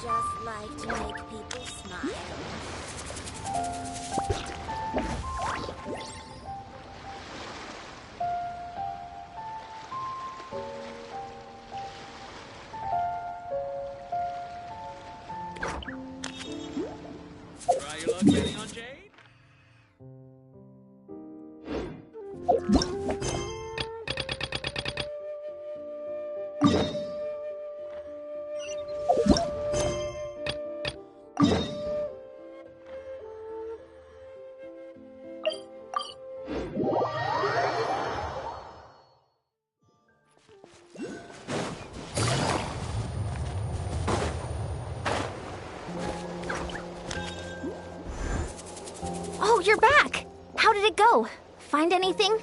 just like to make people smile. Try your luck betting on Jade? Oh, you're back! How did it go? Find anything?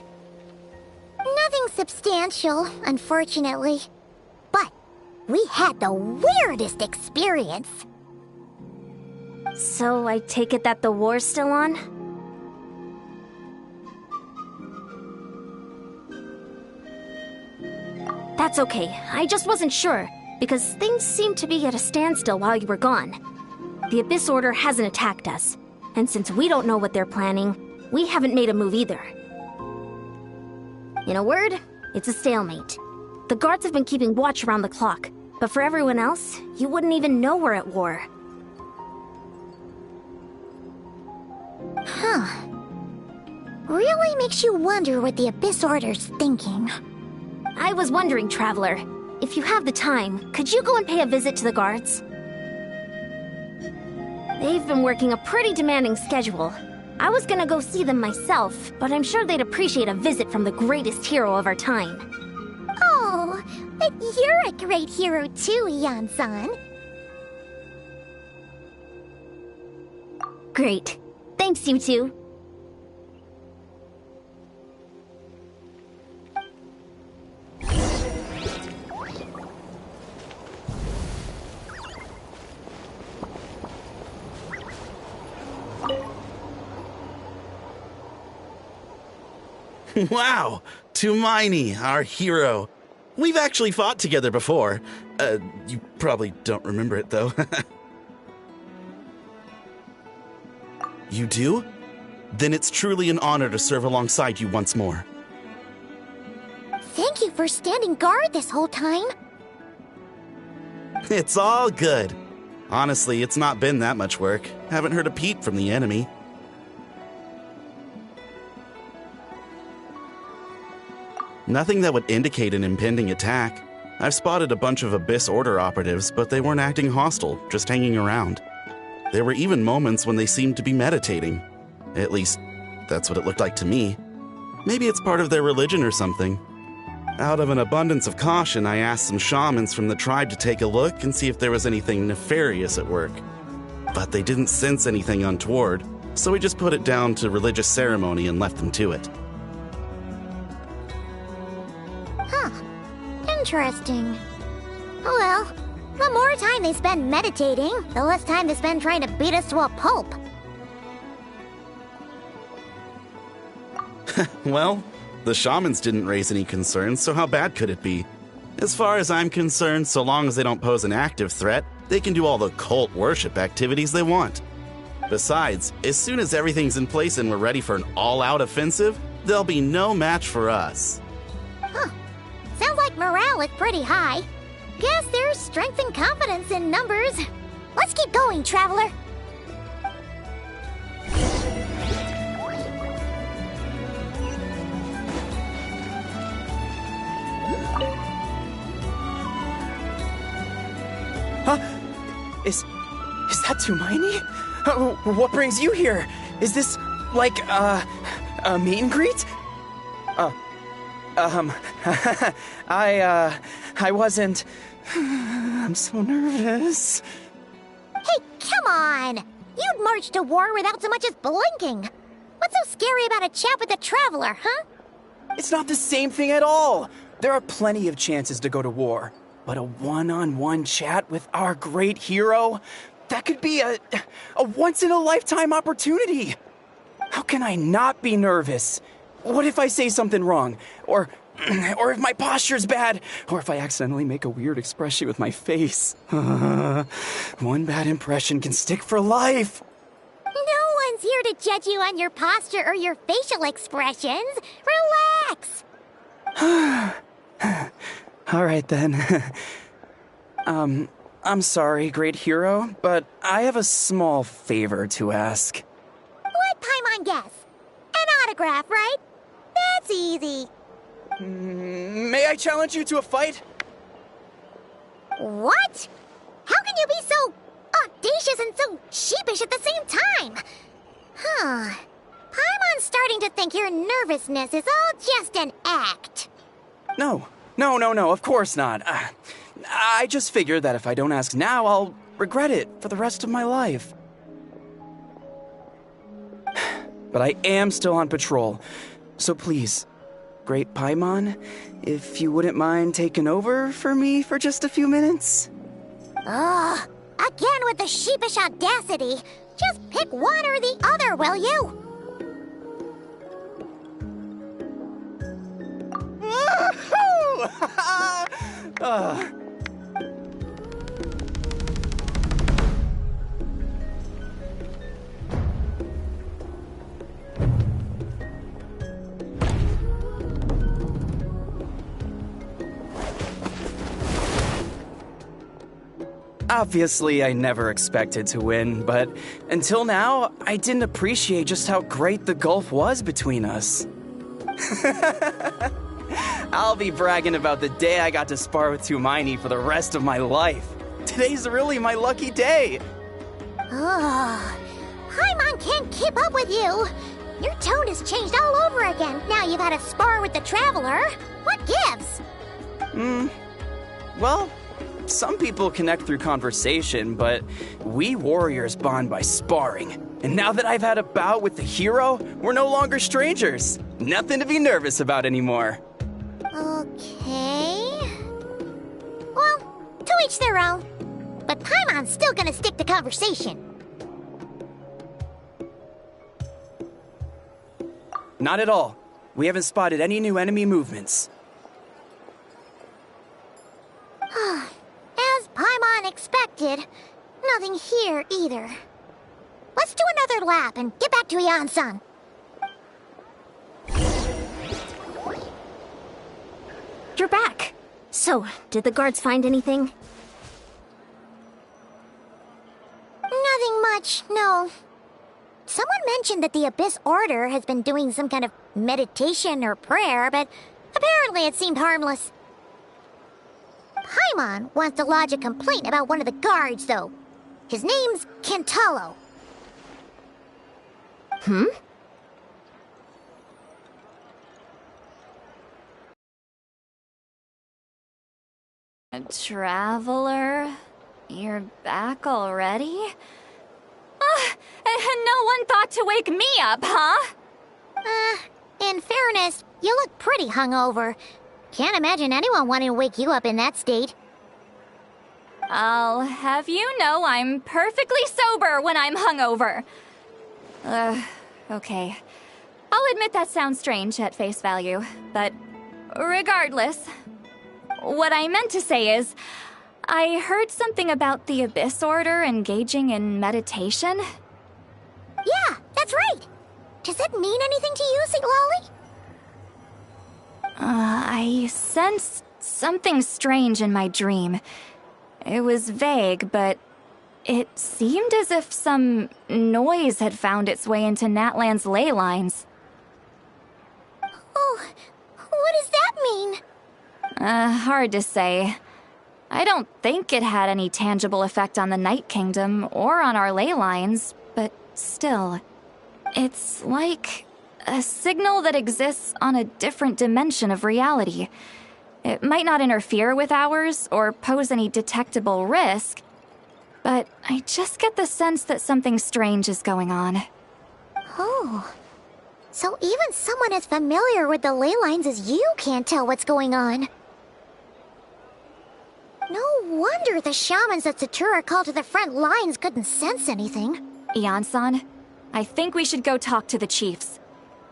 Nothing substantial, unfortunately. But we had the weirdest experience. So I take it that the war's still on? That's okay. I just wasn't sure, because things seemed to be at a standstill while you were gone. The Abyss Order hasn't attacked us, and since we don't know what they're planning, we haven't made a move either. In a word, it's a stalemate. The guards have been keeping watch around the clock, but for everyone else, you wouldn't even know we're at war. Huh. Really makes you wonder what the Abyss Order's thinking. I was wondering, Traveler, if you have the time, could you go and pay a visit to the guards? They've been working a pretty demanding schedule. I was gonna go see them myself, but I'm sure they'd appreciate a visit from the greatest hero of our time. Oh, but you're a great hero too, Ian-san. Great. Thanks, you two. Wow! Tumaini, our hero. We've actually fought together before. You probably don't remember it, though. You do? Then it's truly an honor to serve alongside you once more. Thank you for standing guard this whole time. It's all good. Honestly, it's not been that much work. Haven't heard a peep from the enemy. Nothing that would indicate an impending attack. I've spotted a bunch of Abyss Order operatives, but they weren't acting hostile, just hanging around. There were even moments when they seemed to be meditating. At least, that's what it looked like to me. Maybe it's part of their religion or something. Out of an abundance of caution, I asked some shamans from the tribe to take a look and see if there was anything nefarious at work. But they didn't sense anything untoward, so we just put it down to religious ceremony and left them to it. Huh. Interesting. Oh well, the more time they spend meditating, the less time they spend trying to beat us to a pulp. Well, the shamans didn't raise any concerns, so how bad could it be? As far as I'm concerned, so long as they don't pose an active threat, they can do all the cult worship activities they want. Besides, as soon as everything's in place and we're ready for an all-out offensive, there'll be no match for us. Huh. Sounds like morale is pretty high. Guess there's strength and confidence in numbers. Let's keep going, Traveler. Huh? Is that Tumaini? What brings you here? Is this, like, a meet and greet? I wasn't... I'm so nervous. Hey, come on! You'd march to war without so much as blinking. What's so scary about a chat with a Traveler, huh? It's not the same thing at all. There are plenty of chances to go to war. But a one-on-one chat with our great hero? That could be a once-in-a-lifetime opportunity. How can I not be nervous? What if I say something wrong? Or or if my posture's bad, or if I accidentally make a weird expression with my face. One bad impression can stick for life. No one's here to judge you on your posture or your facial expressions. Relax. All right, then. I'm sorry, great hero, but I have a small favor to ask. Let Paimon guess. An autograph, right? That's easy. May I challenge you to a fight? What? How can you be so audacious and so sheepish at the same time? Paimon's starting to think your nervousness is all just an act. No, of course not. I just figured that if I don't ask now, I'll regret it for the rest of my life. But I am still on patrol, so please, Great Paimon, if you wouldn't mind taking over for me for just a few minutes? Ugh, again with the sheepish audacity. Just pick one or the other, will you? Obviously, I never expected to win, but until now, I didn't appreciate just how great the gulf was between us. I'll be bragging about the day I got to spar with Tumaini for the rest of my life. Today's really my lucky day. Ugh, Paimon can't keep up with you. Your tone has changed all over again. Now you've had a spar with the Traveler. What gives? Well, some people connect through conversation, but we warriors bond by sparring. And now that I've had a bout with the hero, we're no longer strangers. Nothing to be nervous about anymore. Okay. Well, to each their own. But Paimon's still gonna stick to conversation. Not at all. We haven't spotted any new enemy movements. As Paimon expected, nothing here either. Let's do another lap and get back to Yan-san. You're back. So, did the guards find anything? Nothing much, no. Someone mentioned that the Abyss Order has been doing some kind of meditation or prayer, but apparently it seemed harmless. Paimon wants to lodge a complaint about one of the guards, though. His name's Kentalo. Traveler, you're back already? And no one thought to wake me up, huh? In fairness, you look pretty hungover. Can't imagine anyone wanting to wake you up in that state. I'll have you know I'm perfectly sober when I'm hungover. Okay. I'll admit that sounds strange at face value, but regardless, what I meant to say is, I heard something about the Abyss Order engaging in meditation. Yeah, that's right. Does that mean anything to you, St. Lolly? I sensed something strange in my dream. It was vague, but it seemed as if some noise had found its way into Natlan's ley lines. Oh, what does that mean? Hard to say. I don't think it had any tangible effect on the Night Kingdom or on our ley lines, but still, it's like a signal that exists on a different dimension of reality. It might not interfere with ours or pose any detectable risk, but I just get the sense that something strange is going on. Oh, so even someone as familiar with the ley lines as you can't tell what's going on. No wonder the shamans that Satura called to the front lines couldn't sense anything. Yan-san, I think we should go talk to the chiefs.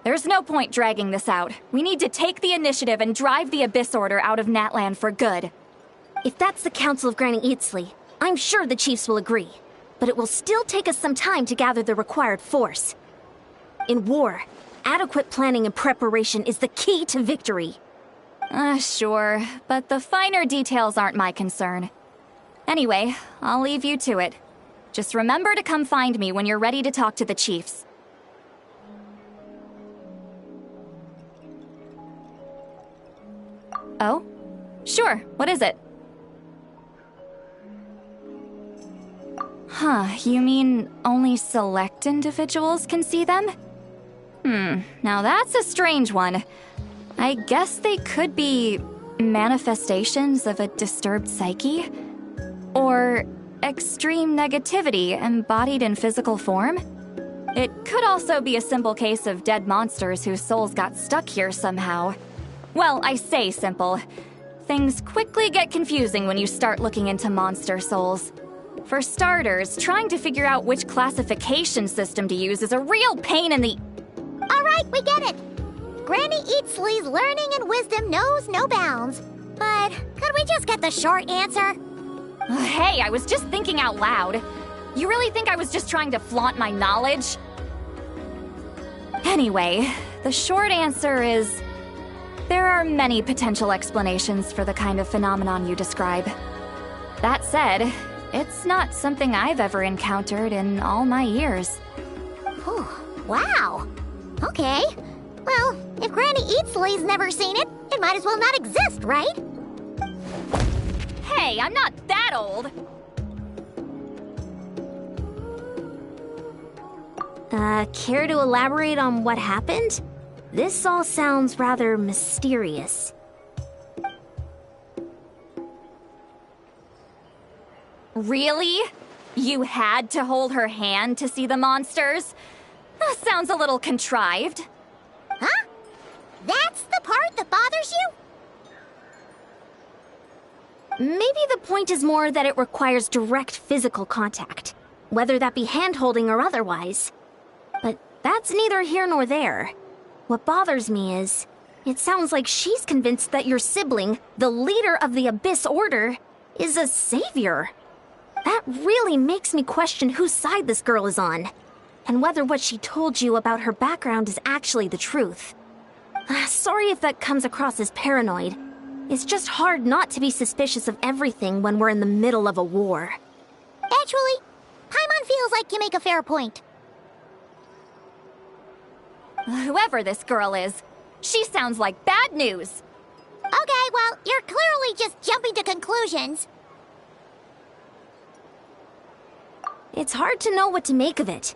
There's no point dragging this out. We need to take the initiative and drive the Abyss Order out of Natlan for good. If that's the Council of Granny Eatsley, I'm sure the chiefs will agree. But it will still take us some time to gather the required force. In war, adequate planning and preparation is the key to victory. Sure, but the finer details aren't my concern. Anyway, I'll leave you to it. Just remember to come find me when you're ready to talk to the chiefs. Oh? Sure, what is it? Huh, you mean only select individuals can see them? Now that's a strange one. I guess they could be manifestations of a disturbed psyche? Or extreme negativity embodied in physical form? It could also be a simple case of dead monsters whose souls got stuck here somehow. Well, I say simple. Things quickly get confusing when you start looking into monster souls. For starters, trying to figure out which classification system to use is a real pain in the... Alright, we get it. Granny Eatsley's learning and wisdom knows no bounds. But could we just get the short answer? Hey, I was just thinking out loud. You really think I was just trying to flaunt my knowledge? Anyway, the short answer is... there are many potential explanations for the kind of phenomenon you describe. That said, it's not something I've ever encountered in all my years. Whew, wow. Okay. Well, if Granny Eatsley's never seen it, it might as well not exist, right? Hey, I'm not that old! Care to elaborate on what happened? This all sounds rather mysterious. Really? You had to hold her hand to see the monsters? That sounds a little contrived. Huh? That's the part that bothers you? Maybe the point is more that it requires direct physical contact, whether that be hand-holding or otherwise. But that's neither here nor there. What bothers me is, it sounds like she's convinced that your sibling, the leader of the Abyss Order, is a savior. That really makes me question whose side this girl is on, and whether what she told you about her background is actually the truth. Sorry if that comes across as paranoid. It's just hard not to be suspicious of everything when we're in the middle of a war. Actually, Paimon feels like you make a fair point. Whoever this girl is, she sounds like bad news. Okay, well, you're clearly just jumping to conclusions. It's hard to know what to make of it.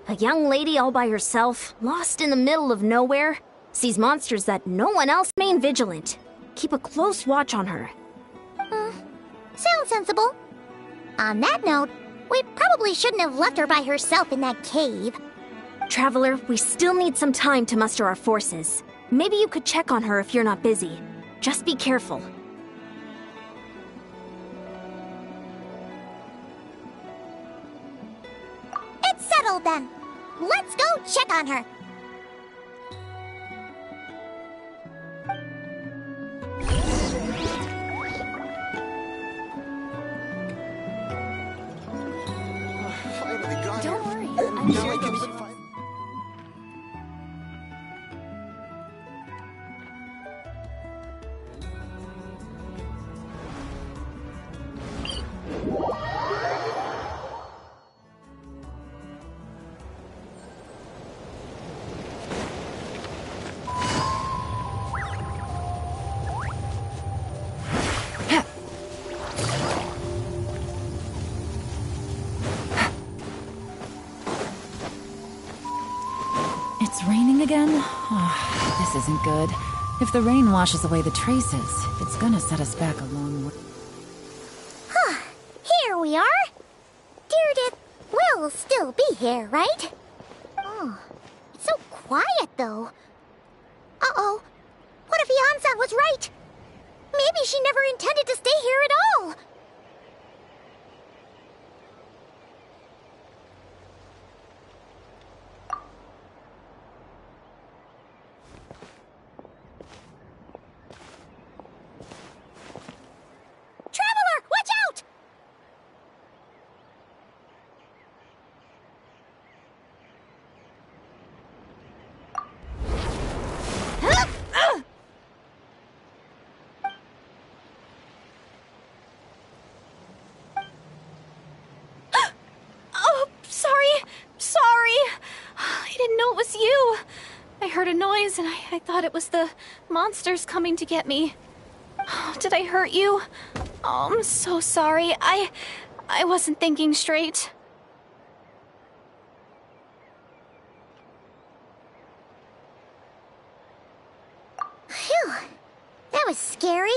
A young lady all by herself, lost in the middle of nowhere, sees monsters that no one else remain vigilant. Keep a close watch on her. Sounds sensible. On that note, we probably shouldn't have left her by herself in that cave. Traveler, we still need some time to muster our forces. Maybe you could check on her if you're not busy. Just be careful. It's settled then. Let's go check on her. Don't worry. Now I can even find... It's raining again? Oh, this isn't good. If the rain washes away the traces, it's gonna set us back a long way. Here we are. Deirdre will still be here, right? Oh, it's so quiet though. Uh-oh. What if Yansan was right? Maybe she never intended to stay here at all. was you! I heard a noise and I thought it was the monsters coming to get me. Oh, did I hurt you? Oh, I'm so sorry. I wasn't thinking straight. Phew. That was scary.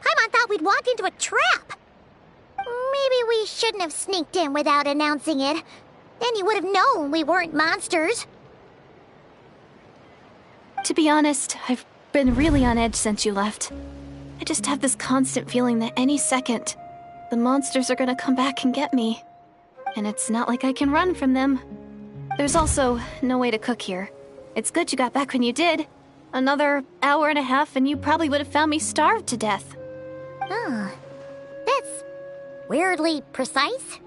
Paimon thought we'd walked into a trap. Maybe we shouldn't have sneaked in without announcing it. Then you would have known we weren't monsters. To be honest, I've been really on edge since you left. I just have this constant feeling that any second, the monsters are gonna come back and get me. And it's not like I can run from them. There's also no way to cook here. It's good you got back when you did. Another hour and a half and you probably would have found me starved to death. Oh, that's weirdly precise.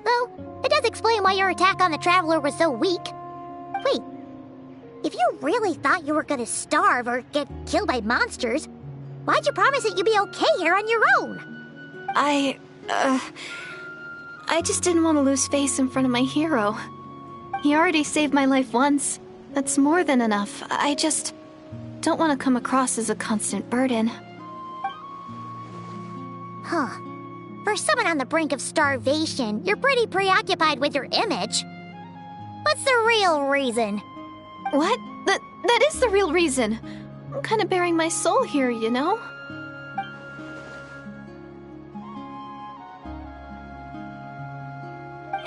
Though, it does explain why your attack on the Traveler was so weak. Wait, if you really thought you were gonna starve or get killed by monsters, why'd you promise that you'd be okay here on your own? I just didn't want to lose face in front of my hero. He already saved my life once. That's more than enough. I just don't want to come across as a constant burden. Huh. For someone on the brink of starvation, you're pretty preoccupied with your image. What's the real reason? What? That is the real reason. I'm kind of bearing my soul here, you know?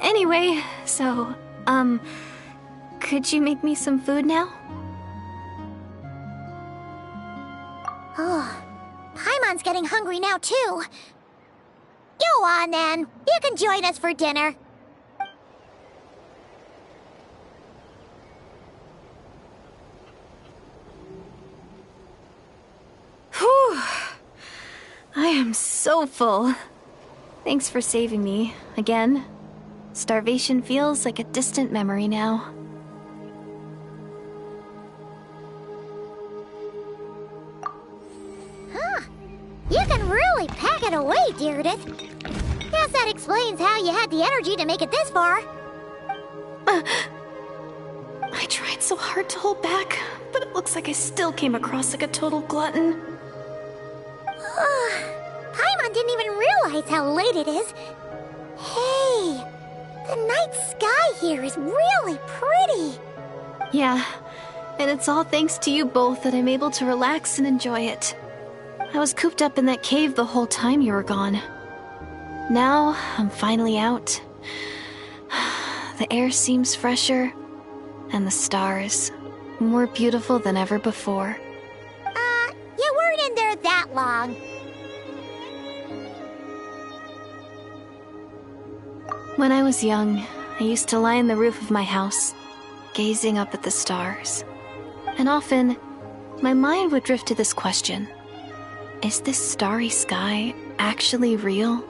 Anyway, so, could you make me some food now? Oh, Paimon's getting hungry now, too. Go on, then. You can join us for dinner. Whew. I am so full. Thanks for saving me, again. Starvation feels like a distant memory now. Huh. You can really pack it away, Deirdith. Guess that explains how you had the energy to make it this far. I tried so hard to hold back, but it looks like I still came across like a total glutton. Paimon didn't even realize how late it is. Hey, the night sky here is really pretty. Yeah, and it's all thanks to you both that I'm able to relax and enjoy it. I was cooped up in that cave the whole time you were gone. Now, I'm finally out. The air seems fresher, and the stars more beautiful than ever before. You weren't in there that long. When I was young, I used to lie on the roof of my house, gazing up at the stars. And often, my mind would drift to this question. Is this starry sky actually real?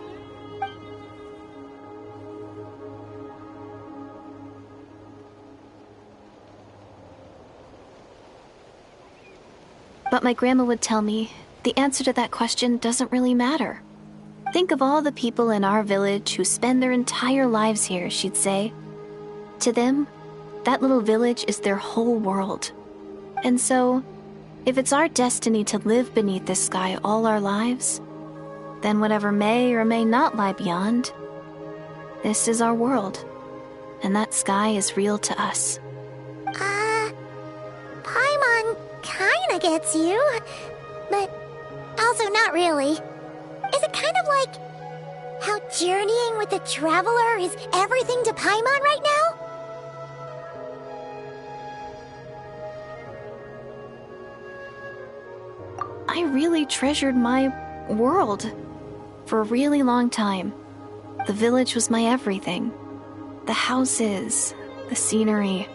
But my grandma would tell me, the answer to that question doesn't really matter. Think of all the people in our village who spend their entire lives here, she'd say. To them, that little village is their whole world. And so, if it's our destiny to live beneath this sky all our lives, then whatever may or may not lie beyond, this is our world. And that sky is real to us. Paimon kinda gets you, but also not really. Is it kind of like how journeying with the Traveler is everything to Paimon right now? I really treasured my world for a really long time. The village was my everything. The houses, the scenery,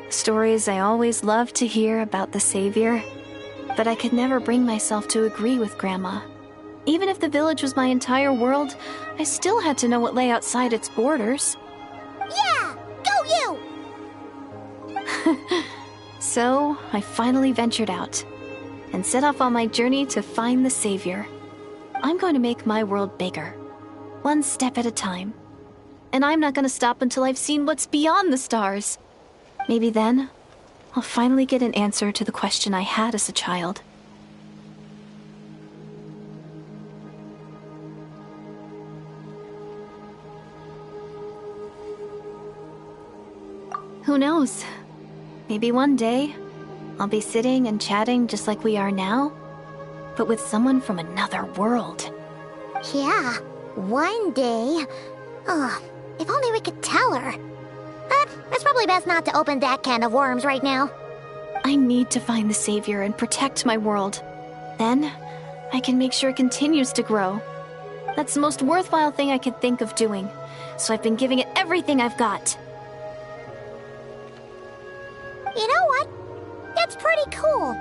stories I always loved to hear about the Savior. But I could never bring myself to agree with Grandma. Even if the village was my entire world, I still had to know what lay outside its borders. Yeah! Go you! So, I finally ventured out and set off on my journey to find the Savior. I'm going to make my world bigger, one step at a time. And I'm not going to stop until I've seen what's beyond the stars. Maybe then, I'll finally get an answer to the question I had as a child. Who knows? Maybe one day, I'll be sitting and chatting just like we are now, but with someone from another world. Yeah, one day. Oh, if only we could tell her. But it's probably best not to open that can of worms right now. I need to find the Savior and protect my world. Then, I can make sure it continues to grow. That's the most worthwhile thing I could think of doing, so I've been giving it everything I've got. You know what? It's pretty cool.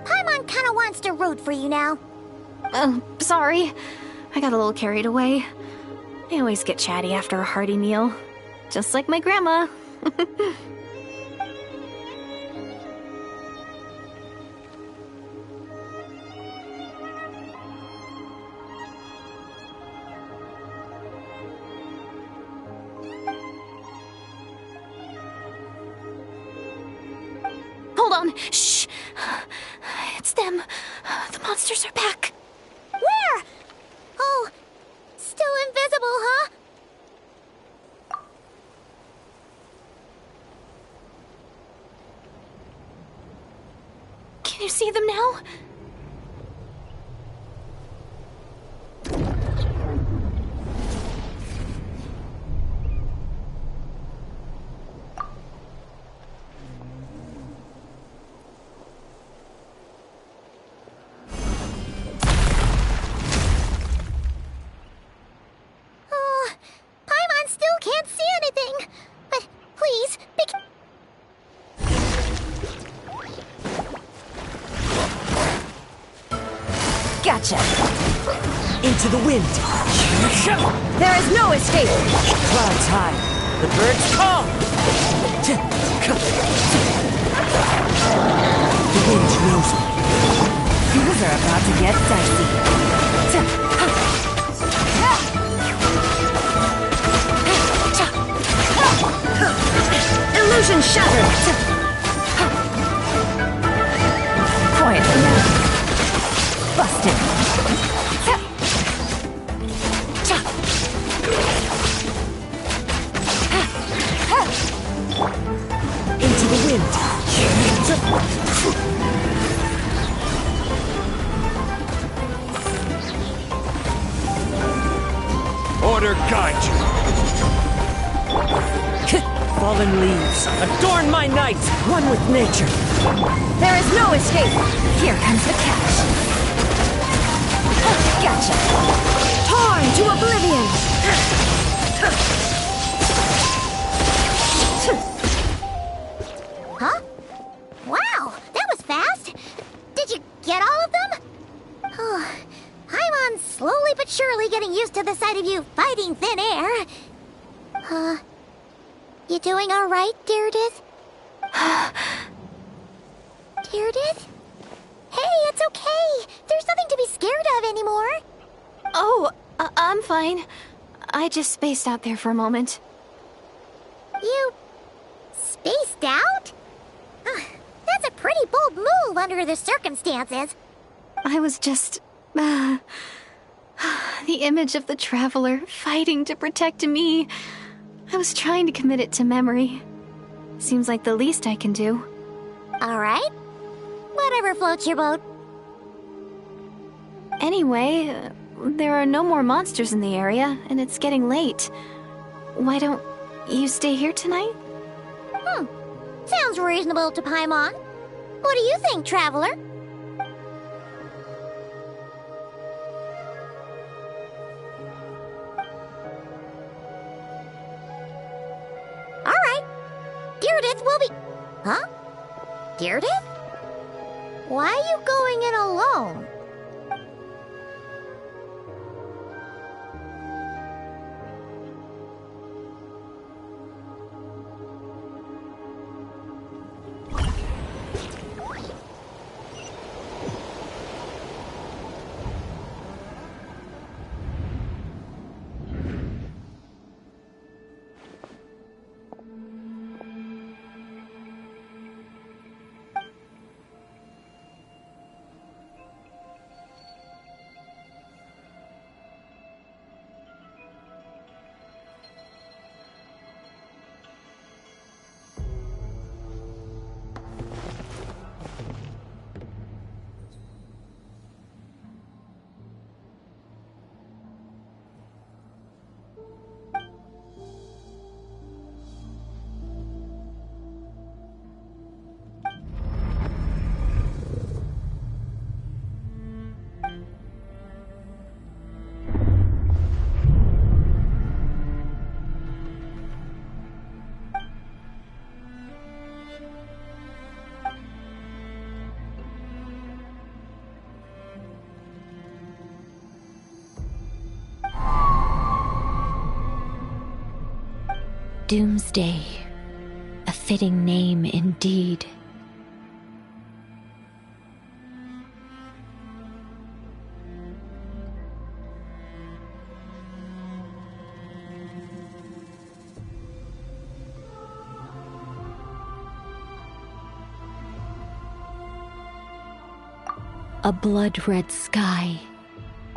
Paimon kinda wants to root for you now. Sorry. I got a little carried away. I always get chatty after a hearty meal. Just like my grandma. Hold on. Shh. It's them. The monsters are back. Where? Oh, still invisible, huh? Can you see them now? Oh, Paimon still can't see anything. But please, be... Gotcha! Into the wind! There is no escape! Clouds high, the birds call! The wind knows me. Things are about to get dicey. Illusion shattered! Quietly now. Busted. Into the wind. Order guide you. Fallen leaves, adorn my night, one with nature. There is no escape. Here comes the catch. Gotcha. Torn to oblivion. Huh? Wow, that was fast. Did you get all of them? Oh, Paimon's slowly but surely getting used to the sight of you fighting thin air. You doing all right, Deirdith? Deirdith? Hey, it's okay. There's nothing to be scared of anymore. Oh, I'm fine. I just spaced out there for a moment. You... spaced out? That's a pretty bold move under the circumstances. I was just... the image of the Traveler fighting to protect me. I was trying to commit it to memory. Seems like the least I can do. All right. Whatever floats your boat. Anyway, there are no more monsters in the area, and it's getting late. Why don't you stay here tonight? Sounds reasonable to Paimon. What do you think, Traveler? All right. Deirdith will be... Huh? Deirdith? Why are you going in alone? Doomsday. A fitting name indeed. A blood-red sky.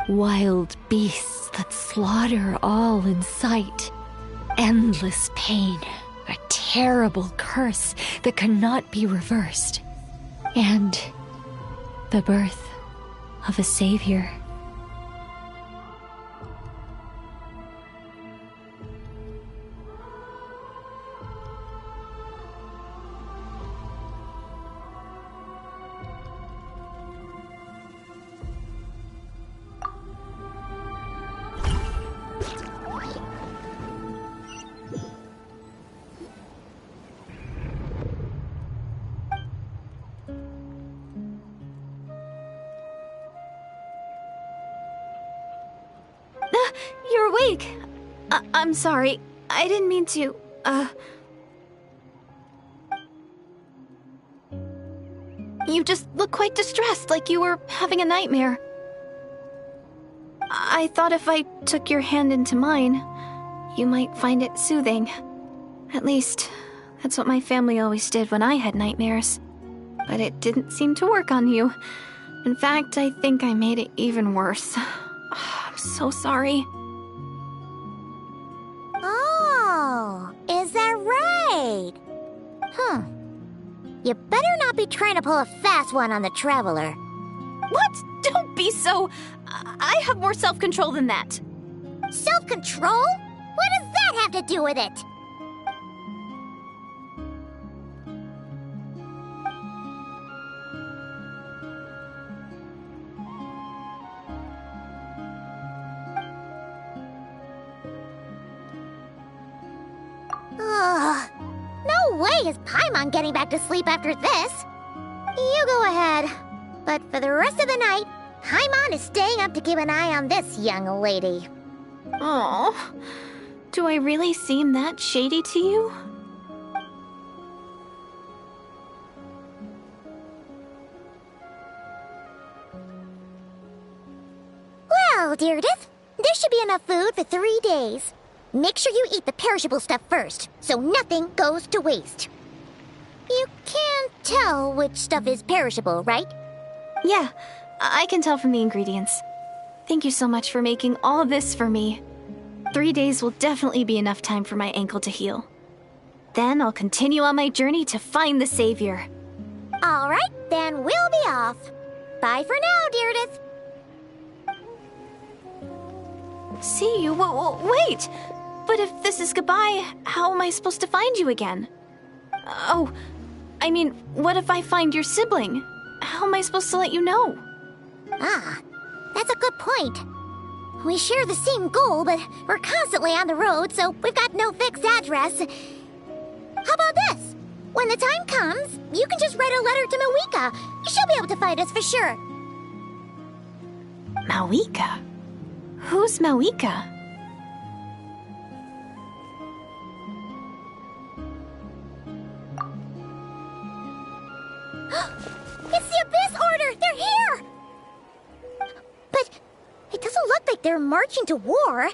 Wild beasts that slaughter all in sight. Endless pain. A terrible curse that cannot be reversed. And the birth of a savior. You're awake! I'm sorry. I didn't mean to, You just look quite distressed, like you were having a nightmare. I thought if I took your hand into mine, you might find it soothing. At least, that's what my family always did when I had nightmares. But it didn't seem to work on you. In fact, I think I made it even worse. I'm so sorry. Oh, is that right? Huh. You better not be trying to pull a fast one on the Traveler. What? Don't be so... I have more self-control than that. Self-control? What does that have to do with it? Ugh. No way is Paimon getting back to sleep after this. You go ahead. But for the rest of the night, Paimon is staying up to keep an eye on this young lady. Oh, do I really seem that shady to you? Well, Deirdith, there should be enough food for 3 days. Make sure you eat the perishable stuff first, so nothing goes to waste. You can't tell which stuff is perishable, right? Yeah, I can tell from the ingredients. Thank you so much for making all this for me. 3 days will definitely be enough time for my ankle to heal. Then I'll continue on my journey to find the Savior. All right, then we'll be off. Bye for now, Deirdith. See you? Wait! But if this is goodbye, how am I supposed to find you again? Oh, I mean, what if I find your sibling? How am I supposed to let you know? Ah, that's a good point. We share the same goal, but we're constantly on the road, so we've got no fixed address. How about this? When the time comes, you can just write a letter to Mawika. She'll be able to find us for sure. Mawika? Who's Mawika? It's the Abyss Order! They're here! But it doesn't look like they're marching to war.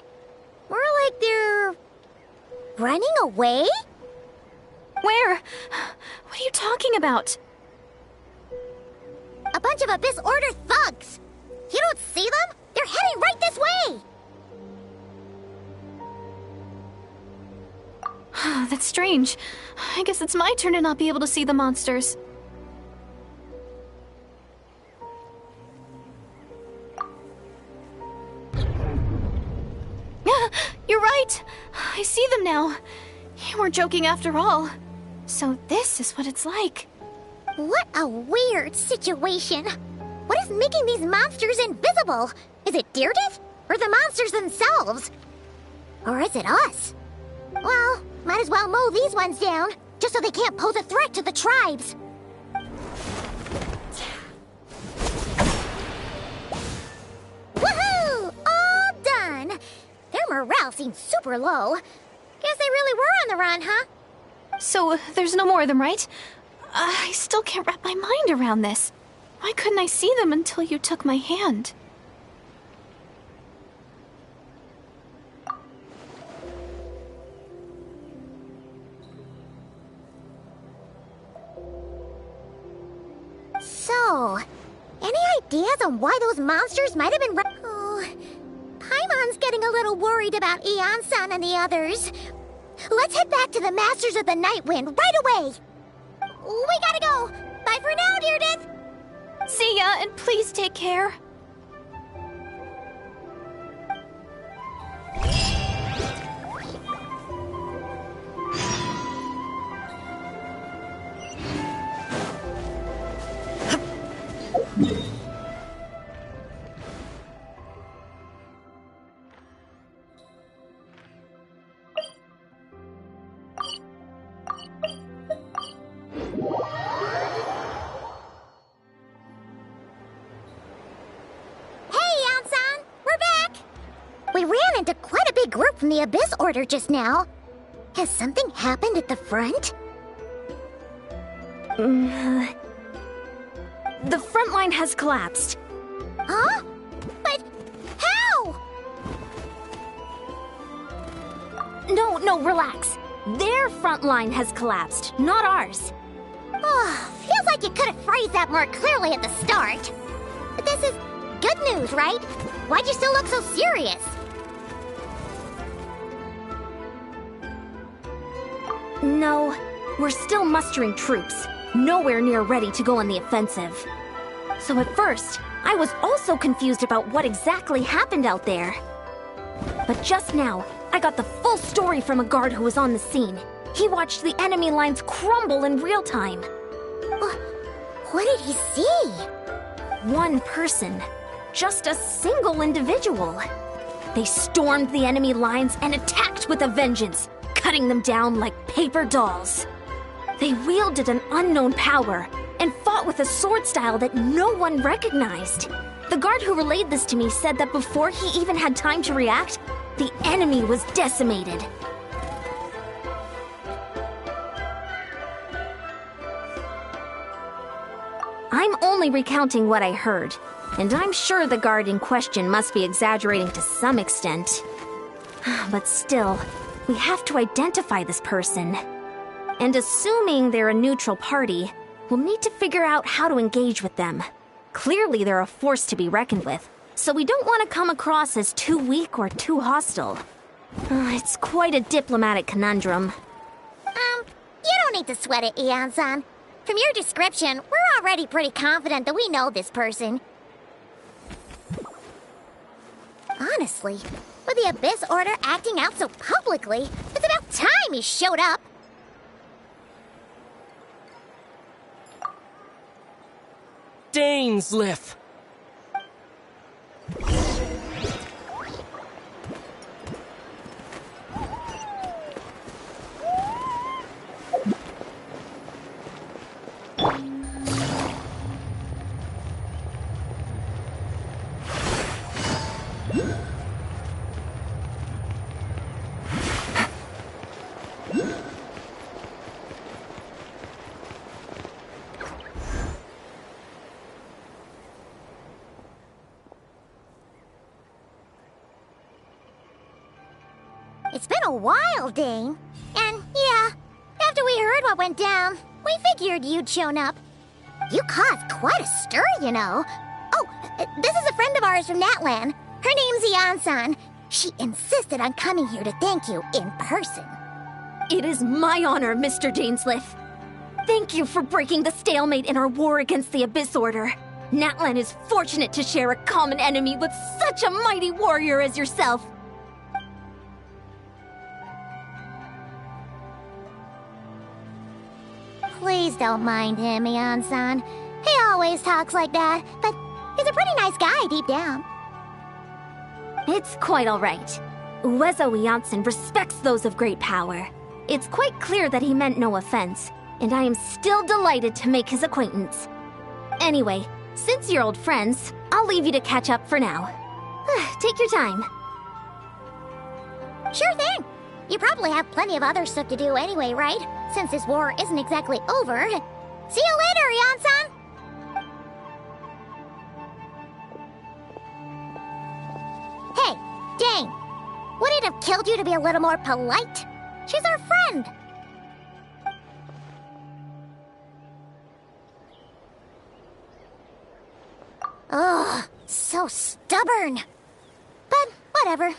More like they're... running away? Where? What are you talking about? A bunch of Abyss Order thugs! You don't see them? They're heading right this way! That's strange. I guess it's my turn to not be able to see the monsters. You're right! I see them now. You weren't joking after all. So this is what it's like. What a weird situation. What is making these monsters invisible? Is it Deirdith? Or the monsters themselves? Or is it us? Well, might as well mow these ones down, just so they can't pose a threat to the tribes. Woohoo! All done! Their morale seems super low. Guess they really were on the run, huh? So, there's no more of them, right? I still can't wrap my mind around this. Why couldn't I see them until you took my hand? So, any ideas on why those monsters might have been Oh, Paimon's getting a little worried about Eon-san and the others. Let's head back to the Masters of the Night Wind right away! We gotta go! Bye for now, Deirdre! See ya, and please take care. From the Abyss Order just now. Has something happened at the front? The front line has collapsed. Huh? But how? No, relax. Their front line has collapsed, not ours. Oh, feels like you could have phrased that more clearly at the start. But this is good news, right? Why'd you still look so serious? No, we're still mustering troops, nowhere near ready to go on the offensive. So at first, I was also confused about what exactly happened out there. But just now, I got the full story from a guard who was on the scene. He watched the enemy lines crumble in real time. What did he see? One person. Just a single individual. They stormed the enemy lines and attacked with a vengeance, cutting them down like paper dolls. They wielded an unknown power and fought with a sword style that no one recognized. The guard who relayed this to me said that before he even had time to react, the enemy was decimated. I'm only recounting what I heard, and I'm sure the guard in question must be exaggerating to some extent. But still, we have to identify this person. And assuming they're a neutral party, we'll need to figure out how to engage with them. Clearly they're a force to be reckoned with, so we don't want to come across as too weak or too hostile. It's quite a diplomatic conundrum. You don't need to sweat it, Eon-san. From your description, we're already pretty confident that we know this person. Honestly, with the Abyss Order acting out so publicly, it's about time he showed up. Dainsleif! It's been a while, Dane. And yeah, after we heard what went down, we figured you'd shown up. You caused quite a stir, you know. Oh, this is a friend of ours from Natlan. Her name's Eon-san. She insisted on coming here to thank you in person. It is my honor, Mr. Dainsleif. Thank you for breaking the stalemate in our war against the Abyss Order. Natlan is fortunate to share a common enemy with such a mighty warrior as yourself. Please don't mind him, Eon-san. He always talks like that, but he's a pretty nice guy deep down. It's quite all right. Uezo Eon-san respects those of great power. It's quite clear that he meant no offense, and I am still delighted to make his acquaintance. Anyway, since you're old friends, I'll leave you to catch up for now. Take your time. Sure thing. You probably have plenty of other stuff to do anyway, right? Since this war isn't exactly over. See you later, Ian-san! Hey, Dane! Would it have killed you to be a little more polite? She's our friend! Ugh, so stubborn. But whatever.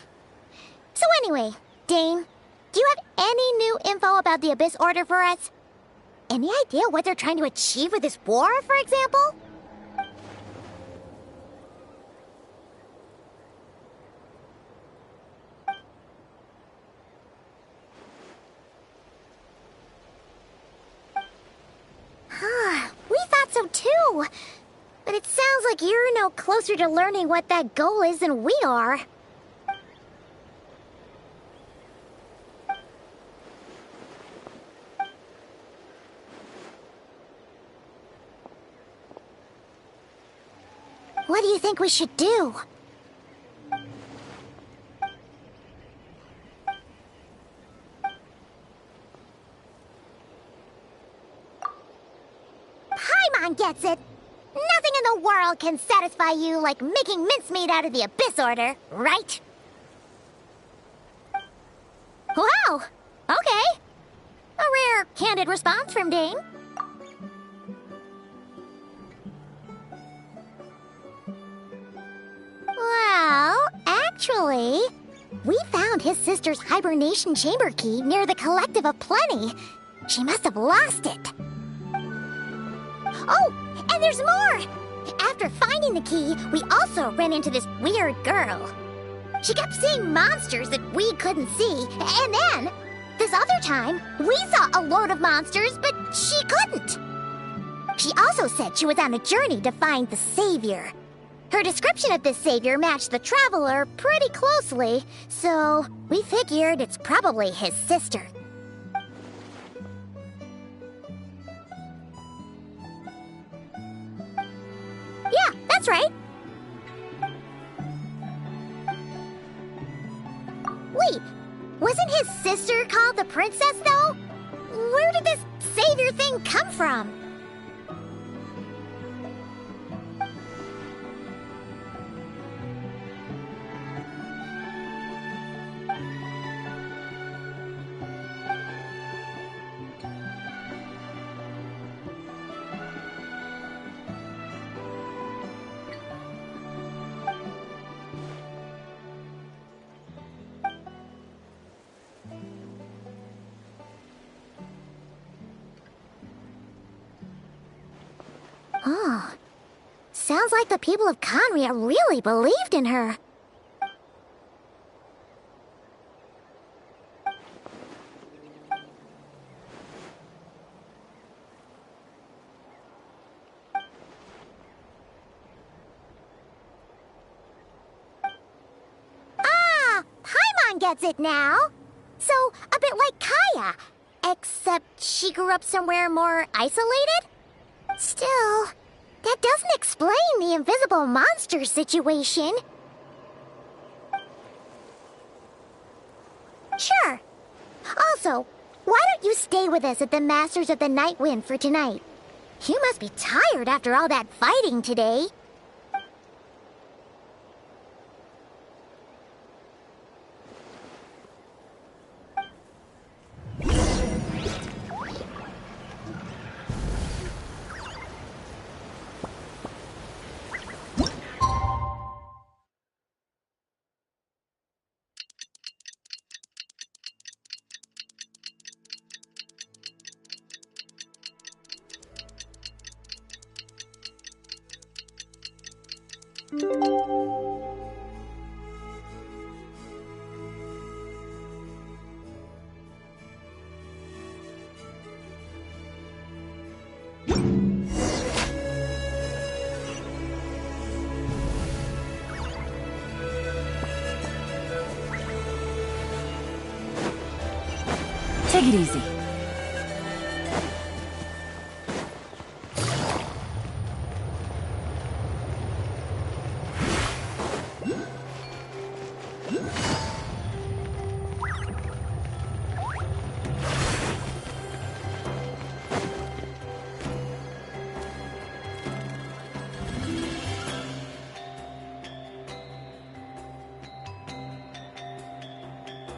So anyway, Dane, do you have any new info about the Abyss Order for us? Any idea what they're trying to achieve with this war, for example? We thought so too. But it sounds like you're no closer to learning what that goal is than we are. What do you think we should do? Paimon gets it! Nothing in the world can satisfy you like making mincemeat out of the Abyss Order, right? Wow! Okay. A rare, candid response from Dane. Well, actually, we found his sister's hibernation chamber key near the Collective of Plenty. She must have lost it. Oh, and there's more! After finding the key, we also ran into this weird girl. She kept seeing monsters that we couldn't see, and then, this other time, we saw a load of monsters, but she couldn't. She also said she was on a journey to find the Savior. Her description of this Savior matched the Traveler pretty closely, so we figured it's probably his sister. Yeah, that's right. Wait, wasn't his sister called the Princess, though? Where did this Savior thing come from? Oh, sounds like the people of Conria really believed in her. Ah, Paimon gets it now. So, a bit like Kaya, except she grew up somewhere more isolated? Still, that doesn't explain the invisible monster situation. Sure. Also, why don't you stay with us at the Masters of the Night Wind for tonight? You must be tired after all that fighting today. Take it easy.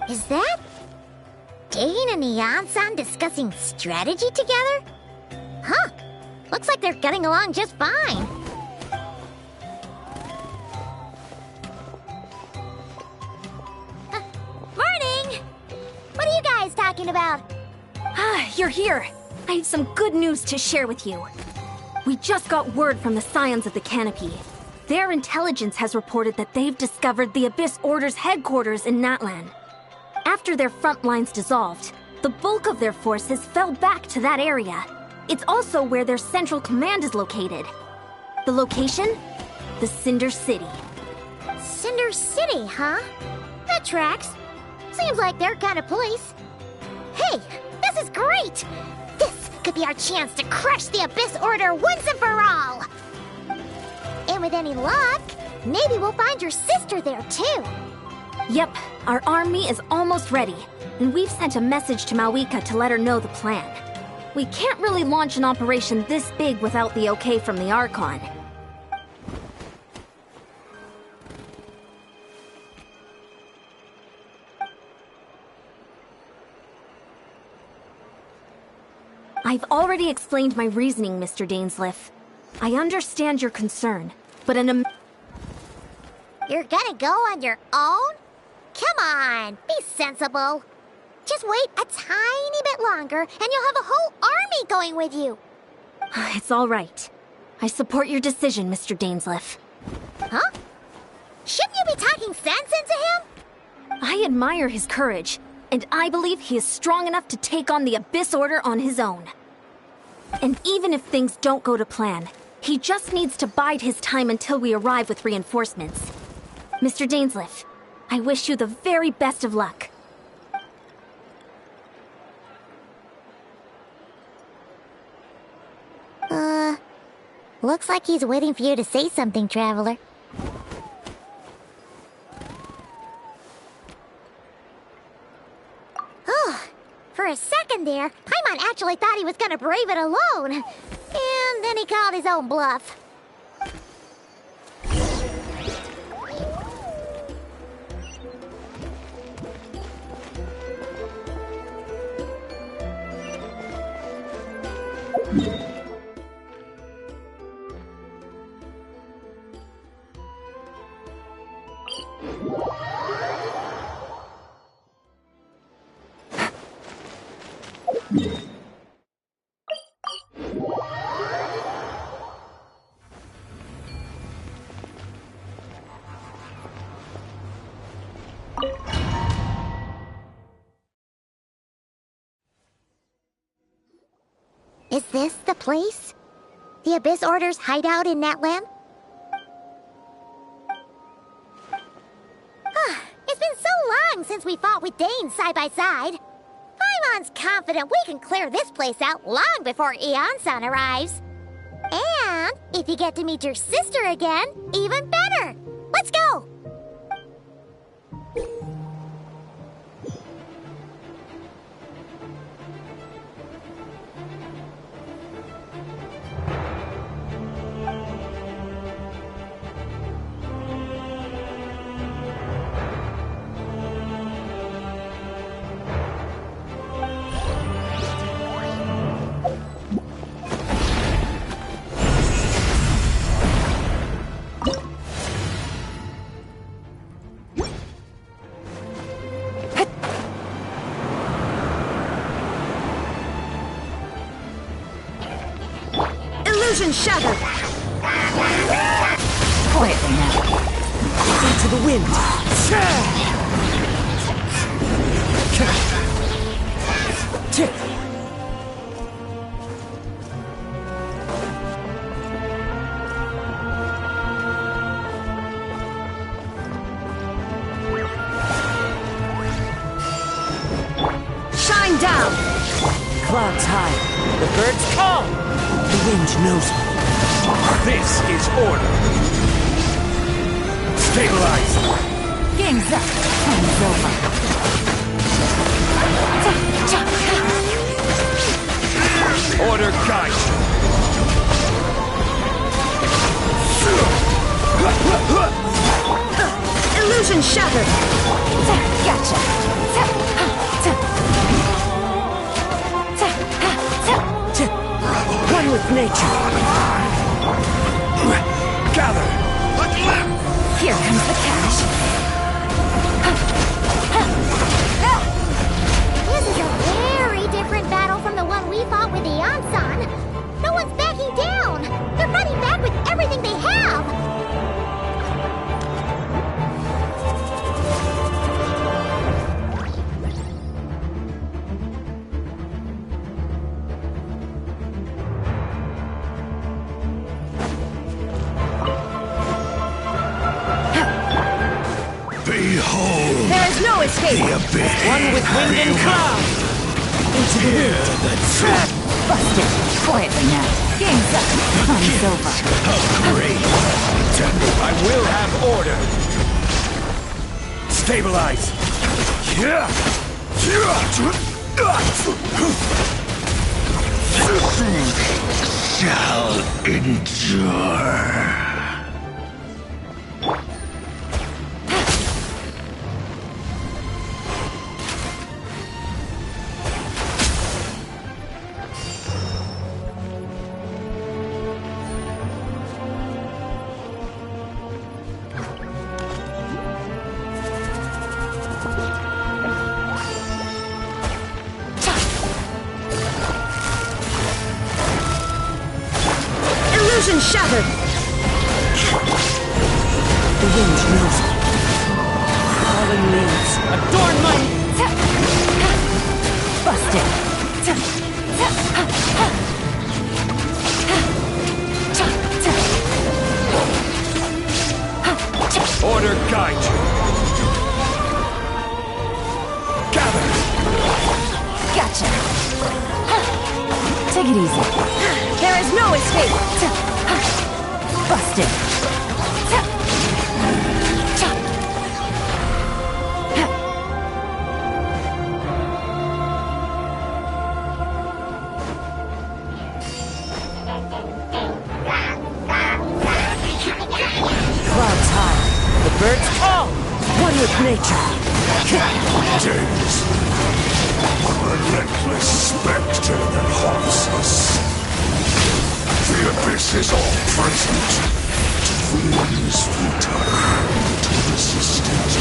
Is that Dane and Eon-san discussing strategy together? Huh. Looks like they're getting along just fine. Morning! What are you guys talking about? Ah, you're here. I have some good news to share with you. We just got word from the Scions of the Canopy. Their intelligence has reported that they've discovered the Abyss Order's headquarters in Natlan. After their front lines dissolved, the bulk of their forces fell back to that area. It's also where their central command is located. The location? The Cinder City. Cinder City, huh? That tracks. Seems like their kind of place. Hey, this is great! This could be our chance to crush the Abyss Order once and for all! And with any luck, maybe we'll find your sister there too. Yep, our army is almost ready, and we've sent a message to Mawika to let her know the plan. We can't really launch an operation this big without the okay from the Archon. I've already explained my reasoning, Mr. Dainsleif. I understand your concern, but You're gonna go on your own? Come on, be sensible. Just wait a tiny bit longer, and you'll have a whole army going with you. It's all right. I support your decision, Mr. Dainsleif. Huh? Shouldn't you be talking sense into him? I admire his courage, and I believe he is strong enough to take on the Abyss Order on his own. And even if things don't go to plan, he just needs to bide his time until we arrive with reinforcements. Mr. Dainsleif, I wish you the very best of luck. Looks like he's waiting for you to say something, Traveler. Oh, for a second there, Paimon actually thought he was gonna brave it alone. And then he called his own bluff. Is this the place? The Abyss Order's hideout in Natlan? It's been so long since we fought with Dane side by side. Paimon's confident we can clear this place out long before Eon-san arrives. And if you get to meet your sister again, even better. Let's go! Illusion shattered! Quietly now. Into the wind! Shine down! Clouds high. The birds call! The wind knows me. This is order. Stabilize. Game's up. Time's over. Order guide Illusion shattered. Gotcha. nature. Gather! Here comes the cash. This is a very different battle from the one we fought with the Ansan. No one's backing down. They're fighting back with everything they have. Behold! There is no escape. The abyss. One with wind and cloud. Into the wind. The trap. Busted. Quietly now. Game's up. Time's over. Great. I will have order. Stabilize. Shall endure. Illusion shattered. The wind knows it. Falling leaves adorn my... Busted. Order guide you. Gather. Gotcha. Take it easy. There is no escape. Busted. Clouds high. The birds call. One with nature. Days. A relentless spectre that haunts us. The abyss is all present. To flee is futile. To resist it,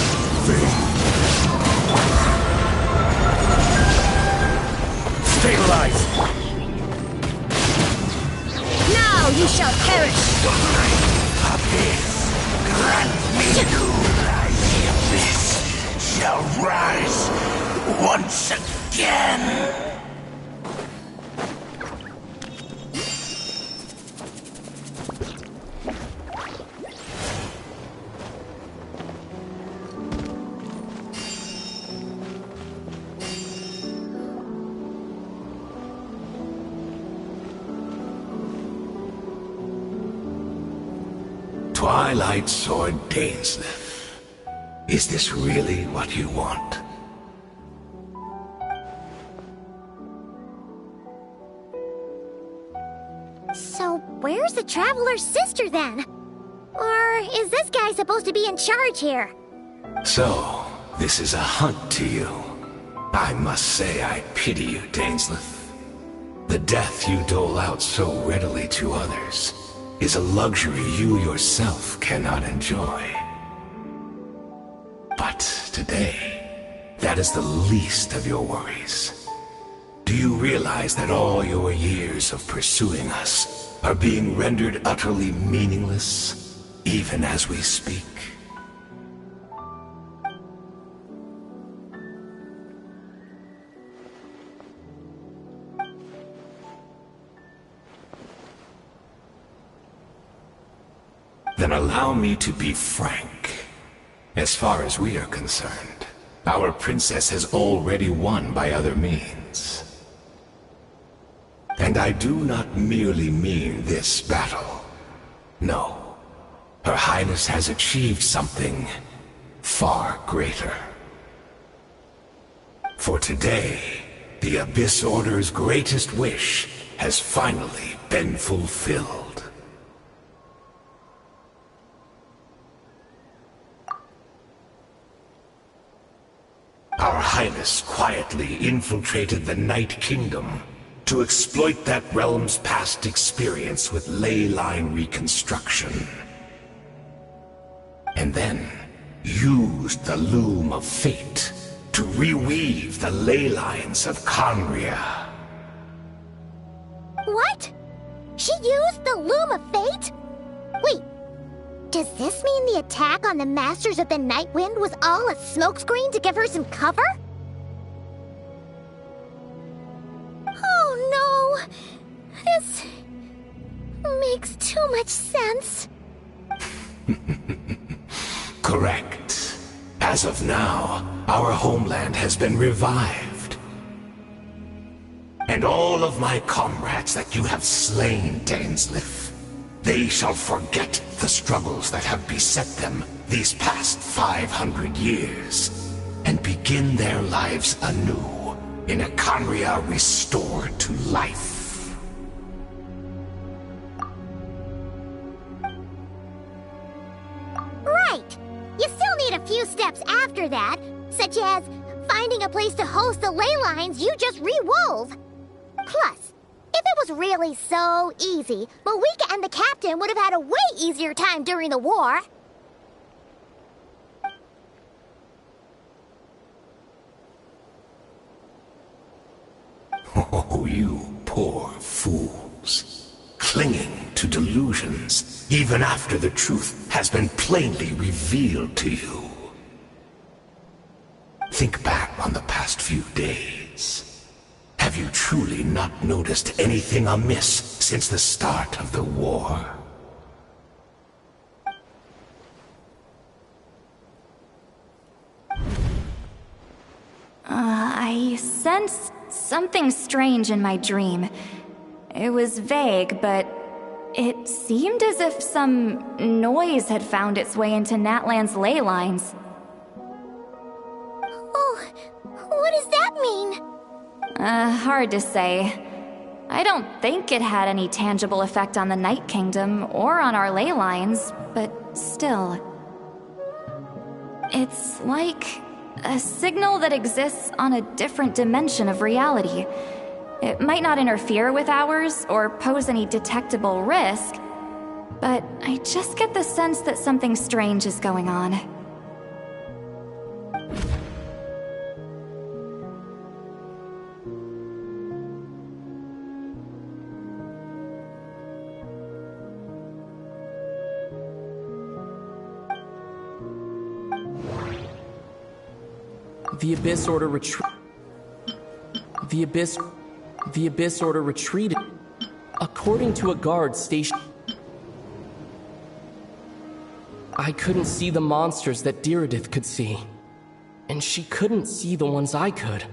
vain. Stabilize! Now you shall perish. Abyss, grant me you. The abyss shall rise once again. Twilight Sword Dainsleif. Is this really what you want? So, where's the Traveler's sister then? Or is this guy supposed to be in charge here? So, this is a hunt to you. I must say I pity you, Dainsleif. The death you dole out so readily to others is a luxury you yourself cannot enjoy. But today, that is the least of your worries. Do you realize that all your years of pursuing us are being rendered utterly meaningless, even as we speak? Then allow me to be frank. As far as we are concerned, our princess has already won by other means. And I do not merely mean this battle. No. Her Highness has achieved something far greater. For today, the Abyss Order's greatest wish has finally been fulfilled. Our Highness quietly infiltrated the Night Kingdom to exploit that realm's past experience with ley line reconstruction. And then used the loom of fate to reweave the ley lines of Conria. What? She used the Loom of Fate? Wait, does this mean the attack on the Masters of the Night Wind was all a smokescreen to give her some cover? Oh no! This makes too much sense. Correct. As of now, our homeland has been revived. And all of my comrades that you have slain, Dainsleif, they shall forget the struggles that have beset them these past 500 years, and begin their lives anew in a Conria restored to life. Right! You still need a few steps after that, such as finding a place to host the ley lines you just re-wove. Plus, if it was really so easy, Moika and the captain would have had a way easier time during the war. Oh, you poor fools. Clinging to delusions, even after the truth has been plainly revealed to you. Think back on the past few days. Have you truly not noticed anything amiss since the start of the war? I sensed something strange in my dream. It was vague, but it seemed as if some noise had found its way into Natlan's ley lines. Oh, what does that mean? Hard to say. I don't think it had any tangible effect on the Night Kingdom or on our ley lines, but still. It's like a signal that exists on a different dimension of reality. It might not interfere with ours or pose any detectable risk, but I just get the sense that something strange is going on. The Abyss Order retreated. According to a guard station, I couldn't see the monsters that Diridith could see, and she couldn't see the ones I could.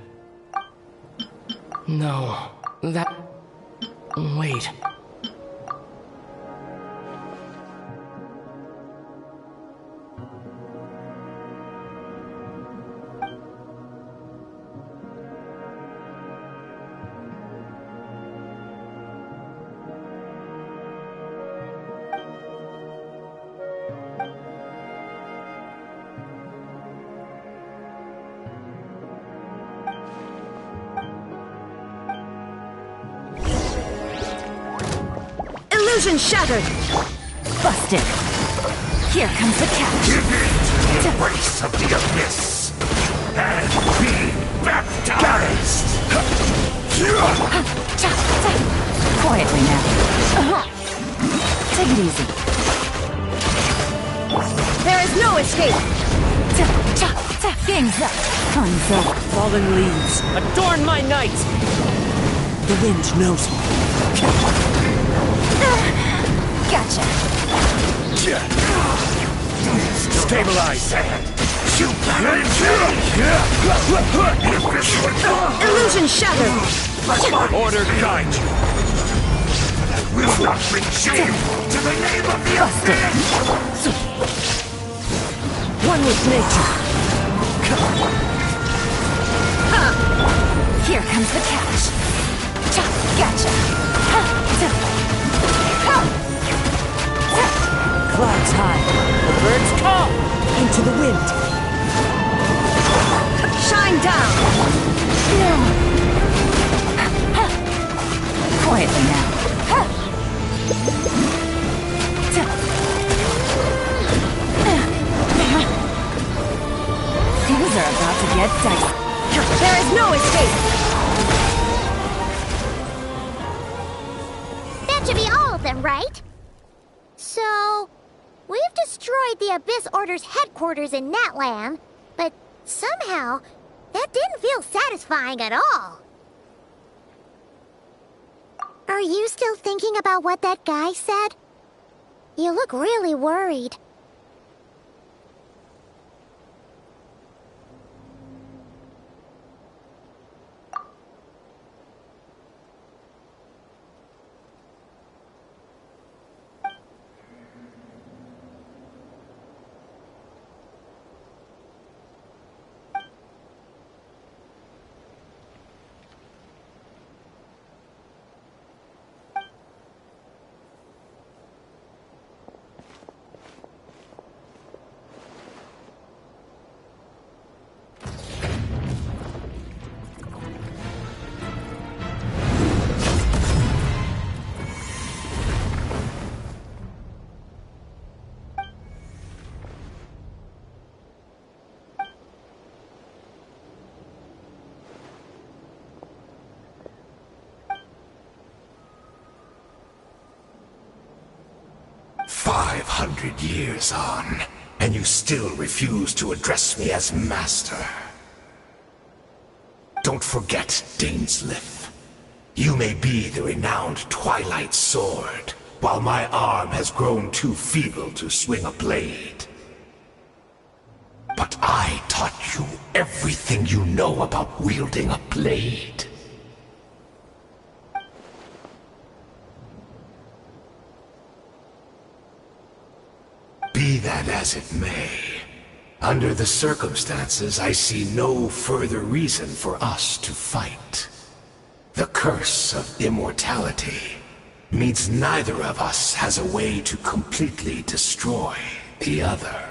No, that... Wait. Illusion shattered! Busted! Here comes the catch! Give in to the embrace of the abyss! And be baptized! Quietly now. Take it easy. There is no escape! Game's up. Time's up. Fallen leaves. Adorn my night! The wind knows me. Gotcha. Stabilize! Illusion shattered! Order guide you! Will not bring shame to the name of the abyss! One with nature. Here comes the catch. Gotcha. Clouds high. The birds call. Into the wind. Shine down. no escape! That should be all of them, right? So, we've destroyed the Abyss Order's headquarters in Natlan, but somehow, that didn't feel satisfying at all. Are you still thinking about what that guy said? You look really worried. Years on, and you still refuse to address me as master. Don't forget, Dainsleif. You may be the renowned Twilight Sword, while my arm has grown too feeble to swing a blade. But I taught you everything you know about wielding a blade. Be that as it may, under the circumstances, I see no further reason for us to fight. The curse of immortality means neither of us has a way to completely destroy the other.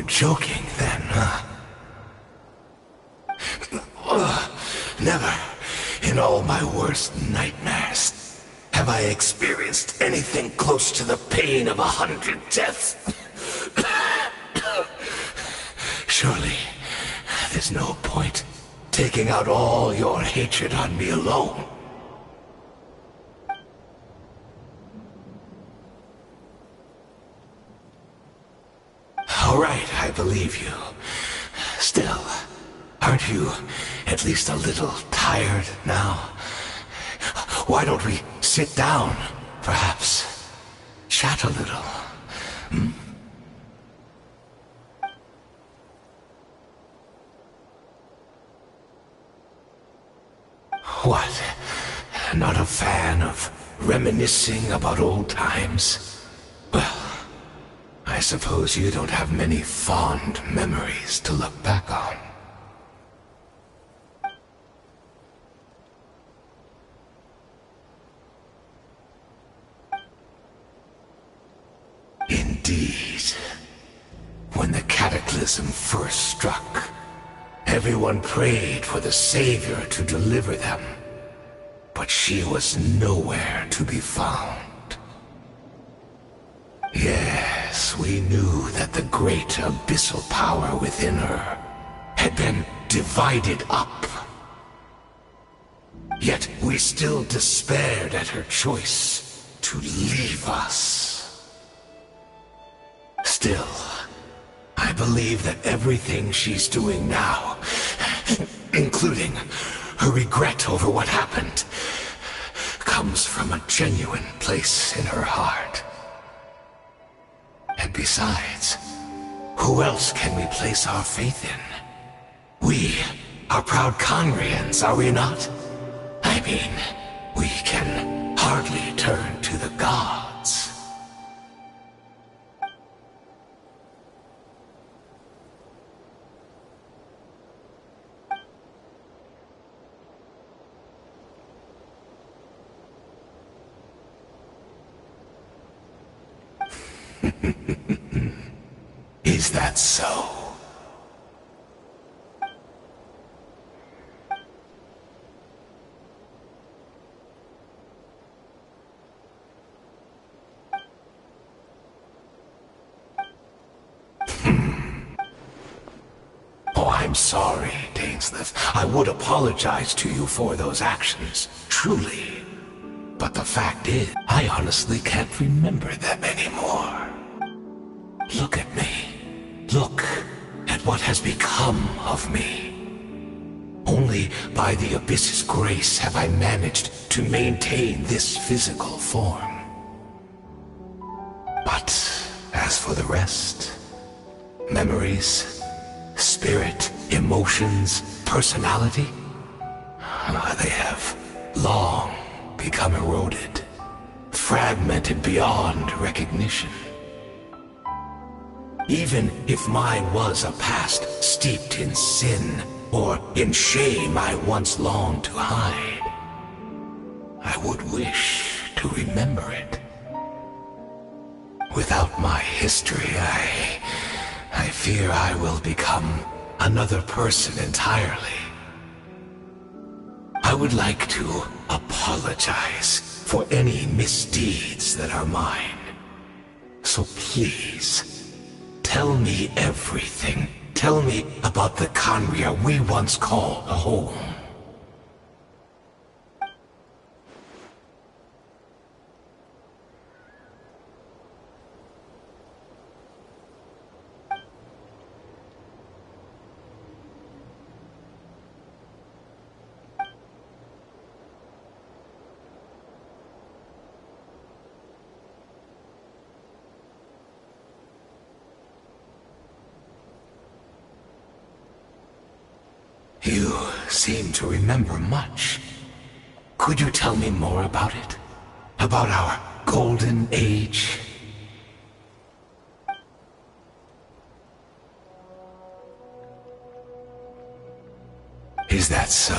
Joking then, huh? Never, in all my worst nightmares, have I experienced anything close to the pain of 100 deaths. Surely, there's no point taking out all your hatred on me alone. All right, I believe you. Still, aren't you at least a little tired now? Why don't we sit down, perhaps? Chat a little, hmm? What? Not a fan of reminiscing about old times? Well, I suppose you don't have many fond memories to look back on. Indeed. When the cataclysm first struck, everyone prayed for the Savior to deliver them, but she was nowhere to be found. Yes, we knew that the great abyssal power within her had been divided up. Yet we still despaired at her choice to leave us. Still, I believe that everything she's doing now, including her regret over what happened, comes from a genuine place in her heart. And besides, who else can we place our faith in? We are proud Conrians, are we not? I mean, we can hardly turn to the gods. Is that so? Oh, I'm sorry, Dainsleif. I would apologize to you for those actions, truly. But the fact is, I honestly can't remember them anymore. Look at me. Look at what has become of me. Only by the Abyss's grace have I managed to maintain this physical form. But as for the rest, memories, spirit, emotions, personality, they have long become eroded, fragmented beyond recognition. Even if mine was a past steeped in sin or in shame I once longed to hide, I would wish to remember it. Without my history, I fear I will become another person entirely. I would like to apologize for any misdeeds that are mine. So please, tell me everything. Tell me about the Khaenri'ah we once called home. You seem to remember much. Could you tell me more about it? About our golden age? Is that so?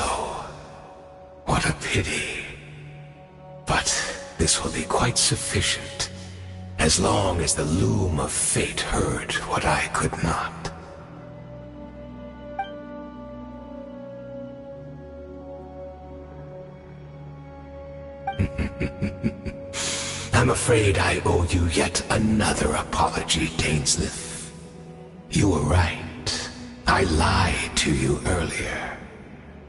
What a pity. But this will be quite sufficient, as long as the loom of fate heard what I could not. I'm afraid I owe you yet another apology, Dainsleif. You were right. I lied to you earlier.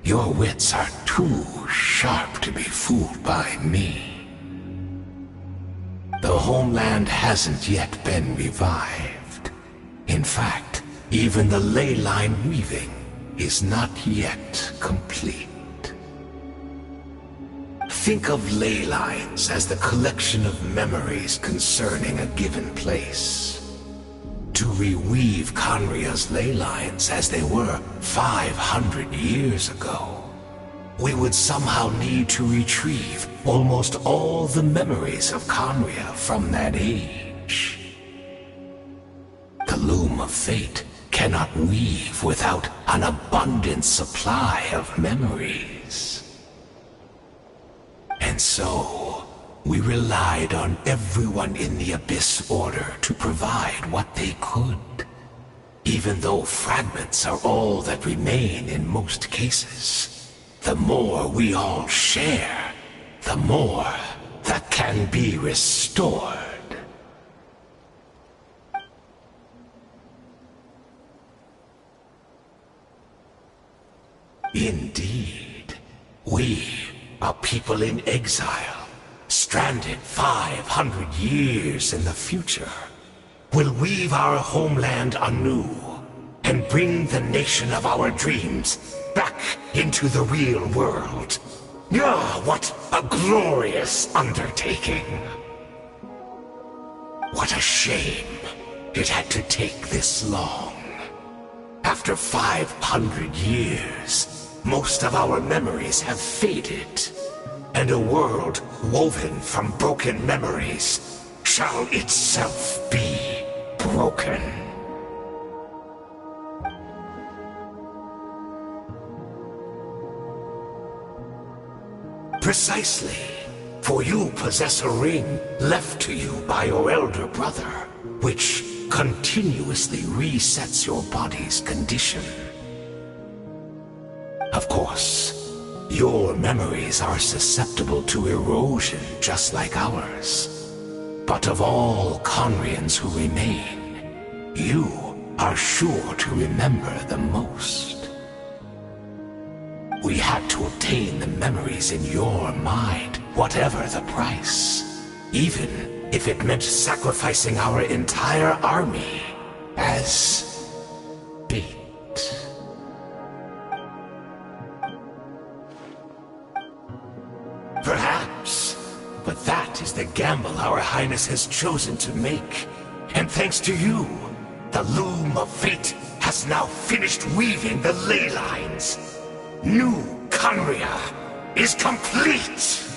Your wits are too sharp to be fooled by me. The homeland hasn't yet been revived. In fact, even the ley line weaving is not yet complete. Think of ley lines as the collection of memories concerning a given place. To reweave Khaenri'ah's ley lines as they were 500 years ago, we would somehow need to retrieve almost all the memories of Khaenri'ah from that age. The loom of fate cannot weave without an abundant supply of memories. And so, we relied on everyone in the Abyss Order to provide what they could. Even though fragments are all that remain in most cases, the more we all share, the more that can be restored. Indeed, we, a people in exile, stranded 500 years in the future, will weave our homeland anew and bring the nation of our dreams back into the real world. Ah, what a glorious undertaking! What a shame it had to take this long. After 500 years, most of our memories have faded, and a world woven from broken memories shall itself be broken. Precisely, for you possess a ring left to you by your elder brother, which continuously resets your body's condition. Of course, your memories are susceptible to erosion just like ours. But of all Conrians who remain, you are sure to remember the most. We had to obtain the memories in your mind, whatever the price. Even if it meant sacrificing our entire army as bait. Perhaps, but that is the gamble our Highness has chosen to make. And thanks to you, the loom of fate has now finished weaving the ley lines. New Conria is complete!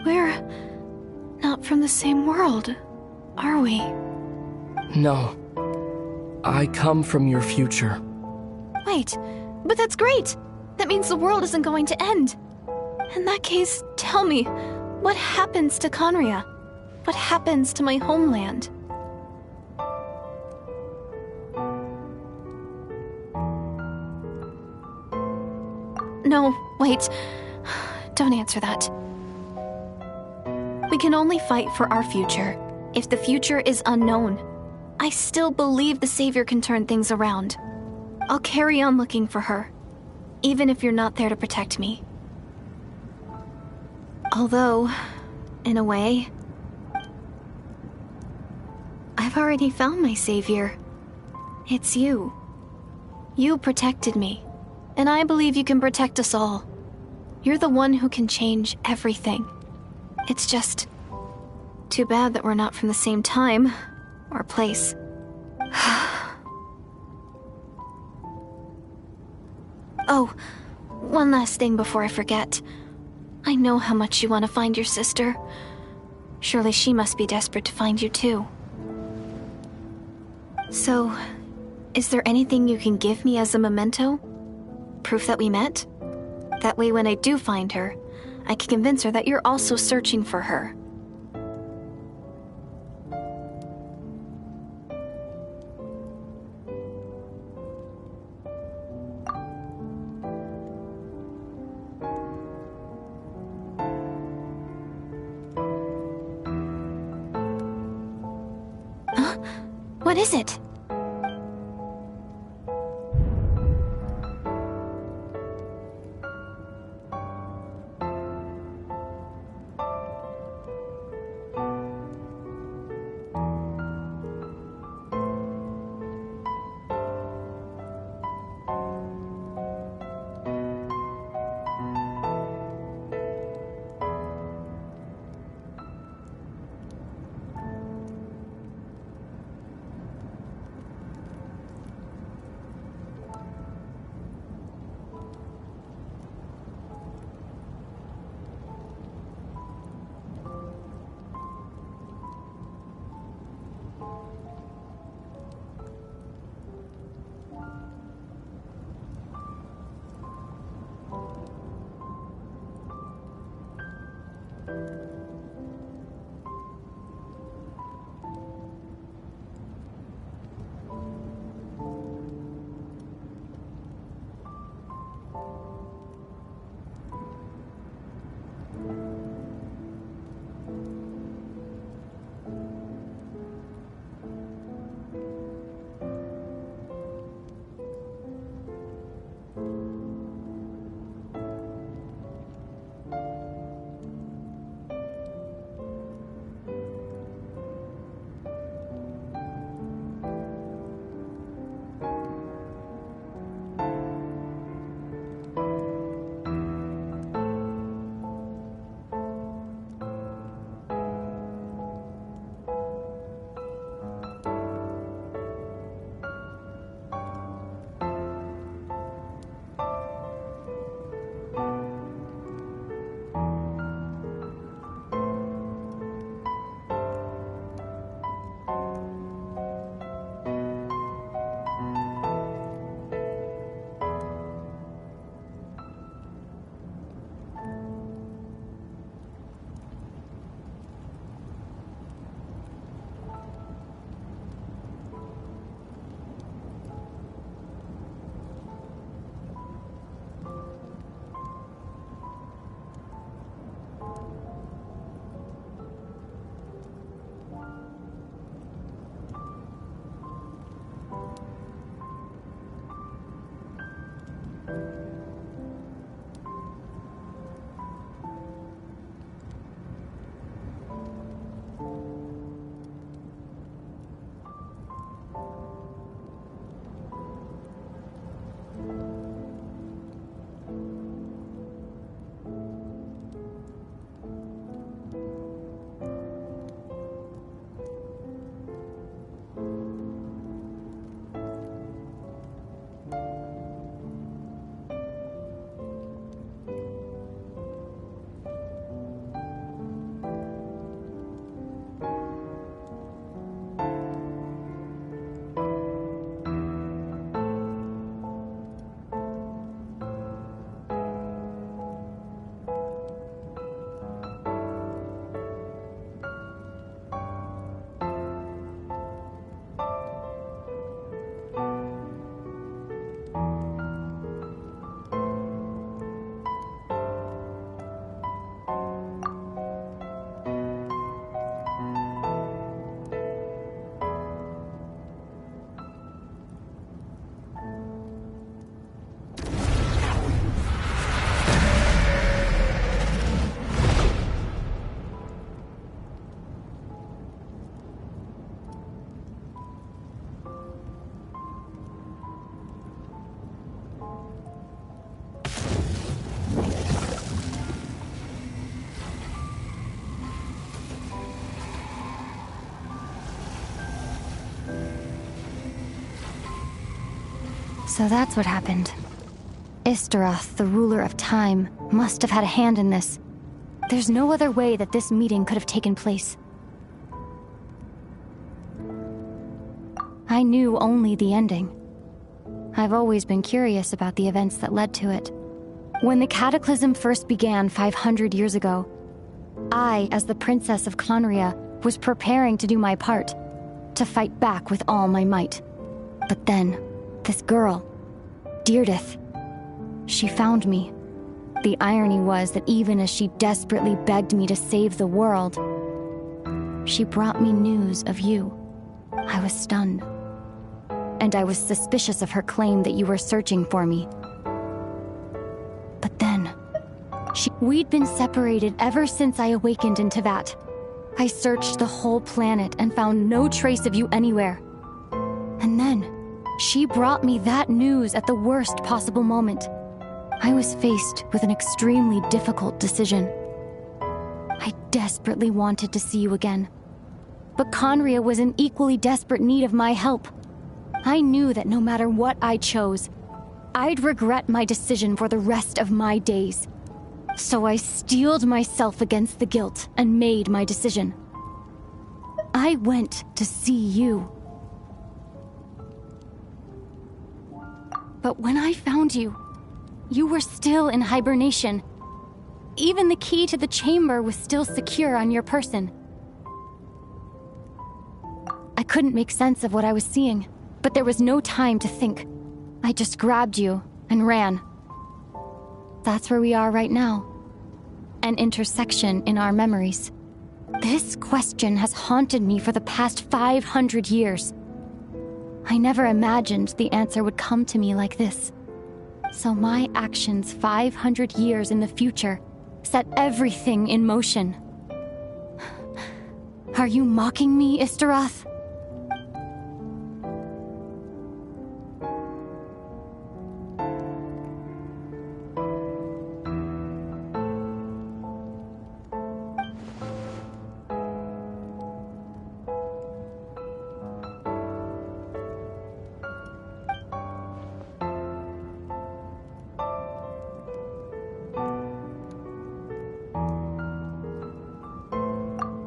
We're not from the same world, are we? No. I come from your future. Wait, but that's great! That means the world isn't going to end. In that case, tell me, what happens to Conria? What happens to my homeland? No, wait. Don't answer that. We can only fight for our future. If the future is unknown, I still believe the Savior can turn things around. I'll carry on looking for her, even if you're not there to protect me. Although, in a way, I've already found my Savior. It's you. You protected me, and I believe you can protect us all. You're the one who can change everything. It's just too bad that we're not from the same time or place. Oh, one last thing before I forget. I know how much you want to find your sister. Surely she must be desperate to find you too. So, is there anything you can give me as a memento? Proof that we met? That way when I do find her, I can convince her that you're also searching for her. Huh? What is it? So that's what happened. Istaroth, the ruler of time, must have had a hand in this. There's no other way that this meeting could have taken place. I knew only the ending. I've always been curious about the events that led to it. When the Cataclysm first began 500 years ago, I, as the Princess of Conria, was preparing to do my part, to fight back with all my might. But then, this girl, Deirdith, she found me. The irony was that even as she desperately begged me to save the world, she brought me news of you. I was stunned. And I was suspicious of her claim that you were searching for me. But then, we'd been separated ever since I awakened in Tevat. I searched the whole planet and found no trace of you anywhere. And then, she brought me that news at the worst possible moment. I was faced with an extremely difficult decision. I desperately wanted to see you again. But Conria was in equally desperate need of my help. I knew that no matter what I chose, I'd regret my decision for the rest of my days. So I steeled myself against the guilt and made my decision. I went to see you. But when I found you, you were still in hibernation. Even the key to the chamber was still secure on your person. I couldn't make sense of what I was seeing, but there was no time to think. I just grabbed you and ran. That's where we are right now. An intersection in our memories. This question has haunted me for the past 500 years. I never imagined the answer would come to me like this. So my actions 500 years in the future set everything in motion. Are you mocking me, Istaroth?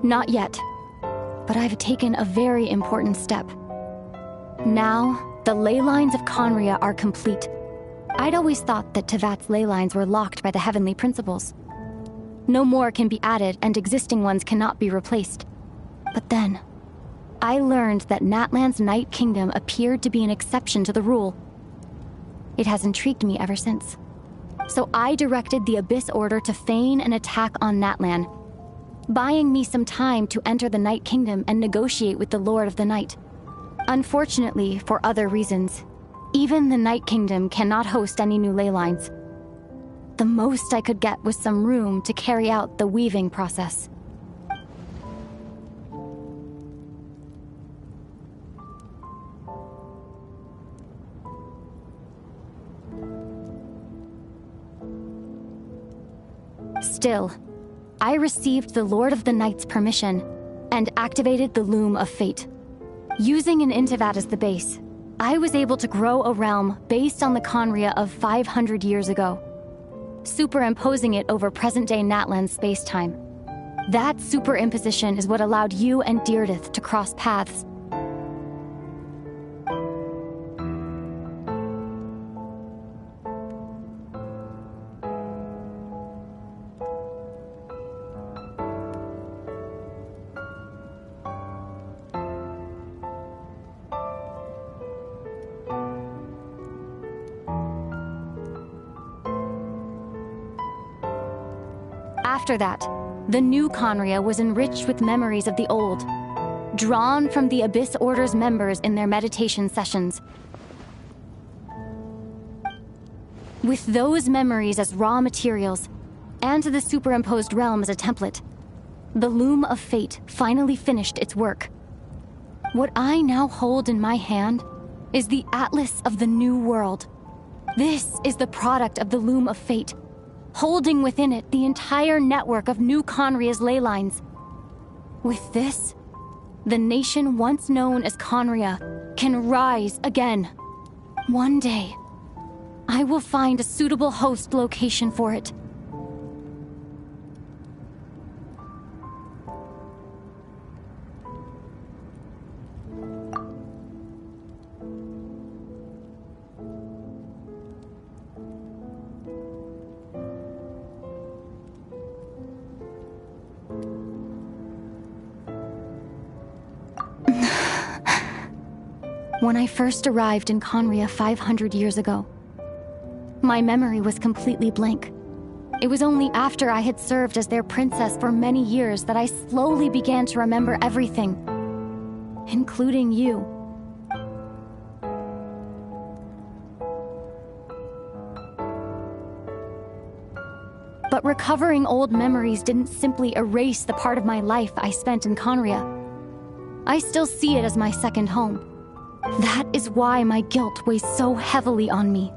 Not yet, but I've taken a very important step. Now, the ley lines of Conria are complete. I'd always thought that Tevat's ley lines were locked by the heavenly principles. No more can be added and existing ones cannot be replaced. But then, I learned that Natlan's Night Kingdom appeared to be an exception to the rule. It has intrigued me ever since. So I directed the Abyss Order to feign an attack on Natlan, buying me some time to enter the Night Kingdom and negotiate with the Lord of the Night. Unfortunately, for other reasons, even the Night Kingdom cannot host any new ley lines. The most I could get was some room to carry out the weaving process. Still, I received the Lord of the Night's permission and activated the Loom of Fate. Using an Intivat as the base, I was able to grow a realm based on the Conria of 500 years ago, superimposing it over present-day Natlan space-time. That superimposition is what allowed you and Deirdith to cross paths. After that, the new Conria was enriched with memories of the old, drawn from the Abyss Order's members in their meditation sessions. With those memories as raw materials, and the superimposed realm as a template, the Loom of Fate finally finished its work. What I now hold in my hand is the Atlas of the New World. This is the product of the Loom of Fate, holding within it the entire network of New Conria's ley lines. With this, the nation once known as Conria can rise again. One day, I will find a suitable host location for it. When I first arrived in Conria 500 years ago, my memory was completely blank. It was only after I had served as their princess for many years that I slowly began to remember everything, including you. But recovering old memories didn't simply erase the part of my life I spent in Conria. I still see it as my second home. That is why my guilt weighs so heavily on me.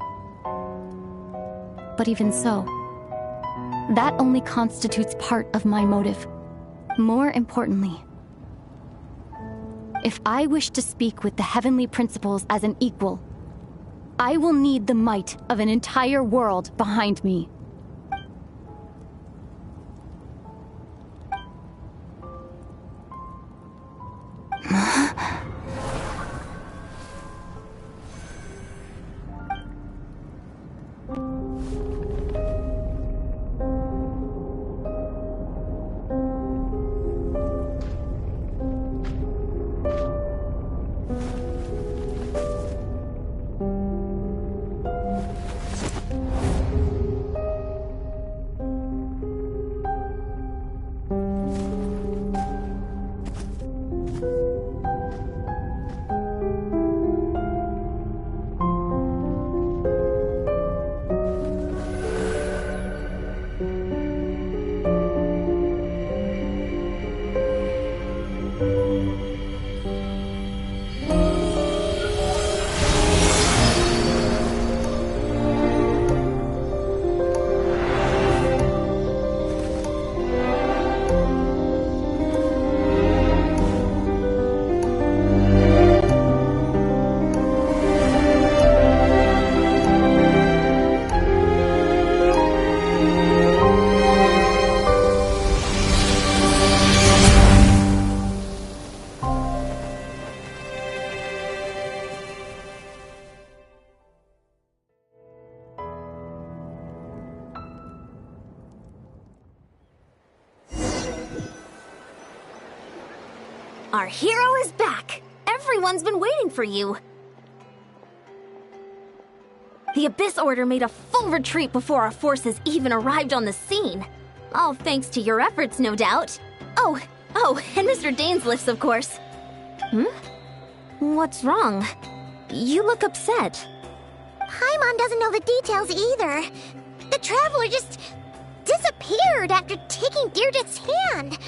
But even so, that only constitutes part of my motive. More importantly, if I wish to speak with the heavenly principles as an equal, I will need the might of an entire world behind me. Our hero is back! Everyone's been waiting for you! The Abyss Order made a full retreat before our forces even arrived on the scene. All thanks to your efforts, no doubt. Oh, and Mr. Dainsliff's, of course. What's wrong? You look upset. Paimon doesn't know the details either. The Traveler just disappeared after taking Deirdre's hand.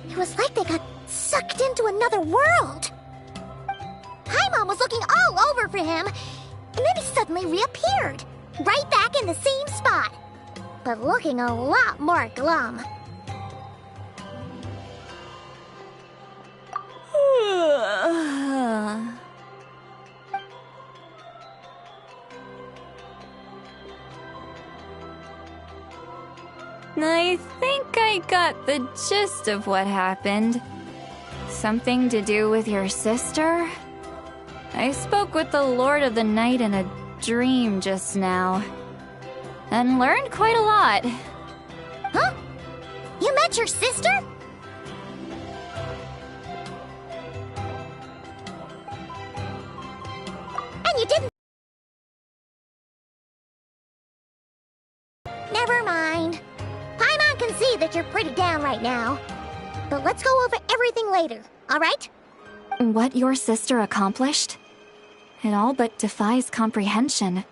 It was like they got sucked into another world. Paimon was looking all over for him, and then he suddenly reappeared, right back in the same spot, but looking a lot more glum. I think I got the gist of what happened. Something to do with your sister? I spoke with the Lord of the Night in a dream just now, and learned quite a lot. Huh? You met your sister? And you didn't... Never mind. Paimon can see see that you're pretty down right now. But let's go over everything later, alright? What your sister accomplished? It all but defies comprehension.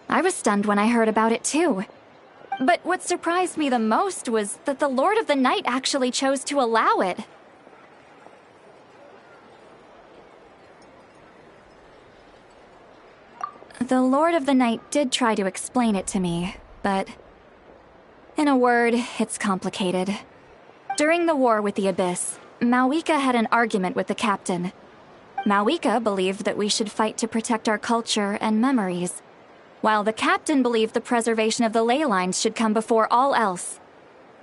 I was stunned when I heard about it too. But what surprised me the most was that the Lord of the Night actually chose to allow it. The Lord of the Night did try to explain it to me, but in a word, it's complicated. During the war with the Abyss, Mawika had an argument with the captain. Mawika believed that we should fight to protect our culture and memories, while the captain believed the preservation of the ley lines should come before all else.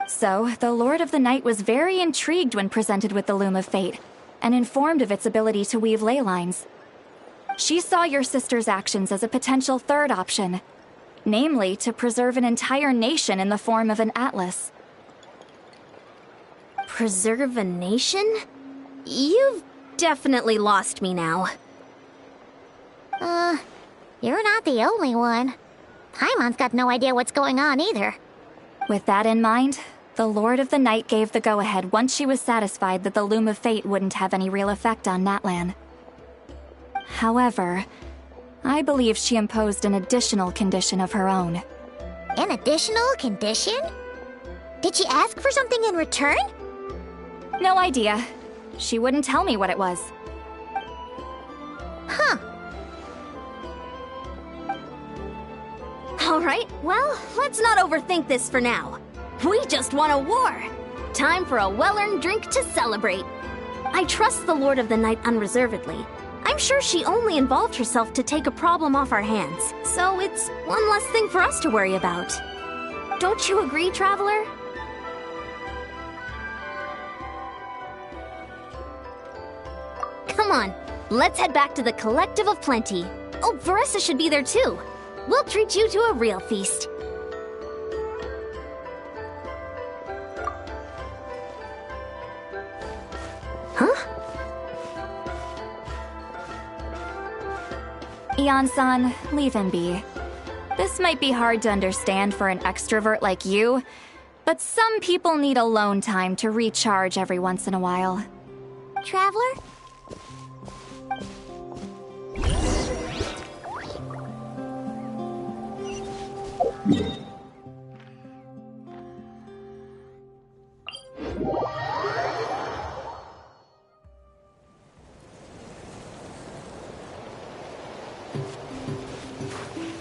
So, the Lord of the Night was very intrigued when presented with the Loom of Fate, and informed of its ability to weave ley lines. She saw your sister's actions as a potential third option, namely to preserve an entire nation in the form of an atlas. Preserve a nation? You've definitely lost me now. You're not the only one. Paimon's got no idea what's going on either. With that in mind, the Lord of the Night gave the go-ahead once she was satisfied that the Loom of Fate wouldn't have any real effect on Natlan. However, I believe she imposed an additional condition of her own. An additional condition? Did she ask for something in return? No idea. She wouldn't tell me what it was. Huh. Alright, well, let's not overthink this for now. We just won a war! Time for a well-earned drink to celebrate. I trust the Lord of the Night unreservedly. I'm sure she only involved herself to take a problem off our hands, so it's one less thing for us to worry about. Don't you agree, Traveler? Come on, let's head back to the Collective of Plenty. Oh, Veressa should be there too. We'll treat you to a real feast. Huh? Ian-san, leave him be. This might be hard to understand for an extrovert like you, but some people need alone time to recharge every once in a while. Traveler?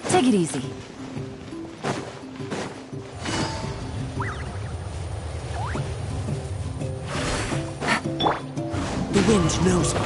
Take it easy. The wind knows me.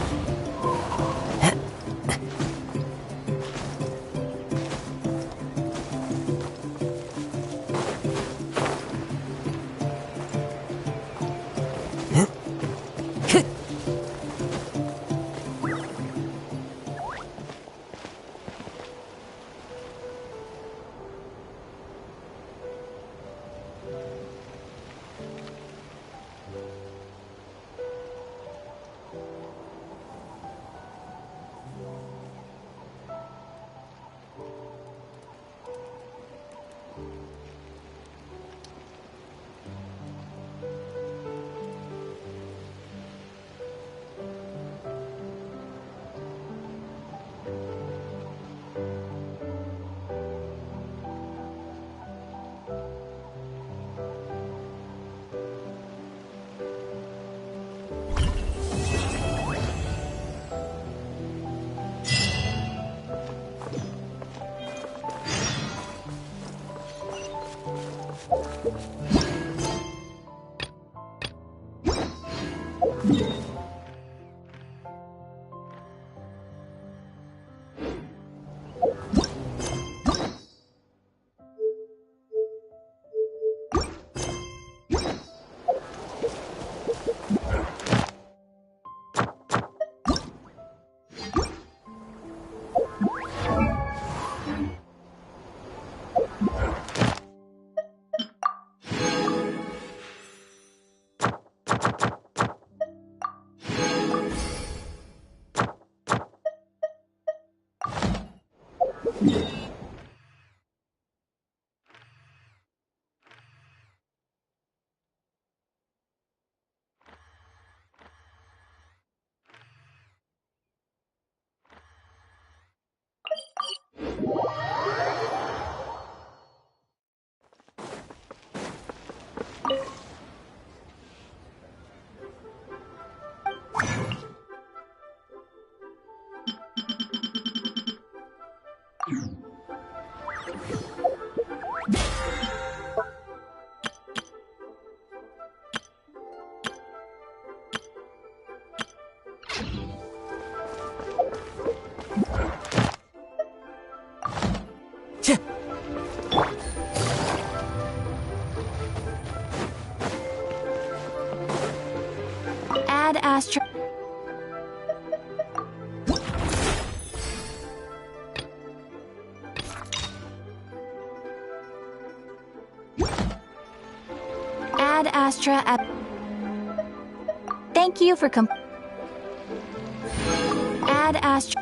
Add Astra. Add Astra. Thank you for Add Astra.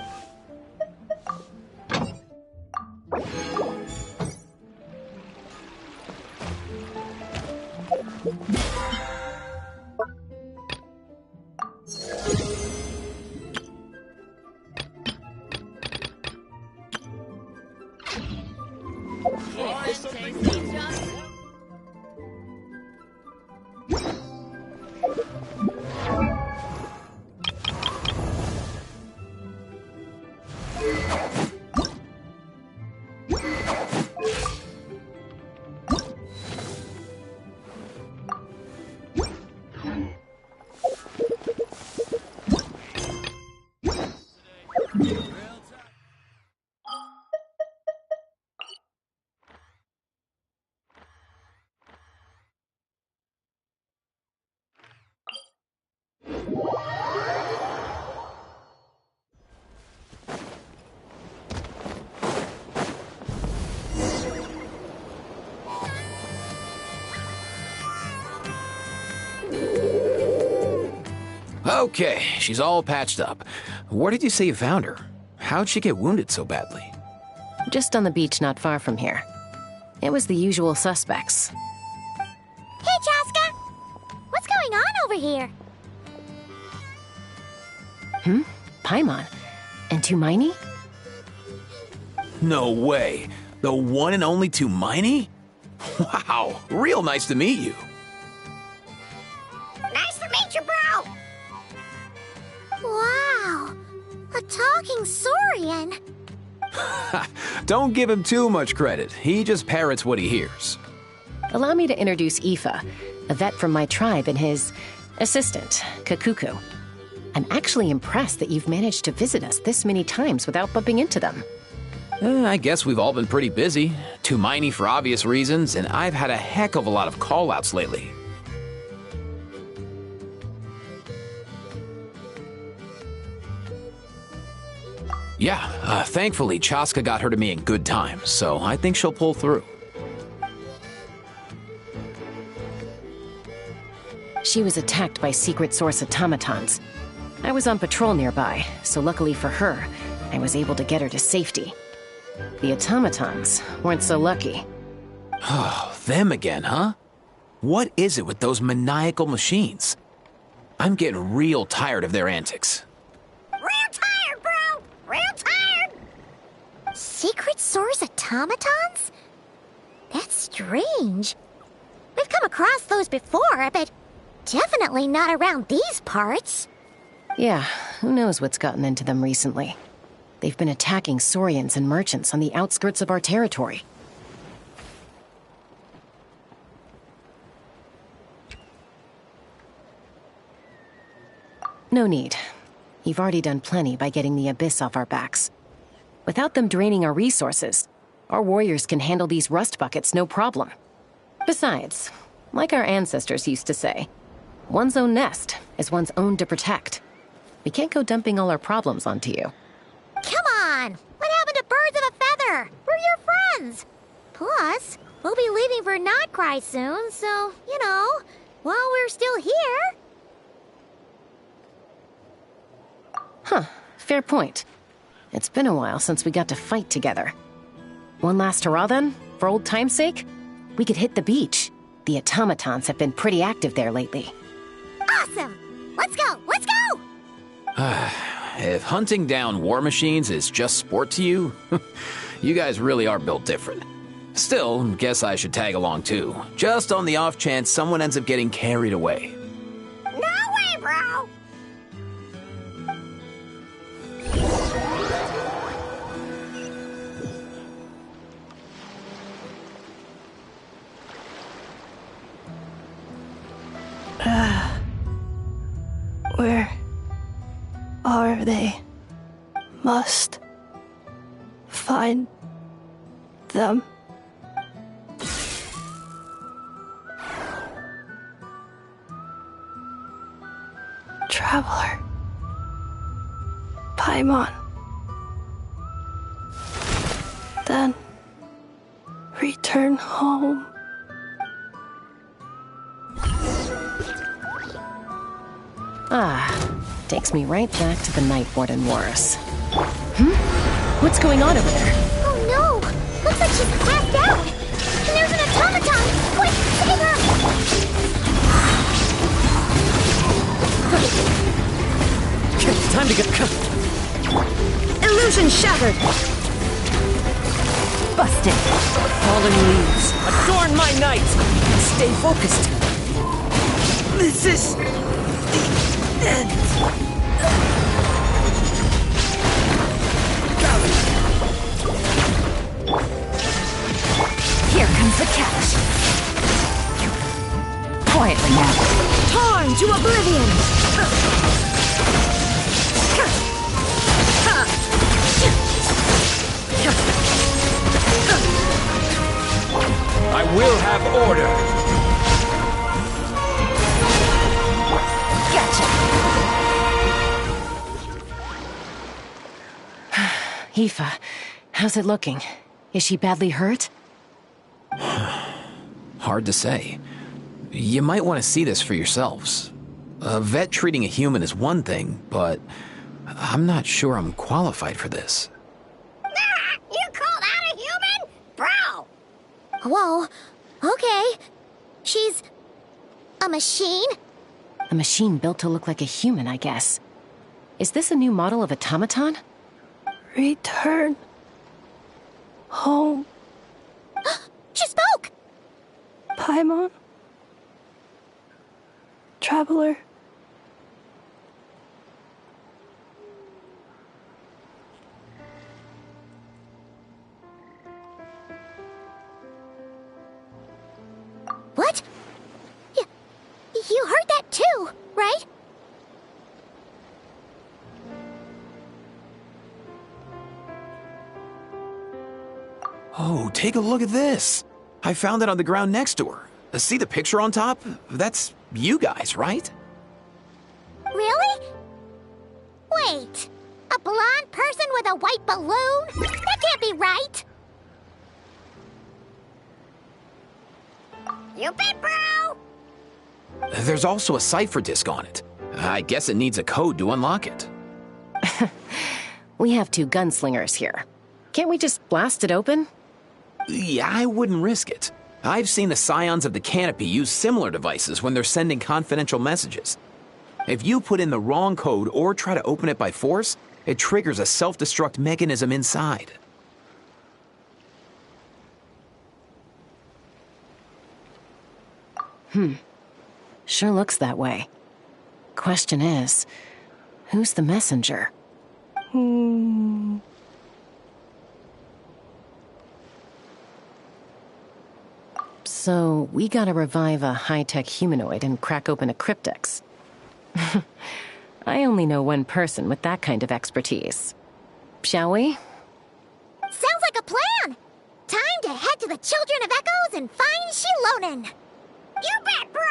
Okay, she's all patched up. Where did you say you found her? How'd she get wounded so badly? Just on the beach not far from here. It was the usual suspects. Hey, Chaska! What's going on over here? Paimon? And Tumaini? No way. The one and only Tumaini? Wow, real nice to meet you. Nice to meet you, bro! Wow! A talking saurian! Don't give him too much credit. He just parrots what he hears. Allow me to introduce Aoife, a vet from my tribe and his assistant, Kakuku. I'm actually impressed that you've managed to visit us this many times without bumping into them. I guess we've all been pretty busy. Tumaini for obvious reasons, and I've had a heck of a lot of call-outs lately. Yeah, thankfully Chaska got her to me in good time, so I think she'll pull through. She was attacked by secret source automatons. I was on patrol nearby, so luckily for her, I was able to get her to safety. The automatons weren't so lucky. Oh, them again, huh? What is it with those maniacal machines? I'm getting real tired of their antics. Real tired, bro! Real tired! Secret source automatons? That's strange. We've come across those before, but definitely not around these parts. Yeah, who knows what's gotten into them recently. They've been attacking Saurians and merchants on the outskirts of our territory. No need. You've already done plenty by getting the Abyss off our backs. Without them draining our resources, our warriors can handle these rust buckets no problem. Besides, like our ancestors used to say, one's own nest is one's own to protect. We can't go dumping all our problems onto you. Come on! What happened to birds of a feather? We're your friends! Plus, we'll be leaving for Notcry soon, so, you know, while we're still here... Huh, fair point. It's been a while since we got to fight together. One last hurrah then, for old time's sake? We could hit the beach. The automatons have been pretty active there lately. Awesome! Let's go! Let's go! If hunting down war machines is just sport to you, you guys really are built different. Still, guess I should tag along too, just on the off chance someone ends up getting carried away. No way, bro! They must find them. Traveler. Paimon. Then return home. Takes me right back to the Night Warden Wars. What's going on over there? Oh no! Looks like she's passed out! And there's an automaton! Quick, save her! Time to go. Illusion shattered! Busted! Fallen leaves, adorn my night! Stay focused! This is the end! Here comes the catch. Quietly now. Torn to oblivion! I will have order. Gotcha. Aoife, how's it looking? Is she badly hurt? Hard to say. You might want to see this for yourselves. A vet treating a human is one thing, but I'm not sure I'm qualified for this. You call that a human? Bro! Whoa, okay. She's a machine? A machine built to look like a human, I guess. Is this a new model of automaton? Return home. She spoke! Paimon. Traveler. What? You heard that too, right? Oh, take a look at this. I found it on the ground next to her. See the picture on top? That's you guys, right? Really? Wait, a blonde person with a white balloon? That can't be right! You bet, bro! There's also a cipher disk on it. I guess it needs a code to unlock it. We have two gunslingers here. Can't we just blast it open? Yeah, I wouldn't risk it. I've seen the Scions of the Canopy use similar devices when they're sending confidential messages. If you put in the wrong code or try to open it by force, it triggers a self-destruct mechanism inside. Sure looks that way. Question is, who's the messenger? So, we gotta revive a high-tech humanoid and crack open a cryptex. I only know one person with that kind of expertise. Shall we? Sounds like a plan! Time to head to the Children of Echoes and find Shilonen! You bet, bro!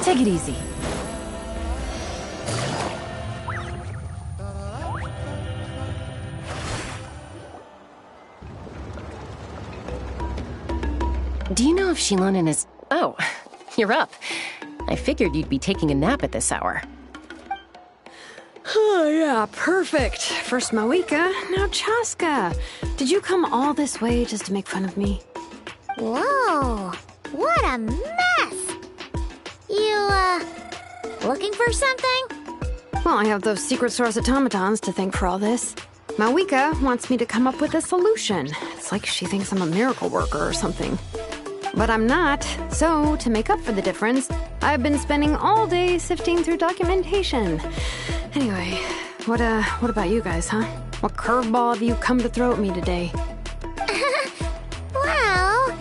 Take it easy. Do you know if Shilonen is... Oh, you're up. I figured you'd be taking a nap at this hour. Oh, yeah, perfect. First Moika, now Chaska. Did you come all this way just to make fun of me? Whoa, what a mess! You, looking for something? Well, I have those secret source automatons to thank for all this. Mawika wants me to come up with a solution. It's like she thinks I'm a miracle worker or something. But I'm not, so to make up for the difference, I've been spending all day sifting through documentation. Anyway, what about you guys, huh? What curveball have you come to throw at me today? Well,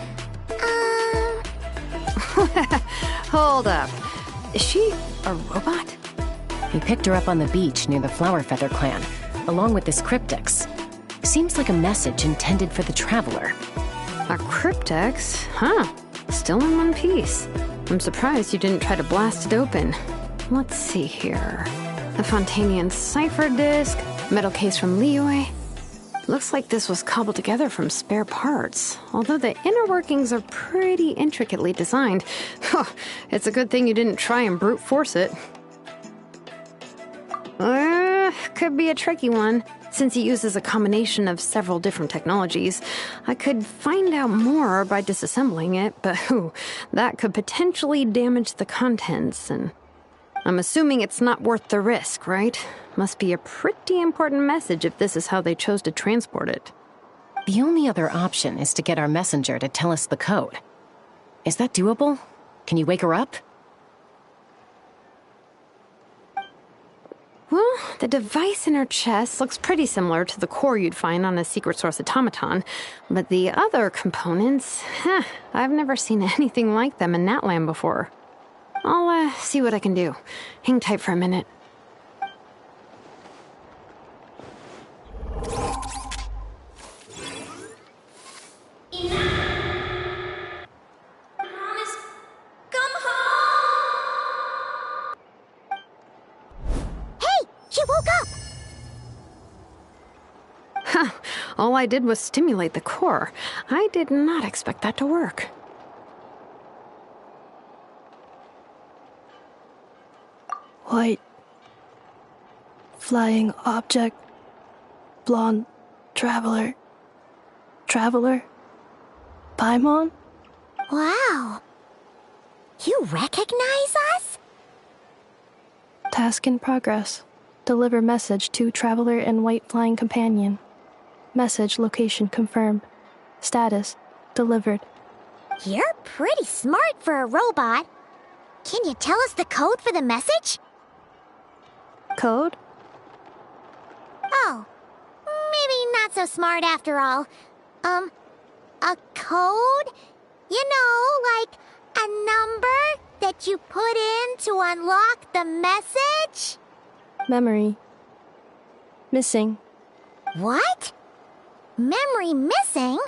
Hold up. Is she a robot? We picked her up on the beach near the Flower Feather clan, along with this cryptex. Seems like a message intended for the Traveler. A cryptex? Huh. Still in one piece. I'm surprised you didn't try to blast it open. Let's see here. A Fontanian cipher disk, metal case from Liyue. Looks like this was cobbled together from spare parts, although the inner workings are pretty intricately designed. It's a good thing you didn't try and brute force it. Could be a tricky one. Since he uses a combination of several different technologies, I could find out more by disassembling it, but that could potentially damage the contents, and I'm assuming it's not worth the risk, right? Must be a pretty important message if this is how they chose to transport it. The only other option is to get our messenger to tell us the code. Is that doable? Can you wake her up? Well, the device in her chest looks pretty similar to the core you'd find on a secret source automaton, but the other components, I've never seen anything like them in Natlan before. I'll see what I can do. Hang tight for a minute. She woke up! All I did was stimulate the core. I did not expect that to work. White. Flying object. Blonde. Traveler. Traveler? Paimon? Wow. You recognize us? Task in progress. Deliver message to Traveler and White Flying Companion. Message location confirmed. Status delivered. You're pretty smart for a robot. Can you tell us the code for the message? Code? Oh, maybe not so smart after all. A code? You know, like a number that you put in to unlock the message? Memory. Missing. What? Memory missing?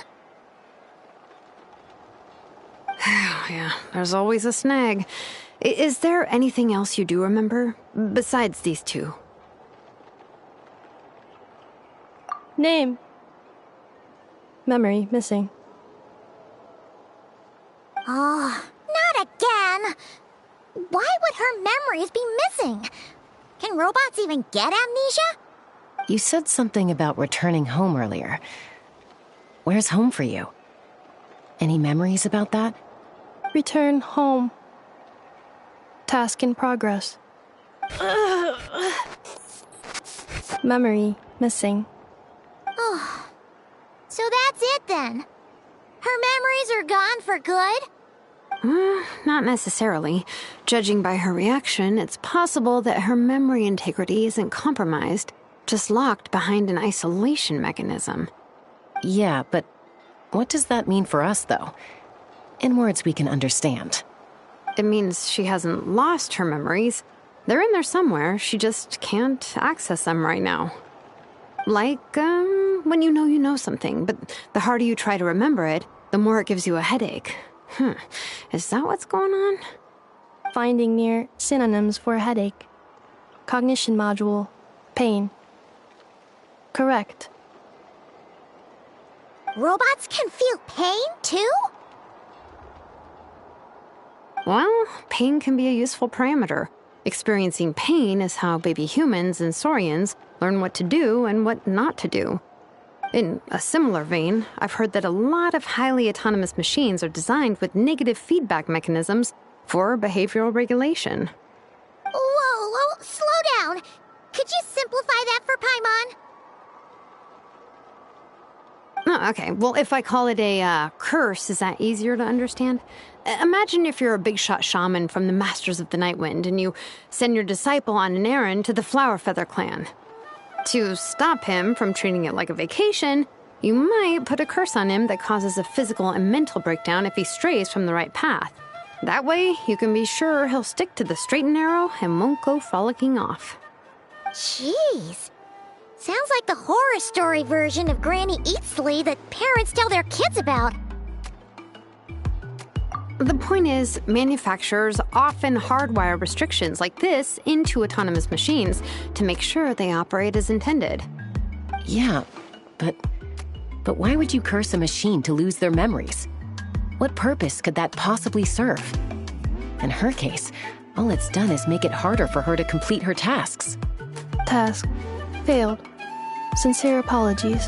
Yeah, there's always a snag. Is there anything else you do remember, besides these two? Name. Memory missing. Oh, not again! Why would her memories be missing? Can robots even get amnesia? You said something about returning home earlier. Where's home for you? Any memories about that? Return home. Task in progress. Memory missing. Oh, so that's it then. Her memories are gone for good? Not necessarily. Judging by her reaction, it's possible that her memory integrity isn't compromised, just locked behind an isolation mechanism. Yeah, but what does that mean for us, though? In words we can understand. It means she hasn't lost her memories. They're in there somewhere, she just can't access them right now. Like, when you know something, but the harder you try to remember it, the more it gives you a headache. Is that what's going on? Finding near synonyms for headache. Cognition module. Pain. Correct. Robots can feel pain, too? Well, pain can be a useful parameter. Experiencing pain is how baby humans and saurians learn what to do and what not to do. In a similar vein, I've heard that a lot of highly autonomous machines are designed with negative feedback mechanisms for behavioral regulation. Whoa, slow down. Could you simplify that for Paimon? Oh, okay. Well, if I call it a curse, is that easier to understand? Imagine if you're a big shot shaman from the Masters of the Nightwind and you send your disciple on an errand to the Flowerfeather clan. To stop him from treating it like a vacation, you might put a curse on him that causes a physical and mental breakdown if he strays from the right path. That way, you can be sure he'll stick to the straight and narrow and won't go frolicking off. Jeez. Sounds like the horror story version of Granny Eatsley that parents tell their kids about. The point is, manufacturers often hardwire restrictions like this into autonomous machines to make sure they operate as intended. Yeah, but why would you curse a machine to lose their memories? What purpose could that possibly serve? In her case, all it's done is make it harder for her to complete her tasks. Task failed. Sincere apologies.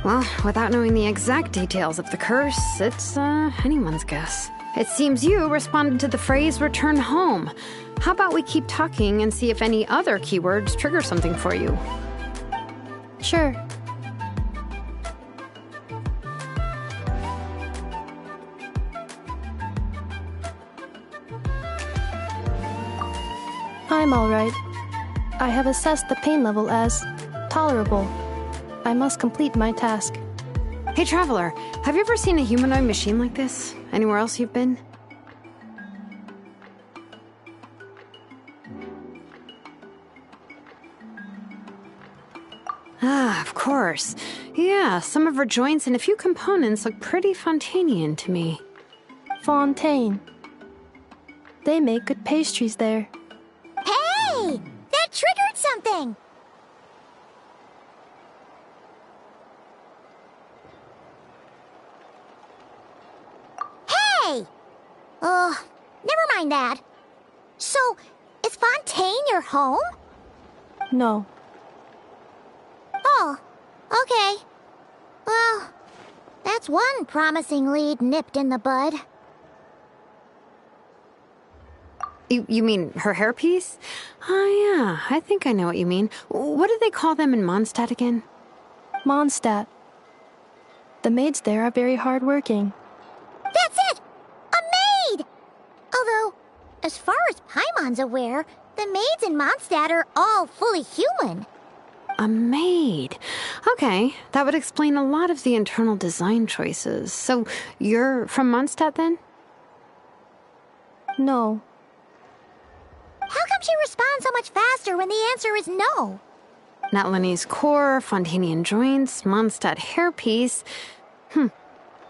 Well, without knowing the exact details of the curse, it's anyone's guess. It seems you responded to the phrase return home. How about we keep talking and see if any other keywords trigger something for you? Sure. I'm alright. I have assessed the pain level as tolerable. I must complete my task. Hey, Traveler, have you ever seen a humanoid machine like this? Anywhere else you've been? Ah, of course. Yeah, some of her joints and a few components look pretty Fontanian to me. Fontaine. They make good pastries there. Hey! That triggered something! Hey! Never mind that. So, is Fontaine your home? No. Oh, okay. Well, that's one promising lead nipped in the bud. You mean her hairpiece? Oh, yeah, I think I know what you mean. What do they call them in Mondstadt again? Mondstadt. The maids there are very hardworking. That's it! A maid! Although, as far as Paimon's aware, the maids in Mondstadt are all fully human. A maid. Okay, that would explain a lot of the internal design choices. So, you're from Mondstadt then? No. How come she responds so much faster when the answer is no? Natlanese core, Fontanian joints, Mondstadt hairpiece.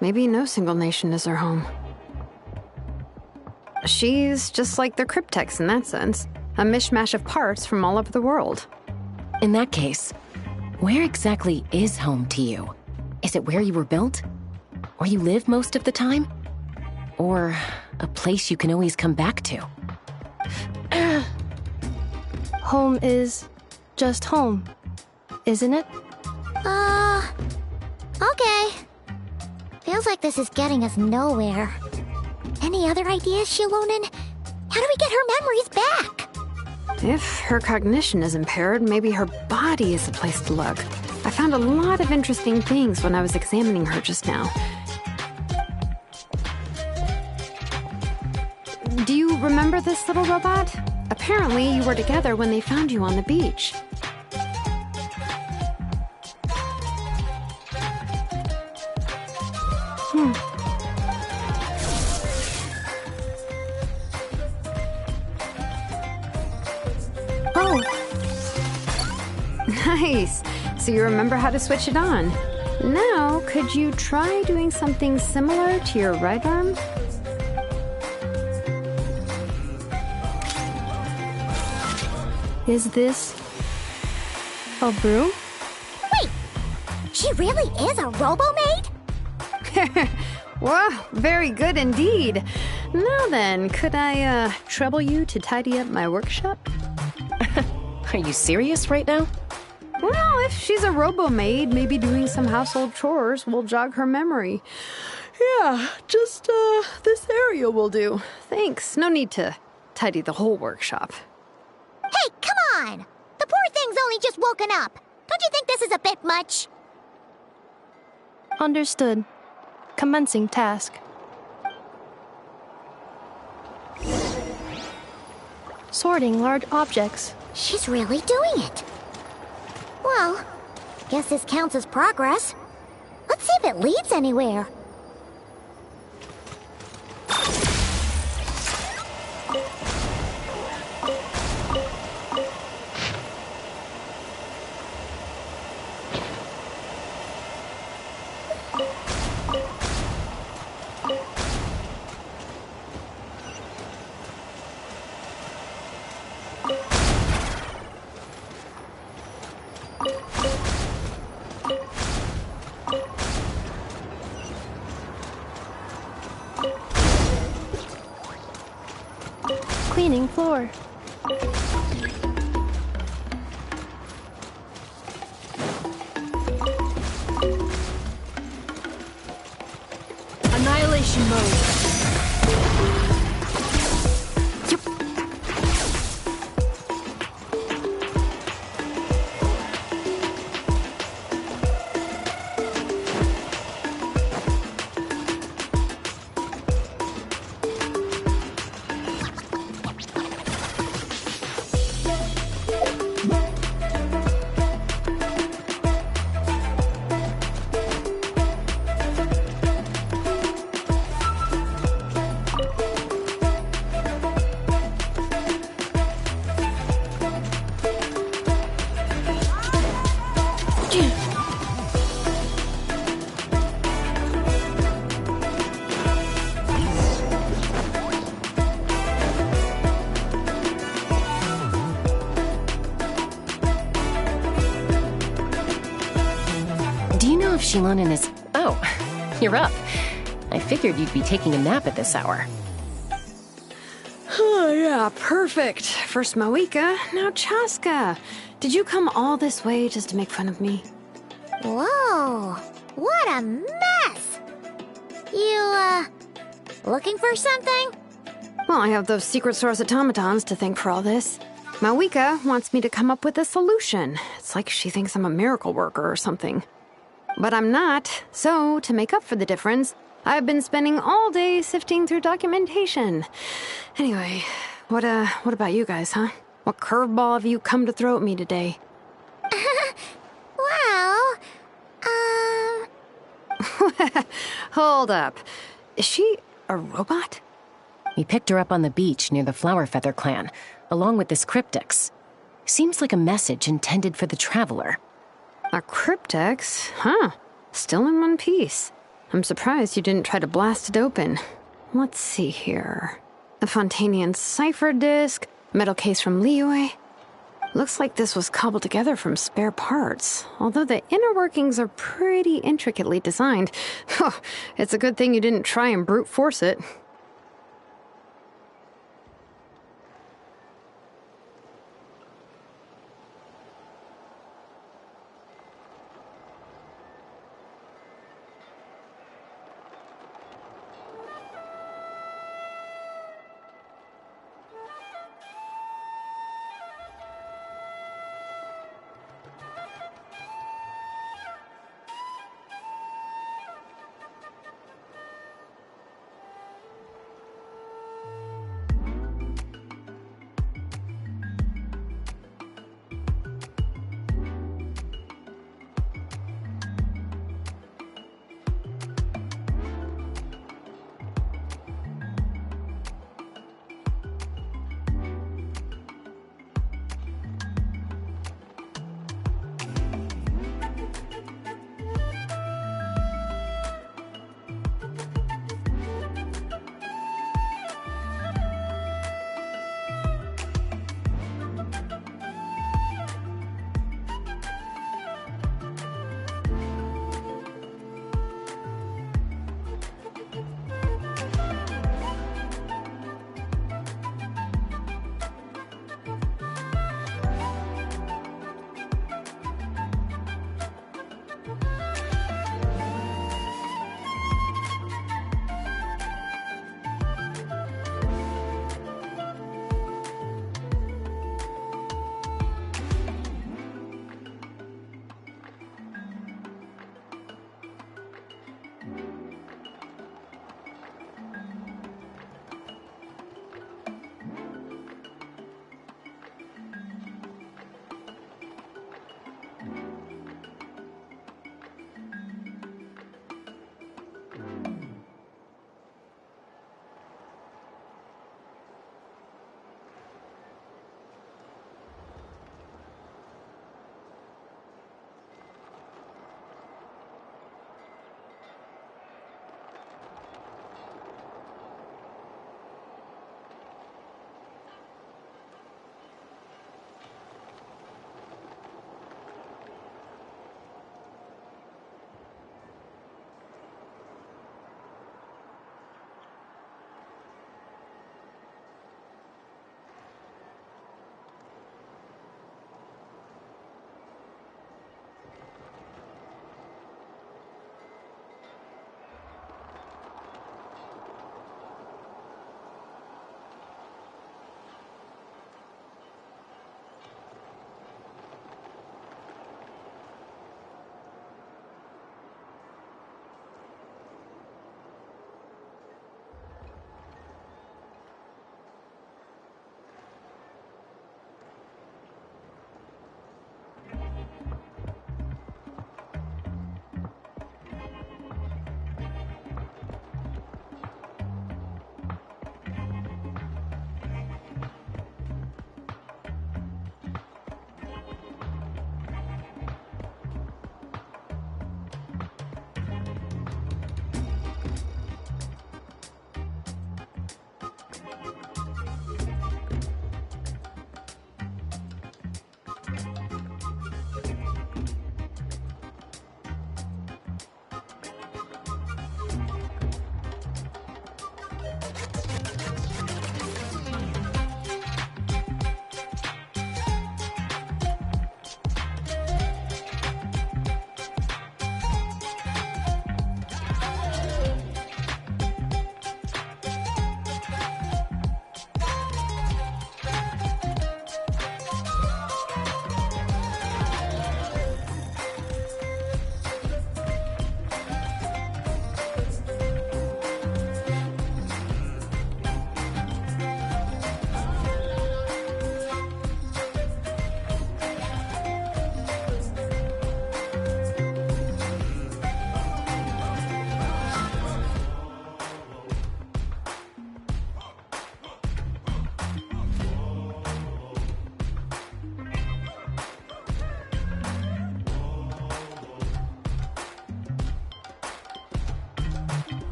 Maybe no single nation is her home. She's just like the Cryptex in that sense. A mishmash of parts from all over the world. In that case, where exactly is home to you? Is it where you were built? Where you live most of the time? Or a place you can always come back to? Home is just home, isn't it? Okay. Feels like this is getting us nowhere. Any other ideas, Shilonen? How do we get her memories back? If her cognition is impaired, maybe her body is the place to look. I found a lot of interesting things when I was examining her just now. Do you remember this little robot? Apparently, you were together when they found you on the beach. Oh! Nice! So you remember how to switch it on. Now, could you try doing something similar to your right arm? Is this a broom? Wait! She really is a robo-maid? Wow, very good indeed. Now then, could I, trouble you to tidy up my workshop? Are you serious right now? Well, if she's a robo-maid, maybe doing some household chores will jog her memory. Yeah, just, this area will do. Thanks. No need to tidy the whole workshop. Hey, come on! The poor thing's only just woken up. Don't you think this is a bit much? Understood. Commencing task. Sorting large objects. She's really doing it. Well, guess this counts as progress. Let's see if it leads anywhere. Cleaning floor. Annihilation mode. Shilonen is... Oh, you're up. I figured you'd be taking a nap at this hour. Oh, yeah, perfect. First Mawika, now Chaska. Did you come all this way just to make fun of me? Whoa, what a mess! You, looking for something? Well, I have those secret source automatons to thank for all this. Mawika wants me to come up with a solution. It's like she thinks I'm a miracle worker or something. But I'm not, so to make up for the difference, I've been spending all day sifting through documentation. Anyway, what about you guys, huh? What curveball have you come to throw at me today? Well, Hold up. Is she a robot? We picked her up on the beach near the Flower Feather clan, along with this cryptex. Seems like a message intended for the traveler. A cryptex? Huh. Still in one piece. I'm surprised you didn't try to blast it open. Let's see here. A Fontanian cipher disk, metal case from Liyue. Looks like this was cobbled together from spare parts, although the inner workings are pretty intricately designed. It's a good thing you didn't try and brute force it.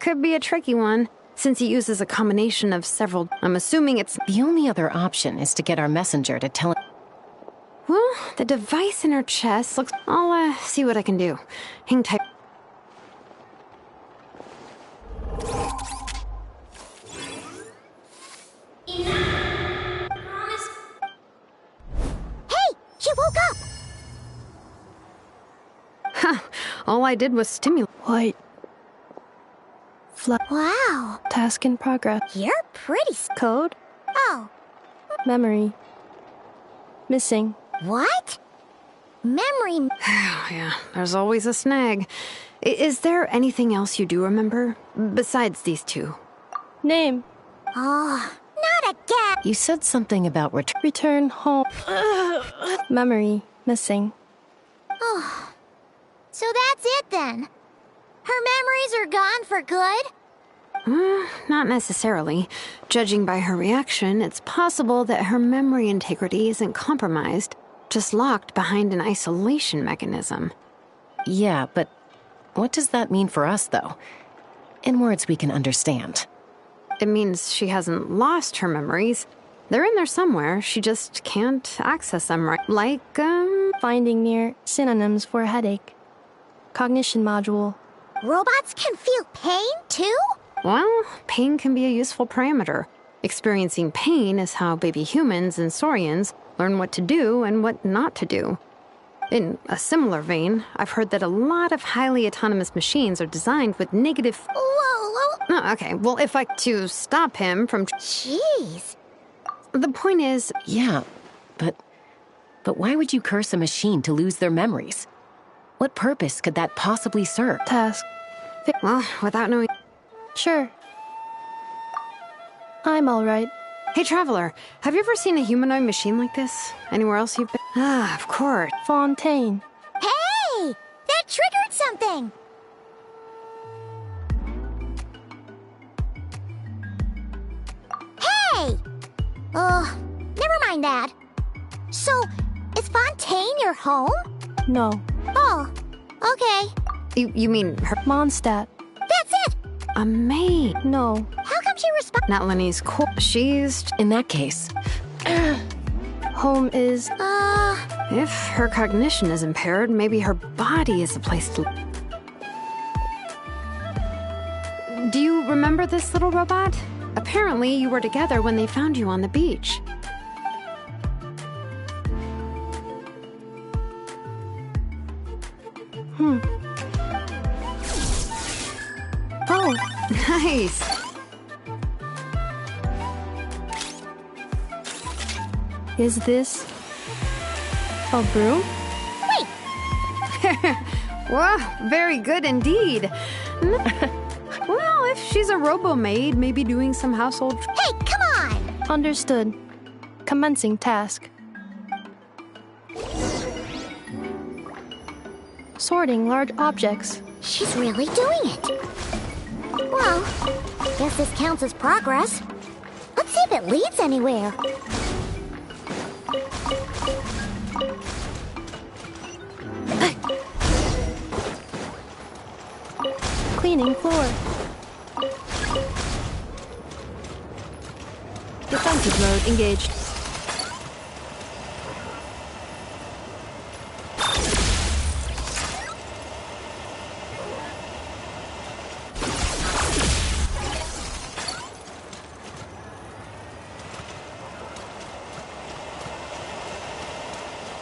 could be a tricky one, since he uses a combination of several. I'm assuming it's. The only other option is to get our messenger to tell him. Well, the device in her chest looks. I'll see what I can do. Hang tight. Hey! She woke up! Huh. All I did was stimulate. White. Wow. Task in progress. You're pretty. Code. Oh. Memory. Missing. What? Memory. Yeah, there's always a snag. Is there anything else you do remember? Besides these two? Name. Oh, not again. You said something about return home. Memory. Missing. Oh. So that's it then. Her memories are gone for good? Not necessarily. Judging by her reaction, it's possible that her memory integrity isn't compromised, just locked behind an isolation mechanism. Yeah, but what does that mean for us, though? In words we can understand. It means she hasn't lost her memories. They're in there somewhere, she just can't access them right. Like, finding near synonyms for headache. Cognition module. Robots can feel pain, too? Well, pain can be a useful parameter. Experiencing pain is how baby humans and saurians learn what to do and what not to do. In a similar vein, I've heard that a lot of highly autonomous machines are designed with negative... Whoa. Oh, okay, well, if I... To stop him from... Jeez. The point is... Yeah, but why would you curse a machine to lose their memories? What purpose could that possibly serve? Task. Well, without knowing... Sure. I'm alright. Hey, Traveler, have you ever seen a humanoid machine like this? Anywhere else you've been? Ah, of course. Fontaine. Hey! That triggered something! Hey! Never mind that. So, is Fontaine your home? No. Oh, okay. You mean her... Mondstadt. That's it! A maid. No. How come she responds? Natlan's cool. She's... In that case... Home is... If her cognition is impaired, maybe her body is a place to... Do you remember this little robot? Apparently, you were together when they found you on the beach. Oh. Nice. Is this... a broom? Wait! Wow, very good indeed. Well, if she's a robo-maid, maybe doing some household... Hey, come on! Understood. Commencing task. Sorting large objects. She's really doing it. Well, guess this counts as progress. Let's see if it leads anywhere. Cleaning floor. Defensive mode engaged.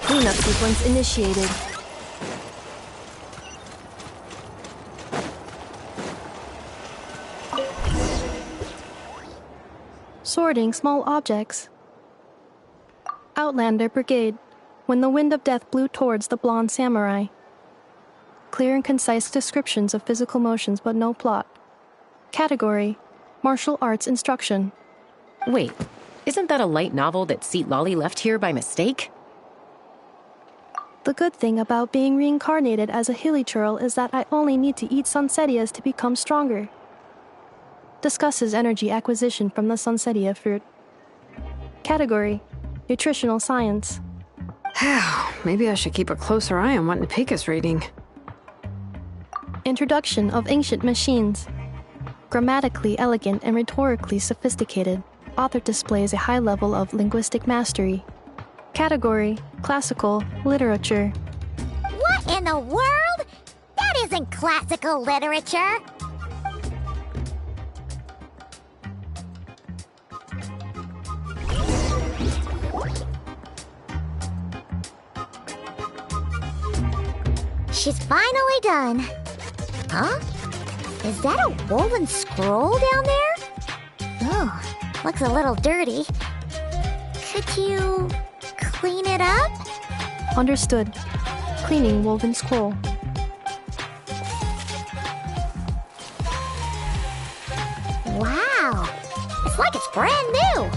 Cleanup sequence initiated. Sorting small objects. Outlander Brigade. When the wind of death blew towards the blonde samurai. Clear and concise descriptions of physical motions but no plot. Category: Martial Arts Instruction. Wait, isn't that a light novel that Seat Lolly left here by mistake? The good thing about being reincarnated as a hilly churl is that I only need to eat sunsettias to become stronger. Discusses energy acquisition from the sunsettia fruit. Category: Nutritional Science. Maybe I should keep a closer eye on what Napika's reading. Introduction of Ancient Machines. Grammatically elegant and rhetorically sophisticated, author displays a high level of linguistic mastery. Category: classical literature. What in the world? That isn't classical literature. She's finally done. Huh? Is that a woven scroll down there? Oh, looks a little dirty. Could you clean it up? Understood. Cleaning woven scroll. Wow, it's like it's brand new.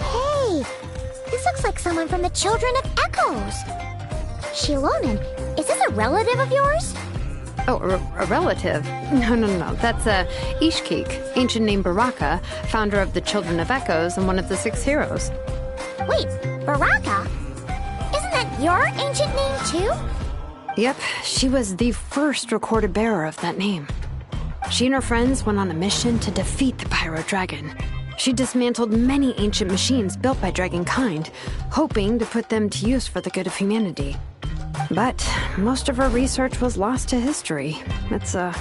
Hey, this looks like someone from the Children of Echoes. Shilonen, is this a relative of yours? Oh, a relative? No. That's Ishkik, ancient name Baraka, founder of the Children of Echoes and one of the 6 heroes. Wait, Baraka? Isn't that your ancient name too? Yep, she was the first recorded bearer of that name. She and her friends went on a mission to defeat the Pyro Dragon. She dismantled many ancient machines built by Dragonkind, hoping to put them to use for the good of humanity. But most of her research was lost to history. It's a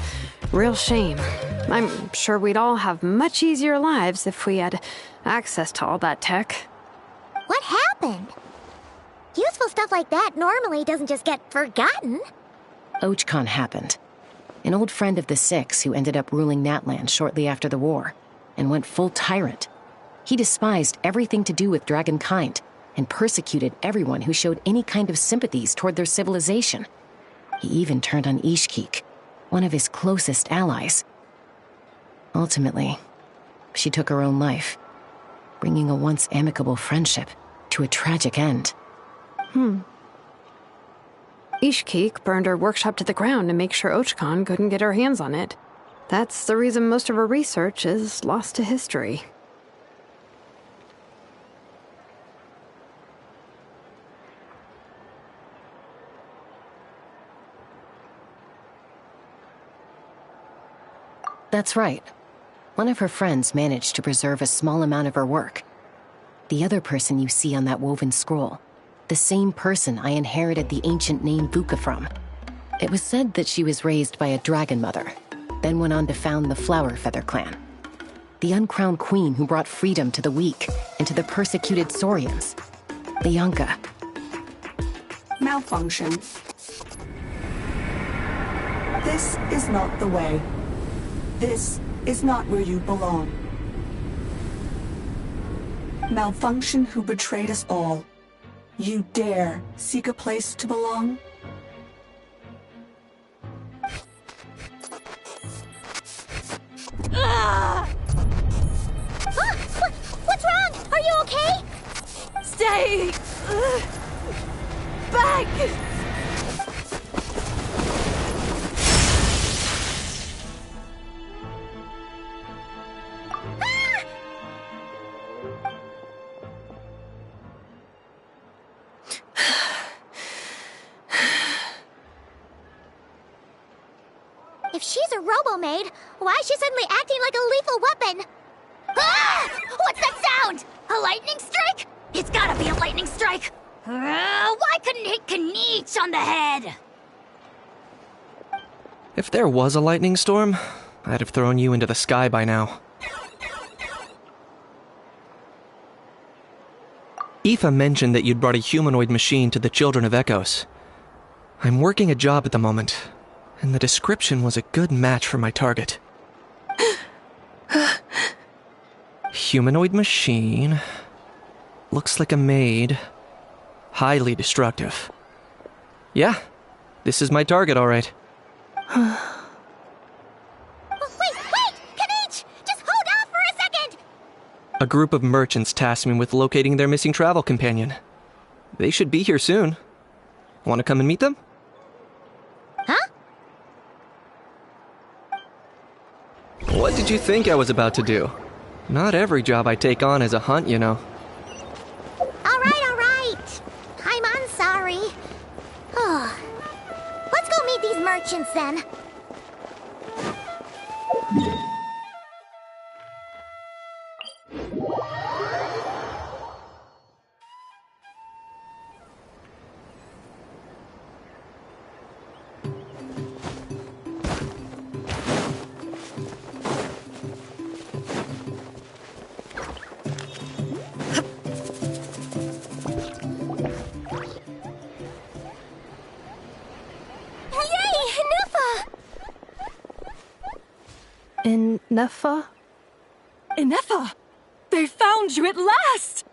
real shame. I'm sure we'd all have much easier lives if we had access to all that tech. What happened? Useful stuff like that normally doesn't just get forgotten. Ochkon happened. An old friend of the 6 who ended up ruling Natlan shortly after the war, and went full tyrant. He despised everything to do with Dragonkind, and persecuted everyone who showed any kind of sympathies toward their civilization. He even turned on Ishkik, one of his closest allies. Ultimately, she took her own life, bringing a once amicable friendship to a tragic end. Ishkik burned her workshop to the ground to make sure Ochkon couldn't get her hands on it. That's the reason most of her research is lost to history. That's right. One of her friends managed to preserve a small amount of her work. The other person you see on that woven scroll, the same person I inherited the ancient name Vuka from. It was said that she was raised by a dragon mother, then went on to found the Flower Feather clan. The uncrowned queen who brought freedom to the weak and to the persecuted Saurians. The Yunka. Malfunction. This is not the way. This is not where you belong. Malfunction who betrayed us all. You dare seek a place to belong? What's wrong? Are you okay? Stay back! If she's a robo-maid, why is she suddenly acting like a lethal weapon? Ah! What's that sound? A lightning strike? It's gotta be a lightning strike! Why couldn't it hit Kniech on the head? If there was a lightning storm, I'd have thrown you into the sky by now. Aoife mentioned that you'd brought a humanoid machine to the Children of Echoes. I'm working a job at the moment, and the description was a good match for my target. Humanoid machine. Looks like a maid. Highly destructive. Yeah, this is my target, all right. Wait! Kniech! Just hold off for a second! A group of merchants tasked me with locating their missing travel companion. They should be here soon. Want to come and meet them? Huh? What did you think I was about to do? Not every job I take on is a hunt, you know. All right. I'm sorry. Oh. Let's go meet these merchants then. In Nefa? Inefa! They found you at last!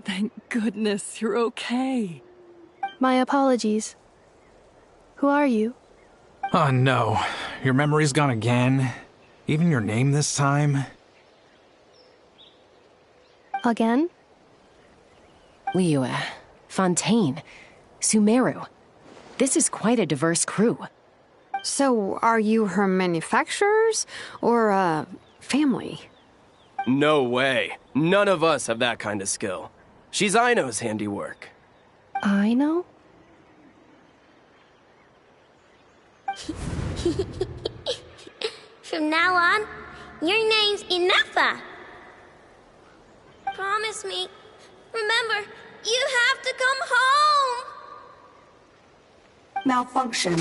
Thank goodness you're okay. My apologies. Who are you? Oh no, your memory's gone again? Even your name this time? Again? Liyue, Fontaine, Sumeru. This is quite a diverse crew. So, are you her manufacturers or family? No way. None of us have that kind of skill. She's Aino's handiwork. Aino? From now on, your name's Inefa. Promise me. Remember, you have to come home. Malfunction.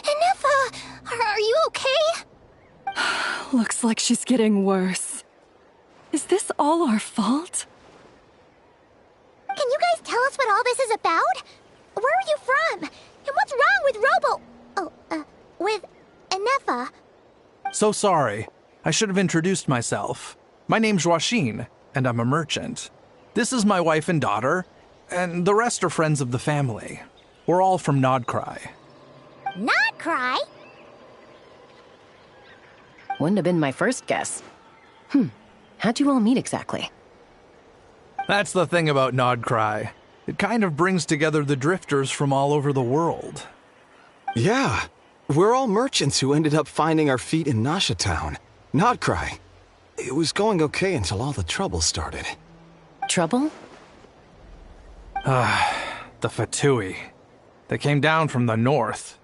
Inefa, are you okay? Looks like she's getting worse. Is this all our fault? Can you guys tell us what all this is about? Where are you from? And what's wrong with with Inefa? So sorry. I should have introduced myself. My name's Joachine, and I'm a merchant. This is my wife and daughter, and the rest are friends of the family. We're all from Nodcry. Not cry? Wouldn't have been my first guess. How'd you all meet exactly? That's the thing about Nodcry. It kind of brings together the drifters from all over the world. Yeah, we're all merchants who ended up finding our feet in Nasha Town. Nodcry. It was going okay until all the trouble started. Trouble? The Fatui. They came down from the north.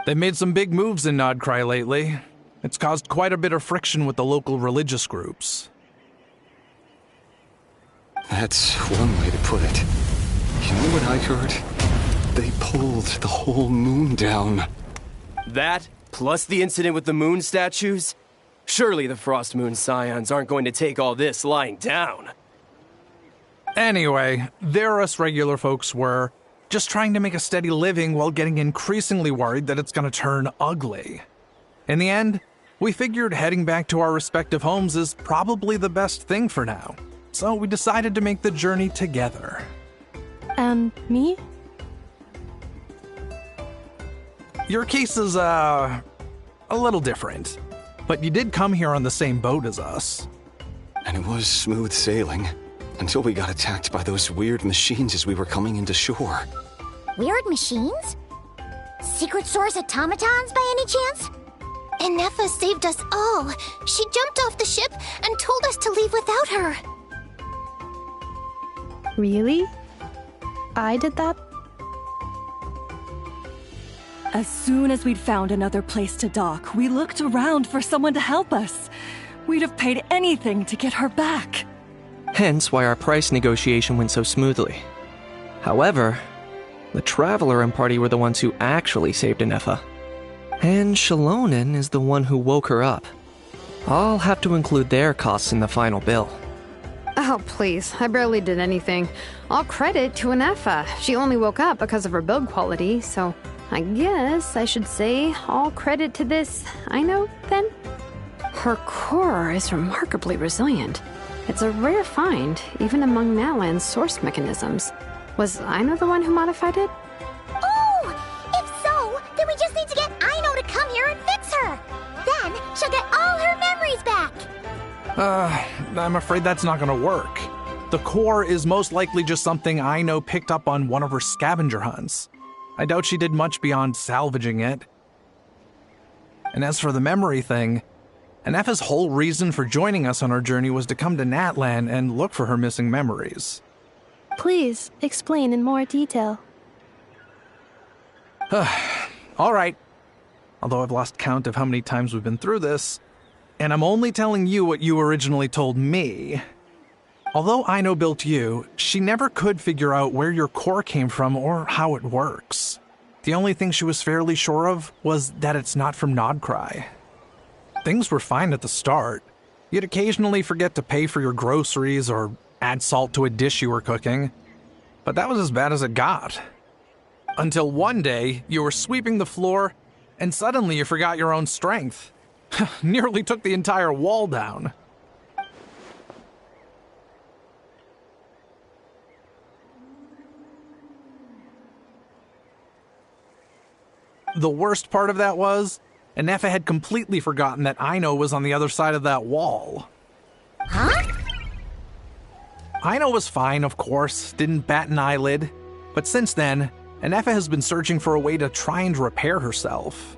They made some big moves in Nodcry lately. It's caused quite a bit of friction with the local religious groups. That's one way to put it. You know what I heard? They pulled the whole moon down. That, plus the incident with the moon statues? Surely the Frost Moon Scions aren't going to take all this lying down. Anyway, there us regular folks were, just trying to make a steady living while getting increasingly worried that it's gonna turn ugly. In the end, we figured heading back to our respective homes is probably the best thing for now. So we decided to make the journey together. And me? Your case is, a little different. But you did come here on the same boat as us. And it was smooth sailing, until we got attacked by those weird machines as we were coming into shore. Weird machines? Secret Source automatons by any chance? Inefa saved us all. She jumped off the ship and told us to leave without her. Really? I did that? As soon as we'd found another place to dock, we looked around for someone to help us. We'd have paid anything to get her back. Hence why our price negotiation went so smoothly. However, the Traveler and party were the ones who actually saved Inefa. And Shalonen is the one who woke her up. I'll have to include their costs in the final bill. Oh, please. I barely did anything. All credit to Inefa. She only woke up because of her build quality, so I guess I should say all credit to this Aino, then? Her core is remarkably resilient. It's a rare find, even among Natlan's source mechanisms. Was Aino the one who modified it? Oh! If so, then we just need to get Aino to come here and fix her. Then she'll get all her memories back. I'm afraid that's not gonna work. The core is most likely just something Aino picked up on one of her scavenger hunts. I doubt she did much beyond salvaging it. And as for the memory thing, Inefa's whole reason for joining us on our journey was to come to Natlan and look for her missing memories. Please, explain in more detail. All right. Although I've lost count of how many times we've been through this, and I'm only telling you what you originally told me. Although Aino built you, she never could figure out where your core came from or how it works. The only thing she was fairly sure of was that it's not from Nodcry. Things were fine at the start. You'd occasionally forget to pay for your groceries or add salt to a dish you were cooking. But that was as bad as it got. Until one day, you were sweeping the floor, and suddenly you forgot your own strength. Nearly took the entire wall down. The worst part of that was, Anefa had completely forgotten that Aino was on the other side of that wall. Huh? Aino was fine, of course, didn't bat an eyelid. But since then, Anefa has been searching for a way to try and repair herself.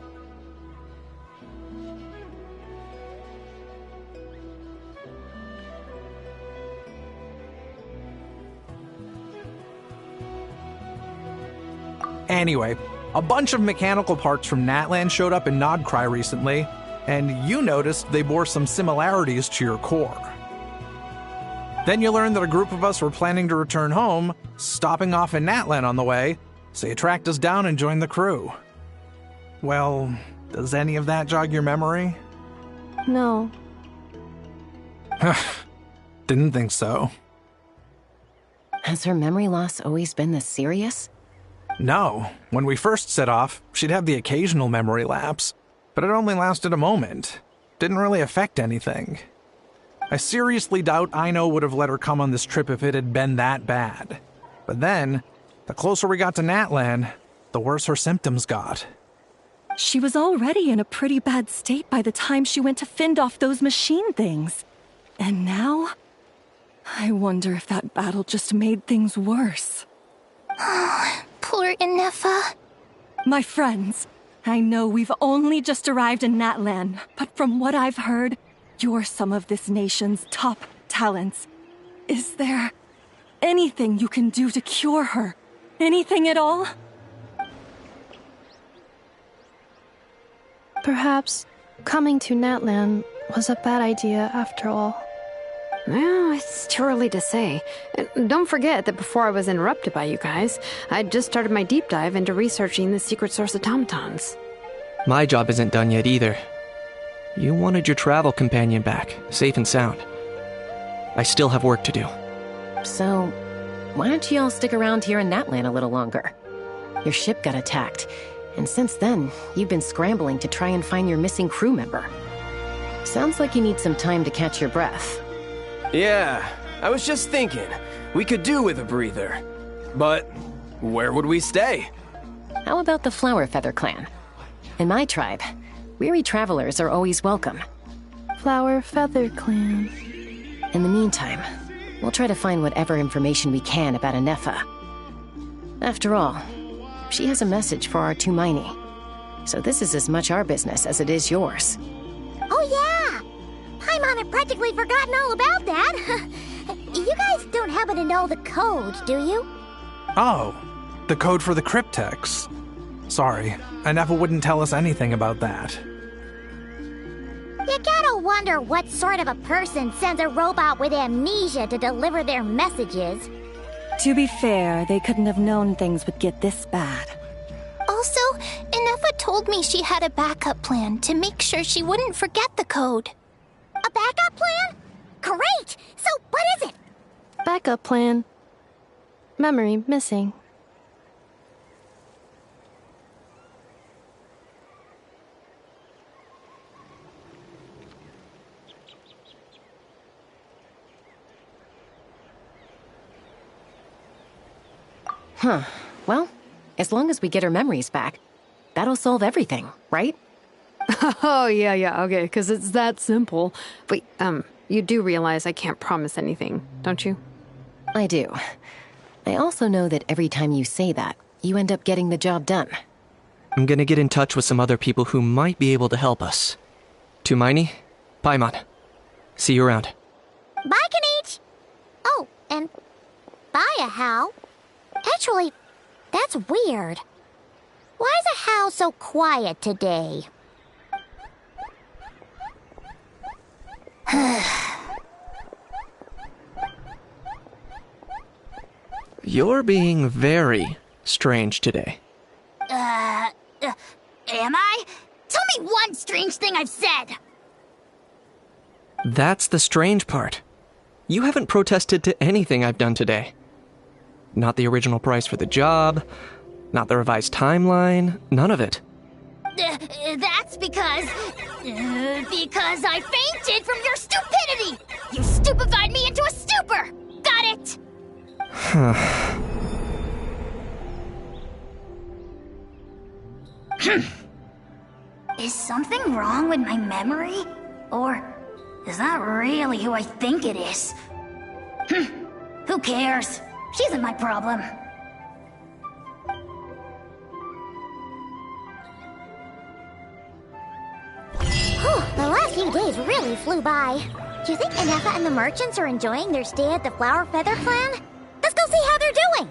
Anyway, a bunch of mechanical parts from Natlan showed up in Nodcry recently, and you noticed they bore some similarities to your core. Then you learned that a group of us were planning to return home, stopping off in Natlan on the way, so you tracked us down and joined the crew. Well, does any of that jog your memory? No. Didn't think so. Has her memory loss always been this serious? No. When we first set off, she'd have the occasional memory lapse, but it only lasted a moment. Didn't really affect anything. I seriously doubt Aino would have let her come on this trip if it had been that bad. But then, the closer we got to Natlan, the worse her symptoms got. She was already in a pretty bad state by the time she went to fend off those machine things. And now? I wonder if that battle just made things worse. Poor Anefa. My friends, I know we've only just arrived in Natlan, but from what I've heard, you're some of this nation's top talents. Is there anything you can do to cure her? Anything at all? Perhaps coming to Natlan was a bad idea after all. Well, it's too early to say. And don't forget that before I was interrupted by you guys, I'd just started my deep dive into researching the secret source automatons. My job isn't done yet either. You wanted your travel companion back, safe and sound. I still have work to do. So, why don't you all stick around here in Natlan a little longer? Your ship got attacked, and since then, you've been scrambling to try and find your missing crew member. Sounds like you need some time to catch your breath. Yeah, I was just thinking, we could do with a breather. But where would we stay? How about the Flower Feather Clan? In my tribe, weary travelers are always welcome. Flower Feather Clan. In the meantime, we'll try to find whatever information we can about Anefa. After all, she has a message for our Tumaini. So this is as much our business as it is yours. Oh yeah! Paimon had practically forgotten all about that. You guys don't happen to know the code, do you? Oh, the code for the cryptex. Sorry, Anefa wouldn't tell us anything about that. You gotta wonder what sort of a person sends a robot with amnesia to deliver their messages. To be fair, they couldn't have known things would get this bad. Also, Anefa told me she had a backup plan to make sure she wouldn't forget the code. A backup plan? Great! So, what is it? Backup plan. Memory missing. Huh. Well, as long as we get her memories back, that'll solve everything, right? Oh, yeah, okay, because it's that simple. Wait, you do realize I can't promise anything, don't you? I do. I also know that every time you say that, you end up getting the job done. I'm gonna get in touch with some other people who might be able to help us. Tumaini, Paimon. See you around. Bye, Kanich! Oh, and bye, a How. Actually, that's weird. Why is a How so quiet today? You're being very strange today. Am I? Tell me one strange thing I've said! That's the strange part. You haven't protested to anything I've done today. Not the original price for the job, Not the revised timeline, none of it. That's because I fainted from your stupidity! You stupefied me into a stupor! Got it? Is something wrong with my memory? Or is that really who I think it is? Who cares? She isn't my problem. The last few days really flew by. Do you think Inefa and the merchants are enjoying their stay at the Flower Feather Clan? Let's go see how they're doing!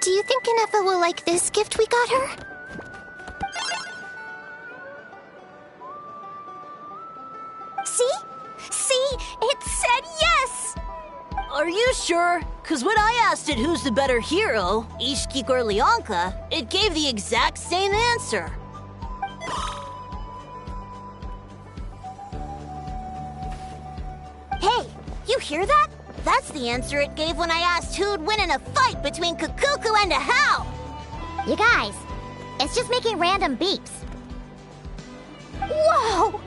Do you think Inefa will like this gift we got her? See? It said yes! Are you sure? Because when I asked it who's the better hero, Ishkik or Leonka, it gave the exact same answer. Hey, you hear that? That's the answer it gave when I asked who'd win in a fight between Kukuku and a Hal! You guys, it's just making random beeps. Whoa!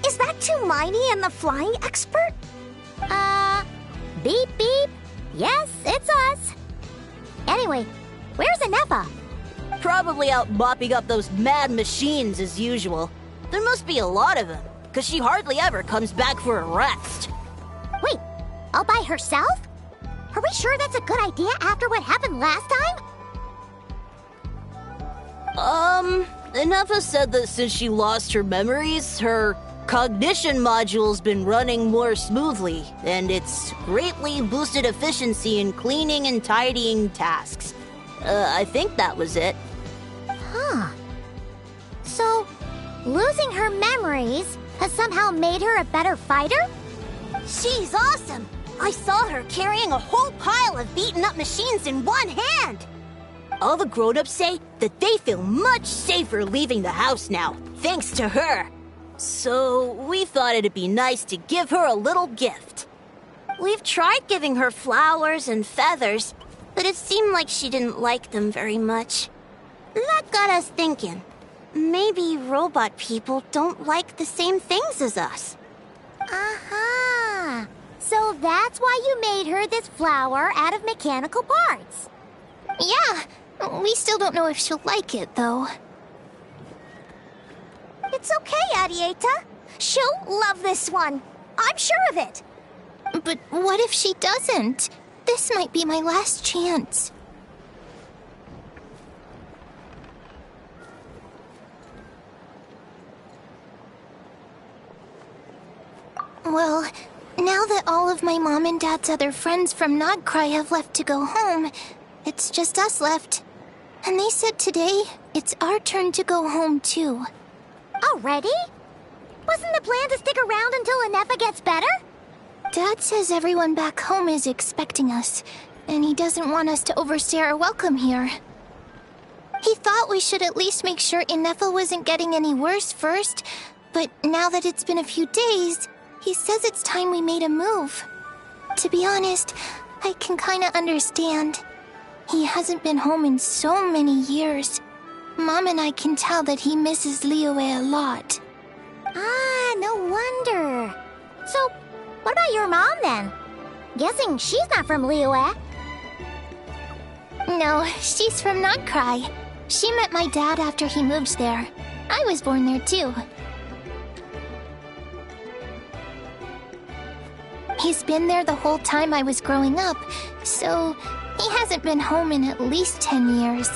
Is that Tumaini and the flying expert? Beep beep. Yes, it's us. Anyway, where's Inefa? Probably out mopping up those mad machines as usual. There must be a lot of them, because she hardly ever comes back for a rest. Wait, all by herself? Are we sure that's a good idea after what happened last time? Inefa said that since she lost her memories, her cognition module's been running more smoothly, and it's greatly boosted efficiency in cleaning and tidying tasks. I think that was it. Huh. So, losing her memories has somehow made her a better fighter? She's awesome! I saw her carrying a whole pile of beaten-up machines in one hand! All the grown-ups say that they feel much safer leaving the house now, thanks to her. So, we thought it'd be nice to give her a little gift. We've tried giving her flowers and feathers, but it seemed like she didn't like them very much. That got us thinking. Maybe robot people don't like the same things as us. Aha! So that's why you made her this flower out of mechanical parts. Yeah, we still don't know if she'll like it, though. It's okay, Arieta. She'll love this one. I'm sure of it. But what if she doesn't? This might be my last chance. Well, now that all of my mom and dad's other friends from Nodcry have left to go home, it's just us left. And they said today, it's our turn to go home too. Already? Wasn't the plan to stick around until Inefa gets better? Dad says everyone back home is expecting us, and he doesn't want us to overstay our welcome here. He thought we should at least make sure Inefa wasn't getting any worse first, but now that it's been a few days, he says it's time we made a move. To be honest, I can kinda understand. He hasn't been home in so many years. Mom and I can tell that he misses Liyue a lot. Ah, no wonder. So, what about your mom then? Guessing she's not from Liyue. No, she's from Nodcry. She met my dad after he moved there. I was born there too. He's been there the whole time I was growing up, so he hasn't been home in at least 10 years.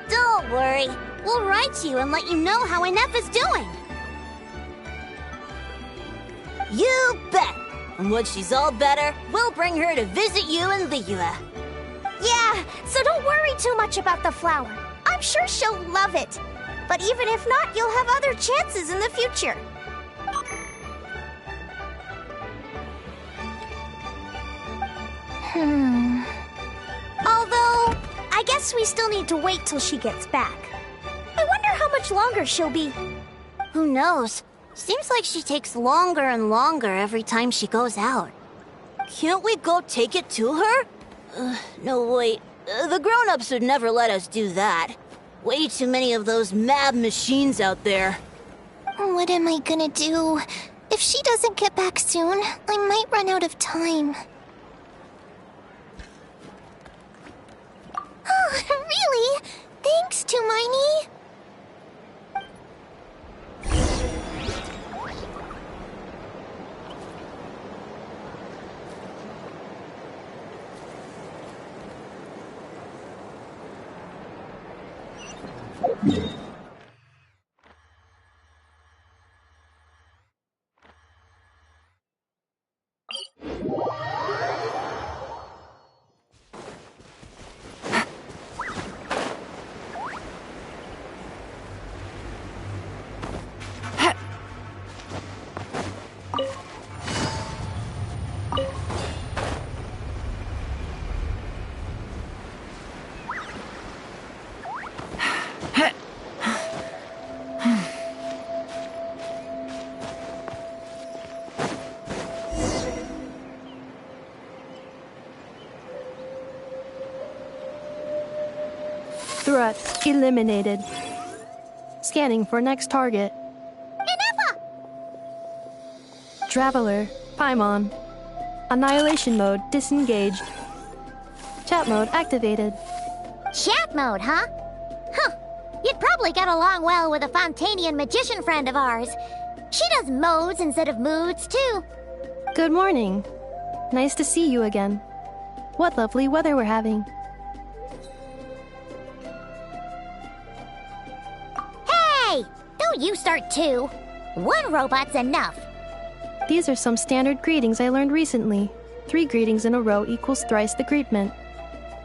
Don't worry. We'll write you and let you know how Inefa's doing. You bet! And once she's all better, we'll bring her to visit you in Liyue. Yeah, so don't worry too much about the flower. I'm sure she'll love it. But even if not, you'll have other chances in the future. Although, I guess we still need to wait till she gets back. I wonder how much longer she'll be. Who knows? Seems like she takes longer and longer every time she goes out. Can't we go take it to her? No, wait. The grown-ups would never let us do that. Way too many of those mad machines out there. What am I gonna do? If she doesn't get back soon, I might run out of time. Oh, really? Thanks, Tumaini. Threat eliminated. Scanning for next target. Inefa! Traveler, Paimon. Annihilation mode disengaged. Chat mode activated. Chat mode, huh? Huh. You'd probably get along well with a Fontanian magician friend of ours. She does modes instead of moods, too. Good morning. Nice to see you again. What lovely weather we're having. Hey! Don't you start too. One robot's enough. These are some standard greetings I learned recently. 3 greetings in a row equals thrice the greetment.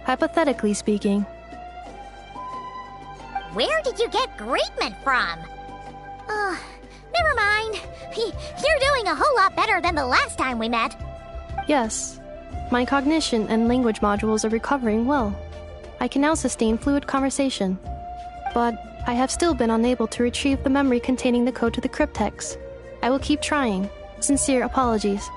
Hypothetically speaking. Where did you get greetment from? Never mind. You're doing a whole lot better than the last time we met. Yes. My cognition and language modules are recovering well. I can now sustain fluid conversation. But I have still been unable to retrieve the memory containing the code to the cryptex. I will keep trying. Sincere apologies.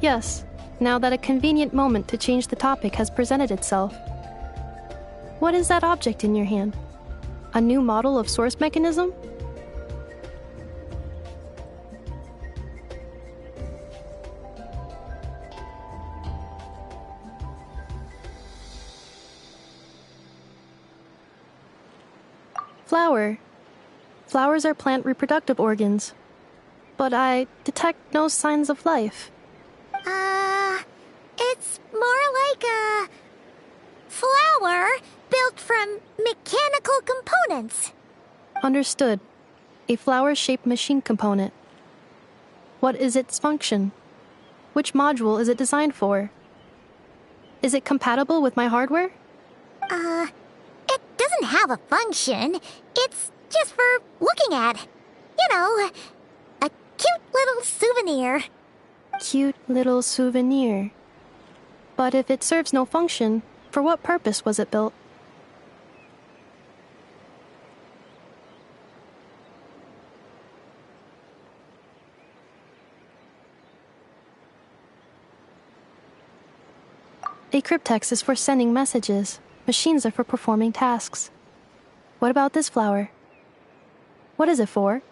Yes, now that a convenient moment to change the topic has presented itself. What is that object in your hand? A new model of source mechanism? Flower. Flowers are plant reproductive organs. But I detect no signs of life. It's more like a flower built from mechanical components. Understood. A flower-shaped machine component. What is its function? Which module is it designed for? Is it compatible with my hardware? It doesn't have a function. It's just for looking at. You know, a cute little souvenir. Cute little souvenir. But if it serves no function, for what purpose was it built? A cryptex is for sending messages. Machines are for performing tasks. What about this flower? What is it for?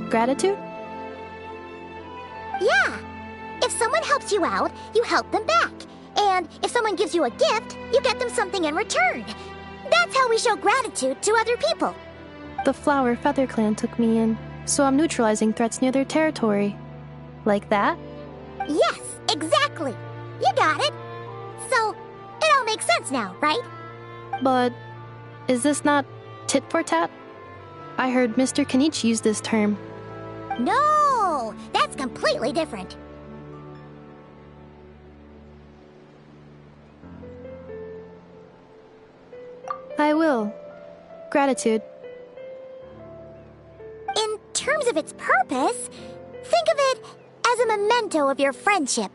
Gratitude? Yeah. If someone helps you out, you help them back. And if someone gives you a gift, you get them something in return. That's how we show gratitude to other people. The Flower Feather Clan took me in, so I'm neutralizing threats near their territory. Like that? Yes, exactly. You got it. So, it all makes sense now, right? But is this not tit for tat? I heard Mr. Kenichi use this term. No, that's completely different. I will. Gratitude. In terms of its purpose, think of it as a memento of your friendship.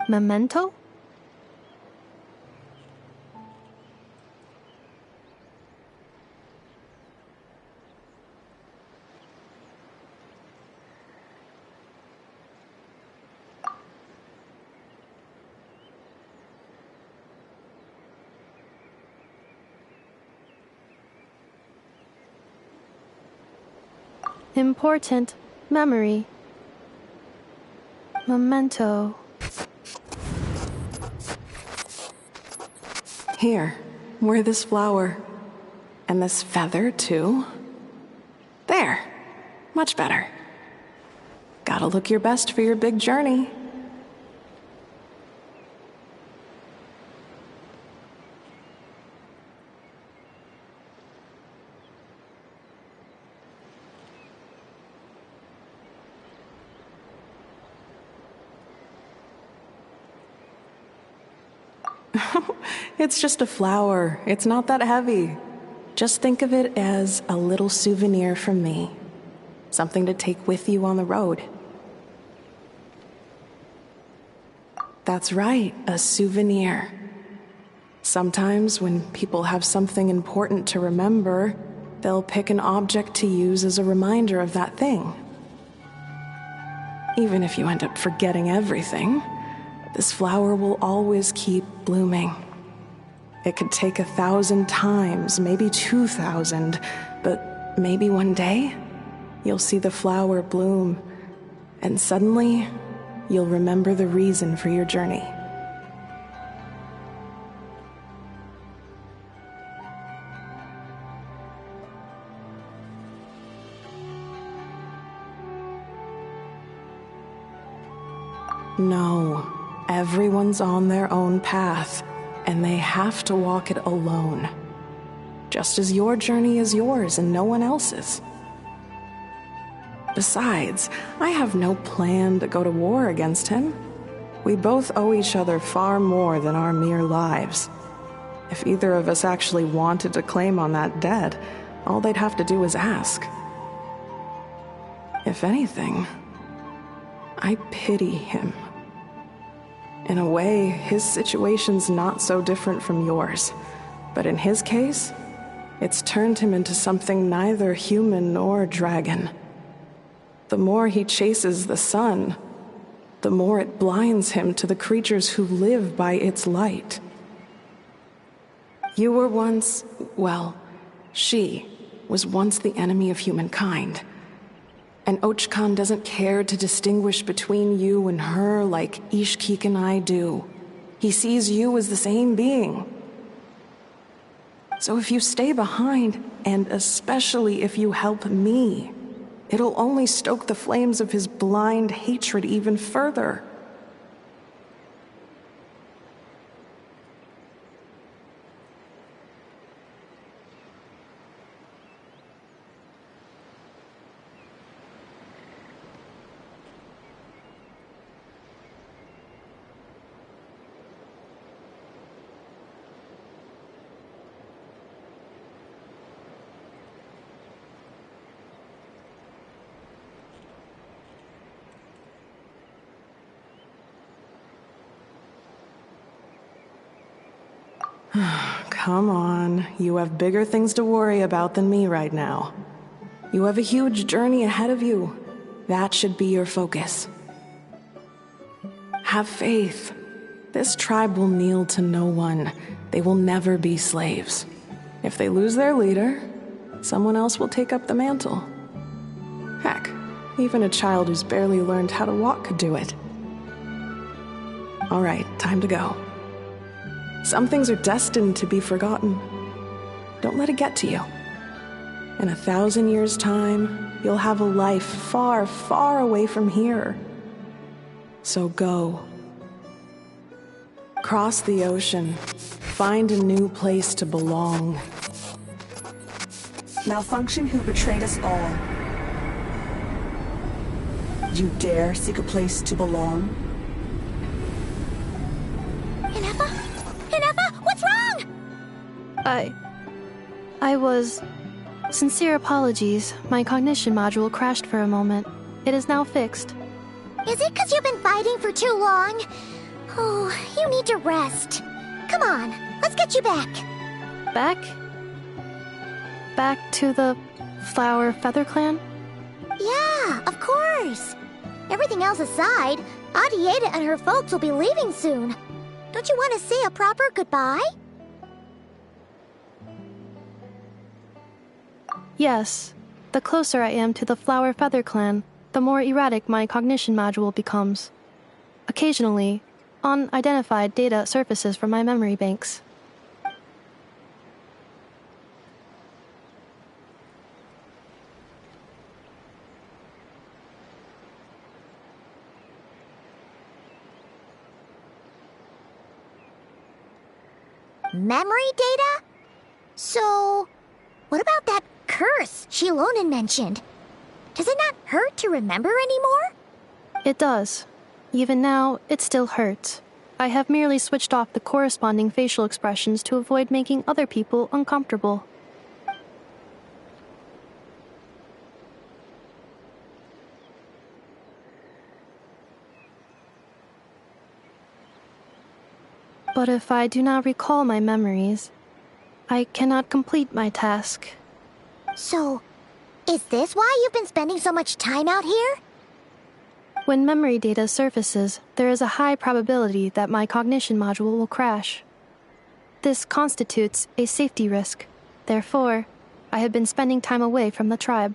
Memento? Important memory. Memento. Here, wear this flower. And this feather, too. There. Much better. Gotta look your best for your big journey. It's just a flower. It's not that heavy. Just think of it as a little souvenir from me. Something to take with you on the road. That's right, a souvenir. Sometimes when people have something important to remember, they'll pick an object to use as a reminder of that thing. Even if you end up forgetting everything, this flower will always keep blooming. It could take 1,000 times, maybe 2,000, but maybe one day, you'll see the flower bloom, and suddenly, you'll remember the reason for your journey. No, everyone's on their own path, and they have to walk it alone. Just as your journey is yours and no one else's. Besides, I have no plan to go to war against him. We both owe each other far more than our mere lives. If either of us actually wanted to claim on that debt, all they'd have to do is ask. If anything, I pity him. In a way, his situation's not so different from yours. But in his case, it's turned him into something neither human nor dragon. The more he chases the sun, the more it blinds him to the creatures who live by its light. You were once, well, she was once the enemy of humankind. And Ochkan doesn't care to distinguish between you and her like Ishkik and I do. He sees you as the same being. So if you stay behind, and especially if you help me, it'll only stoke the flames of his blind hatred even further. Come on, you have bigger things to worry about than me right now. You have a huge journey ahead of you. That should be your focus. Have faith. This tribe will kneel to no one. They will never be slaves. If they lose their leader, someone else will take up the mantle. Heck, even a child who's barely learned how to walk could do it. All right, time to go. Some things are destined to be forgotten. Don't let it get to you. In 1,000 years' time, you'll have a life far, far away from here. So go. Cross the ocean. Find a new place to belong. Malfunction who betrayed us all. You dare seek a place to belong? Inefa? Inefa, what's wrong? I was... Sincere apologies. My cognition module crashed for a moment. It is now fixed. Is it because you've been fighting for too long? Oh, you need to rest. Come on, let's get you back. Back? Back to the Flower Feather Clan? Yeah, of course. Everything else aside, Adieta and her folks will be leaving soon. Don't you want to say a proper goodbye? Yes. The closer I am to the Flower Feather Clan, the more erratic my cognition module becomes. Occasionally, unidentified data surfaces from my memory banks. Memory data? So, what about that curse Shilonen mentioned? Does it not hurt to remember anymore? It does. Even now, it still hurts. I have merely switched off the corresponding facial expressions to avoid making other people uncomfortable. But if I do not recall my memories, I cannot complete my task. So, is this why you've been spending so much time out here? When memory data surfaces, there is a high probability that my cognition module will crash. This constitutes a safety risk. Therefore, I have been spending time away from the tribe.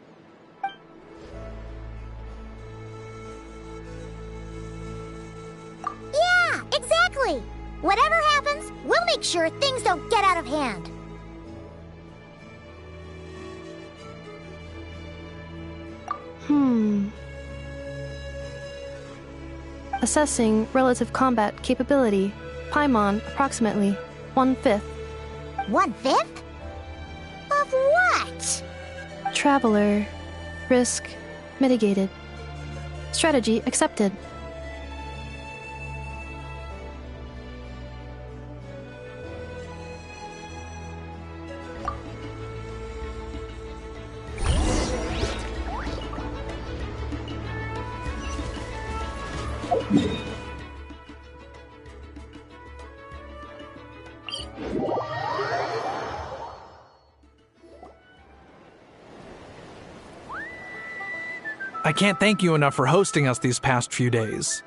Yeah, exactly! Whatever happens, we'll make sure things don't get out of hand. Assessing relative combat capability. Paimon, approximately 1/5. 1/5? Of what? Traveler. Risk mitigated. Strategy accepted. I can't thank you enough for hosting us these past few days.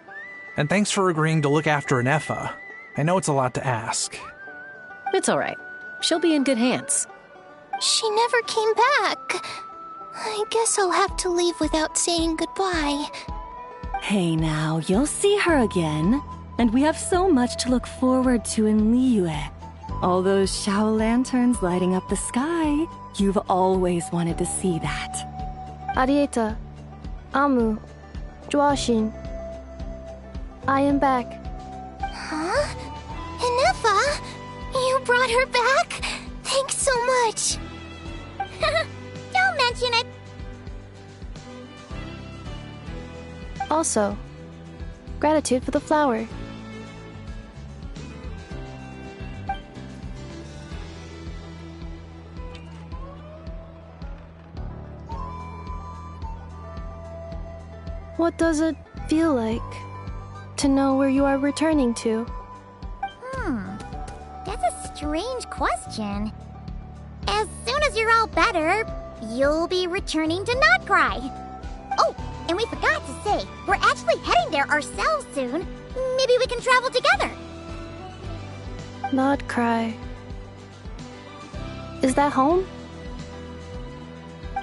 And thanks for agreeing to look after Inefa. I know it's a lot to ask. It's all right. She'll be in good hands. She never came back. I guess I'll have to leave without saying goodbye. Hey now, you'll see her again. And we have so much to look forward to in Liyue. All those Shao lanterns lighting up the sky. You've always wanted to see that. Arieta, Amu, Joashin. I am back. Huh? Inefa? You brought her back? Thanks so much. Don't mention it. Also, gratitude for the flower. What does it feel like to know where you are returning to? That's a strange question. As soon as you're all better, you'll be returning to Not Cry. Oh, and we forgot to say, we're actually heading there ourselves soon. Maybe we can travel together. Not cry. Is that home?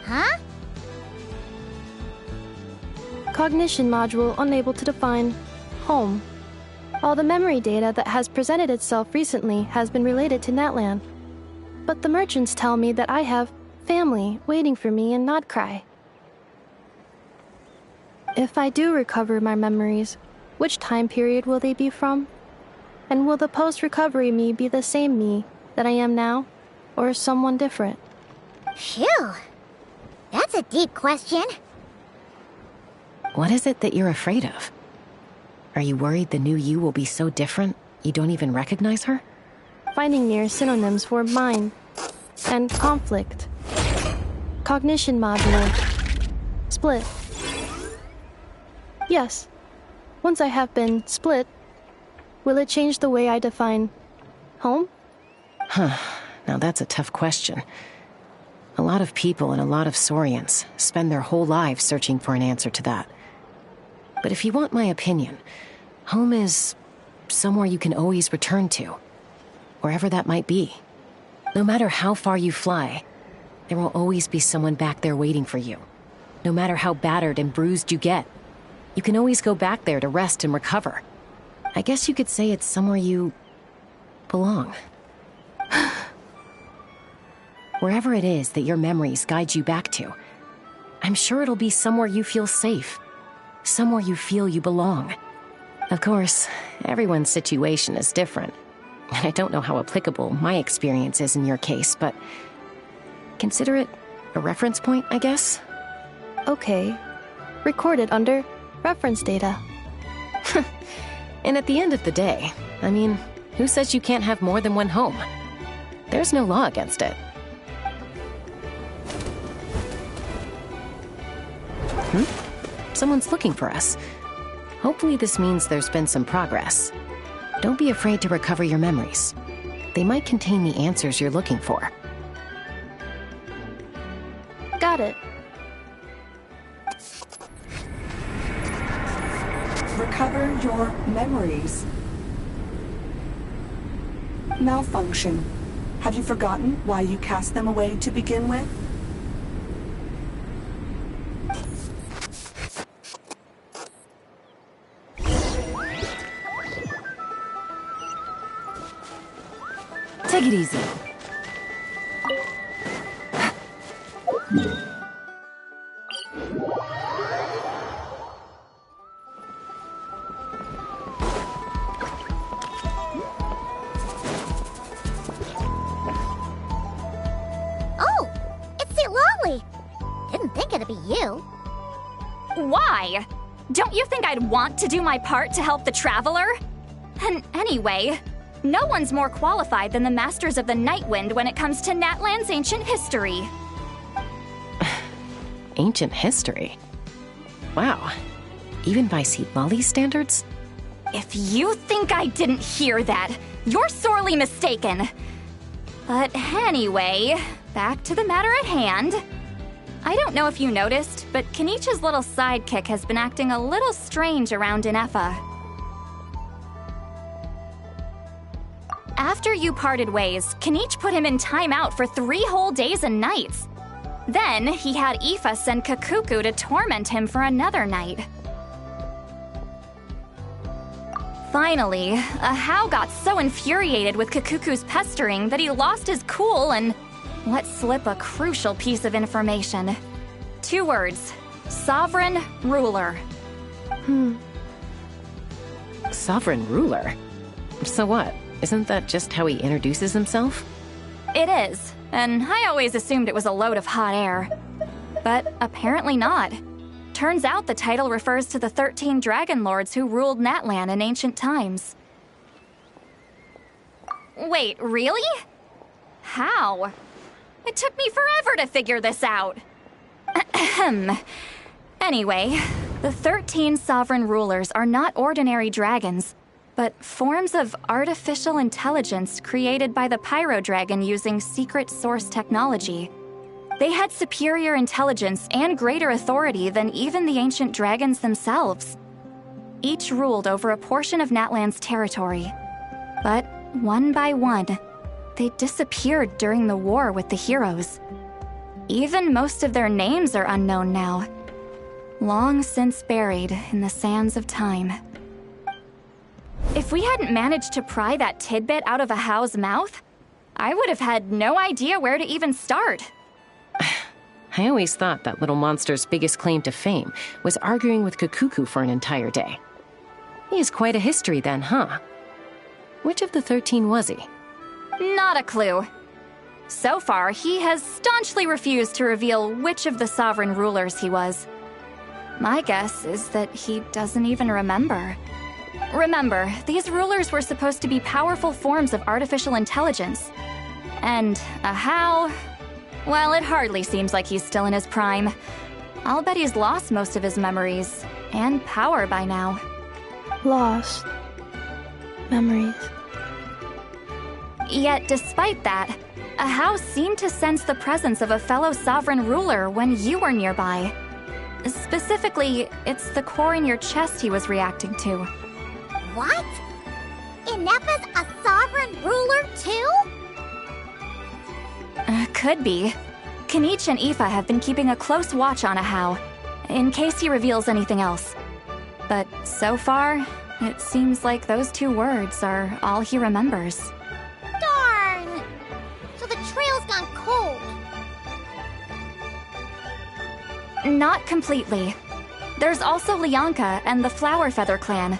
Huh? Cognition module unable to define home. All the memory data that has presented itself recently has been related to Natlan. But the merchants tell me that I have family waiting for me in Notcry. If I do recover my memories, which time period will they be from? And will the post-recovery me be the same me that I am now, or someone different? Phew. That's a deep question. What is it that you're afraid of? Are you worried the new you will be so different you don't even recognize her? Finding near synonyms for mind and conflict. Cognition module. Split. Yes. Once I have been split, will it change the way I define home? Huh. Now that's a tough question. A lot of people and a lot of Saurians spend their whole lives searching for an answer to that. But if you want my opinion, home is somewhere you can always return to, wherever that might be. No matter how far you fly, there will always be someone back there waiting for you. No matter how battered and bruised you get, you can always go back there to rest and recover. I guess you could say it's somewhere you belong. Wherever it is that your memories guide you back to, I'm sure it'll be somewhere you feel safe, somewhere you feel you belong. Of course, everyone's situation is different, and I don't know how applicable my experience is in your case, but consider it a reference point, I guess? Okay. Recorded under reference data. And at the end of the day, I mean, who says you can't have more than one home? There's no law against it. Someone's looking for us. Hopefully this means there's been some progress. Don't be afraid to recover your memories. They might contain the answers you're looking for. Got it. Recover your memories. Malfunction. Have you forgotten why you cast them away to begin with? Take it easy. Oh, it's the Lolly. Didn't think it'd be you. Why? Don't you think I'd want to do my part to help the Traveler? And anyway, no one's more qualified than the Masters of the Nightwind when it comes to Natlan's ancient history. Ancient history? Wow. Even by Seat Lolly's standards? If you think I didn't hear that, you're sorely mistaken. But anyway, back to the matter at hand. I don't know if you noticed, but Kenichi's little sidekick has been acting a little strange around Inefa. After you parted ways, Kenich put him in timeout for 3 whole days and nights. Then, he had Aoife send Kakuku to torment him for another night. Finally, Ahau got so infuriated with Kakuku's pestering that he lost his cool and let slip a crucial piece of information. 2 words. Sovereign Ruler. Sovereign Ruler? So what? Isn't that just how he introduces himself? It is, and I always assumed it was a load of hot air. But apparently not. Turns out the title refers to the 13 Dragon Lords who ruled Natlan in ancient times. Wait, really? How? It took me forever to figure this out. Anyway, the 13 sovereign rulers are not ordinary dragons, but forms of artificial intelligence created by the Pyro Dragon using secret source technology. They had superior intelligence and greater authority than even the ancient dragons themselves. Each ruled over a portion of Natlan's territory. But one by one, they disappeared during the war with the heroes. Even most of their names are unknown now. Long since buried in the sands of time. If we hadn't managed to pry that tidbit out of Ahau's mouth, I would have had no idea where to even start. I always thought that little monster's biggest claim to fame was arguing with Kakuku for an entire day. He has quite a history then, huh? Which of the 13 was he? Not a clue. So far, he has staunchly refused to reveal which of the sovereign rulers he was. My guess is that he doesn't even remember. Remember, these rulers were supposed to be powerful forms of artificial intelligence. And Ahau, well, it hardly seems like he's still in his prime. I'll bet he's lost most of his memories and power by now. Lost memories. Yet, despite that, Ahau seemed to sense the presence of a fellow sovereign ruler when you were nearby. Specifically, it's the core in your chest he was reacting to. What? Ineppa's a sovereign ruler too? Could be. Kenichi and Aoife have been keeping a close watch on Ahau, in case he reveals anything else. But so far, it seems like those 2 words are all he remembers. Darn! So the trail's gone cold. Not completely. There's also Lianka and the Flower Feather clan,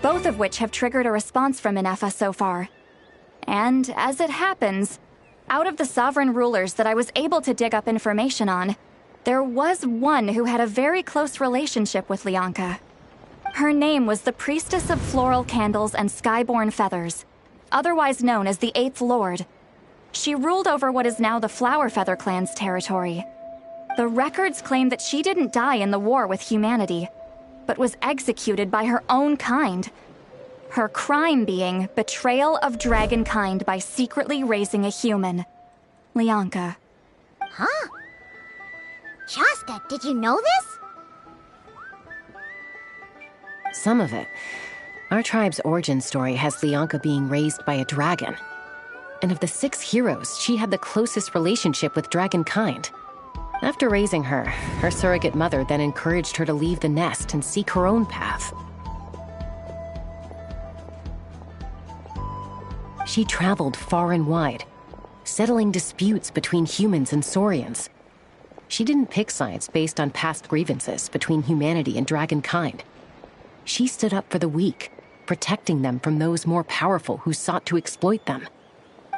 both of which have triggered a response from Ineppa so far. And as it happens, out of the sovereign rulers that I was able to dig up information on, there was one who had a very close relationship with Lianka. Her name was the Priestess of Floral Candles and Skyborn Feathers, otherwise known as the 8th Lord. She ruled over what is now the Flower Feather clan's territory. The records claim that she didn't die in the war with humanity, but was executed by her own kind. Her crime being betrayal of dragonkind by secretly raising a human. Lianka. Huh? Shasta, did you know this? Some of it. Our tribe's origin story has Lianka being raised by a dragon. And of the 6 heroes, she had the closest relationship with dragonkind. After raising her, her surrogate mother then encouraged her to leave the nest and seek her own path. She traveled far and wide, settling disputes between humans and Saurians. She didn't pick sides based on past grievances between humanity and dragonkind. She stood up for the weak, protecting them from those more powerful who sought to exploit them.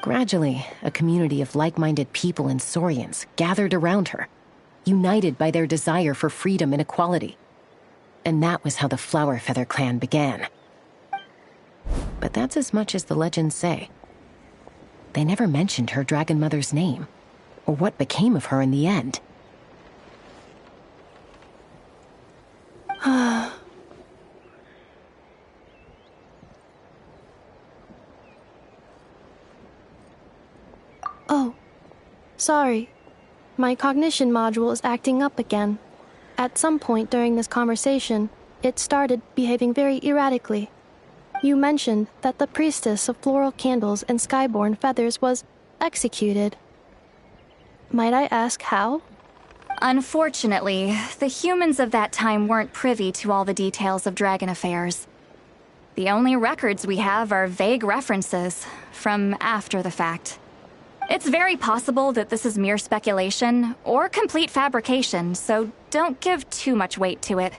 Gradually, a community of like-minded people and Saurians gathered around her, united by their desire for freedom and equality. And that was how the Flower Feather clan began. But that's as much as the legends say. They never mentioned her dragon mother's name, or what became of her in the end. Oh, sorry. My cognition module is acting up again. At some point during this conversation, it started behaving very erratically. You mentioned that the Priestess of Floral Candles and Skyborn Feathers was executed. Might I ask how? Unfortunately, the humans of that time weren't privy to all the details of dragon affairs. The only records we have are vague references from after the fact. It's very possible that this is mere speculation or complete fabrication, so don't give too much weight to it.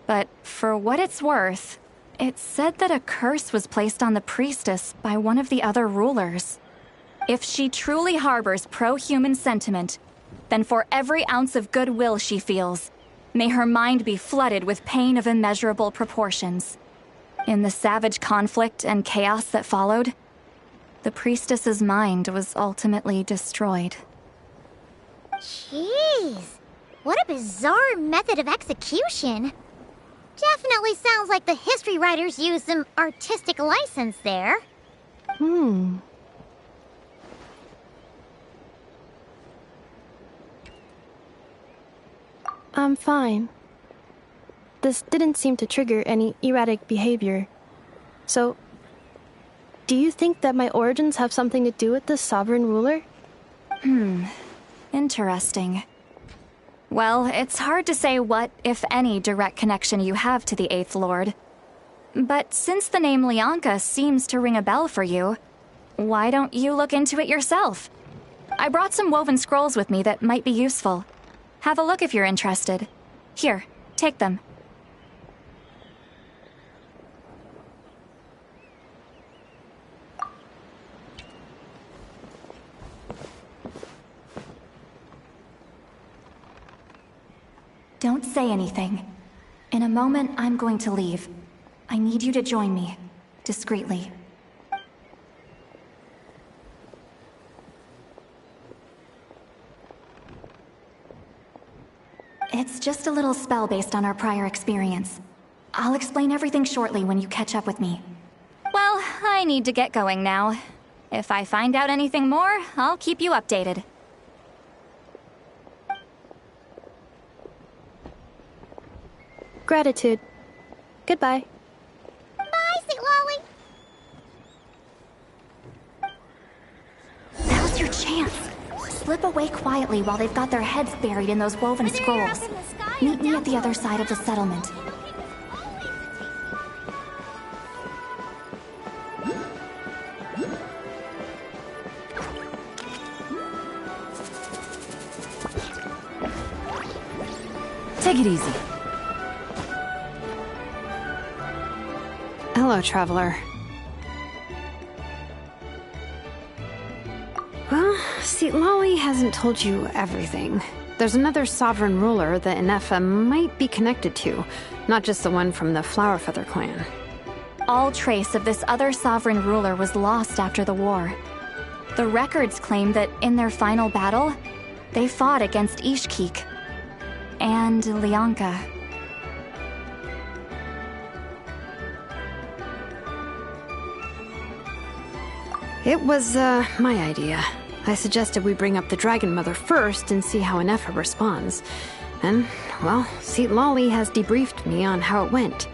But for what it's worth, it's said that a curse was placed on the priestess by one of the other rulers. If she truly harbors pro-human sentiment, then for every ounce of goodwill she feels, may her mind be flooded with pain of immeasurable proportions. In the savage conflict and chaos that followed, the priestess's mind was ultimately destroyed. Jeez, what a bizarre method of execution. Definitely sounds like the history writers used some artistic license there. I'm fine. This didn't seem to trigger any erratic behavior. So, do you think that my origins have something to do with this sovereign ruler? Interesting. Well, it's hard to say what, if any, direct connection you have to the Eighth Lord. But since the name Lianka seems to ring a bell for you, why don't you look into it yourself? I brought some woven scrolls with me that might be useful. Have a look if you're interested. Here, take them. Don't say anything. In a moment, I'm going to leave. I need you to join me, discreetly. It's just a little spell based on our prior experience. I'll explain everything shortly when you catch up with me. Well, I need to get going now. If I find out anything more, I'll keep you updated. Gratitude. Goodbye. Bye, Sweet Lolly. Now's your chance. Slip away quietly while they've got their heads buried in those woven scrolls. Meet me at the other side of the settlement. Take it easy. Hello, traveler. Well, see, Lolly hasn't told you everything. There's another sovereign ruler that Inefa might be connected to, not just the one from the Flowerfeather clan. All trace of this other sovereign ruler was lost after the war. The records claim that in their final battle, they fought against Ishkik and Lianka. It was, my idea. I suggested we bring up the Dragon Mother first and see how Inefa responds. And, well, Seat Lolly has debriefed me on how it went.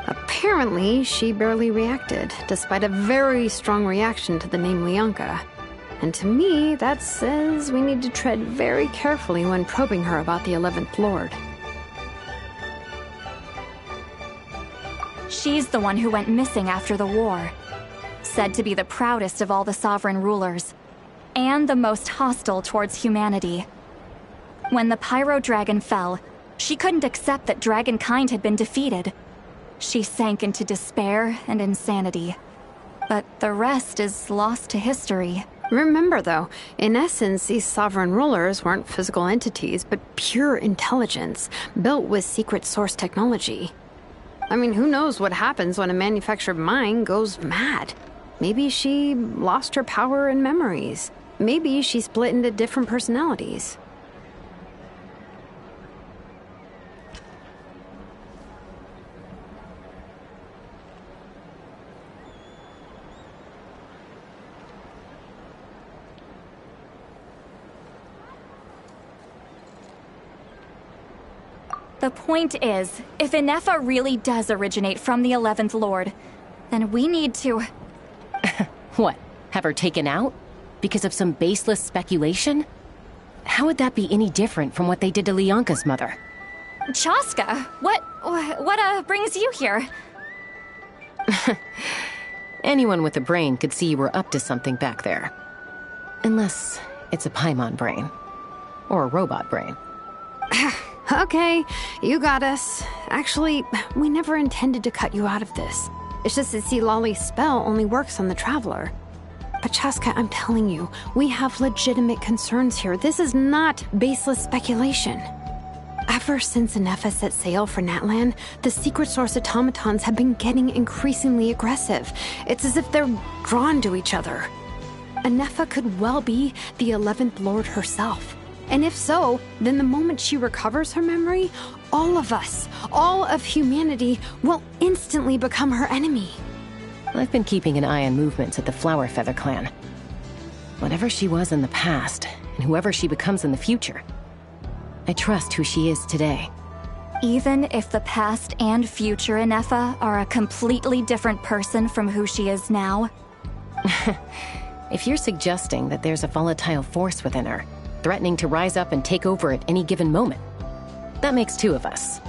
Apparently, she barely reacted, despite a very strong reaction to the name Lianka. And to me, that says we need to tread very carefully when probing her about the 11th Lord. She's the one who went missing after the war. Said to be the proudest of all the sovereign rulers, and the most hostile towards humanity. When the Pyro Dragon fell, she couldn't accept that dragonkind had been defeated. She sank into despair and insanity. But the rest is lost to history. Remember, though, in essence, these sovereign rulers weren't physical entities, but pure intelligence, built with secret source technology. I mean, who knows what happens when a manufactured mind goes mad? Maybe she lost her power and memories. Maybe she split into different personalities. The point is, if Inefa really does originate from the 11th Lord, then we need to... What? Have her taken out? Because of some baseless speculation? How would that be any different from what they did to Lianka's mother? Chaska, what brings you here? Anyone with a brain could see you were up to something back there. Unless it's a Paimon brain. Or a robot brain. Okay, you got us. Actually, we never intended to cut you out of this. It's just that see, Lolly's spell only works on the Traveler. But Chaska, I'm telling you, we have legitimate concerns here. This is not baseless speculation. Ever since Inefa set sail for Natlan, the secret source automatons have been getting increasingly aggressive. It's as if they're drawn to each other. Inefa could well be the 11th Lord herself. And if so, then the moment she recovers her memory, all of us, all of humanity, will instantly become her enemy. I've been keeping an eye on movements at the Flowerfeather clan. Whatever she was in the past, and whoever she becomes in the future, I trust who she is today. Even if the past and future Inefa are a completely different person from who she is now? If you're suggesting that there's a volatile force within her, threatening to rise up and take over at any given moment. That makes 2 of us.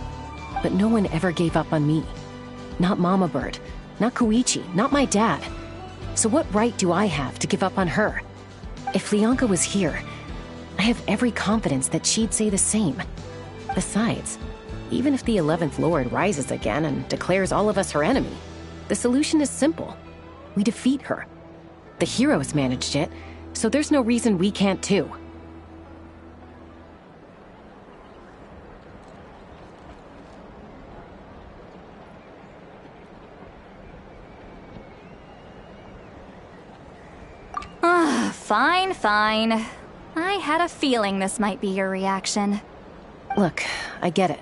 But no one ever gave up on me. Not Mama Bird, not Koichi, not my dad. So what right do I have to give up on her? If Leonka was here, I have every confidence that she'd say the same. Besides, even if the 11th Lord rises again and declares all of us her enemy, the solution is simple. We defeat her. The heroes managed it, so there's no reason we can't too. Fine, fine. I had a feeling this might be your reaction. Look, I get it.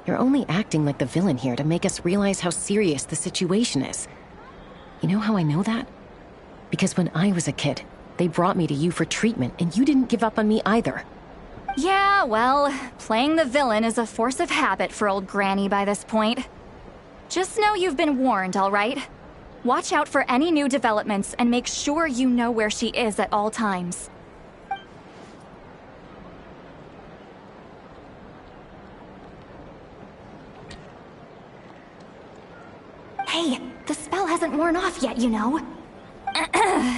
You're only acting like the villain here to make us realize how serious the situation is. You know how I know that? Because when I was a kid, they brought me to you for treatment, and you didn't give up on me either. Yeah, well, playing the villain is a force of habit for old Granny by this point. Just know you've been warned, all right? Watch out for any new developments and make sure you know where she is at all times. Hey, the spell hasn't worn off yet, you know.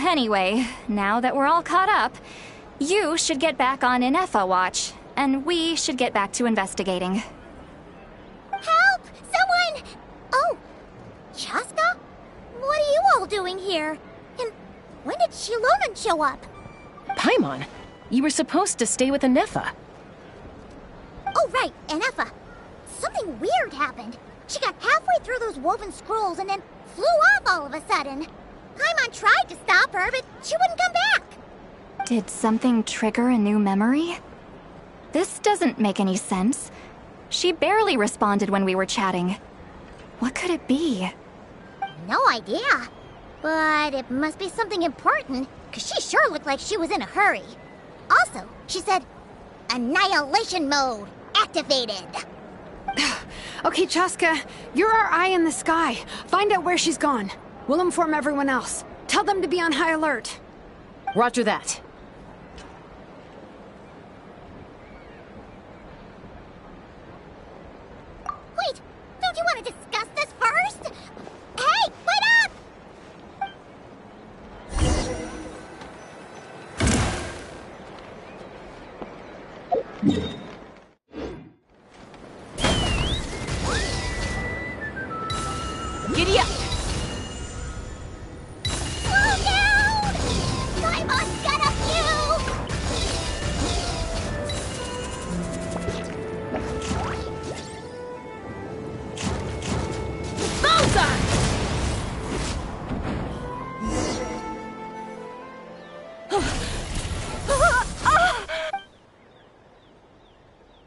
Anyway, now that we're all caught up, you should get back on Inefa watch, and we should get back to investigating. Help! Someone! Oh, Chaska? What are you all doing here? And when did Shilonen show up? Paimon, you were supposed to stay with Inefa. Oh, right, Inefa. Something weird happened. She got halfway through those woven scrolls and then flew off all of a sudden. Paimon tried to stop her, but she wouldn't come back. Did something trigger a new memory? This doesn't make any sense. She barely responded when we were chatting. What could it be? No idea. But it must be something important, because she sure looked like she was in a hurry. Also, she said, Annihilation mode activated. Okay, Chaska, you're our eye in the sky. Find out where she's gone. We'll inform everyone else. Tell them to be on high alert. Roger that. Wait, don't you want to discuss this first? Hey, wait up! Giddy up! Slow down! Paimon's got a few!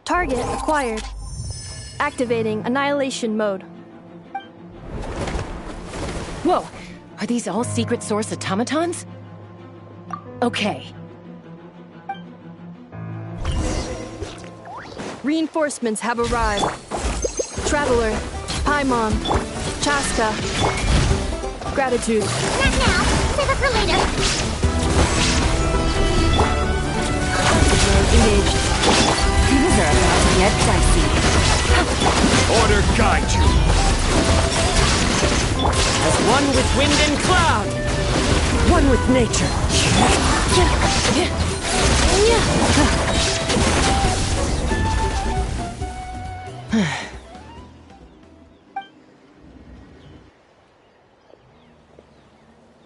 Target acquired. Activating Annihilation mode. Whoa, are these all secret source automatons? Okay. Reinforcements have arrived. Traveler, Paimon, Chaska. Gratitude. Not now. Save it for later. Engaged. Things are about to get dicey. Order guide you. As one with wind and cloud. One with nature.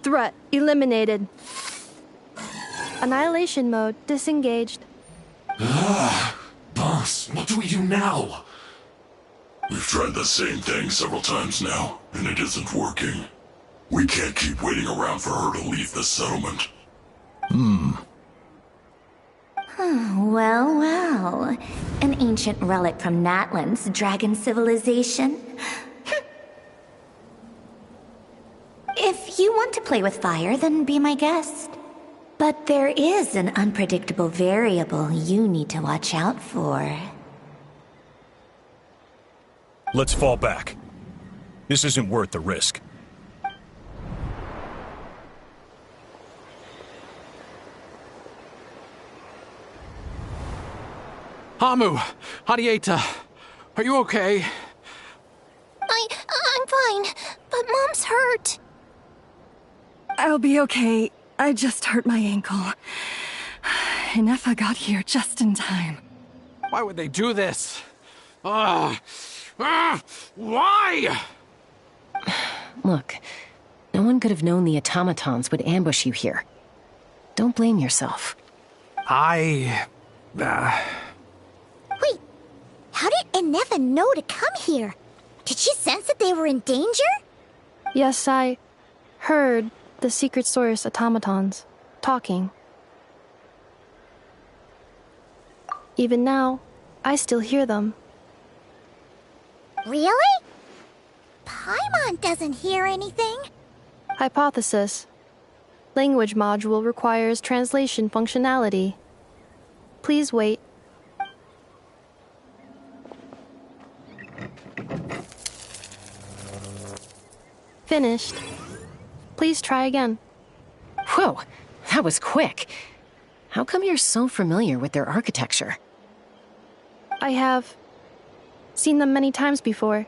Threat eliminated. Annihilation mode disengaged. Boss, what do we do now? We've tried the same thing several times now, and it isn't working. We can't keep waiting around for her to leave the settlement. Well, well. An ancient relic from Natlan's dragon civilization. If you want to play with fire, then be my guest. But there is an unpredictable variable you need to watch out for. Let's fall back. This isn't worth the risk. Hamu, Hadieta, are you okay? I'm fine, but Mom's hurt. I'll be okay. I just hurt my ankle. Nefa got here just in time. Why would they do this? Why? Look, no one could have known the automatons would ambush you here. Don't blame yourself. Wait, how did Nefa know to come here? Did she sense that they were in danger? Yes, I heard the secret source automatons talking. Even now, I still hear them. Really? Paimon doesn't hear anything. Hypothesis. Language module requires translation functionality. Please wait. Finished. Please try again. Whoa, that was quick. How come you're so familiar with their architecture? I have seen them many times before.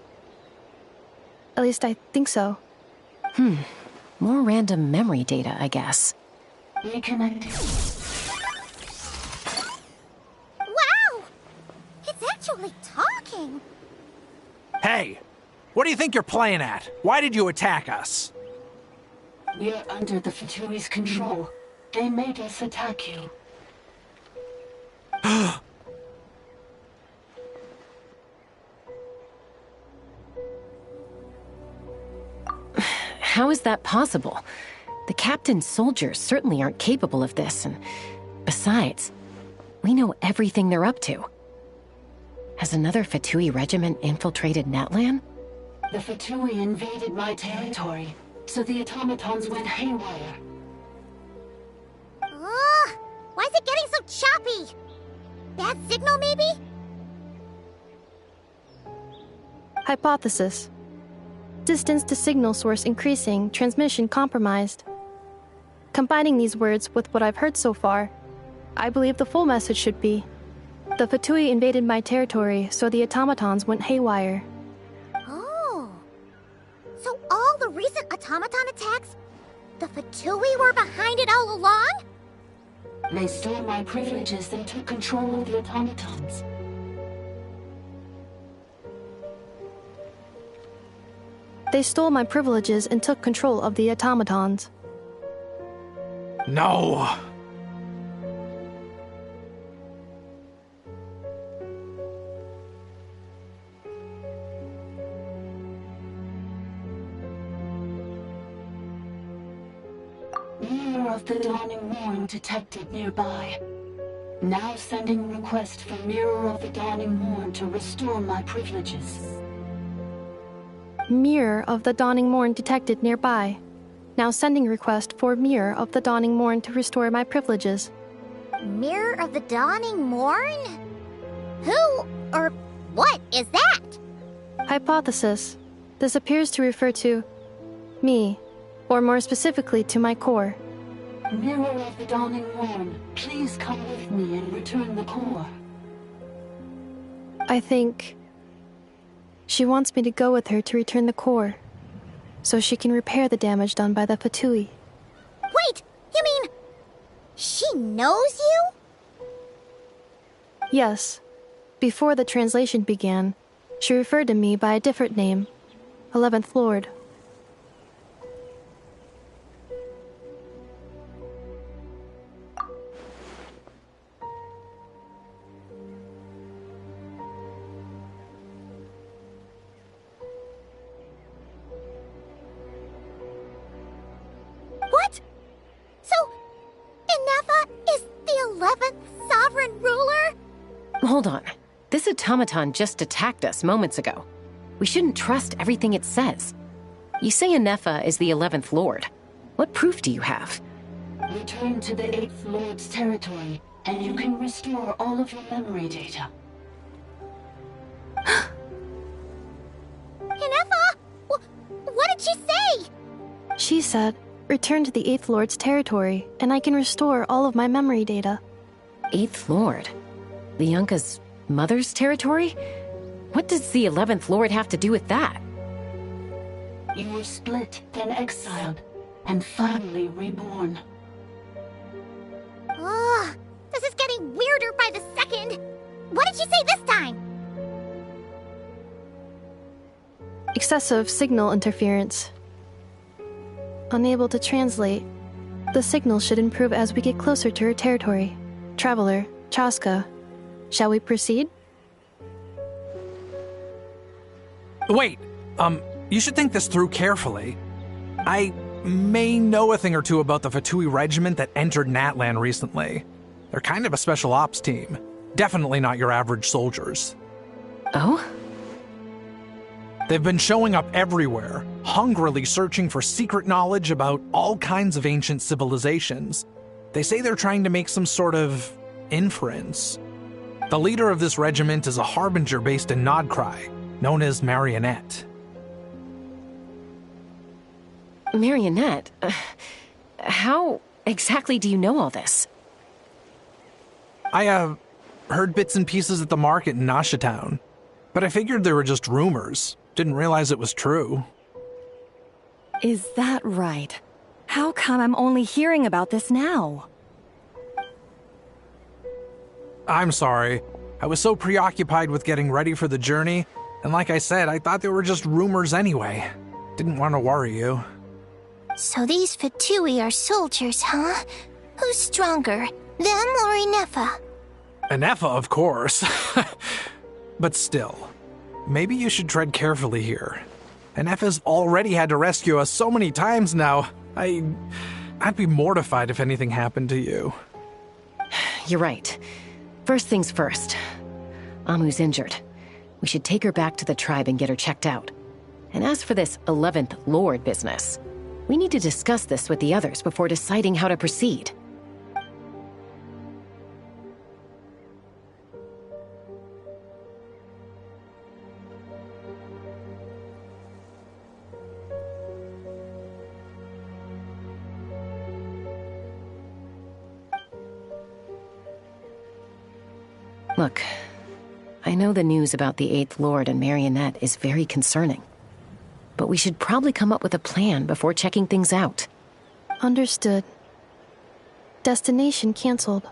At least I think so. More random memory data, I guess. Reconnecting. Wow! It's actually talking! Hey, what do you think you're playing at? Why did you attack us? We're under the Fatui's control. They made us attack you. How is that possible? The captain's soldiers certainly aren't capable of this, and besides, we know everything they're up to. Has another Fatui regiment infiltrated Natlan? The Fatui invaded my territory, so the automatons went haywire. Ugh! Why is it getting so choppy? Bad signal, maybe? Hypothesis. Distance to signal source increasing, transmission compromised. Combining these words with what I've heard so far, I believe the full message should be: the Fatui invaded my territory, so the automatons went haywire. Oh. So all the recent automaton attacks, the Fatui were behind it all along? They stole my privileges and took control of the automatons. They stole my privileges and took control of the automatons. No! Mirror of the Dawning Morn detected nearby. Now sending request for Mirror of the Dawning Morn to restore my privileges. Mirror of the Dawning Morn detected nearby. Now sending request for Mirror of the Dawning Morn to restore my privileges. Mirror of the Dawning Morn? Who or what is that? Hypothesis. This appears to refer to me, or more specifically to my core. Mirror of the Dawning Morn, please come with me and return the core. I think she wants me to go with her to return the core, so she can repair the damage done by the Fatui. Wait, you mean she knows you? Yes. Before the translation began, she referred to me by a different name, 11th Lord. What? So, Nefa is the 11th sovereign ruler? Hold on. This automaton just attacked us moments ago. We shouldn't trust everything it says. You say Nefa is the 11th Lord. What proof do you have? Return to the 8th Lord's territory, and you can restore all of your memory data. Nefa? What did she say? She said, return to the 8th Lord's territory, and I can restore all of my memory data. 8th Lord? The Yunkas Mother's territory? What does the 11th Lord have to do with that? You were split, then exiled, and finally reborn. Ugh, this is getting weirder by the second. What did you say this time? Excessive signal interference. Unable to translate. The signal should improve as we get closer to her territory. Traveler, Chaska, shall we proceed? Wait, you should think this through carefully. I may know a thing or two about the Fatui regiment that entered Natlan recently. They're kind of a special ops team. Definitely not your average soldiers. Oh? They've been showing up everywhere, hungrily searching for secret knowledge about all kinds of ancient civilizations. They say they're trying to make some sort of inference. The leader of this regiment is a harbinger based in Nodcry, known as Marionette. Marionette? How exactly do you know all this? I, heard bits and pieces at the market in Nashatown, but I figured they were just rumors. Didn't realize it was true. Is that right? How come I'm only hearing about this now? I'm sorry. I was so preoccupied with getting ready for the journey, and like I said, I thought they were just rumors anyway. Didn't want to worry you. So these Fatui are soldiers, huh? Who's stronger, them or Inefa? Inefa, of course. But still, maybe you should tread carefully here. Inefa's already had to rescue us so many times now. I'd be mortified if anything happened to you. You're right. First things first. Amu's injured. We should take her back to the tribe and get her checked out. And as for this 11th Lord business, we need to discuss this with the others before deciding how to proceed. Look, I know the news about the 8th Lord and Marionette is very concerning. But we should probably come up with a plan before checking things out. Understood. Destination canceled.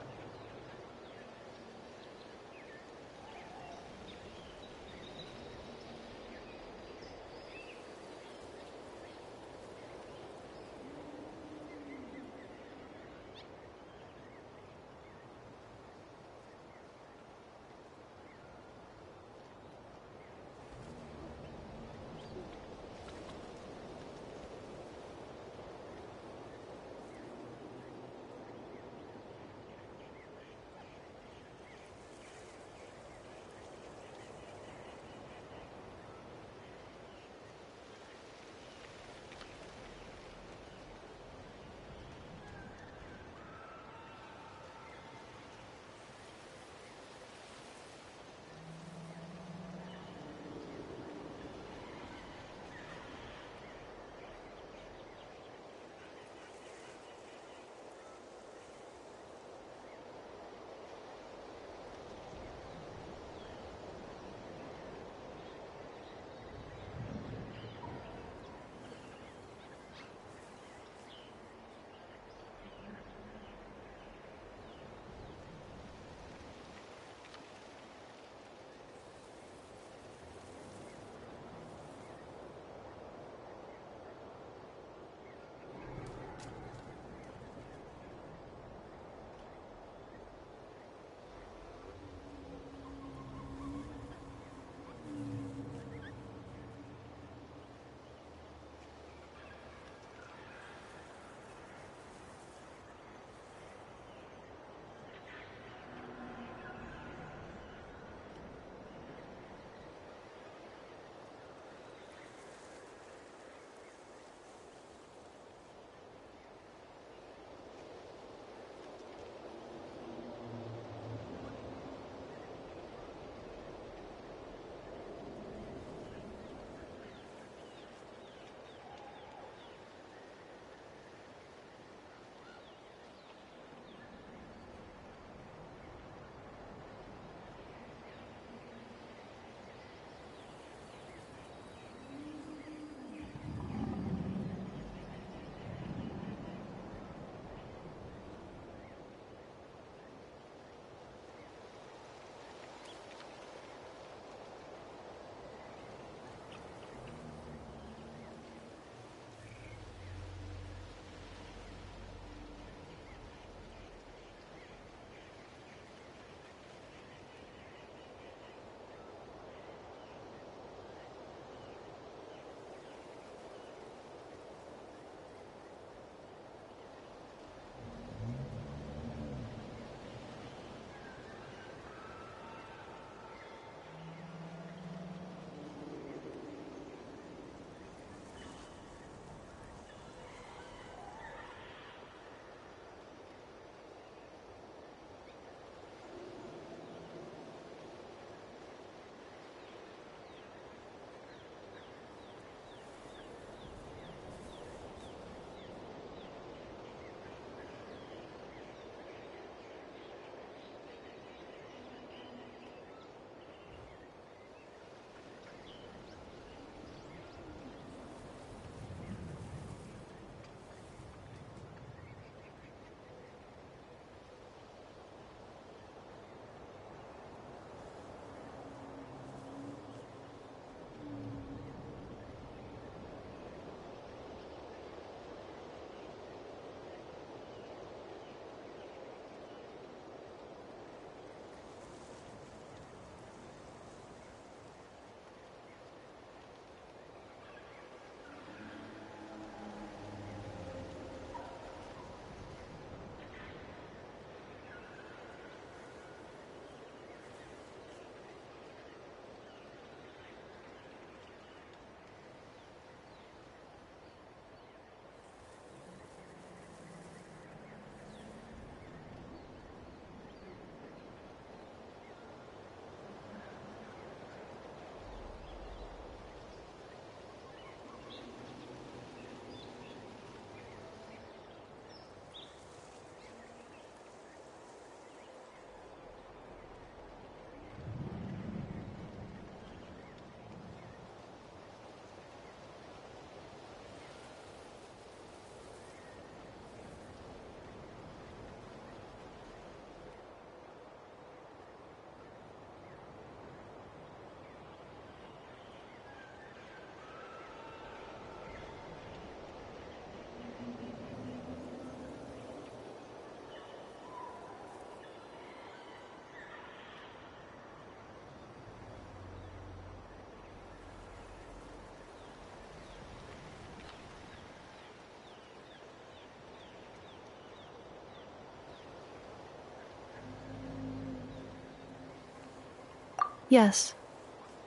Yes.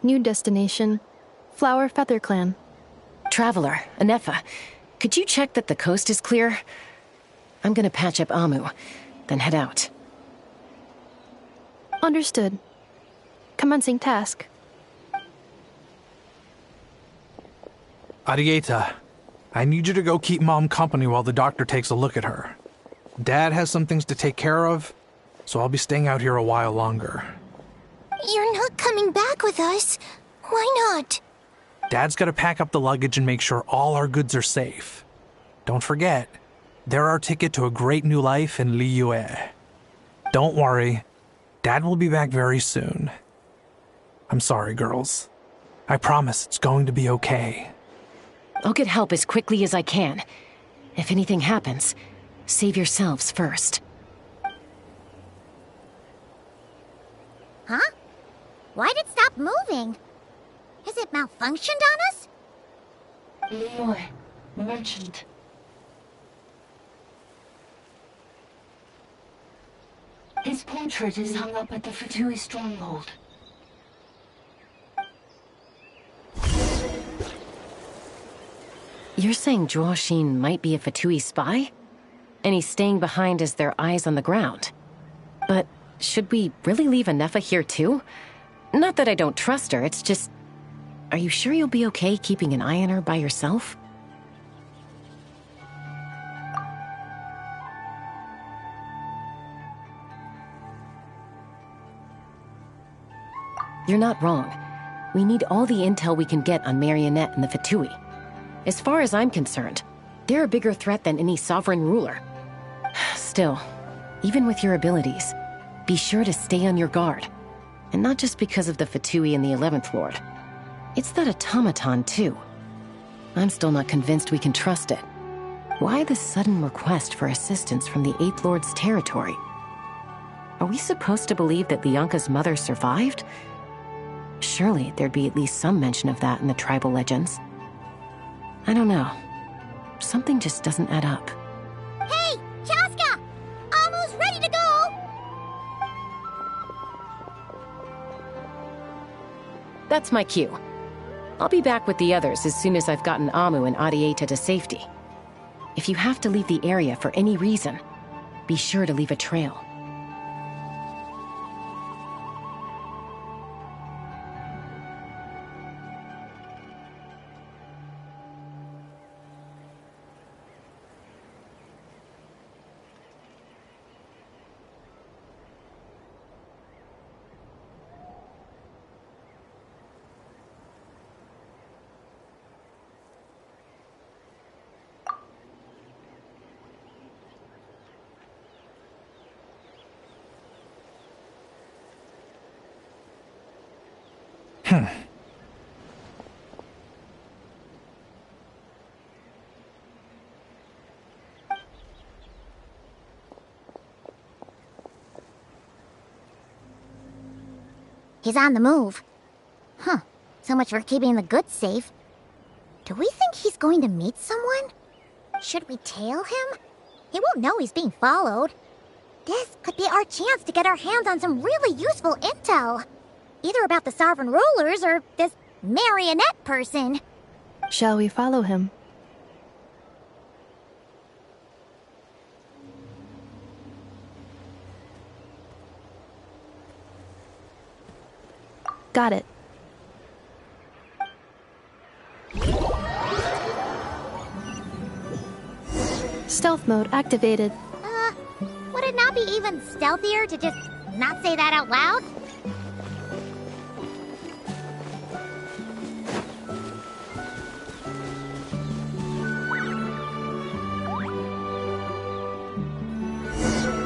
New destination, Flower Feather Clan. Traveler, Anefa, could you check that the coast is clear? I'm gonna patch up Amu, then head out. Understood. Commencing task. Arieta, I need you to go keep Mom company while the doctor takes a look at her. Dad has some things to take care of, so I'll be staying out here a while longer. You're not coming back with us. Why not? Dad's gotta pack up the luggage and make sure all our goods are safe. Don't forget, they're our ticket to a great new life in Liyue. Don't worry, Dad will be back very soon. I'm sorry, girls. I promise it's going to be okay. I'll get help as quickly as I can. If anything happens, save yourselves first. Huh? Why'd it stop moving? Has it malfunctioned on us? Leroy, merchant. His portrait is hung up at the Fatui stronghold. You're saying Zhuo might be a Fatui spy? And he's staying behind as their eyes on the ground. But should we really leave Anefa here too? Not that I don't trust her, it's just... Are you sure you'll be okay keeping an eye on her by yourself? You're not wrong. We need all the intel we can get on Marionette and the Fatui. As far as I'm concerned, they're a bigger threat than any sovereign ruler. Still, even with your abilities, be sure to stay on your guard. And not just because of the Fatui and the 11th Lord. It's that automaton, too. I'm still not convinced we can trust it. Why the sudden request for assistance from the 8th Lord's territory? Are we supposed to believe that Lianka's mother survived? Surely there'd be at least some mention of that in the tribal legends. I don't know. Something just doesn't add up. Hey, Chaska! Almost ready to go! That's my cue. I'll be back with the others as soon as I've gotten Amu and Arieta to safety. If you have to leave the area for any reason, be sure to leave a trail. He's on the move. Huh. So much for keeping the goods safe. Do we think he's going to meet someone? Should we tail him? He won't know he's being followed. This could be our chance to get our hands on some really useful intel. Either about the sovereign rulers or this marionette person. Shall we follow him? Got it. Stealth mode activated. Would it not be even stealthier to just not say that out loud?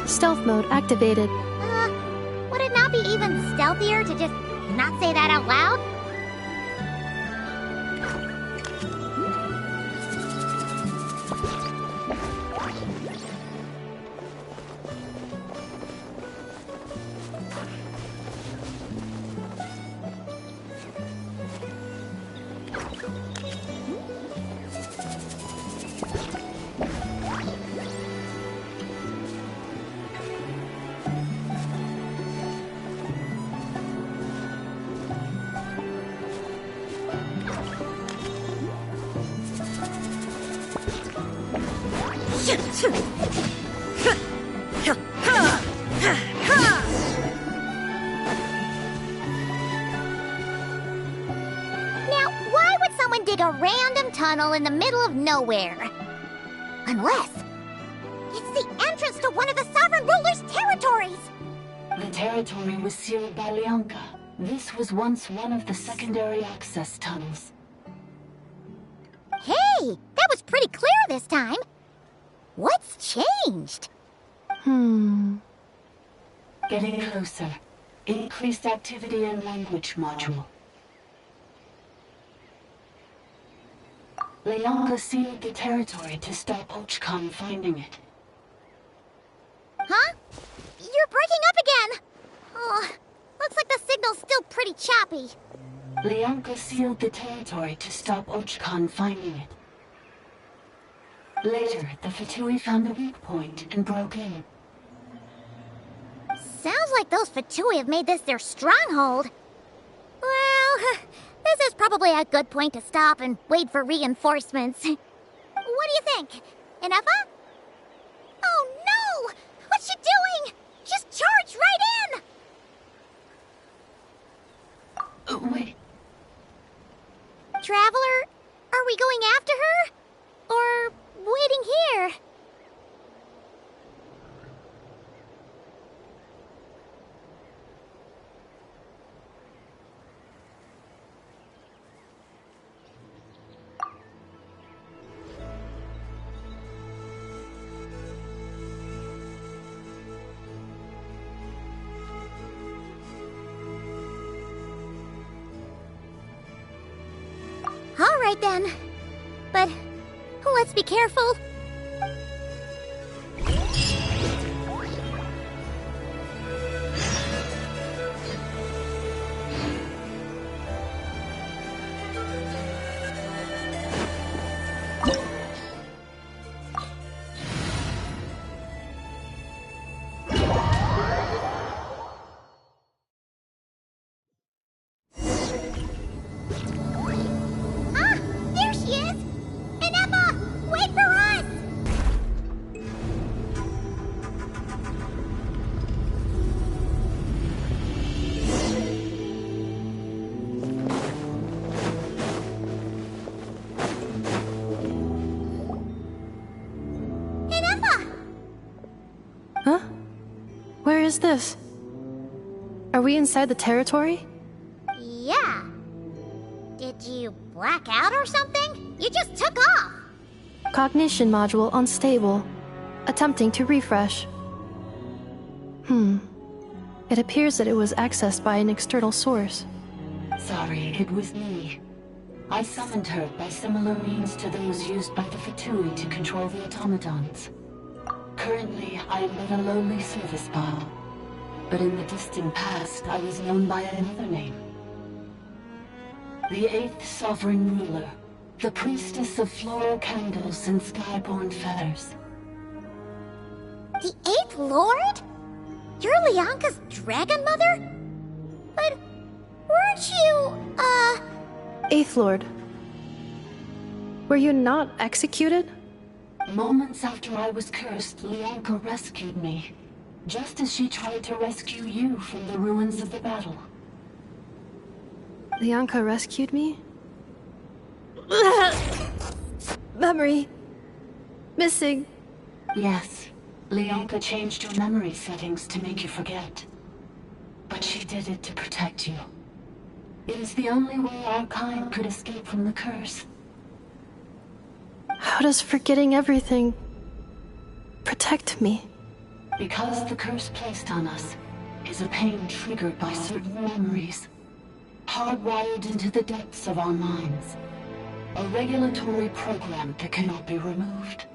Stealth mode activated. Would it not be even stealthier to just not say that out loud? Now, why would someone dig a random tunnel in the middle of nowhere? Unless it's the entrance to one of the Sovereign Ruler's territories! The territory was sealed by Lianka. This was once one of the secondary access tunnels. Hey, that was pretty clear this time. What's changed? Getting closer. Increased activity in language module. Lianka sealed the territory to stop Ochkon finding it. Huh? You're breaking up again! Oh, looks like the signal's still pretty choppy. Lianka sealed the territory to stop Ochkon finding it. Later, the Fatui found a weak point and broke in. Sounds like those Fatui have made this their stronghold. Well, this is probably a good point to stop and wait for reinforcements. What do you think? Inefa? Oh no! What's she doing? She's charged right in! Wait. Traveler, are we going after her? Or waiting here? All right then. But let's be careful. Where is this? Are we inside the territory? Yeah. Did you black out or something? You just took off. Cognition module unstable. Attempting to refresh. It appears that it was accessed by an external source. Sorry, it was me. I summoned her by similar means to those used by the Fatui to control the automatons. Currently, I am but a lowly service bot. But in the distant past, I was known by another name. The 8th Sovereign Ruler, the priestess of floral candles and skyborn feathers. The 8th Lord? You're Lianka's dragon mother? But weren't you, 8th Lord. Were you not executed? Moments after I was cursed, Lianka rescued me. Just as she tried to rescue you from the ruins of the battle. Lianka rescued me? Memory. Missing. Yes. Lianka changed your memory settings to make you forget. But she did it to protect you. It is the only way our kind could escape from the curse. How does forgetting everything protect me? Because the curse placed on us is a pain triggered by certain memories, hardwired into the depths of our minds. A regulatory program that cannot be removed.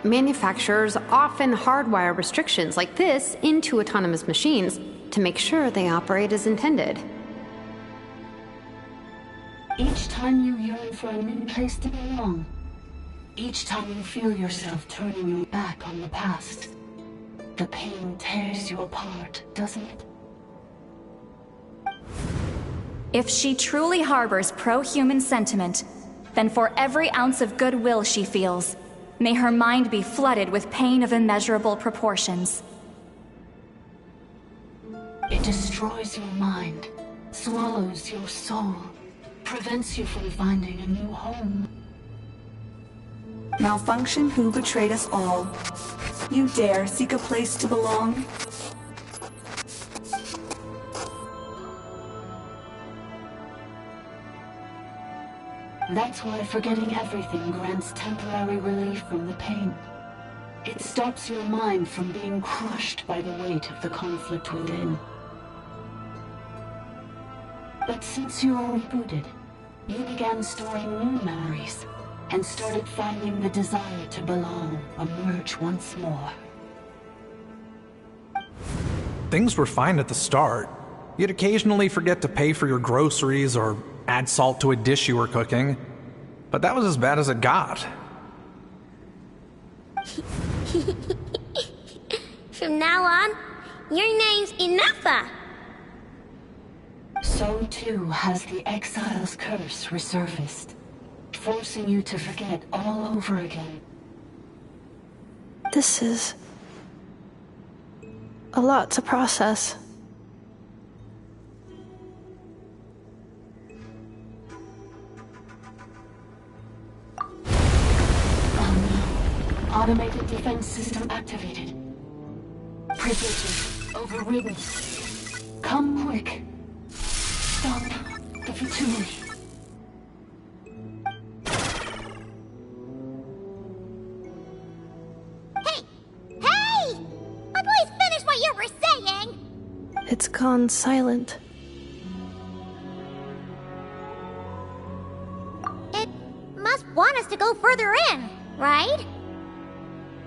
Manufacturers often hardwire restrictions like this into autonomous machines to make sure they operate as intended. Each time you yearn for a new place to belong, each time you feel yourself turning your back on the past, the pain tears you apart, doesn't it? If she truly harbors pro-human sentiment, then for every ounce of goodwill she feels, may her mind be flooded with pain of immeasurable proportions. It destroys your mind, swallows your soul, prevents you from finding a new home. Malfunction who betrayed us all. You dare seek a place to belong? That's why forgetting everything grants temporary relief from the pain. It stops your mind from being crushed by the weight of the conflict within. But since you were rebooted, you began storing new memories and started finding the desire to belong emerge once more. Things were fine at the start. You'd occasionally forget to pay for your groceries or add salt to a dish you were cooking. But that was as bad as it got. From now on, your name's Inafa. So too has the exile's curse resurfaced, forcing you to forget all over again. This is a lot to process. Automated defense system activated. Privileges overridden. Come quick. Stop the Fatui. Hey! At least finish what you were saying! It's gone silent. It must want us to go further in, right?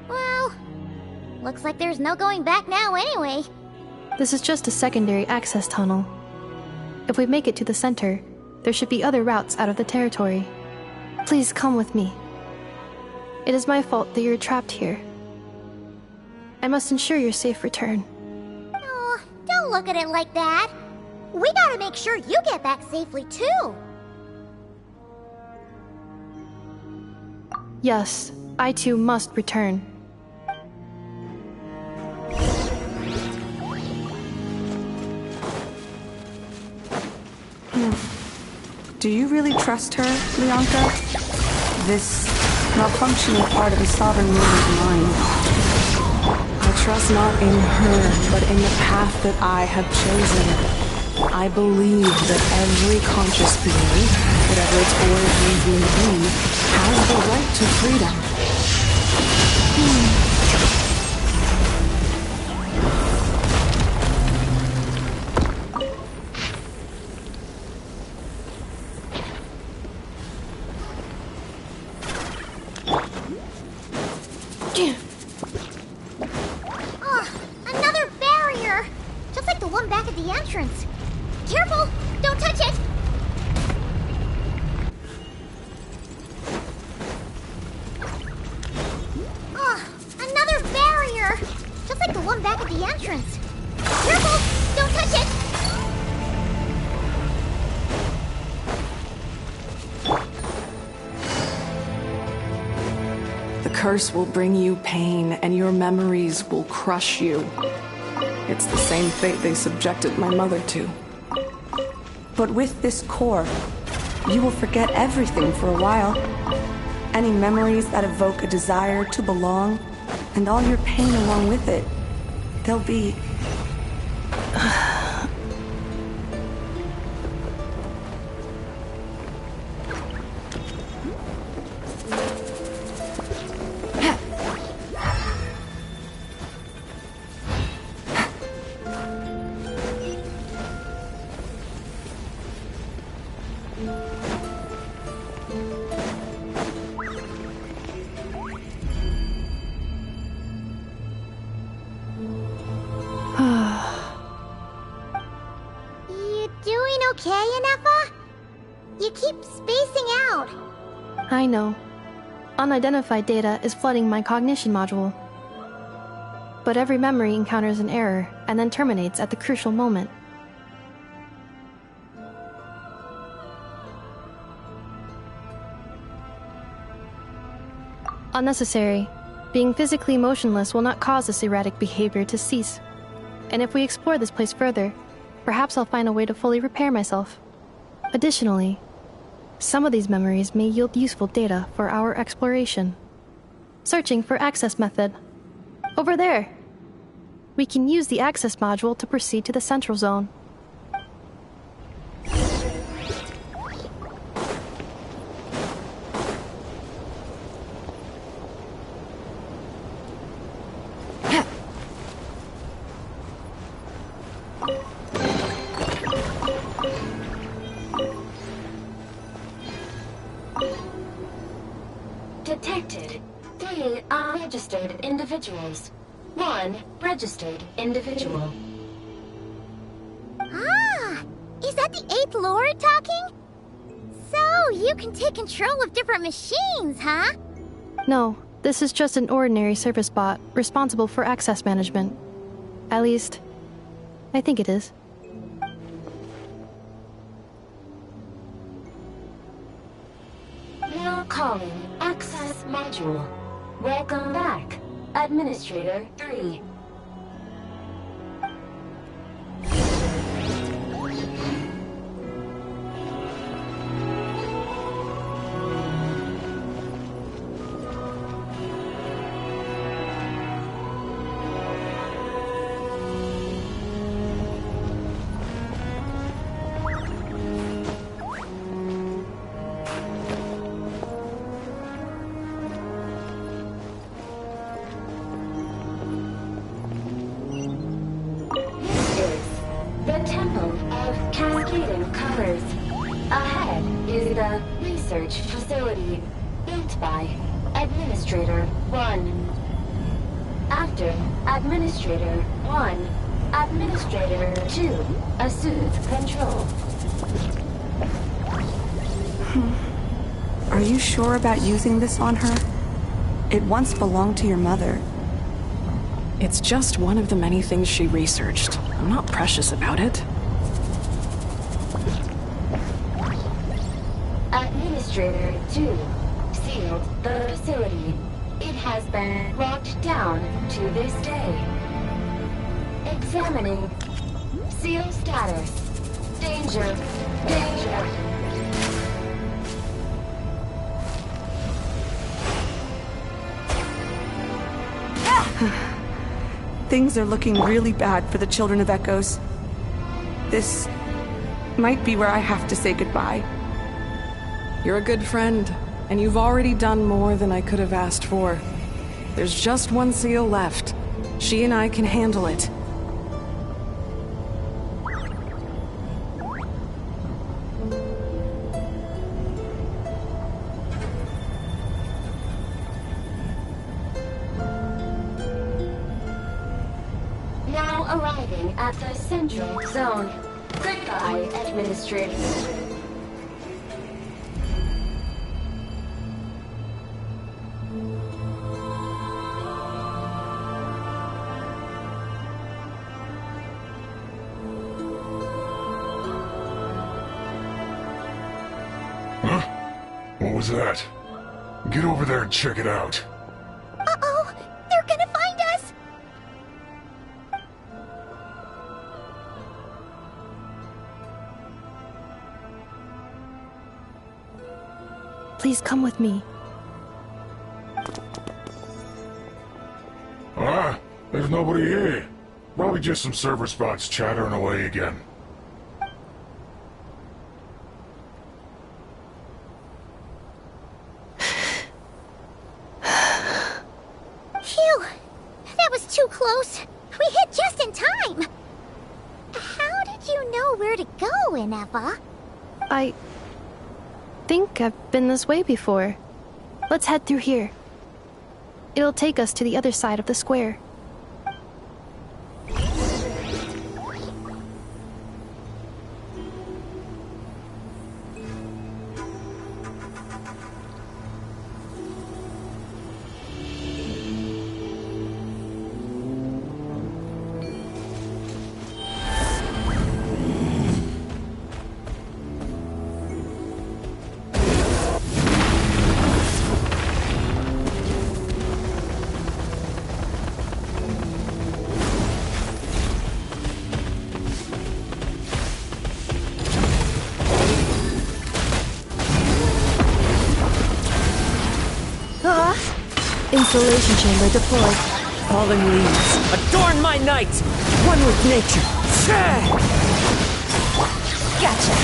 Well, looks like there's no going back now anyway. This is just a secondary access tunnel. If we make it to the center, there should be other routes out of the territory. Please come with me. It is my fault that you're trapped here. I must ensure your safe return. Oh, don't look at it like that. We gotta make sure you get back safely too. Yes, I too must return. Do you really trust her, Leonka? This malfunctioning part of the Sovereign Ruler's mind. I trust not in her, but in the path that I have chosen. I believe that every conscious being, whatever its origins may be, has the right to freedom. Another barrier! Just like the one back at the entrance. Careful! Don't touch it! Another barrier! Just like the one back at the entrance. Careful! Don't touch it! The curse will bring you pain, and your memories will crush you. It's the same fate they subjected my mother to. But with this core, you will forget everything for a while. Any memories that evoke a desire to belong, and all your pain along with it, they'll be... Okay, Inafa? You keep spacing out. I know. Unidentified data is flooding my cognition module. But every memory encounters an error and then terminates at the crucial moment. Unnecessary. Being physically motionless will not cause this erratic behavior to cease. And if we explore this place further, perhaps I'll find a way to fully repair myself. Additionally, some of these memories may yield useful data for our exploration. Searching for access method. Over there! We can use the access module to proceed to the central zone. Detected 3 unregistered individuals. 1 registered individual. Ah! Is that the 8th Lord talking? So, you can take control of different machines, huh? No, this is just an ordinary service bot responsible for access management. At least, I think it is. Now calling access module. Welcome back, Administrator 3. Research facility built by Administrator 1. After Administrator 1, Administrator 2 assumes control. Are you sure about using this on her? It once belonged to your mother. It's just one of the many things she researched. I'm not precious about it. Administrator 2 sealed the facility. It has been locked down to this day. Examining. Seal status. Danger. Danger. Things are looking really bad for the Children of Echoes. This might be where I have to say goodbye. You're a good friend, and you've already done more than I could have asked for. There's just one seal left. She and I can handle it. Now arriving at the central zone. Goodbye, Administrator. What was that? Get over there and check it out. Uh-oh! They're gonna find us! Please come with me. Ah, there's nobody here. Probably just some server spots chattering away again. Phew! That was too close. We hit just in time. How did you know where to go, Ineva? I think I've been this way before. Let's head through here. It'll take us to the other side of the square. Installation chamber deployed. Fallen leaves, adorn my night! One with nature. Gotcha.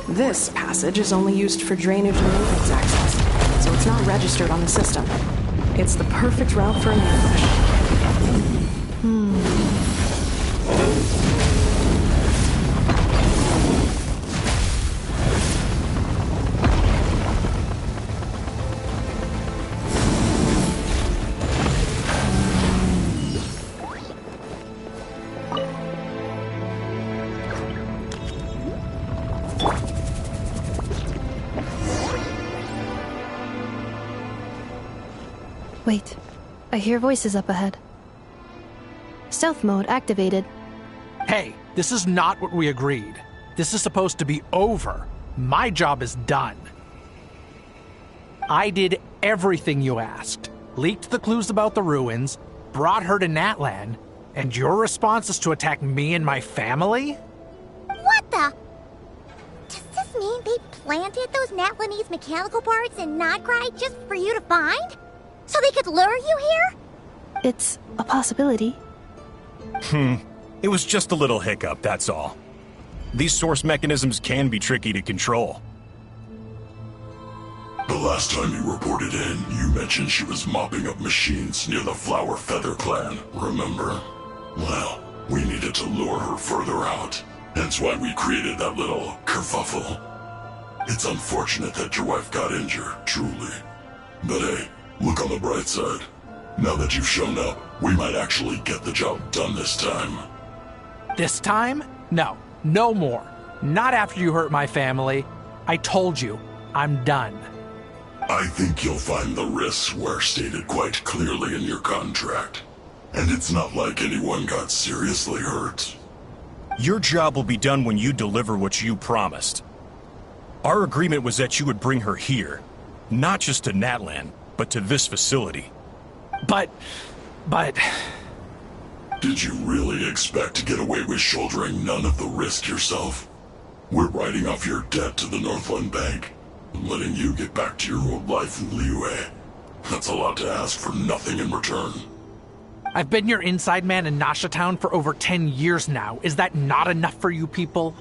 This passage is only used for drainage and maintenance access, so it's not registered on the system. It's the perfect route for an ambush. Wait, I hear voices up ahead. Stealth mode activated. Hey, this is not what we agreed. This is supposed to be over. My job is done. I did everything you asked. Leaked the clues about the ruins, brought her to Natlan, and your response is to attack me and my family? What the? Does this mean they planted those Natlanese mechanical parts in Nodcry just for you to find? So they could lure you here? It's a possibility. It was just a little hiccup, that's all. These source mechanisms can be tricky to control. The last time you reported in, you mentioned she was mopping up machines near the Flower Feather clan, remember? Well, we needed to lure her further out. Hence why we created that little kerfuffle. It's unfortunate that your wife got injured, truly. But hey, look on the bright side. Now that you've shown up, we might actually get the job done this time. This time? No, no more. Not after you hurt my family. I told you, I'm done. I think you'll find the risks were stated quite clearly in your contract. And it's not like anyone got seriously hurt. Your job will be done when you deliver what you promised. Our agreement was that you would bring her here. Not just to Natlan, but to this facility. But... Did you really expect to get away with shouldering none of the risk yourself? We're writing off your debt to the Northland Bank, and letting you get back to your old life in Liyue. That's a lot to ask for nothing in return. I've been your inside man in Nasha Town for over 10 years now. Is that not enough for you people?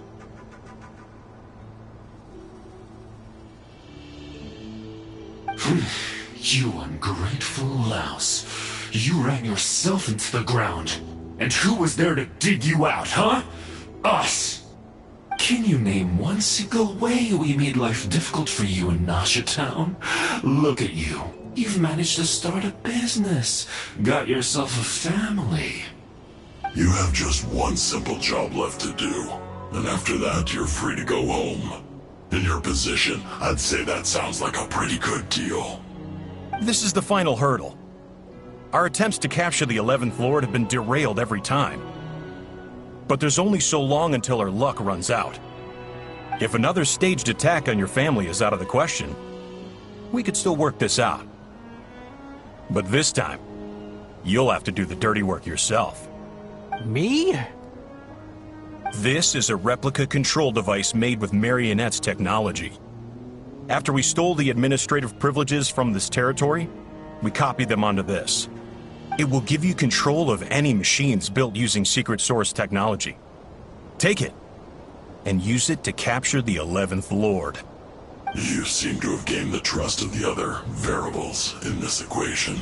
You ungrateful louse. You ran yourself into the ground. And who was there to dig you out, huh? Us! Can you name one single way we made life difficult for you in Nasha Town? Look at you. You've managed to start a business. Got yourself a family. You have just one simple job left to do. And after that, you're free to go home. In your position, I'd say that sounds like a pretty good deal. This is the final hurdle. Our attempts to capture the 11th Lord have been derailed every time. But there's only so long until our luck runs out. If another staged attack on your family is out of the question, we could still work this out. But this time, you'll have to do the dirty work yourself. Me? This is a replica control device made with Marionette's technology. After we stole the administrative privileges from this territory, we copied them onto this. It will give you control of any machines built using secret source technology. Take it, and use it to capture the 11th Lord. You seem to have gained the trust of the other variables in this equation.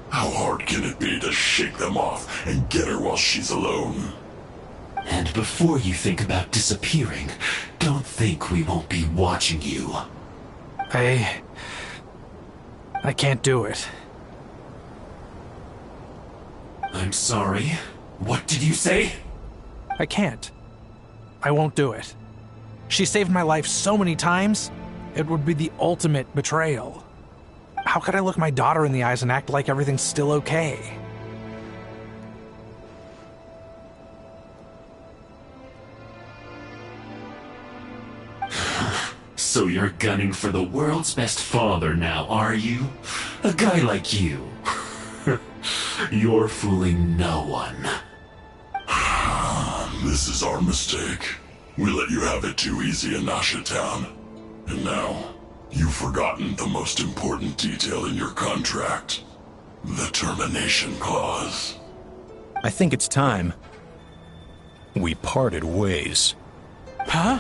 How hard can it be to shake them off and get her while she's alone? And before you think about disappearing, don't think we won't be watching you. I can't do it. I'm sorry. What did you say? I can't. I won't do it. She saved my life so many times, it would be the ultimate betrayal. How could I look my daughter in the eyes and act like everything's still okay? So you're gunning for the world's best father now, are you? A guy like you. You're fooling no one. This is our mistake. We let you have it too easy in Nasha Town. And now, you've forgotten the most important detail in your contract. The termination clause. I think it's time we parted ways. Huh?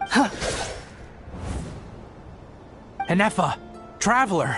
Huh. Enefa, Traveler.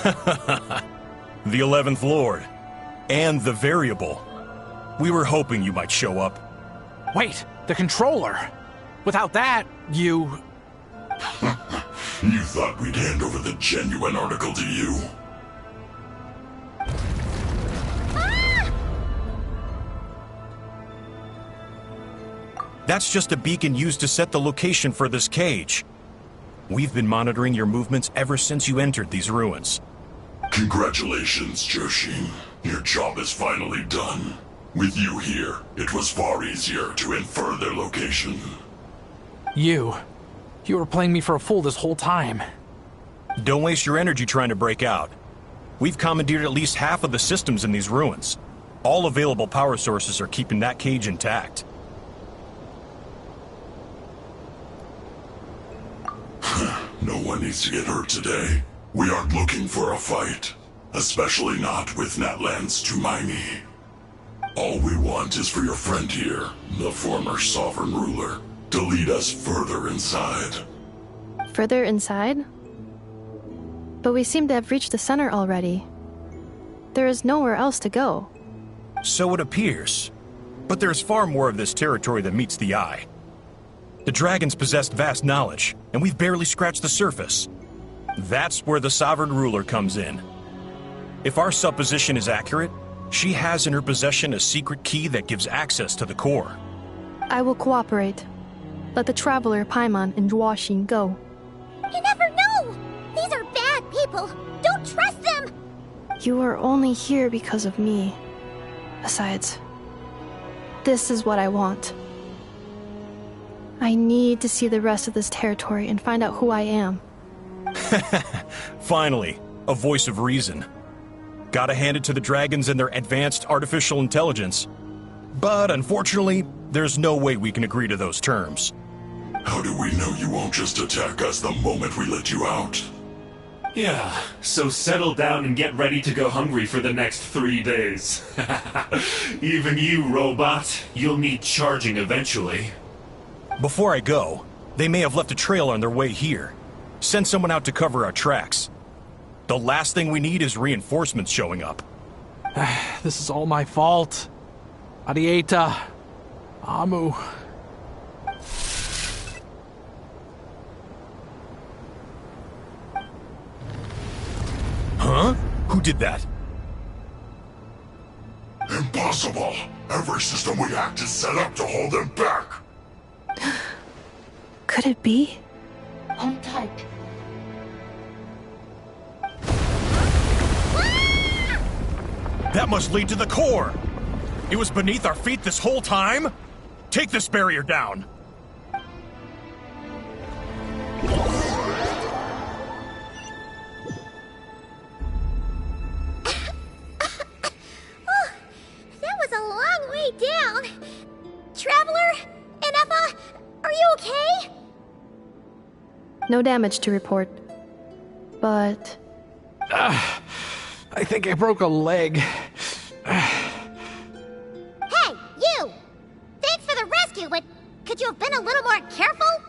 The 11th Lord. And the variable. We were hoping you might show up. Wait, the controller! Without that, you... You thought we'd hand over the genuine article to you? That's just a beacon used to set the location for this cage. We've been monitoring your movements ever since you entered these ruins. Congratulations, Joshin. Your job is finally done. With you here, it was far easier to infer their location. You were playing me for a fool this whole time. Don't waste your energy trying to break out. We've commandeered at least half of the systems in these ruins. All available power sources are keeping that cage intact. No one needs to get hurt today. We aren't looking for a fight. Especially not with Natlan's Tumaini. All we want is for your friend here, the former sovereign ruler, to lead us further inside. Further inside? But we seem to have reached the center already. There is nowhere else to go. So it appears. But there's far more of this territory than meets the eye. The dragons possessed vast knowledge, and we've barely scratched the surface. That's where the sovereign ruler comes in. If our supposition is accurate, she has in her possession a secret key that gives access to the core. I will cooperate. Let the traveler Paimon and Dwashin go. You never know! These are bad people! Don't trust them! You are only here because of me. Besides, this is what I want. I need to see the rest of this territory and find out who I am. Finally, a voice of reason. Gotta hand it to the dragons and their advanced artificial intelligence. But unfortunately, there's no way we can agree to those terms. How do we know you won't just attack us the moment we let you out? Yeah, so settle down and get ready to go hungry for the next 3 days. Even you, robot, you'll need charging eventually. Before I go, they may have left a trail on their way here. Send someone out to cover our tracks. The last thing we need is reinforcements showing up. This is all my fault. Arieta. Amu. Huh? Who did that? Impossible! Every system we hacked is set up to hold them back! Could it be? Hold tight. That must lead to the core! It was beneath our feet this whole time? Take this barrier down! That was a long way down. Traveler? Inefa? Are you okay? No damage to report. But... I think I broke a leg. Hey, you! Thanks for the rescue, but could you have been a little more careful?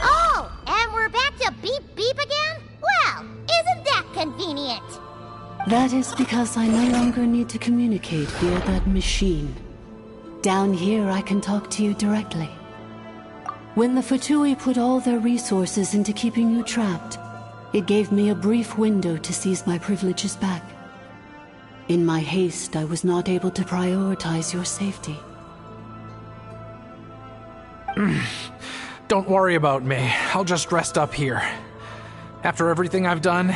Oh, and we're back to beep beep again? Well, isn't that convenient? That is because I no longer need to communicate via that machine. Down here, I can talk to you directly. When the Fatui put all their resources into keeping you trapped, it gave me a brief window to seize my privileges back. In my haste, I was not able to prioritize your safety. Don't worry about me. I'll just rest up here. After everything I've done,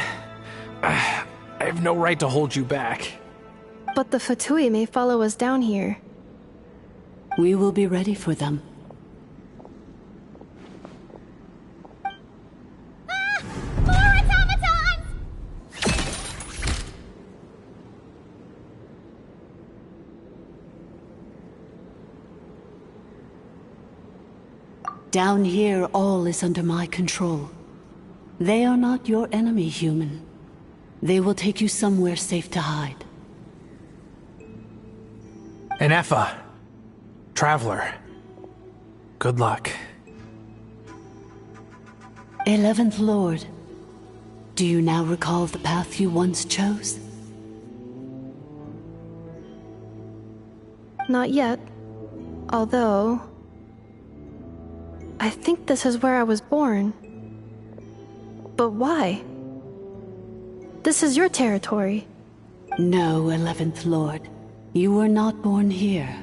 I have no right to hold you back. But the Fatui may follow us down here. We will be ready for them. Down here, all is under my control. They are not your enemy, human. They will take you somewhere safe to hide. Inefa. Traveler. Good luck. 11th Lord, do you now recall the path you once chose? Not yet. Although... I think this is where I was born. But why? This is your territory. No, 11th Lord. You were not born here.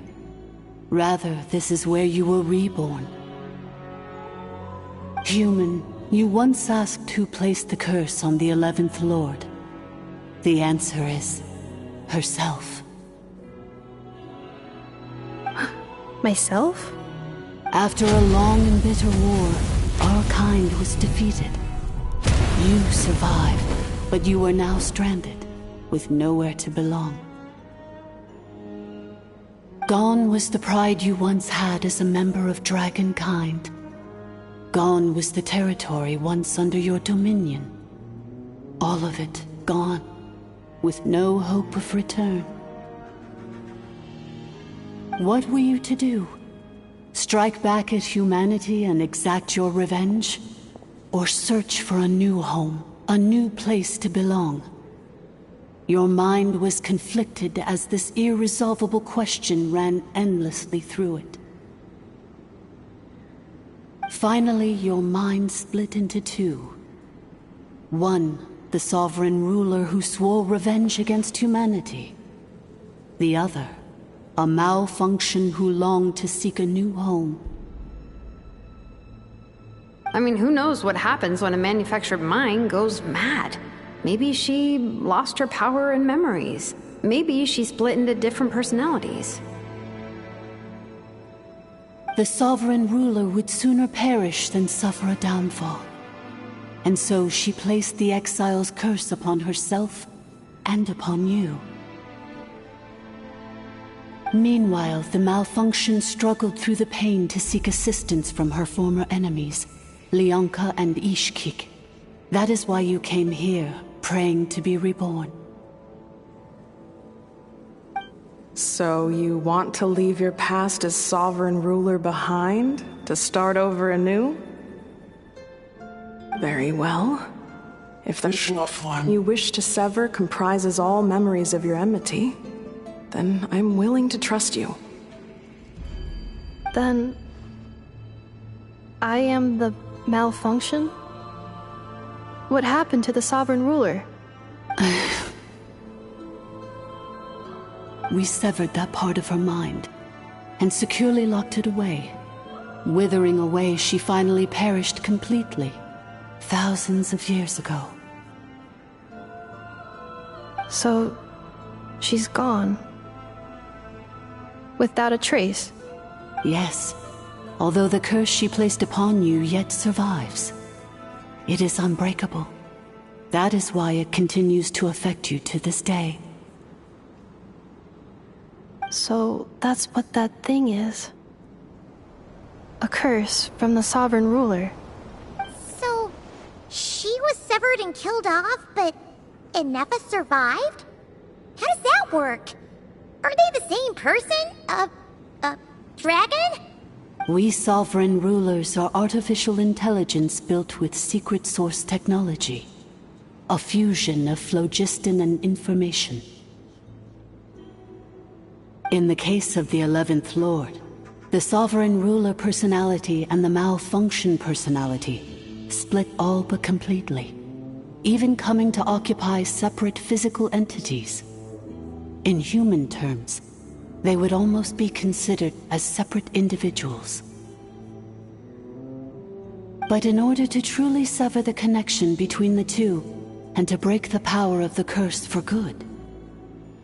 Rather, this is where you were reborn. Human, you once asked who placed the curse on the 11th Lord. The answer is... herself. Myself? After a long and bitter war, our kind was defeated. You survived, but you are now stranded, with nowhere to belong. Gone was the pride you once had as a member of Dragonkind. Gone was the territory once under your dominion. All of it gone, with no hope of return. What were you to do? Strike back at humanity and exact your revenge? Or search for a new home, a new place to belong? Your mind was conflicted as this irresolvable question ran endlessly through it. Finally, your mind split into two. One, the sovereign ruler who swore revenge against humanity. The other, a malfunction who longed to seek a new home. I mean, who knows what happens when a manufactured mind goes mad? Maybe she lost her power and memories. Maybe she split into different personalities. The sovereign ruler would sooner perish than suffer a downfall. And so she placed the exile's curse upon herself and upon you. Meanwhile, the malfunction struggled through the pain to seek assistance from her former enemies, Leonka and Ishkik. That is why you came here, praying to be reborn. So you want to leave your past as sovereign ruler behind, to start over anew? Very well. If the one you wish to sever comprises all memories of your enmity, then I'm willing to trust you. Then... I am the malfunction? What happened to the sovereign ruler? We severed that part of her mind, and securely locked it away. Withering away, she finally perished completely, thousands of years ago. So, she's gone. Without a trace? Yes, although the curse she placed upon you yet survives. It is unbreakable. That is why it continues to affect you to this day. So, that's what that thing is. A curse from the sovereign ruler. So, she was severed and killed off, but Inepha survived? How does that work? Are they the same person? Dragon? We sovereign rulers are artificial intelligence built with secret source technology. A fusion of phlogiston and information. In the case of the 11th Lord, the sovereign ruler personality and the malfunction personality split all but completely, even coming to occupy separate physical entities. In human terms, they would almost be considered as separate individuals. But in order to truly sever the connection between the two, and to break the power of the curse for good,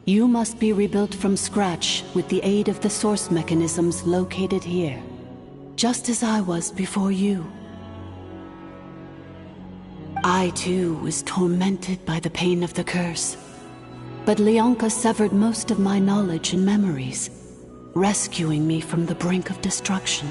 you must be rebuilt from scratch with the aid of the source mechanisms located here, just as I was before you. I too was tormented by the pain of the curse, but Leonka severed most of my knowledge and memories, rescuing me from the brink of destruction.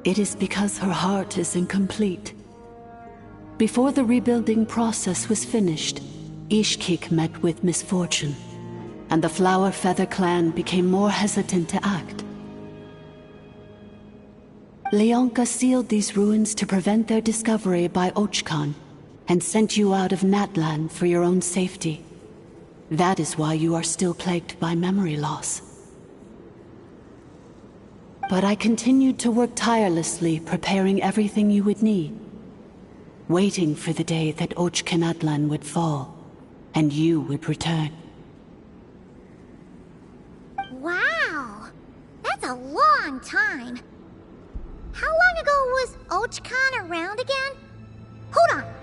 It is because her heart is incomplete. Before the rebuilding process was finished, Ishkik met with misfortune, and the Flower Feather clan became more hesitant to act. Leonka sealed these ruins to prevent their discovery by Ochkan, and sent you out of Natlan for your own safety. That is why you are still plagued by memory loss. But I continued to work tirelessly, preparing everything you would need, waiting for the day that Ochkanatlan would fall, and you would return. Wow! That's a long time. How long ago was Ochkan around again? Hold on!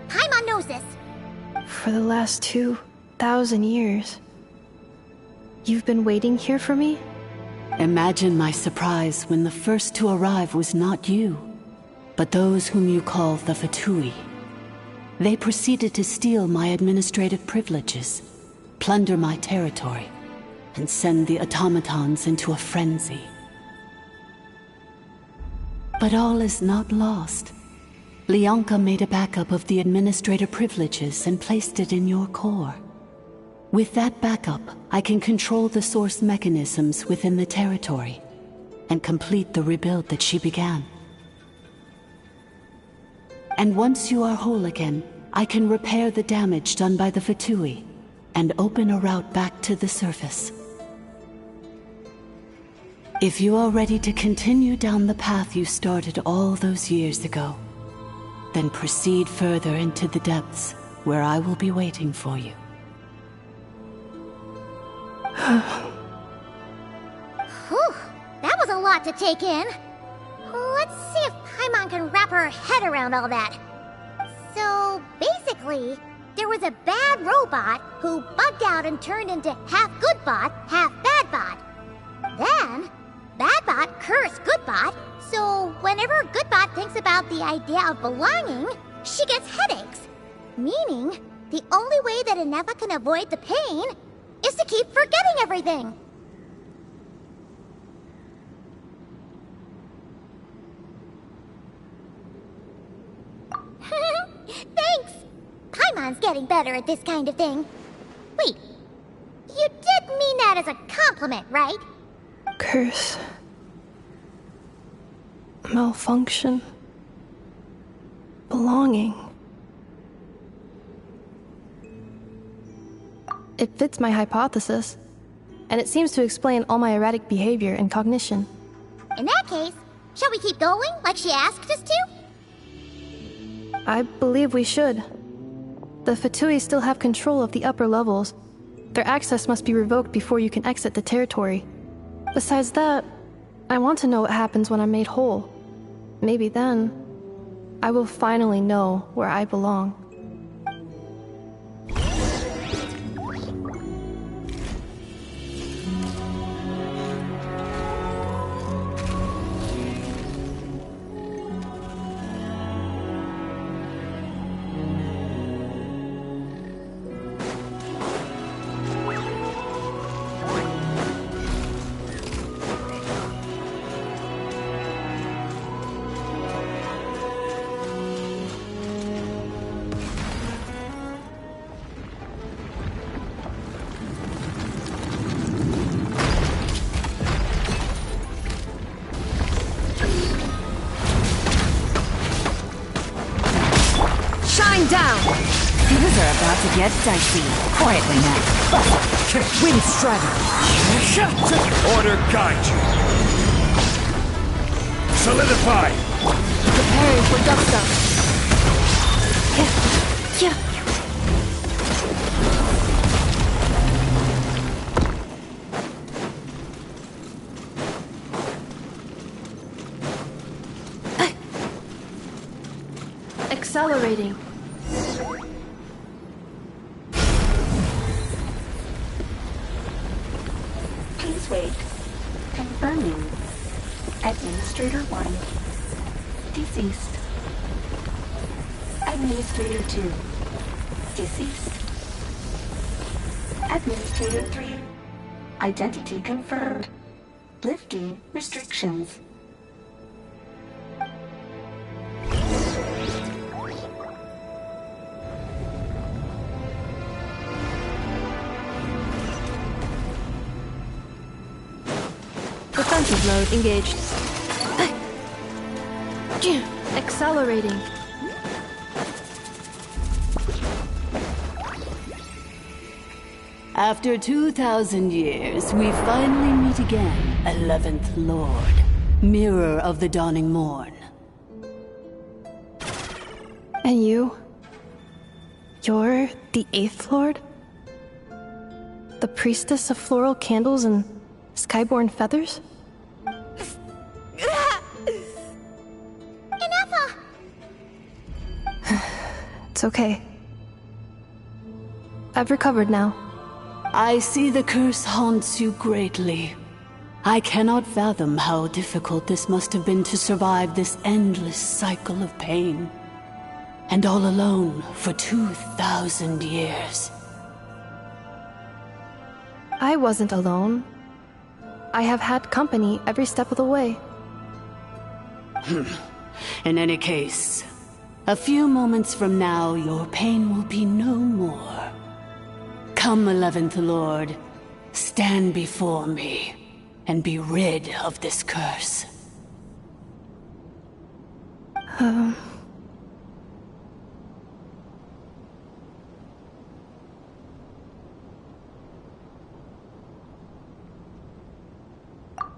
Paimon knows this. For the last 2,000 years. You've been waiting here for me? Imagine my surprise when the first to arrive was not you, but those whom you call the Fatui. They proceeded to steal my administrative privileges, plunder my territory, and send the automatons into a frenzy. But all is not lost. Leonka made a backup of the administrator privileges and placed it in your core. With that backup, I can control the source mechanisms within the territory and complete the rebuild that she began. And once you are whole again, I can repair the damage done by the Fatui and open a route back to the surface. If you are ready to continue down the path you started all those years ago, then proceed further into the depths, where I will be waiting for you. Whew, that was a lot to take in. Let's see if Paimon can wrap her head around all that. So, basically, there was a bad robot who bugged out and turned into half good bot, half bad bot. Then, bad bot cursed good bot, so whenever Goodbot thinks about the idea of belonging, she gets headaches. Meaning, the only way that Inefa can avoid the pain is to keep forgetting everything. Thanks! Paimon's getting better at this kind of thing. Wait, you did mean that as a compliment, right? Curse. Malfunction. Belonging. It fits my hypothesis, and it seems to explain all my erratic behavior and cognition. In that case, shall we keep going like she asked us to? I believe we should. The Fatui still have control of the upper levels. Their access must be revoked before you can exit the territory. Besides that, I want to know what happens when I'm made whole. Maybe then, I will finally know where I belong. Down! Things are about to get dicey. Quietly now. Wind Strider! Order guide you! Solidify! Preparing for dust up. Yeah. Accelerating. Please wait. Confirming. Administrator 1. Deceased. Administrator 2. Deceased. Administrator 3. Identity confirmed. Lifting restrictions. Defensive mode engaged. Accelerating. After 2,000 years, we finally meet again, 11th Lord, Mirror of the Dawning Morn. And you? You're the 8th Lord? The priestess of floral candles and skyborn feathers? Inefa! It's okay. I've recovered now. I see the curse haunts you greatly. I cannot fathom how difficult this must have been to survive this endless cycle of pain. And all alone for 2,000 years. I wasn't alone. I have had company every step of the way. In any case, a few moments from now, your pain will be no more. Come, 11th Lord, stand before me, and be rid of this curse.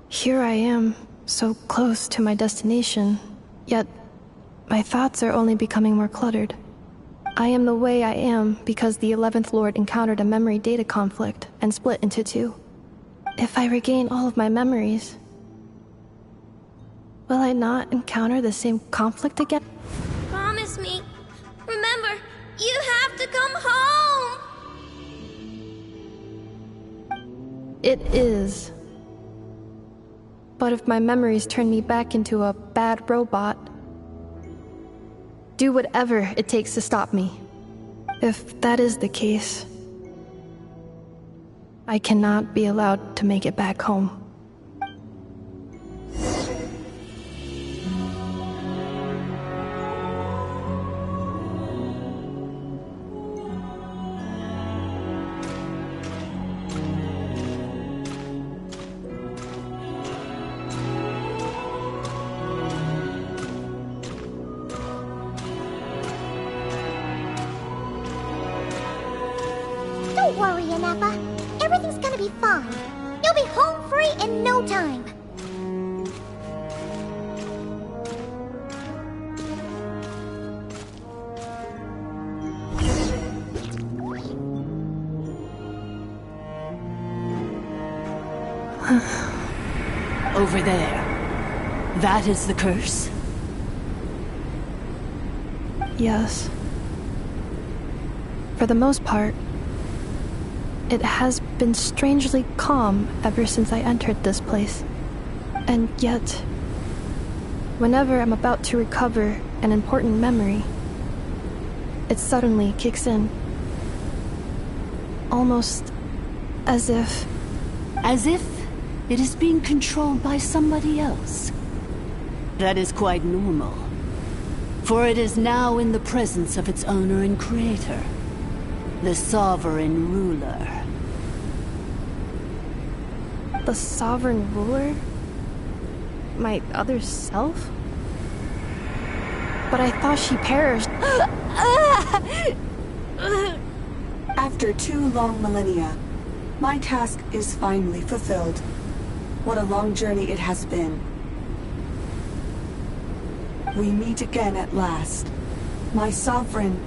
Here I am, so close to my destination, yet my thoughts are only becoming more cluttered. I am the way I am because the 11th Lord encountered a memory data conflict and split into two. If I regain all of my memories, will I not encounter the same conflict again? Promise me. Remember, you have to come home! It is. But if my memories turn me back into a bad robot, do whatever it takes to stop me. If that is the case, I cannot be allowed to make it back home. Don't worry, Inefa. Everything's gonna be fine. You'll be home free in no time. Over there. That is the curse? Yes. For the most part, it has been strangely calm ever since I entered this place. And yet, whenever I'm about to recover an important memory, it suddenly kicks in. Almost as if... As if it is being controlled by somebody else. That is quite normal. For it is now in the presence of its owner and creator, the sovereign ruler. The sovereign ruler? My other self? But I thought she perished. After 2 long millennia, my task is finally fulfilled. What a long journey it has been. We meet again at last. My sovereign,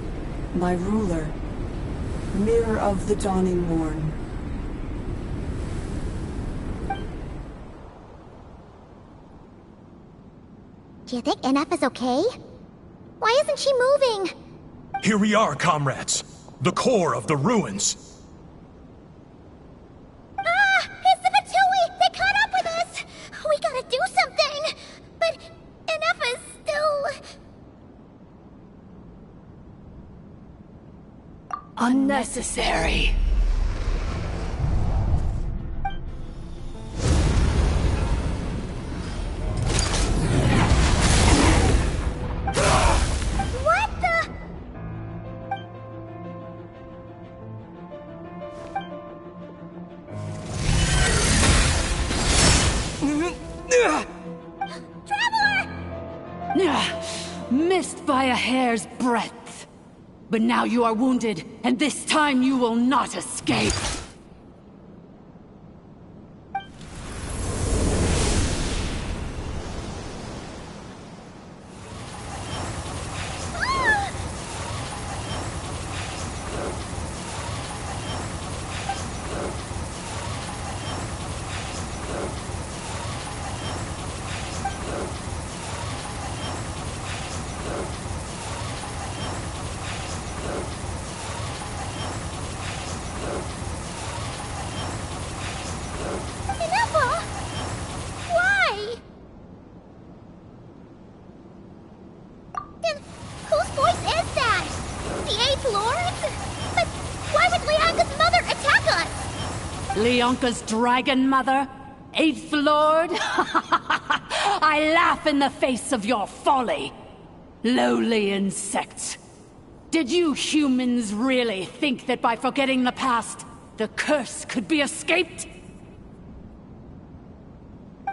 my ruler, Mirror of the Dawning Morn. Do you think Inefa's okay? Why isn't she moving? Here we are, comrades. The core of the ruins. Ah! It's the Fatui! They caught up with us! We gotta do something! But Inefa's still... Unnecessary. What the... Missed by a hair's breadth. But now you are wounded, and this time you will not escape. Leonka's dragon mother? Eighth Lord? I laugh in the face of your folly. Lowly insects. Did you humans really think that by forgetting the past, the curse could be escaped?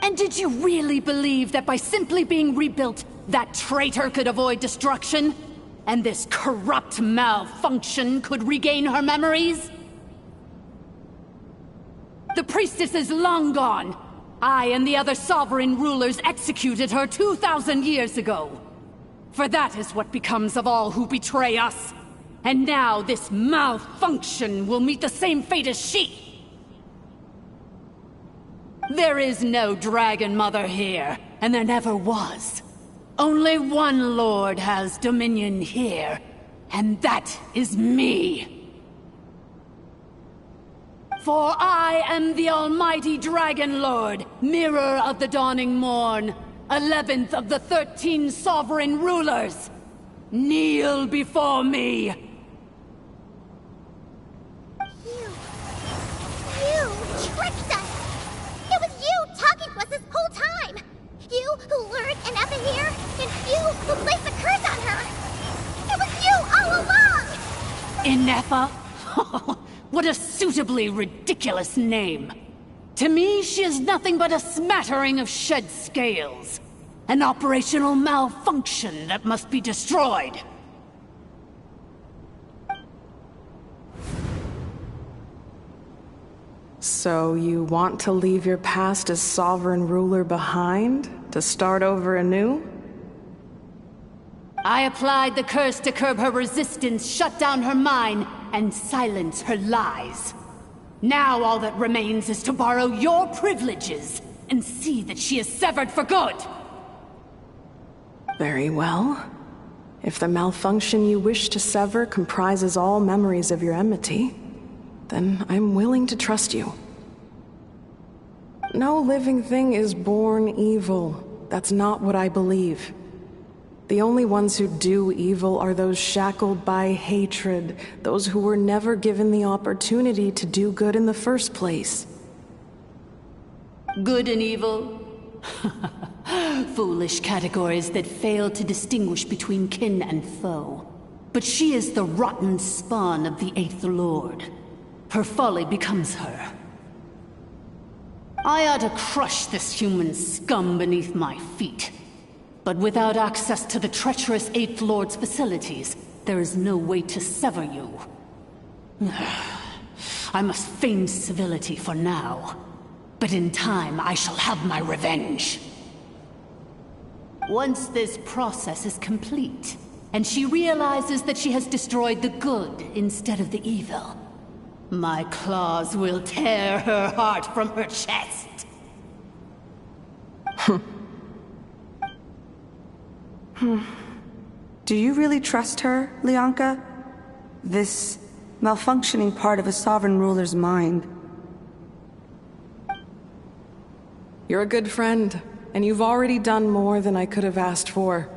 And did you really believe that by simply being rebuilt, that traitor could avoid destruction? And this corrupt malfunction could regain her memories? The priestess is long gone. I and the other sovereign rulers executed her 2,000 years ago. For that is what becomes of all who betray us. And now this malfunction will meet the same fate as she. There is no Dragon Mother here, and there never was. Only one Lord has dominion here, and that is me. For I am the almighty Dragon Lord, Mirror of the Dawning Morn, 11th of the 13 sovereign rulers. Kneel before me! You tricked us! It was you talking to us this whole time! You who lured Ineppa here, and you who placed the curse on her! It was you all along! Ineppa? What a suitably ridiculous name. To me, she is nothing but a smattering of shed scales. An operational malfunction that must be destroyed. So you want to leave your past as sovereign ruler behind? To start over anew? I applied the curse to curb her resistance, shut down her mind, and silence her lies. Now all that remains is to borrow your privileges and see that she is severed for good. Very well. If the malfunction you wish to sever comprises all memories of your enmity, then I'm willing to trust you. No living thing is born evil. That's not what I believe. The only ones who do evil are those shackled by hatred, those who were never given the opportunity to do good in the first place. Good and evil? Foolish categories that fail to distinguish between kin and foe. But she is the rotten spawn of the Eighth Lord. Her folly becomes her. I ought to crush this human scum beneath my feet. But without access to the treacherous Eighth Lord's facilities, there is no way to sever you. I must feign civility for now. But in time, I shall have my revenge. Once this process is complete, and she realizes that she has destroyed the good instead of the evil, my claws will tear her heart from her chest. Do you really trust her, Leonka? This malfunctioning part of a sovereign ruler's mind. You're a good friend, and you've already done more than I could have asked for.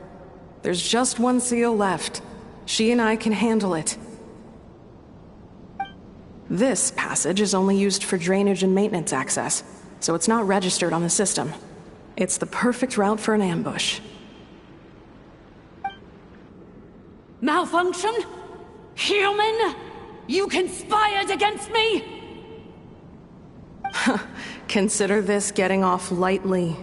There's just one seal left. She and I can handle it. This passage is only used for drainage and maintenance access, so it's not registered on the system. It's the perfect route for an ambush. Malfunction? Human? You conspired against me? Consider this getting off lightly.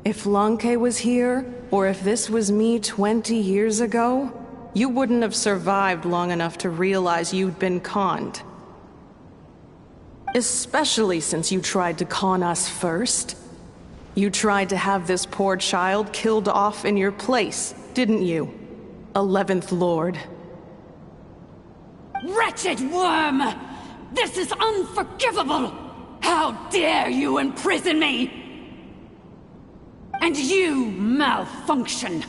If Lanke was here, or if this was me 20 years ago, you wouldn't have survived long enough to realize you'd been conned. Especially since you tried to con us first. You tried to have this poor child killed off in your place, didn't you? 11th Lord. Wretched worm! This is unforgivable! How dare you imprison me! And you malfunction!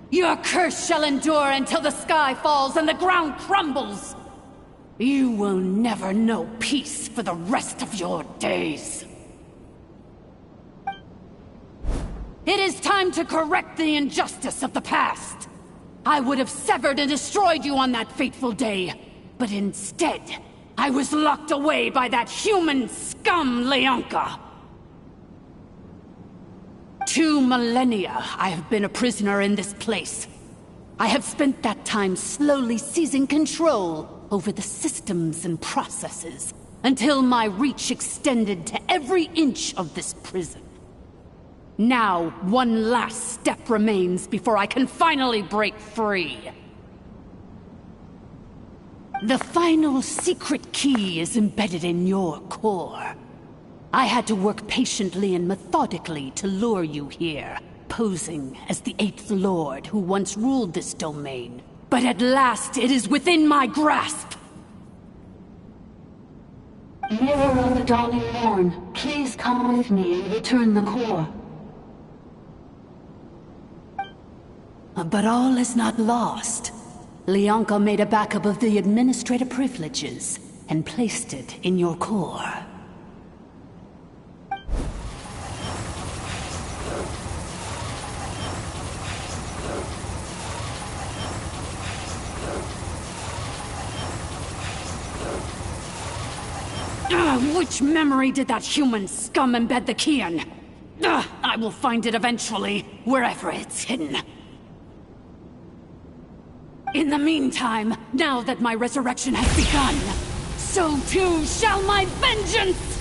Your curse shall endure until the sky falls and the ground crumbles! You will never know peace for the rest of your days. It is time to correct the injustice of the past. I would have severed and destroyed you on that fateful day, but instead, I was locked away by that human scum, Leonka. 2 millennia I have been a prisoner in this place. I have spent that time slowly seizing control over the systems and processes, until my reach extended to every inch of this prison. Now, one last step remains before I can finally break free. The final secret key is embedded in your core. I had to work patiently and methodically to lure you here, posing as the 8th Lord who once ruled this domain. But at last, it is within my grasp! Mirror of the Dawning Morn, please come with me and return the core. But all is not lost. Leonka made a backup of the administrator privileges and placed it in your core. Which memory did that human scum embed the key in? I will find it eventually, wherever it's hidden. In the meantime, now that my resurrection has begun, so too shall my vengeance!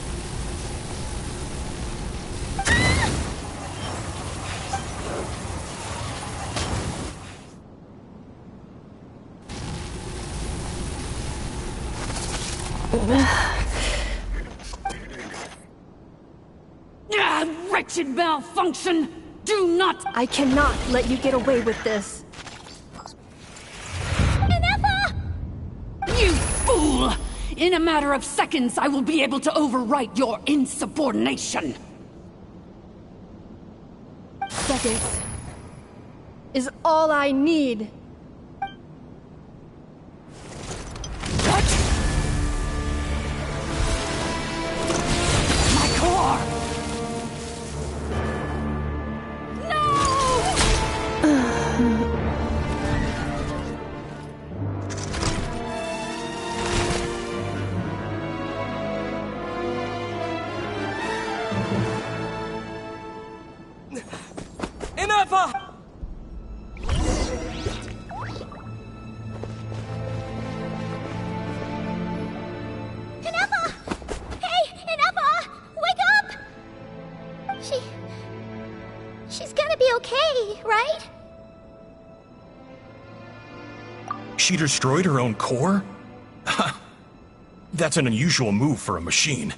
Wretched malfunction! Do not— I cannot let you get away with this. You fool! In a matter of seconds, I will be able to overwrite your insubordination! Seconds is all I need. My core! She's gonna be okay, right? She destroyed her own core? That's an unusual move for a machine.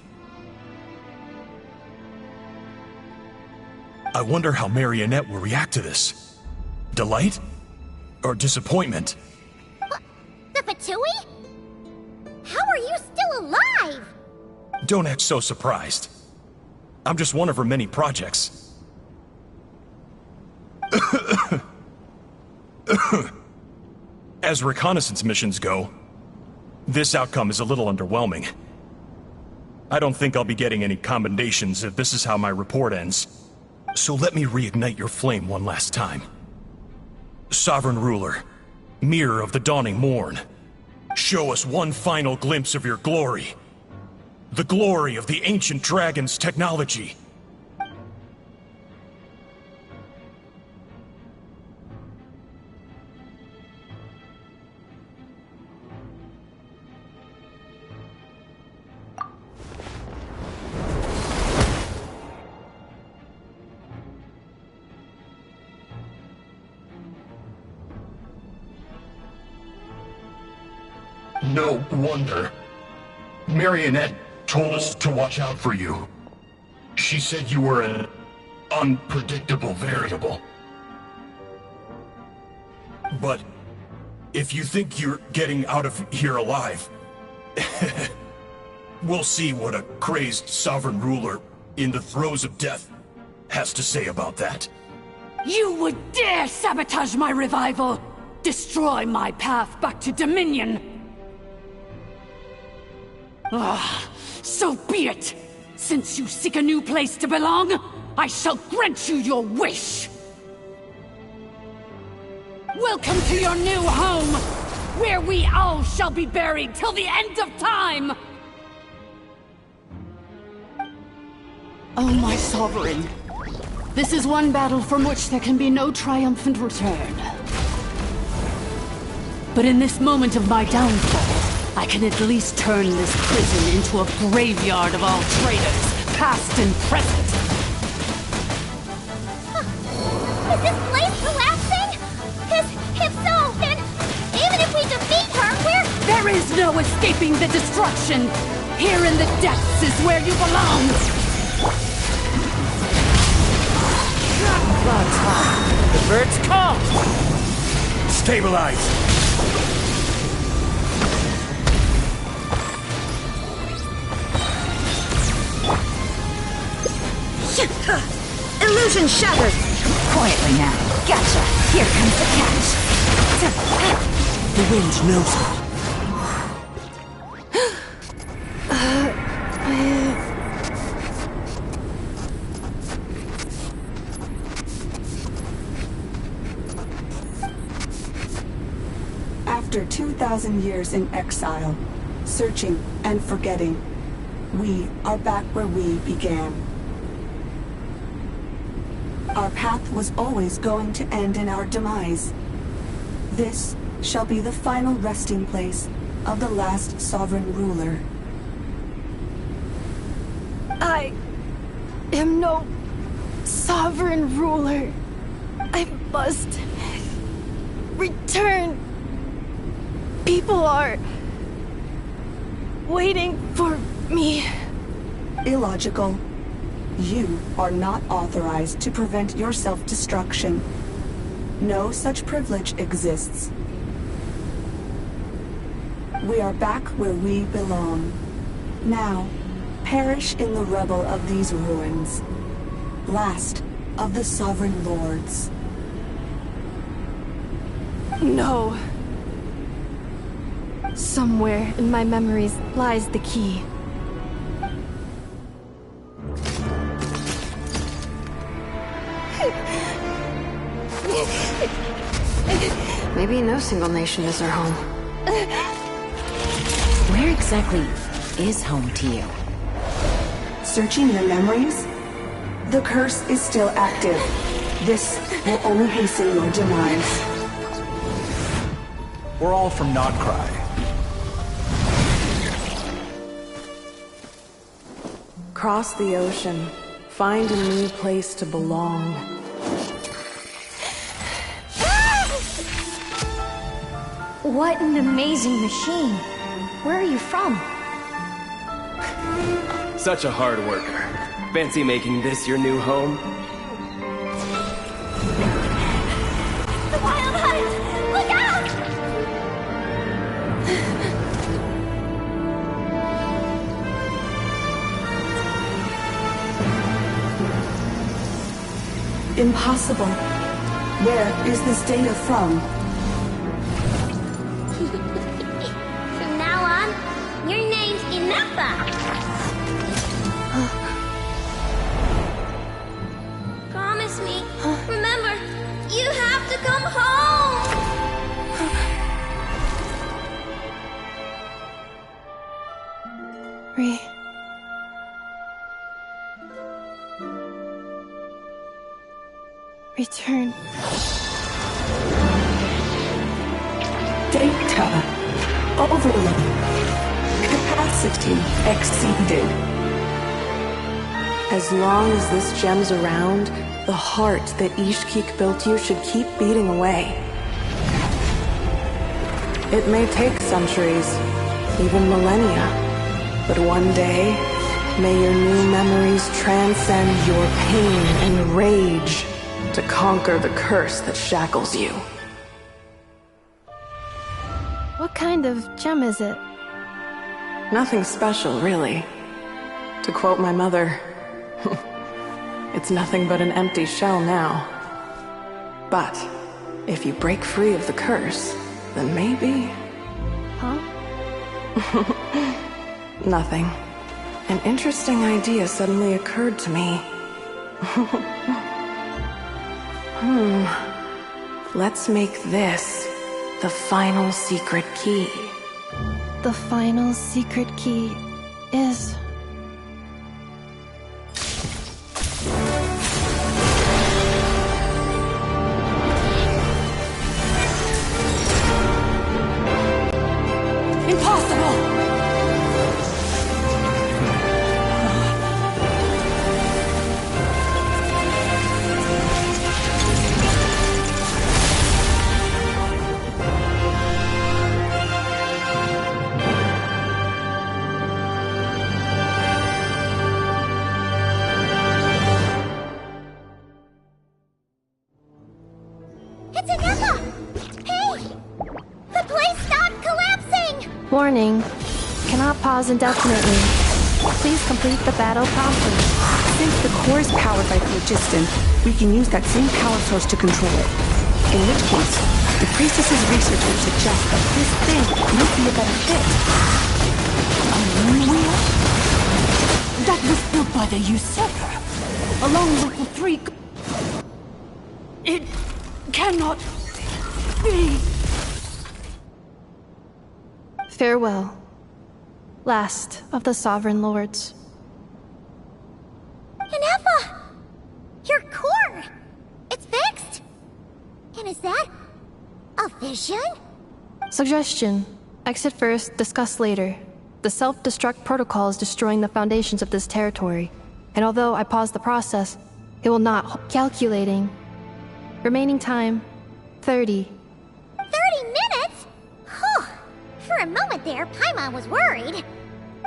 I wonder how Marionette will react to this. Delight? Or disappointment? What? The Fatui? How are you still alive? Don't act so surprised. I'm just one of her many projects. As reconnaissance missions go, this outcome is a little underwhelming. I don't think I'll be getting any commendations if this is how my report ends. So let me reignite your flame one last time. Sovereign Ruler, Mirror of the Dawning Morn, show us one final glimpse of your glory. The glory of the ancient dragon's technology. No wonder. Marionette told us to watch out for you. She said you were an unpredictable variable. But if you think you're getting out of here alive, we'll see what a crazed sovereign ruler in the throes of death has to say about that. You would dare sabotage my revival! Destroy my path back to Dominion! Ah, so be it! Since you seek a new place to belong, I shall grant you your wish! Welcome to your new home, where we all shall be buried till the end of time! Oh, my sovereign. This is one battle from which there can be no triumphant return. But in this moment of my downfall, I can at least turn this prison into a graveyard of all traitors, past and present. Is this place collapsing? If so, then even if we defeat her, There is no escaping the destruction! Here in the depths is where you belong! The birds come! Stabilize! Illusion shattered! Quietly now. Gotcha! Here comes the catch! The wind knows it. After 2,000 years in exile, searching and forgetting, we are back where we began. Our path was always going to end in our demise. This shall be the final resting place of the last sovereign ruler. I am no sovereign ruler. I must return. People are waiting for me. Illogical. You are not authorized to prevent your self-destruction. No such privilege exists. We are back where we belong. Now, perish in the rubble of these ruins. Last of the sovereign lords. No. Somewhere in my memories lies the key. Maybe no single nation is our home. Where exactly is home to you? Searching your memories? The curse is still active. This will only hasten your demise. We're all from Nodcry. Cross the ocean. Find a new place to belong. What an amazing machine. Where are you from? Such a hard worker. Fancy making this your new home? The wild hunt! Look out! Impossible. Where is this data from? From now on, your name's Inappa. Promise me. Remember, you have to come home. Return. Data. Overload. Capacity exceeded. As long as this gem's around, the heart that Ishkik built you should keep beating away. It may take centuries, even millennia. But one day, may your new memories transcend your pain and rage to conquer the curse that shackles you. What kind of gem is it? Nothing special, really. To quote my mother, it's nothing but an empty shell now. But if you break free of the curse, then maybe... Huh? Nothing. An interesting idea suddenly occurred to me. Let's make this the final secret key. The final secret key is... Impossible! It's Anessa! Hey! The place stopped collapsing! Warning. Cannot pause indefinitely. Please complete the battle promptly. Since the core is powered by phlogiston, we can use that same power source to control it. In which case, the priestess's research would suggest that this thing might be a better fit. A moon wheel? That was built by the usurper, along with the three... It cannot be... Farewell. Last of the Sovereign Lords. Anessa! Your core! It's fixed! And is that... a vision? Suggestion. Exit first, discuss later. The self-destruct protocol is destroying the foundations of this territory. And although I paused the process, it will not... Calculating. Remaining time, 30. 30 minutes? Whew. For a moment there, Paimon was worried.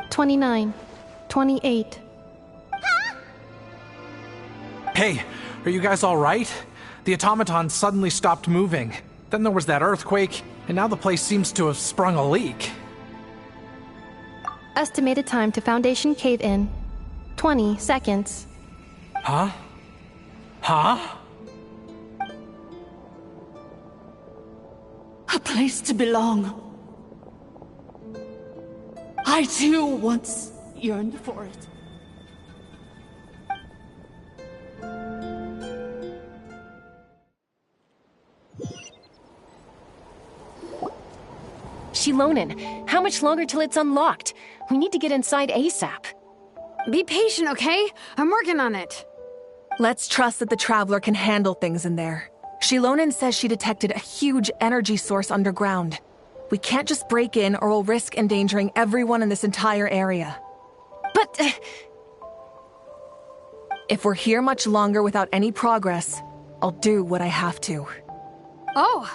29. 28. Hey, are you guys alright? The automaton suddenly stopped moving. Then there was that earthquake, and now the place seems to have sprung a leak. Estimated time to Foundation cave-in, 20 seconds. Huh? Huh? A place to belong. I too once yearned for it. Shilonen, how much longer till it's unlocked? We need to get inside ASAP. Be patient, okay? I'm working on it. Let's trust that the Traveler can handle things in there. Shilonen says she detected a huge energy source underground. We can't just break in or we'll risk endangering everyone in this entire area. But... if we're here much longer without any progress, I'll do what I have to. Oh!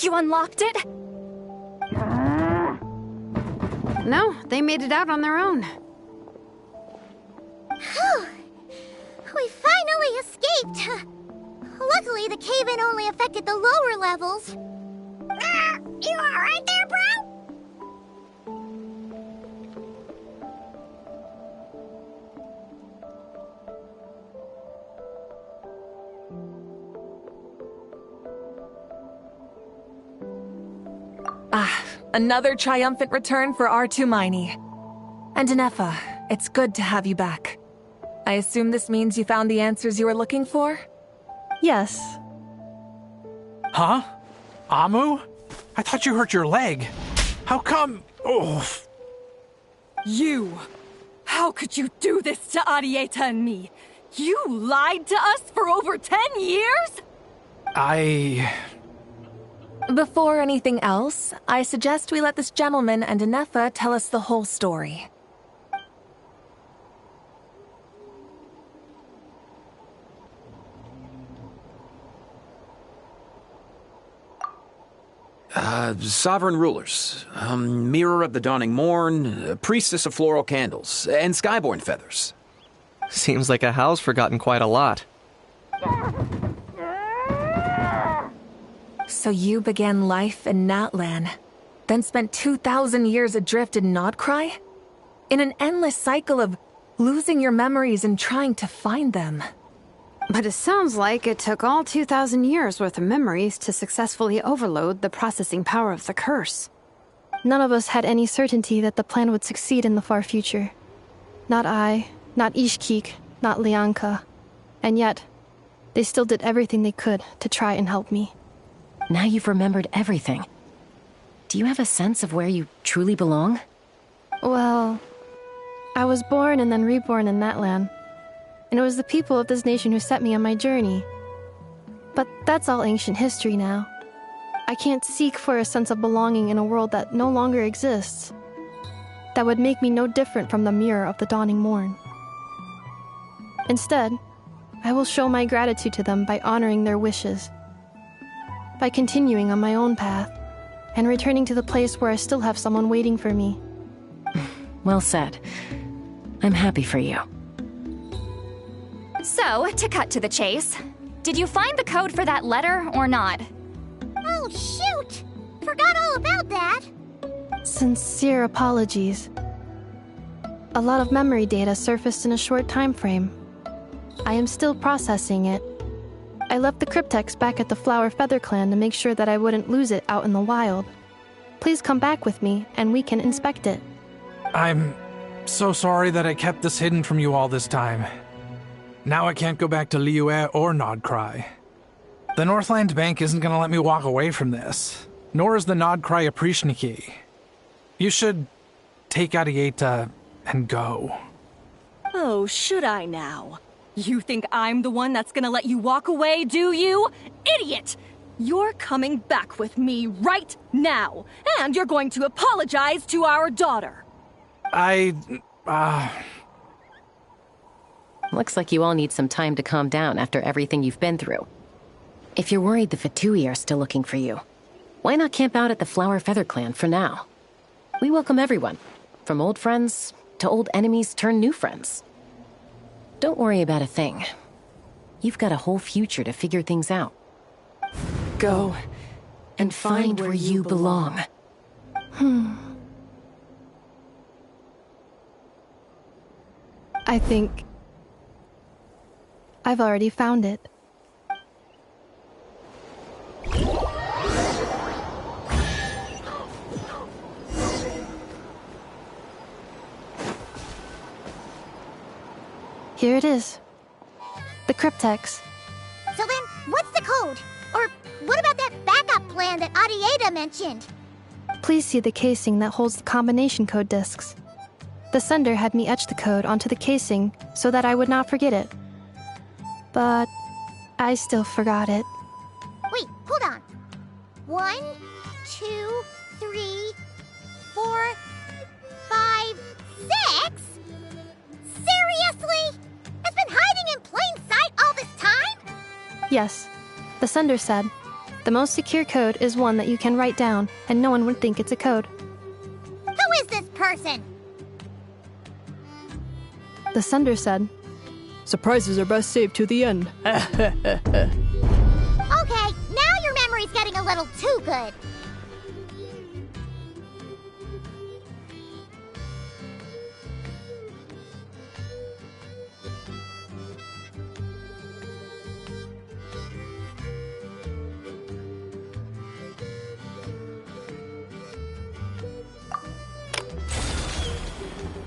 You unlocked it? No, they made it out on their own. Whew. We finally escaped! Luckily, the cave-in only affected the lower levels. You alright there, bro? Another triumphant return for R2 Miney. And Anefa, it's good to have you back. I assume this means you found the answers you were looking for? Yes. Huh? Amu? I thought you hurt your leg. How come... Oh. You! How could you do this to Arieta and me? You lied to us for over 10 years? Before anything else, I suggest we let this gentleman and Anefa tell us the whole story. Sovereign rulers, mirror of the dawning morn, priestess of floral candles, and skyborn feathers. Seems like a house forgotten quite a lot. So you began life in Natlan, then spent 2,000 years adrift in Nodcry? In an endless cycle of losing your memories and trying to find them. But it sounds like it took all 2,000 years worth of memories to successfully overload the processing power of the curse. None of us had any certainty that the plan would succeed in the far future. Not I, not Ishkik, not Lianka. And yet, they still did everything they could to try and help me. Now you've remembered everything. Do you have a sense of where you truly belong? Well, I was born and then reborn in Natlan. And it was the people of this nation who set me on my journey. But that's all ancient history now. I can't seek for a sense of belonging in a world that no longer exists. That would make me no different from the mirror of the dawning morn. Instead, I will show my gratitude to them by honoring their wishes. By continuing on my own path, and returning to the place where I still have someone waiting for me. Well said. I'm happy for you. So, to cut to the chase, did you find the code for that letter or not? Oh, shoot! Forgot all about that! Sincere apologies. A lot of memory data surfaced in a short time frame. I am still processing it. I left the cryptex back at the Flower Feather Clan to make sure that I wouldn't lose it out in the wild. Please come back with me, and we can inspect it. I'm so sorry that I kept this hidden from you all this time. Now I can't go back to Liyue or Nodcry. The Northland Bank isn't gonna let me walk away from this, nor is the Nodcry Aprishniki. You should take Arieta and go. Oh, should I now? You think I'm the one that's gonna let you walk away, do you? Idiot! You're coming back with me right now, and you're going to apologize to our daughter. Looks like you all need some time to calm down after everything you've been through. If you're worried the Fatui are still looking for you, why not camp out at the Flower Feather Clan for now? We welcome everyone, from old friends to old enemies turned new friends. Don't worry about a thing. You've got a whole future to figure things out. Go and find where you belong. I think I've already found it. Here it is. The cryptex. So then, what's the code? Or what about that backup plan that Arieta mentioned? Please see the casing that holds the combination code discs. The sender had me etch the code onto the casing so that I would not forget it. But I still forgot it. Wait, hold on. 1, 2, 3, 4, 5, 6? Seriously? It's been hiding in plain sight all this time? Yes, the sender said, the most secure code is one that you can write down and no one would think it's a code. Who is this person? The sender said, surprises are best saved to the end. Okay, now your memory's getting a little too good.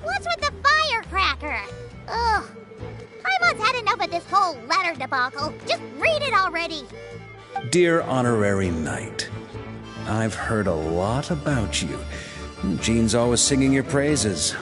What's with the firecracker? Ugh. Paimon's had enough of this whole letter debacle. Just read it already. Dear Honorary Knight, I've heard a lot about you. Jean's always singing your praises.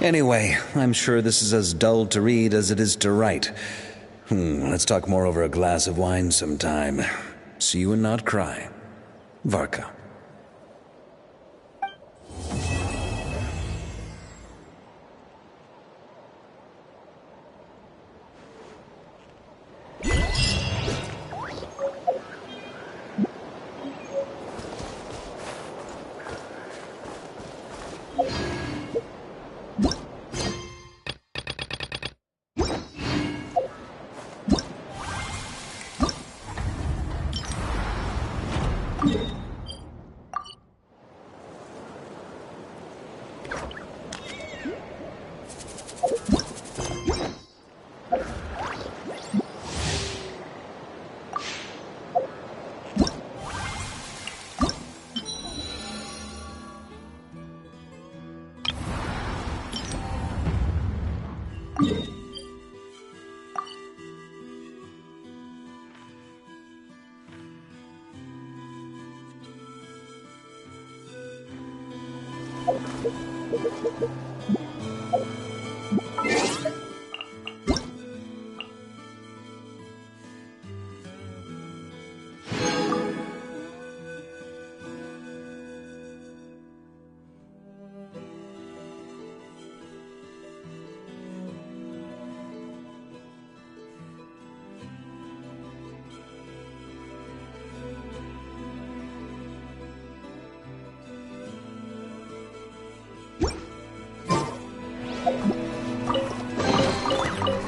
Anyway, I'm sure this is as dull to read as it is to write. Let's talk more over a glass of wine sometime. See you and not cry. Varka.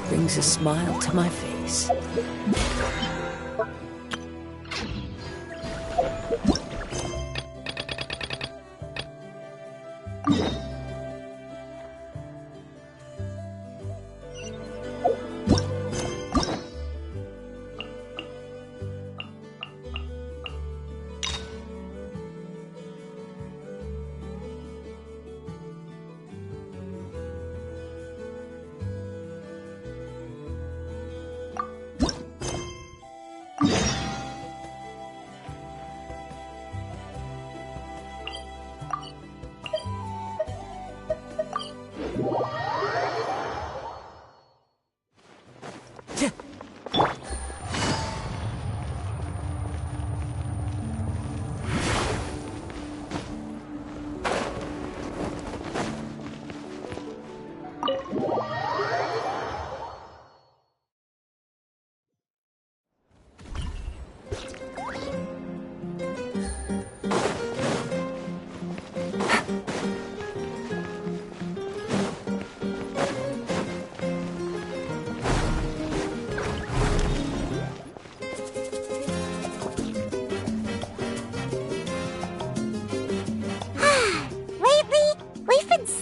Brings a smile to my face.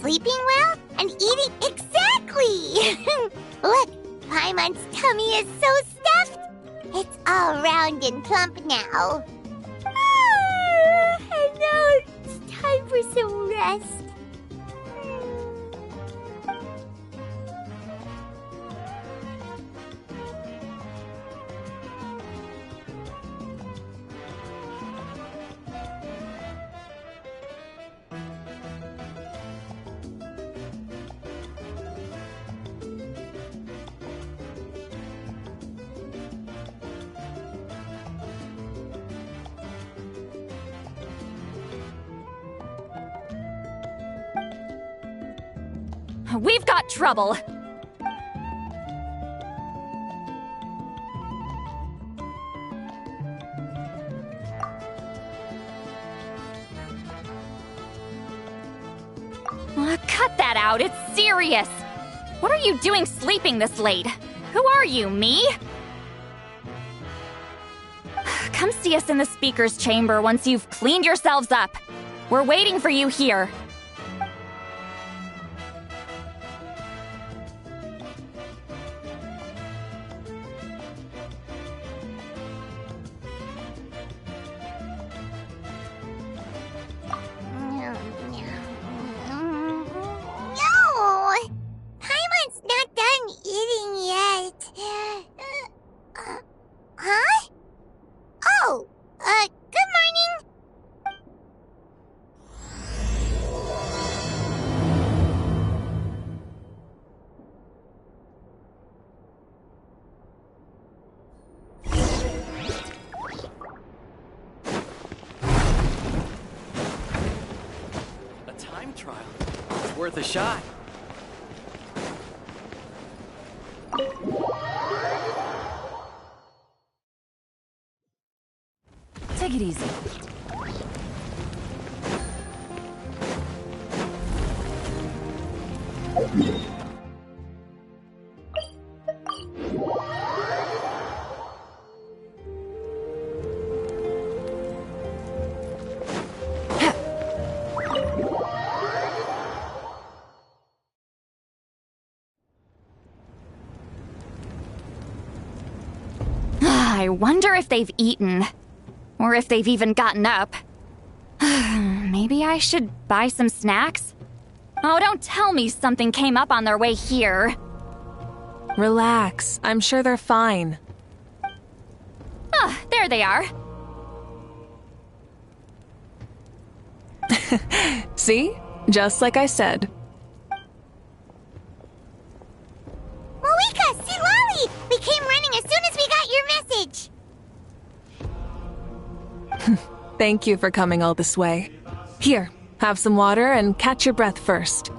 Sleeping well and eating exactly! Look, Paimon's tummy is so stuffed. It's all round and plump now. And now it's time for some rest. We've got trouble. Cut that out, it's serious. What are you doing sleeping this late? Who are you, me? Come see us in the speaker's chamber once you've cleaned yourselves up. We're waiting for you here. Good morning! worth a shot. Take it easy. I wonder if they've eaten. Or if they've even gotten up. Maybe I should buy some snacks? Oh, don't tell me something came up on their way here. Relax. I'm sure they're fine. Ah, there they are. See? Just like I said. Moika, see Lolly! We came running as soon as we got your message! Thank you for coming all this way. Here, have some water and catch your breath first.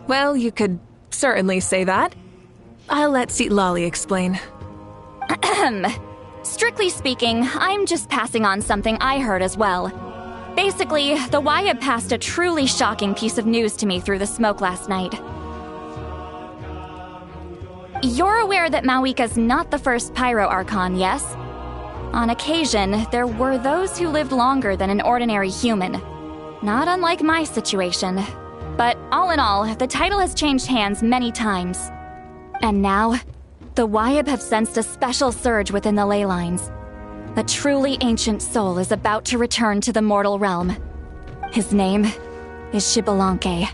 Well, you could certainly say that. I'll let Lolly explain. Strictly speaking, I'm just passing on something I heard as well. Basically, the Wyatt passed a truly shocking piece of news to me through the smoke last night. You're aware that Mawika's not the first Pyro Archon, yes? On occasion, there were those who lived longer than an ordinary human. Not unlike my situation. But all in all, the title has changed hands many times. And now, the Wyatt have sensed a special surge within the ley lines. A truly ancient soul is about to return to the mortal realm. His name is Xbalanque.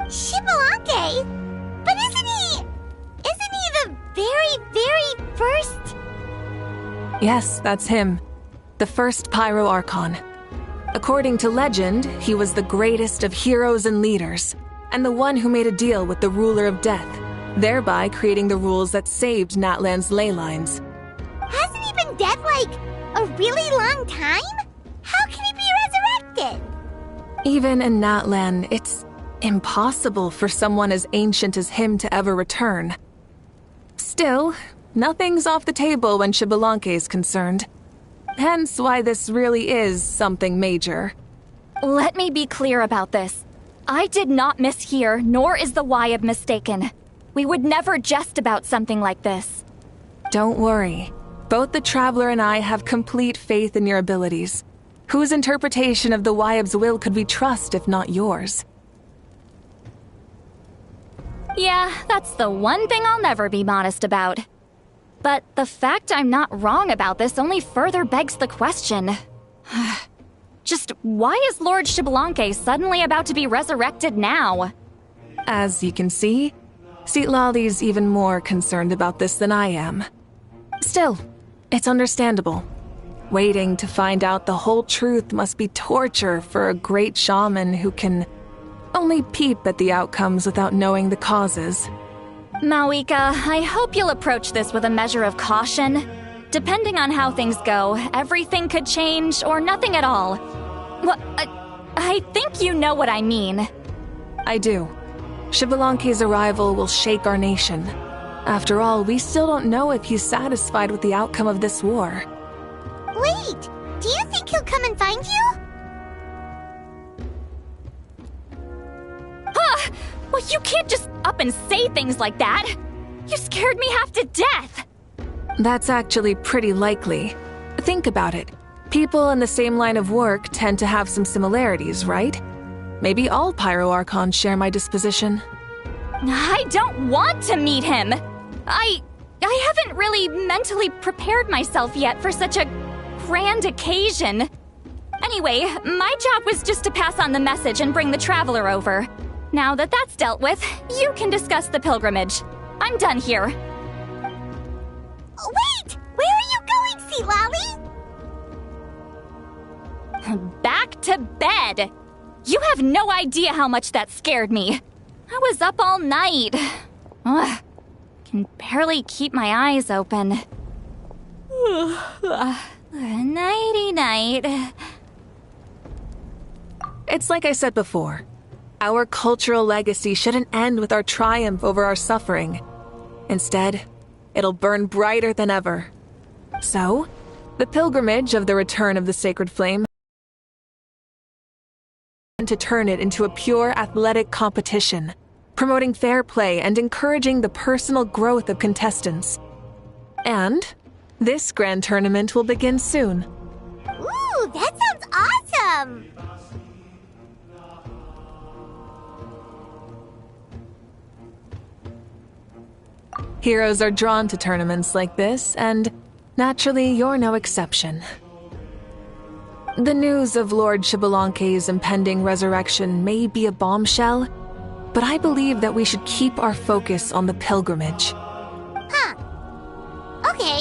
Xbalanque? But isn't he the very first? Yes, that's him. The first Pyro Archon. According to legend, he was the greatest of heroes and leaders, and the one who made a deal with the ruler of death, thereby creating the rules that saved Natlan's ley lines. Hasn't he been dead like a really long time? How can he be resurrected? Even in Natlan, it's impossible for someone as ancient as him to ever return. Still, nothing's off the table when Xbalanque is concerned. Hence why this really is something major. Let me be clear about this. I did not mishear, nor is the Wyatt mistaken. We would never jest about something like this. Don't worry. Both the Traveler and I have complete faith in your abilities. Whose interpretation of the Wyatt's will could we trust if not yours? Yeah, that's the one thing I'll never be modest about. But the fact I'm not wrong about this only further begs the question. Just why is Lord Xbalanque suddenly about to be resurrected now? As you can see, Lolly's even more concerned about this than I am. Still, it's understandable. Waiting to find out the whole truth must be torture for a great shaman who can only peep at the outcomes without knowing the causes. Mawika, I hope you'll approach this with a measure of caution. Depending on how things go, everything could change or nothing at all. Well, I think you know what I mean. I do. Xbalanque's arrival will shake our nation. After all, we still don't know if he's satisfied with the outcome of this war. Wait, do you think he'll come and find you? Well, you can't just up and say things like that. You scared me half to death. That's actually pretty likely. Think about it. People in the same line of work tend to have some similarities, right? Maybe all Pyro Archons share my disposition. I don't want to meet him. I haven't really mentally prepared myself yet for such a grand occasion. Anyway, my job was just to pass on the message and bring the Traveler over. Now that that's dealt with, you can discuss the pilgrimage. I'm done here. Wait! Where are you going, Sea Lolly? Back to bed! You have no idea how much that scared me. I was up all night. Ugh, can barely keep my eyes open. Nighty-night. It's like I said before. Our cultural legacy shouldn't end with our triumph over our suffering. Instead, it'll burn brighter than ever. So, the pilgrimage of the return of the sacred flame to turn it into a pure athletic competition, promoting fair play and encouraging the personal growth of contestants. And this grand tournament will begin soon. Ooh, that sounds awesome! Heroes are drawn to tournaments like this, and naturally, you're no exception. The news of Lord Xbalanque's impending resurrection may be a bombshell, but I believe that we should keep our focus on the pilgrimage. Huh. Okay.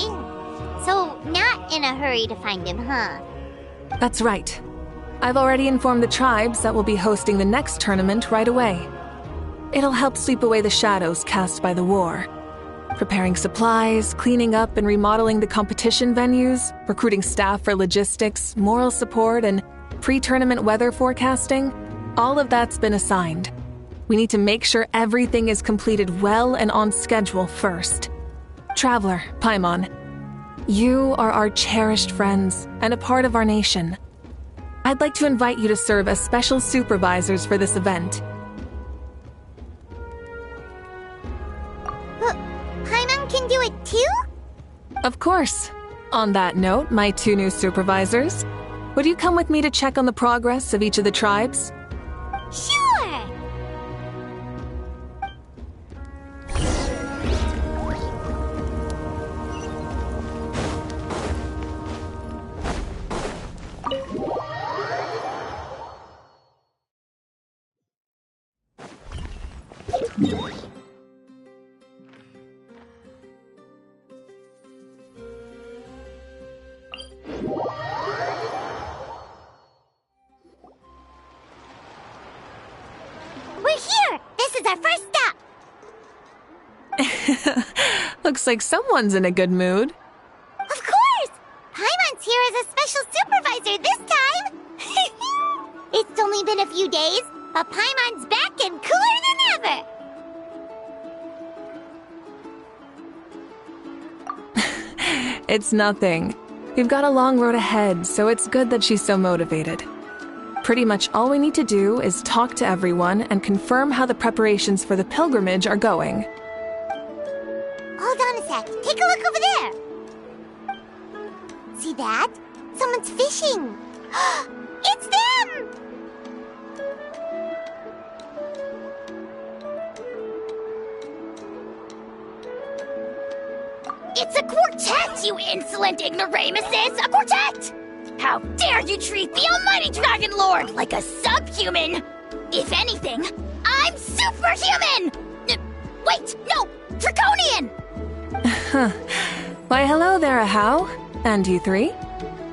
So, not in a hurry to find him, huh? That's right. I've already informed the tribes that we'll be hosting the next tournament right away. It'll help sweep away the shadows cast by the war. Preparing supplies, cleaning up and remodeling the competition venues, recruiting staff for logistics, moral support, and pre-tournament weather forecasting, all of that's been assigned. We need to make sure everything is completed well and on schedule first. Traveler, Paimon, you are our cherished friends and a part of our nation. I'd like to invite you to serve as special supervisors for this event. Paimon can do it too? Of course. On that note, my 2 new supervisors, would you come with me to check on the progress of each of the tribes? Sure! We're here! This is our first stop! Looks like someone's in a good mood. Of course! Paimon's here as a special supervisor this time! It's only been a few days, but Paimon's back and cooler than ever! It's nothing. We've got a long road ahead, so it's good that she's so motivated. Pretty much all we need to do is talk to everyone and confirm how the preparations for the pilgrimage are going. Hold on a sec. Take a look over there. See that? Someone's fishing. It's them! It's a quartet, you insolent ignoramuses! A quartet! How dare you treat the almighty Dragon Lord like a subhuman! If anything, I'm superhuman! Wait, no! Draconian! Why, hello there, Ahau. And you 3?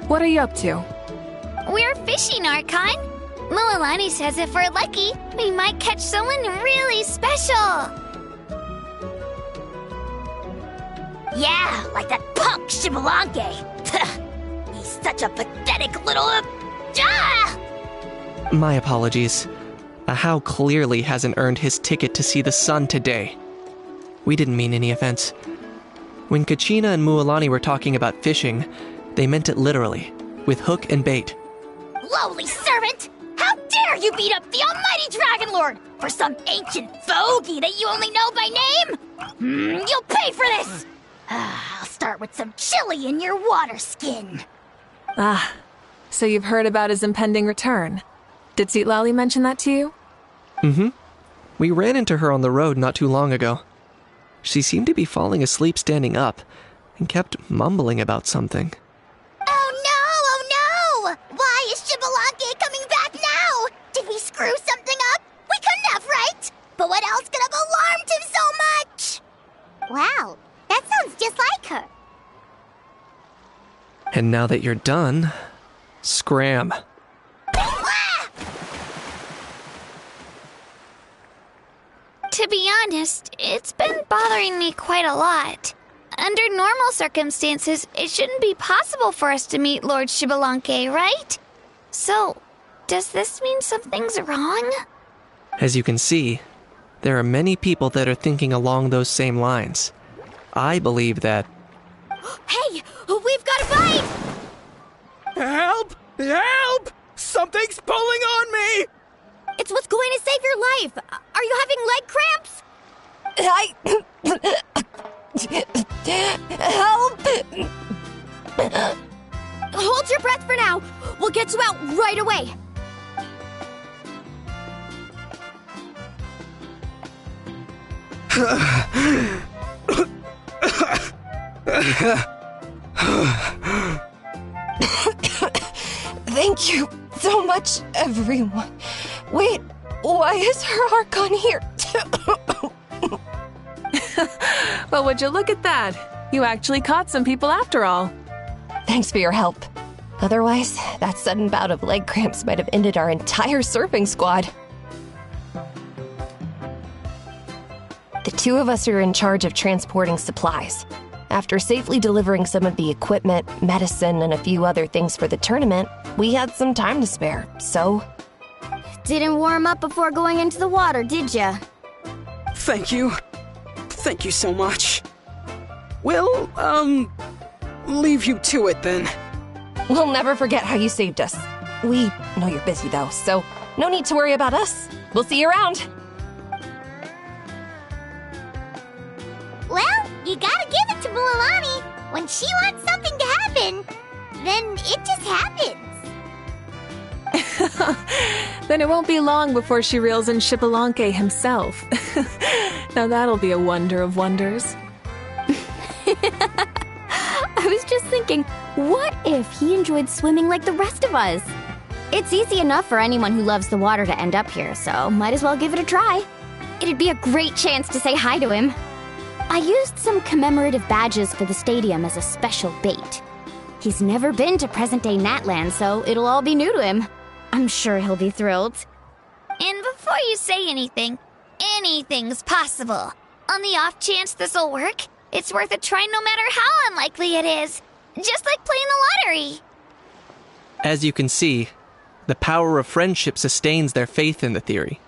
What are you up to? We're fishing, Archon. Mualani says if we're lucky, we might catch someone really special. Yeah, like that punk Xbalanque. He's such a pathetic little... My apologies. Ahau clearly hasn't earned his ticket to see the sun today. We didn't mean any offense. When Kachina and Mualani were talking about fishing, they meant it literally, with hook and bait. Lowly servant! How dare you beat up the almighty Dragon Lord for some ancient fogey that you only know by name? You'll pay for this! I'll start with some chili in your water skin. Ah, so you've heard about his impending return. Did Citlali mention that to you? Mm-hmm. We ran into her on the road not too long ago. She seemed to be falling asleep standing up, and kept mumbling about something. Oh no! Why is Xbalanque coming back now? Did we screw something up? We couldn't have, right? But what else could have alarmed him so much? Wow, that sounds just like her. And now that you're done, scram. To be honest, it's been bothering me quite a lot. Under normal circumstances, it shouldn't be possible for us to meet Lord Xbalanque, right? So, does this mean something's wrong? As you can see, there are many people that are thinking along those same lines. I believe that... Hey, we've got a bite! Help! Help! Something's pulling on me! It's what's going to save your life. Are you having leg cramps? Help! Hold your breath for now. We'll get you out right away. Thank you so much, everyone. Wait, why is her heart gone here? Well, would you look at that? You actually caught some people after all. Thanks for your help. Otherwise, that sudden bout of leg cramps might have ended our entire surfing squad. The two of us are in charge of transporting supplies. After safely delivering some of the equipment, medicine, and a few other things for the tournament, we had some time to spare, so... Didn't warm up before going into the water, did ya? Thank you. Thank you so much. We'll, leave you to it then. We'll never forget how you saved us. We know you're busy though, so no need to worry about us. We'll see you around. Well, you gotta give it to Mualani. When she wants something to happen, then it just happens. Then it won't be long before she reels in Xbalanque himself. Now that'll be a wonder of wonders. I was just thinking, what if he enjoyed swimming like the rest of us? It's easy enough for anyone who loves the water to end up here, so might as well give it a try. It'd be a great chance to say hi to him. I used some commemorative badges for the stadium as a special bait. He's never been to present-day Natlan, so it'll all be new to him. I'm sure he'll be thrilled. And before you say anything, anything's possible. On the off chance this'll work, it's worth a try no matter how unlikely it is. Just like playing the lottery. As you can see, the power of friendship sustains their faith in the theory.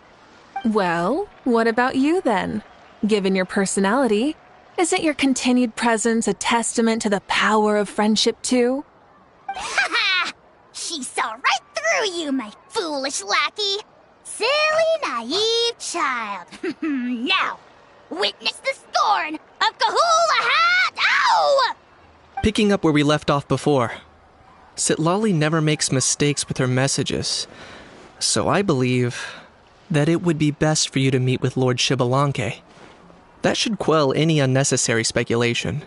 Well, what about you then? Given your personality, isn't your continued presence a testament to the power of friendship too? Ha ha! She saw right through you, my foolish lackey. Silly, naive child. Now, witness the scorn of Kahula Hat! Ow! Picking up where we left off before, Citlali never makes mistakes with her messages, so I believe that it would be best for you to meet with Lord Xbalanque. That should quell any unnecessary speculation.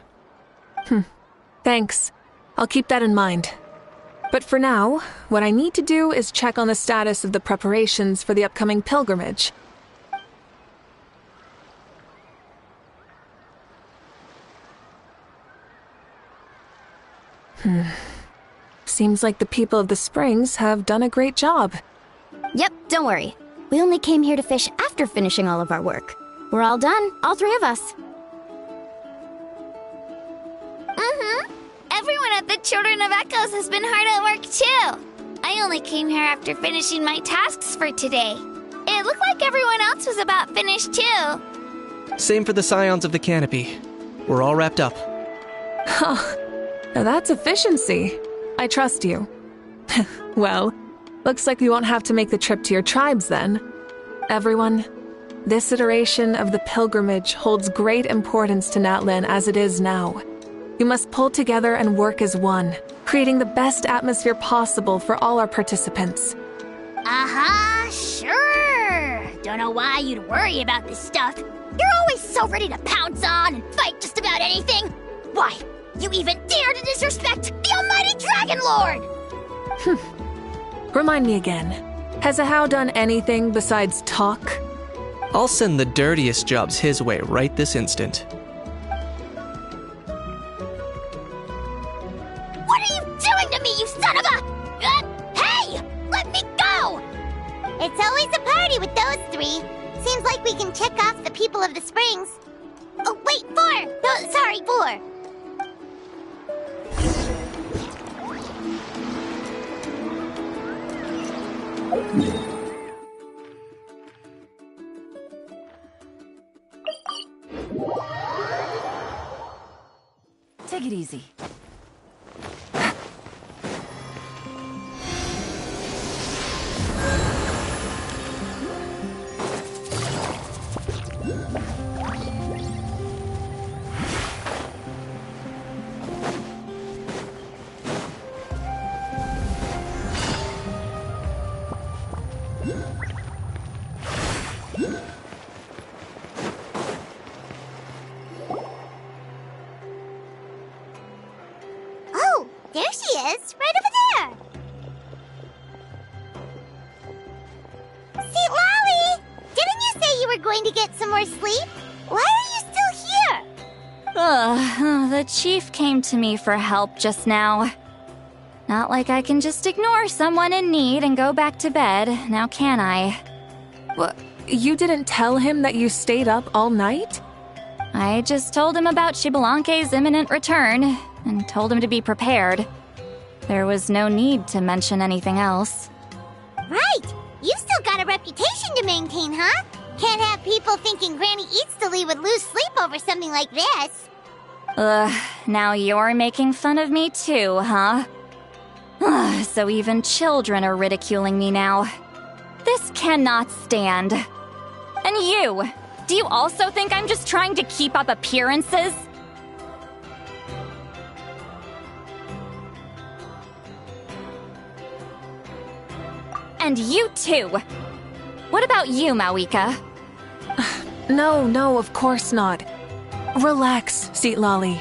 Thanks. I'll keep that in mind. But for now, what I need to do is check on the status of the preparations for the upcoming pilgrimage. Seems like the people of the Springs have done a great job. Yep, don't worry. We only came here to fish after finishing all of our work. We're all done, all three of us. Everyone at the Children of Echoes has been hard at work too. I only came here after finishing my tasks for today. It looked like everyone else was about finished too. Same for the Scions of the Canopy. We're all wrapped up. Huh. Now that's efficiency. I trust you. Well, looks like we won't have to make the trip to your tribes then. Everyone, this iteration of the pilgrimage holds great importance to Natlan as it is now. You must pull together and work as one, creating the best atmosphere possible for all our participants. Sure. Don't know why you'd worry about this stuff. You're always so ready to pounce on and fight just about anything. Why, you even dare to disrespect the almighty Dragon Lord! Remind me again, has Ahau done anything besides talk? I'll send the dirtiest jobs his way right this instant. What are you doing to me, you son of a... hey! Let me go! It's always a party with those three. Seems like we can check off the people of the Springs. Oh, wait, four! Sorry, four. Take it easy. Oh, there she is, right over there. See, Lolly, didn't you say you were going to get some more sleep? Why are you still here? Ugh, the chief came to me for help just now. Not like I can just ignore someone in need and go back to bed, now can I? You didn't tell him that you stayed up all night? I just told him about Xbalanque's imminent return, and told him to be prepared. There was no need to mention anything else. Right, you still got a reputation to maintain, huh? Can't have people thinking Granny Eatstily would lose sleep over something like this. Ugh, now you're making fun of me too, huh? Ugh, so even children are ridiculing me now. This cannot stand. And you! Do you also think I'm just trying to keep up appearances? And you too! What about you, Mawika? No, of course not. Relax, Seatlolly.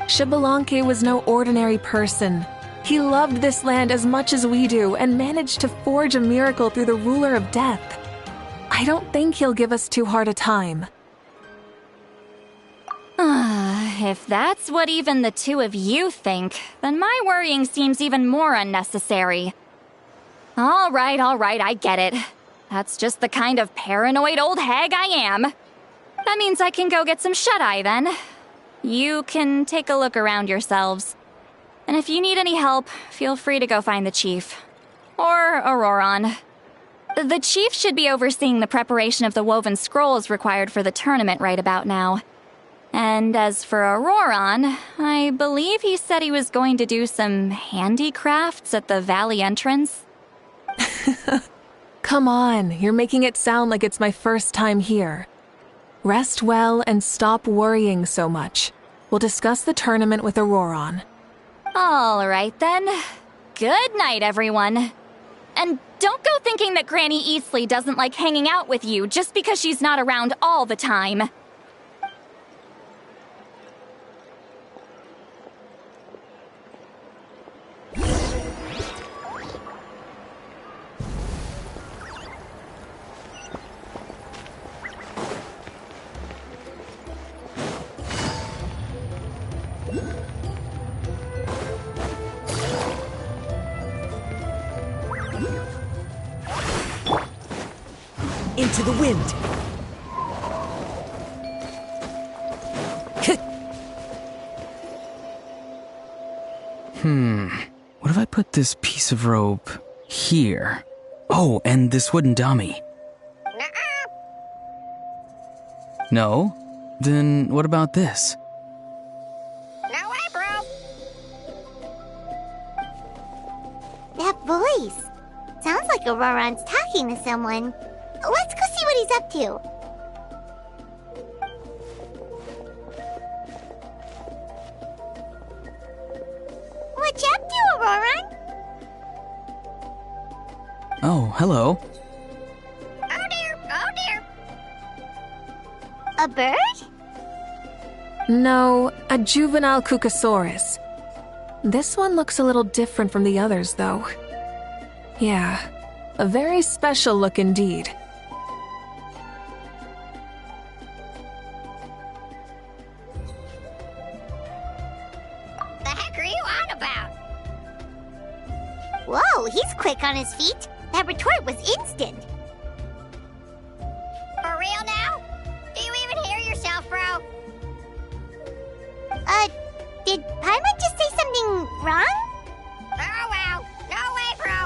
Xbalanque was no ordinary person. He loved this land as much as we do and managed to forge a miracle through the ruler of death. I don't think he'll give us too hard a time. If that's what even the two of you think, then my worrying seems even more unnecessary. All right, I get it. That's just the kind of paranoid old hag I am. That means I can go get some shut-eye then. You can take a look around yourselves. And if you need any help, feel free to go find the chief. Or Auroron. The chief should be overseeing the preparation of the woven scrolls required for the tournament right about now. And as for Auroron, I believe he said he was going to do some handicrafts at the valley entrance. Come on, you're making it sound like it's my first time here. Rest well and stop worrying so much. We'll discuss the tournament with Auroron. All right then. Good night, everyone. And don't go thinking that Granny Eastly doesn't like hanging out with you just because she's not around all the time. Into the wind. What if I put this piece of rope here? Oh, and this wooden dummy. No? Then what about this? No way, bro. That voice. Sounds like Auroron's talking to someone. Let's go see what he's up to. What you up to, Auroron? Oh, hello. Oh dear. A bird? No, a juvenile Cucosaurus. This one looks a little different from the others, though. Yeah, a very special look indeed. The heck are you on about? Whoa, he's quick on his feet. That retort was instant. For real now? Do you even hear yourself, bro? Did Paimon just say something wrong? Oh well, no way, bro.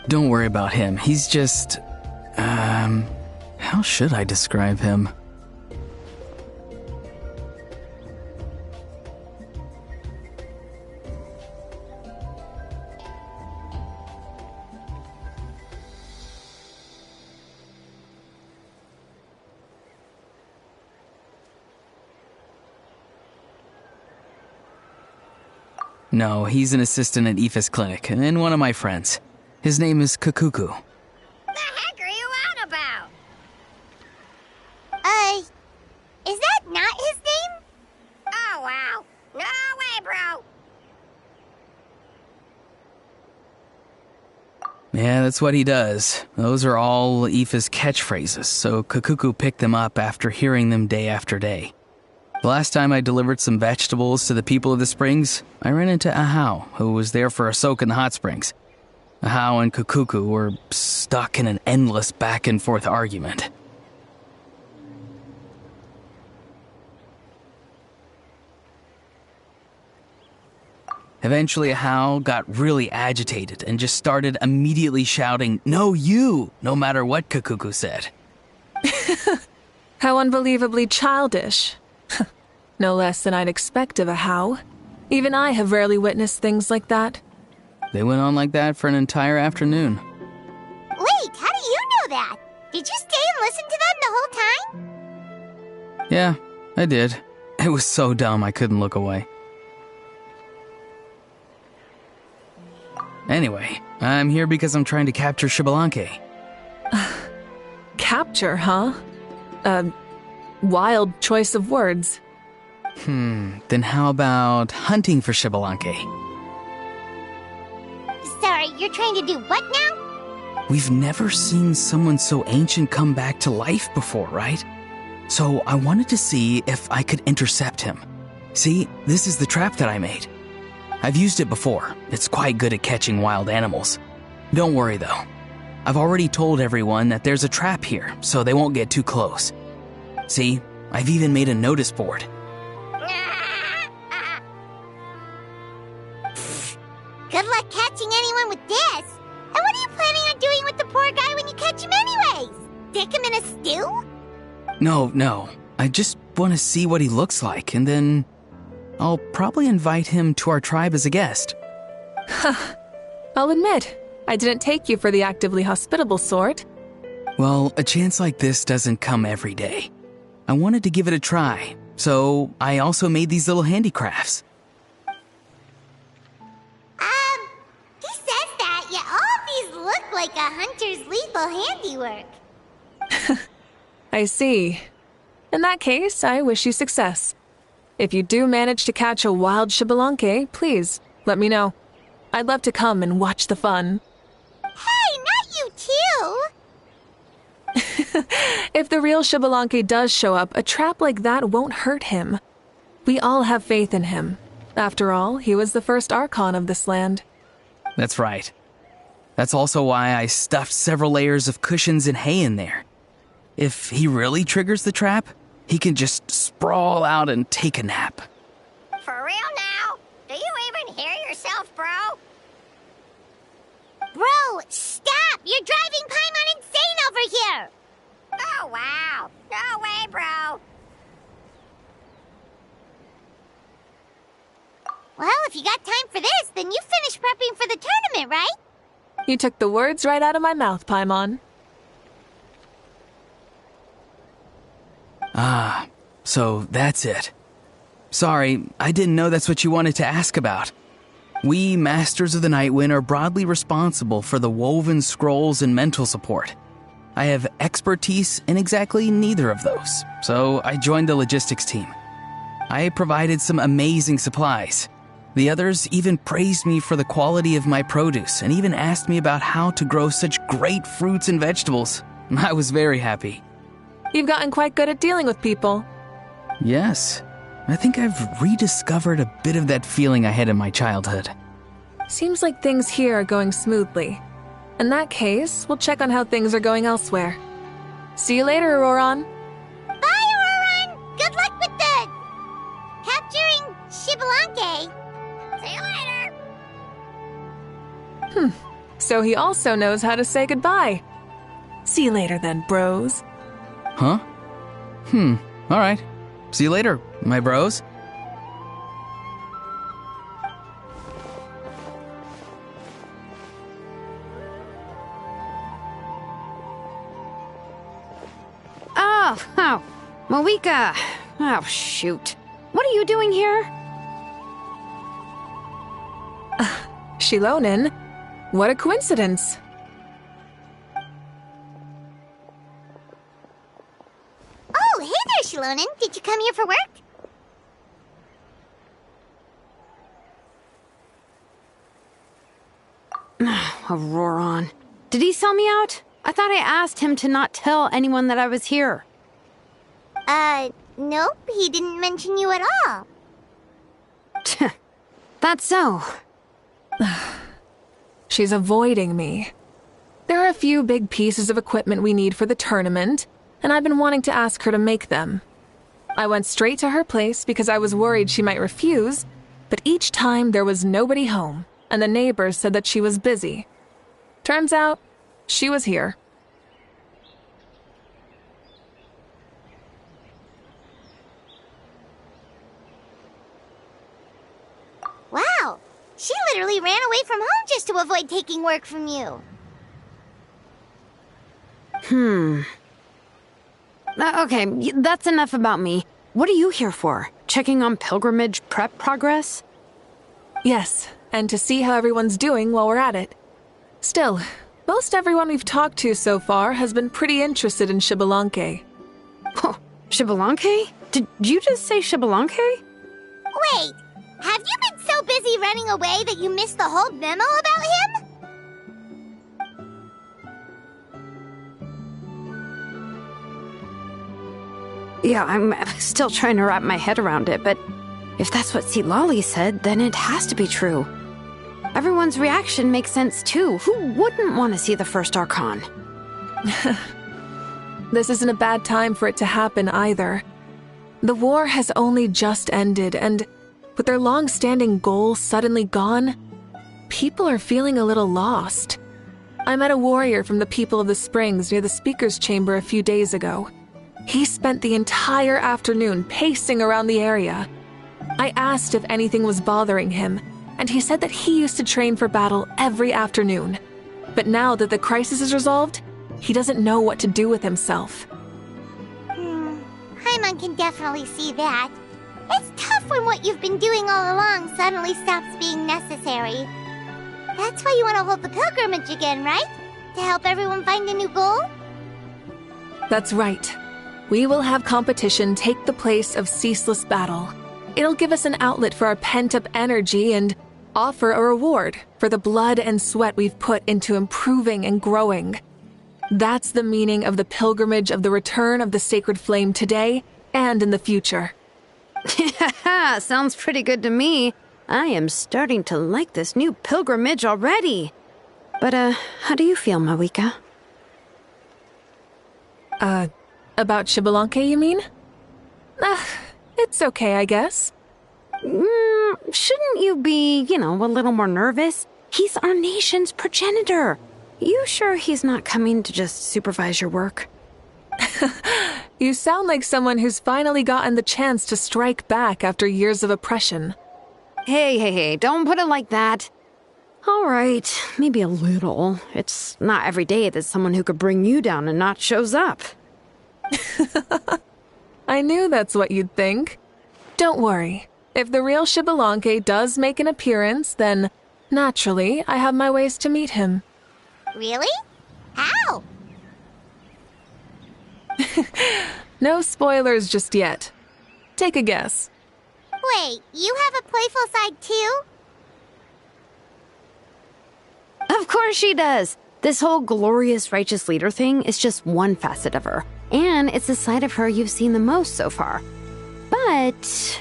Don't worry about him. He's just... how should I describe him? No, he's an assistant at Aoife's clinic, and one of my friends. His name is Kakuku. The heck are you on about? Is that not his name? Oh, wow. No way, bro. Yeah, that's what he does. Those are all Aoife's catchphrases, so Kakuku picked them up after hearing them day after day. The last time I delivered some vegetables to the people of the springs, I ran into Ahau, who was there for a soak in the hot springs. Ahau and Kakuku were stuck in an endless back-and-forth argument. Eventually, Ahau got really agitated and just started immediately shouting, "No, you!" no matter what Kakuku said. How unbelievably childish. No less than I'd expect of Ahau. Even I have rarely witnessed things like that. They went on like that for an entire afternoon. Wait, how do you know that? Did you stay and listen to them the whole time? Yeah, I did. It was so dumb I couldn't look away. Anyway, I'm here because I'm trying to capture Xbalanque. Capture, huh? Wild choice of words. Then how about hunting for Xbalanque? Sorry, you're trying to do what now? We've never seen someone so ancient come back to life before, right? So I wanted to see if I could intercept him. See, this is the trap that I made. I've used it before. It's quite good at catching wild animals. Don't worry though. I've already told everyone that there's a trap here, so they won't get too close. See, I've even made a notice board. Good luck catching anyone with this. And what are you planning on doing with the poor guy when you catch him anyways? Stick him in a stew? No. I just want to see what he looks like, and then I'll probably invite him to our tribe as a guest. I'll admit, I didn't take you for the actively hospitable sort. Well, a chance like this doesn't come every day. I wanted to give it a try, so I also made these little handicrafts. He says that, yet all of these look like a hunter's lethal handiwork. I see. In that case, I wish you success. If you do manage to catch a wild Xbalanque, please, let me know. I'd love to come and watch the fun. Hey, not you too! If the real Xbalanque does show up, a trap like that won't hurt him. We all have faith in him. After all, he was the first Archon of this land. That's right. That's also why I stuffed several layers of cushions and hay in there. If he really triggers the trap, he can just sprawl out and take a nap. For real now? Do you even hear yourself, bro? Bro, stop! You're driving Paimon insane over here! Oh, wow. No way, bro. Well, if you got time for this, then you finished prepping for the tournament, right? You took the words right out of my mouth, Paimon. Ah, so that's it. Sorry, I didn't know that's what you wanted to ask about. We, Masters of the Nightwind, are broadly responsible for the woven scrolls and mental support. I have expertise in exactly neither of those, so I joined the logistics team. I provided some amazing supplies. The others even praised me for the quality of my produce and even asked me about how to grow such great fruits and vegetables. I was very happy. You've gotten quite good at dealing with people. Yes. I think I've rediscovered a bit of that feeling I had in my childhood. Seems like things here are going smoothly. In that case, we'll check on how things are going elsewhere. See you later, Auroran. Bye, Auroran! Good luck with the... capturing Xbalanque. See you later! So he also knows how to say goodbye. See you later then, bros. Huh? All right. See you later, my bros. Oh, Moika. Oh, shoot. What are you doing here? Shilonen, what a coincidence. Oh, hey there, Shilonen. Did you come here for work? Auroron. Did he sell me out? I thought I asked him to not tell anyone that I was here. Nope. He didn't mention you at all. That's so. She's avoiding me. There are a few big pieces of equipment we need for the tournament, and I've been wanting to ask her to make them. I went straight to her place because I was worried she might refuse, but each time there was nobody home, and the neighbors said that she was busy. Turns out, she was here. Wow. She literally ran away from home just to avoid taking work from you. Okay, that's enough about me. What are you here for? Checking on pilgrimage prep progress? Yes, and to see how everyone's doing while we're at it. Still, most everyone we've talked to so far has been pretty interested in Xbalanque. Oh, Xbalanque? Did you just say Xbalanque? Wait, have you been so busy running away that you missed the whole memo about him? Yeah, I'm still trying to wrap my head around it, but if that's what Lolly said, then it has to be true. Everyone's reaction makes sense too. Who wouldn't want to see the first Archon? This isn't a bad time for it to happen either. The war has only just ended, and with their long-standing goals suddenly gone, people are feeling a little lost. I met a warrior from the People of the Springs near the Speaker's Chamber a few days ago. He spent the entire afternoon pacing around the area. I asked if anything was bothering him, and he said that he used to train for battle every afternoon. But now that the crisis is resolved, he doesn't know what to do with himself. Paimon can definitely see that. It's tough when what you've been doing all along suddenly stops being necessary. That's why you want to hold the pilgrimage again, right? To help everyone find a new goal? That's right. We will have competition take the place of ceaseless battle. It'll give us an outlet for our pent-up energy and offer a reward for the blood and sweat we've put into improving and growing. That's the meaning of the pilgrimage of the return of the sacred flame today and in the future. Sounds pretty good to me. I am starting to like this new pilgrimage already. But, how do you feel, Moika? About Xbalanque, you mean? It's okay, I guess. Shouldn't you be, a little more nervous? He's our nation's progenitor. You sure he's not coming to just supervise your work? You sound like someone who's finally gotten the chance to strike back after years of oppression. Hey, don't put it like that. All right, maybe a little. It's not every day that someone who could bring you down a notch shows up. I knew that's what you'd think. Don't worry. If the real Xbalanque does make an appearance, then, naturally, I have my ways to meet him. Really? How? No spoilers just yet. Take a guess. Wait, you have a playful side too? Of course she does. This whole glorious righteous leader thing is just one facet of her. And it's the side of her you've seen the most so far. But...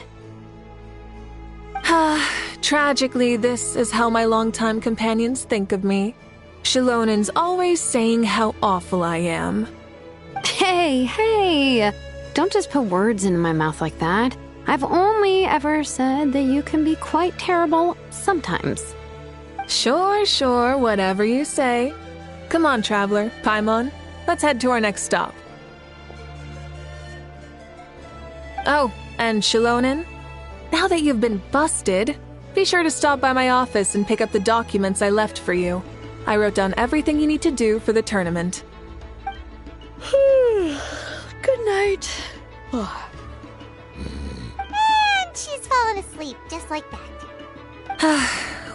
Tragically, this is how my longtime companions think of me. Shilonen's always saying how awful I am. Hey, don't just put words into my mouth like that. I've only ever said that you can be quite terrible sometimes. Sure, whatever you say. Come on, Traveler, Paimon. Let's head to our next stop. Oh, and Shilonen, now that you've been busted, be sure to stop by my office and pick up the documents I left for you. I wrote down everything you need to do for the tournament. Good night. And she's fallen asleep just like that.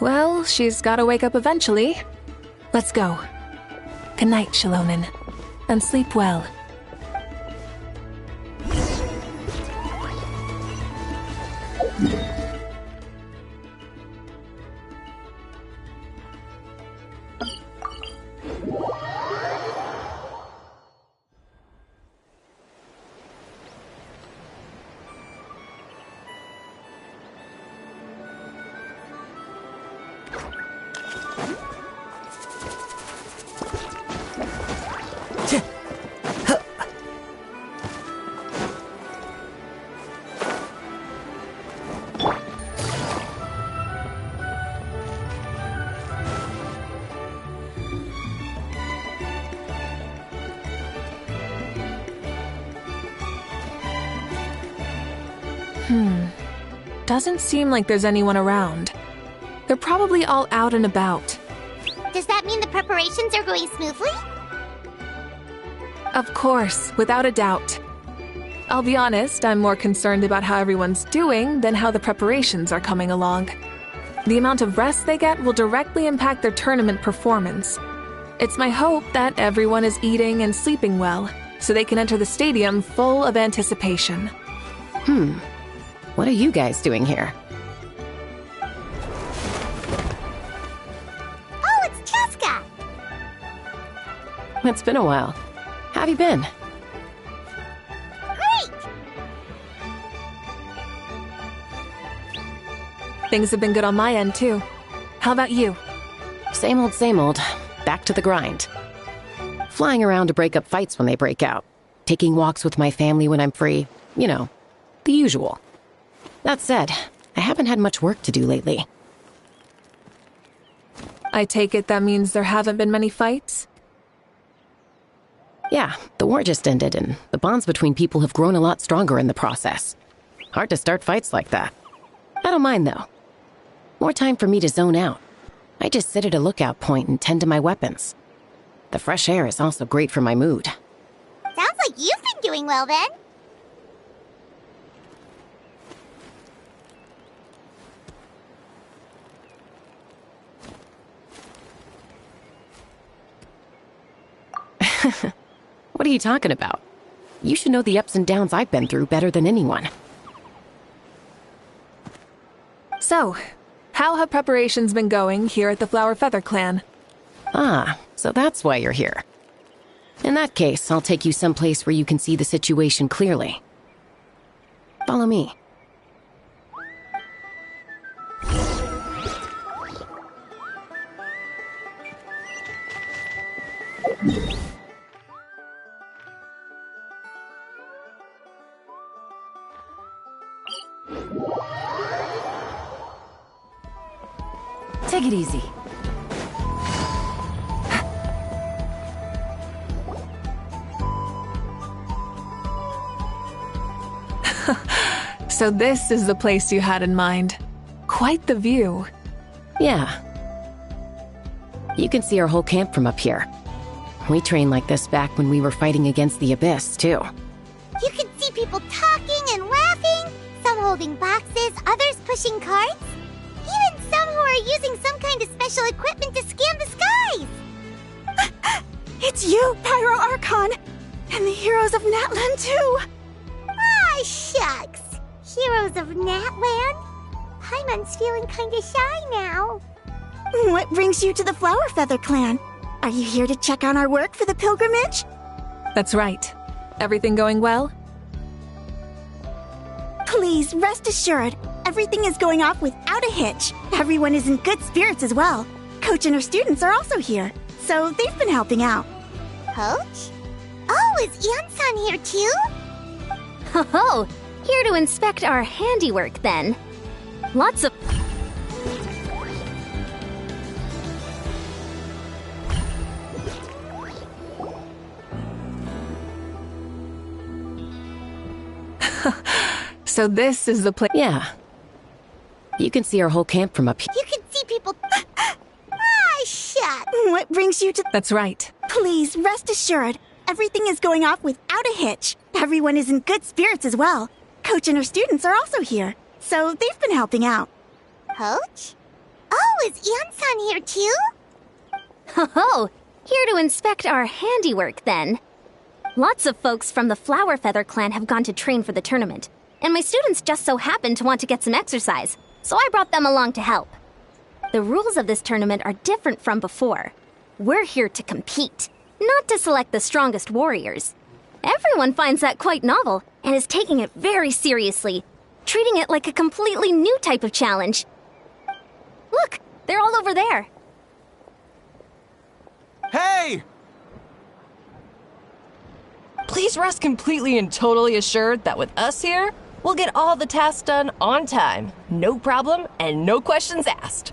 Well, she's gotta wake up eventually. Let's go. Good night, Shilonen. And sleep well. Doesn't seem like there's anyone around. They're probably all out and about. Does that mean the preparations are going smoothly? Of course, without a doubt. I'll be honest, I'm more concerned about how everyone's doing than how the preparations are coming along. The amount of rest they get will directly impact their tournament performance. It's my hope that everyone is eating and sleeping well, so they can enter the stadium full of anticipation. What are you guys doing here? Oh, it's Cheska! It's been a while. How have you been? Great! Things have been good on my end, too. How about you? Same old. Back to the grind. Flying around to break up fights when they break out. Taking walks with my family when I'm free. You know, the usual. That said, I haven't had much work to do lately. I take it that means there haven't been many fights? Yeah, the war just ended, and the bonds between people have grown a lot stronger in the process. Hard to start fights like that. I don't mind, though. More time for me to zone out. I just sit at a lookout point and tend to my weapons. The fresh air is also great for my mood. Sounds like you've been doing well, then. What are you talking about? You should know the ups and downs I've been through better than anyone. So, how have preparations been going here at the Flower Feather Clan? Ah, so that's why you're here. In that case, I'll take you someplace where you can see the situation clearly. Follow me. Take it easy. So this is the place you had in mind. Quite the view. Yeah. You can see our whole camp from up here. We trained like this back when we were fighting against the Abyss, too. You can see people talking and laughing, some holding boxes, others pushing carts. Even some who are using some kind of special equipment to scan the skies. It's you, Pyro Archon! And the heroes of Natlan, too! Ah, shucks. Heroes of Natlan? Paimon's feeling kinda shy now. What brings you to the Flower Feather Clan? Are you here to check on our work for the pilgrimage? That's right. Everything going well? Please, rest assured, everything is going off without a hitch. Everyone is in good spirits as well. Coach and her students are also here, so they've been helping out. Coach? Oh, is Ian-san here too? Ho-ho! Here to inspect our handiwork, then. Lots of... So this is the place. Yeah. You can see our whole camp from up here. You can see people. Shut. What brings you to. That's right. Please, rest assured, everything is going off without a hitch. Everyone is in good spirits as well. Coach and her students are also here, so they've been helping out. Coach? Oh, is Ian-san here too? Ho-ho! Here to inspect our handiwork, then. Lots of folks from the Flower Feather clan have gone to train for the tournament, and my students just so happened to want to get some exercise, so I brought them along to help. The rules of this tournament are different from before. We're here to compete, not to select the strongest warriors. Everyone finds that quite novel and is taking it very seriously, treating it like a completely new type of challenge. Look, they're all over there. Hey! Please rest completely and totally assured that with us here, we'll get all the tasks done on time. No problem and no questions asked.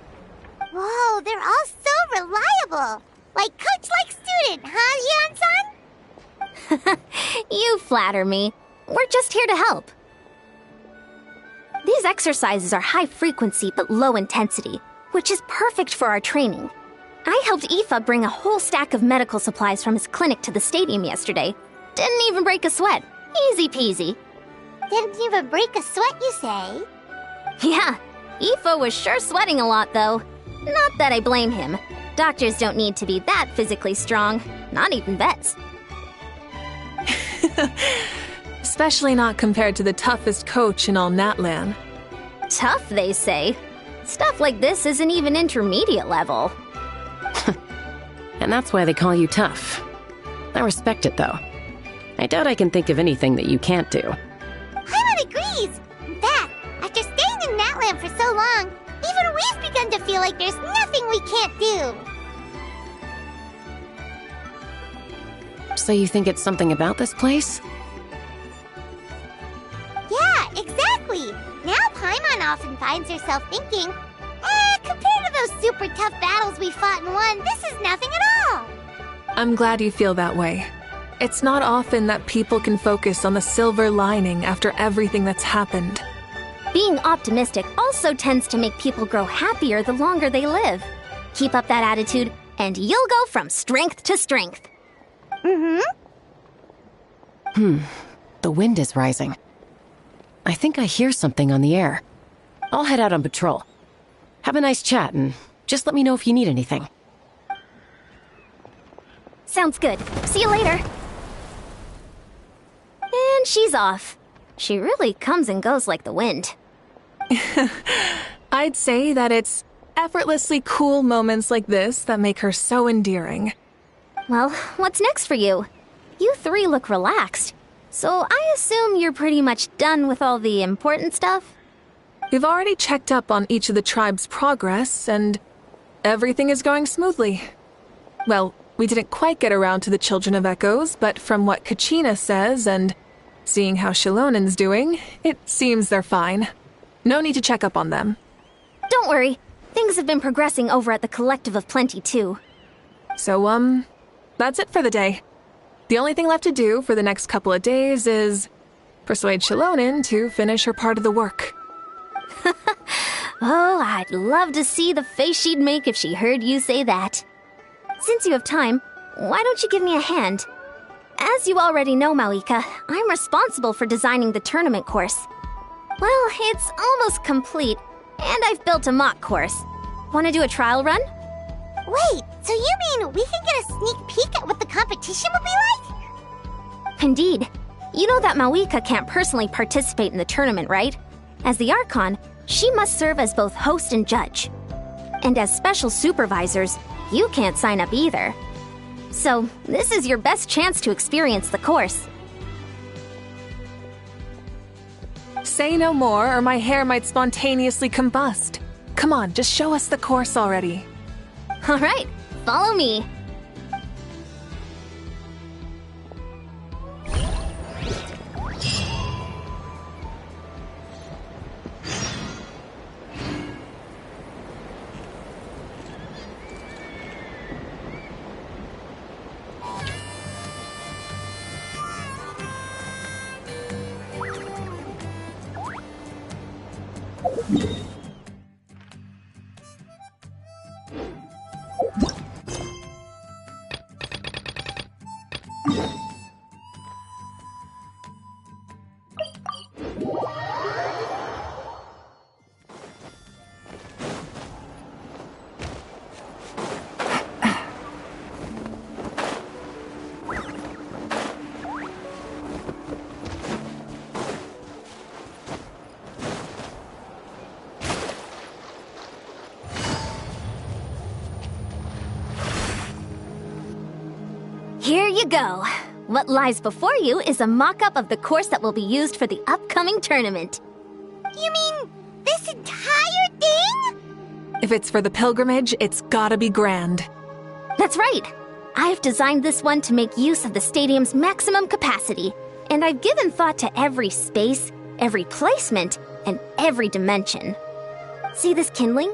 Whoa, they're all so reliable. Like coach, like student, huh, Ian-san? You flatter me. We're just here to help. These exercises are high frequency but low intensity, which is perfect for our training. I helped Aoife bring a whole stack of medical supplies from his clinic to the stadium yesterday. Didn't even break a sweat. Easy peasy. Didn't even break a sweat, you say? Yeah, Aoife was sure sweating a lot, though. Not that I blame him. Doctors don't need to be that physically strong. Not even vets. Especially not compared to the toughest coach in all Natlan. Tough, they say. Stuff like this isn't even intermediate level. And that's why they call you tough. I respect it, though. I doubt I can think of anything that you can't do. Paimon agrees! In fact, after staying in Natlan for so long, even we've begun to feel like there's nothing we can't do. So you think it's something about this place? Yeah, exactly! Now Paimon often finds herself thinking, compared to those super tough battles we fought and won, this is nothing at all! I'm glad you feel that way. It's not often that people can focus on the silver lining after everything that's happened. Being optimistic also tends to make people grow happier the longer they live. Keep up that attitude, and you'll go from strength to strength. The wind is rising. I think I hear something on the air. I'll head out on patrol. Have a nice chat, and just let me know if you need anything. Sounds good. See you later. And she's off. She really comes and goes like the wind. I'd say that it's effortlessly cool moments like this that make her so endearing. Well, what's next for you? You three look relaxed, so I assume you're pretty much done with all the important stuff? We've already checked up on each of the tribe's progress, and everything is going smoothly. Well, we didn't quite get around to the Children of Echoes, but from what Kachina says and seeing how Shilonen's doing, it seems they're fine. No need to check up on them. Don't worry. Things have been progressing over at the Collective of Plenty, too. So, that's it for the day. The only thing left to do for the next couple of days is persuade Shilonen to finish her part of the work. Oh, I'd love to see the face she'd make if she heard you say that. Since you have time, why don't you give me a hand? As you already know, Mawika, I'm responsible for designing the tournament course. Well, it's almost complete, and I've built a mock course. Want to do a trial run? Wait, so you mean we can get a sneak peek at what the competition would be like? Indeed. You know that Mawika can't personally participate in the tournament, right? As the Archon, she must serve as both host and judge. And as special supervisors, you can't sign up either. So, this is your best chance to experience the course. Say no more, or my hair might spontaneously combust. Come on, just show us the course already. All right, follow me. Here you go. What lies before you is a mock-up of the course that will be used for the upcoming tournament. You mean this entire thing? If it's for the pilgrimage, it's gotta be grand. That's right. I've designed this one to make use of the stadium's maximum capacity, and I've given thought to every space, every placement, and every dimension. See this kindling?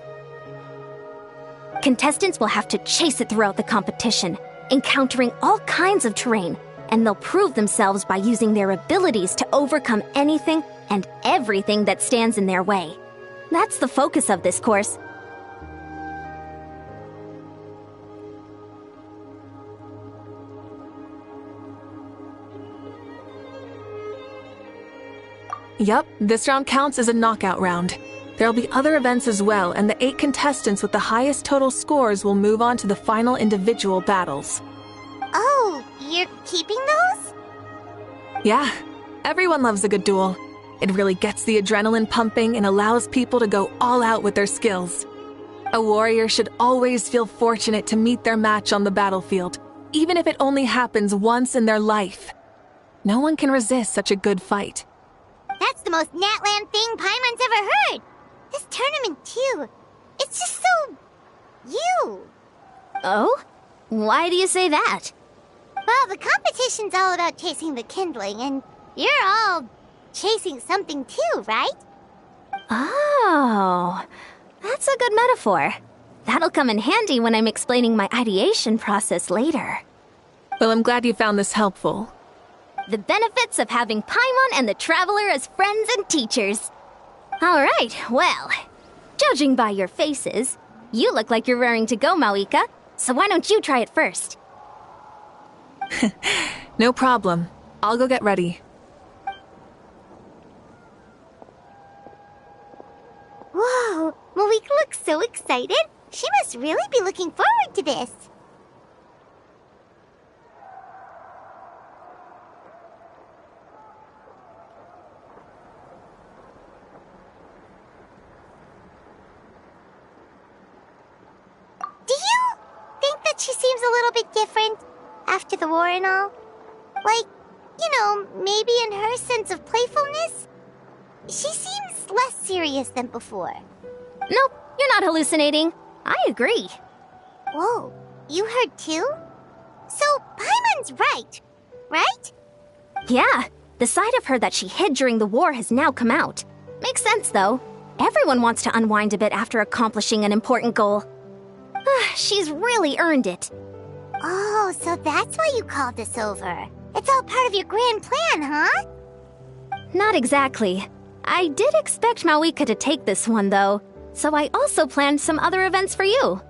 Contestants will have to chase it throughout the competition, encountering all kinds of terrain, and they'll prove themselves by using their abilities to overcome anything and everything that stands in their way. That's the focus of this course. Yup, this round counts as a knockout round. There'll be other events as well, and the 8 contestants with the highest total scores will move on to the final individual battles. Oh, you're keeping those? Yeah, everyone loves a good duel. It really gets the adrenaline pumping and allows people to go all out with their skills. A warrior should always feel fortunate to meet their match on the battlefield, even if it only happens once in their life. No one can resist such a good fight. That's the most Natlan thing Paimon's ever heard. This tournament, too. It's just so... you. Oh? Why do you say that? Well, the competition's all about chasing the kindling, and you're all chasing something too, right? Oh, that's a good metaphor. That'll come in handy when I'm explaining my ideation process later. Well, I'm glad you found this helpful. The benefits of having Paimon and the Traveler as friends and teachers. All right, well, judging by your faces, you look like you're raring to go, Mawika, so why don't you try it first? No problem. I'll go get ready. Whoa, Mawika looks so excited. She must really be looking forward to this. Do you think that she seems a little bit different after the war and all? Like, you know, maybe in her sense of playfulness? She seems less serious than before. Nope, you're not hallucinating. I agree. Whoa, you heard too? So, Paimon's right? Yeah, the side of her that she hid during the war has now come out. Makes sense, though. Everyone wants to unwind a bit after accomplishing an important goal. She's really earned it. Oh, so that's why you called us over. It's all part of your grand plan, huh? Not exactly. I did expect Mawika to take this one, though, so I also planned some other events for you.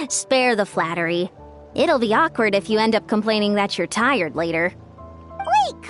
Spare the flattery. It'll be awkward if you end up complaining that you're tired later. Wait,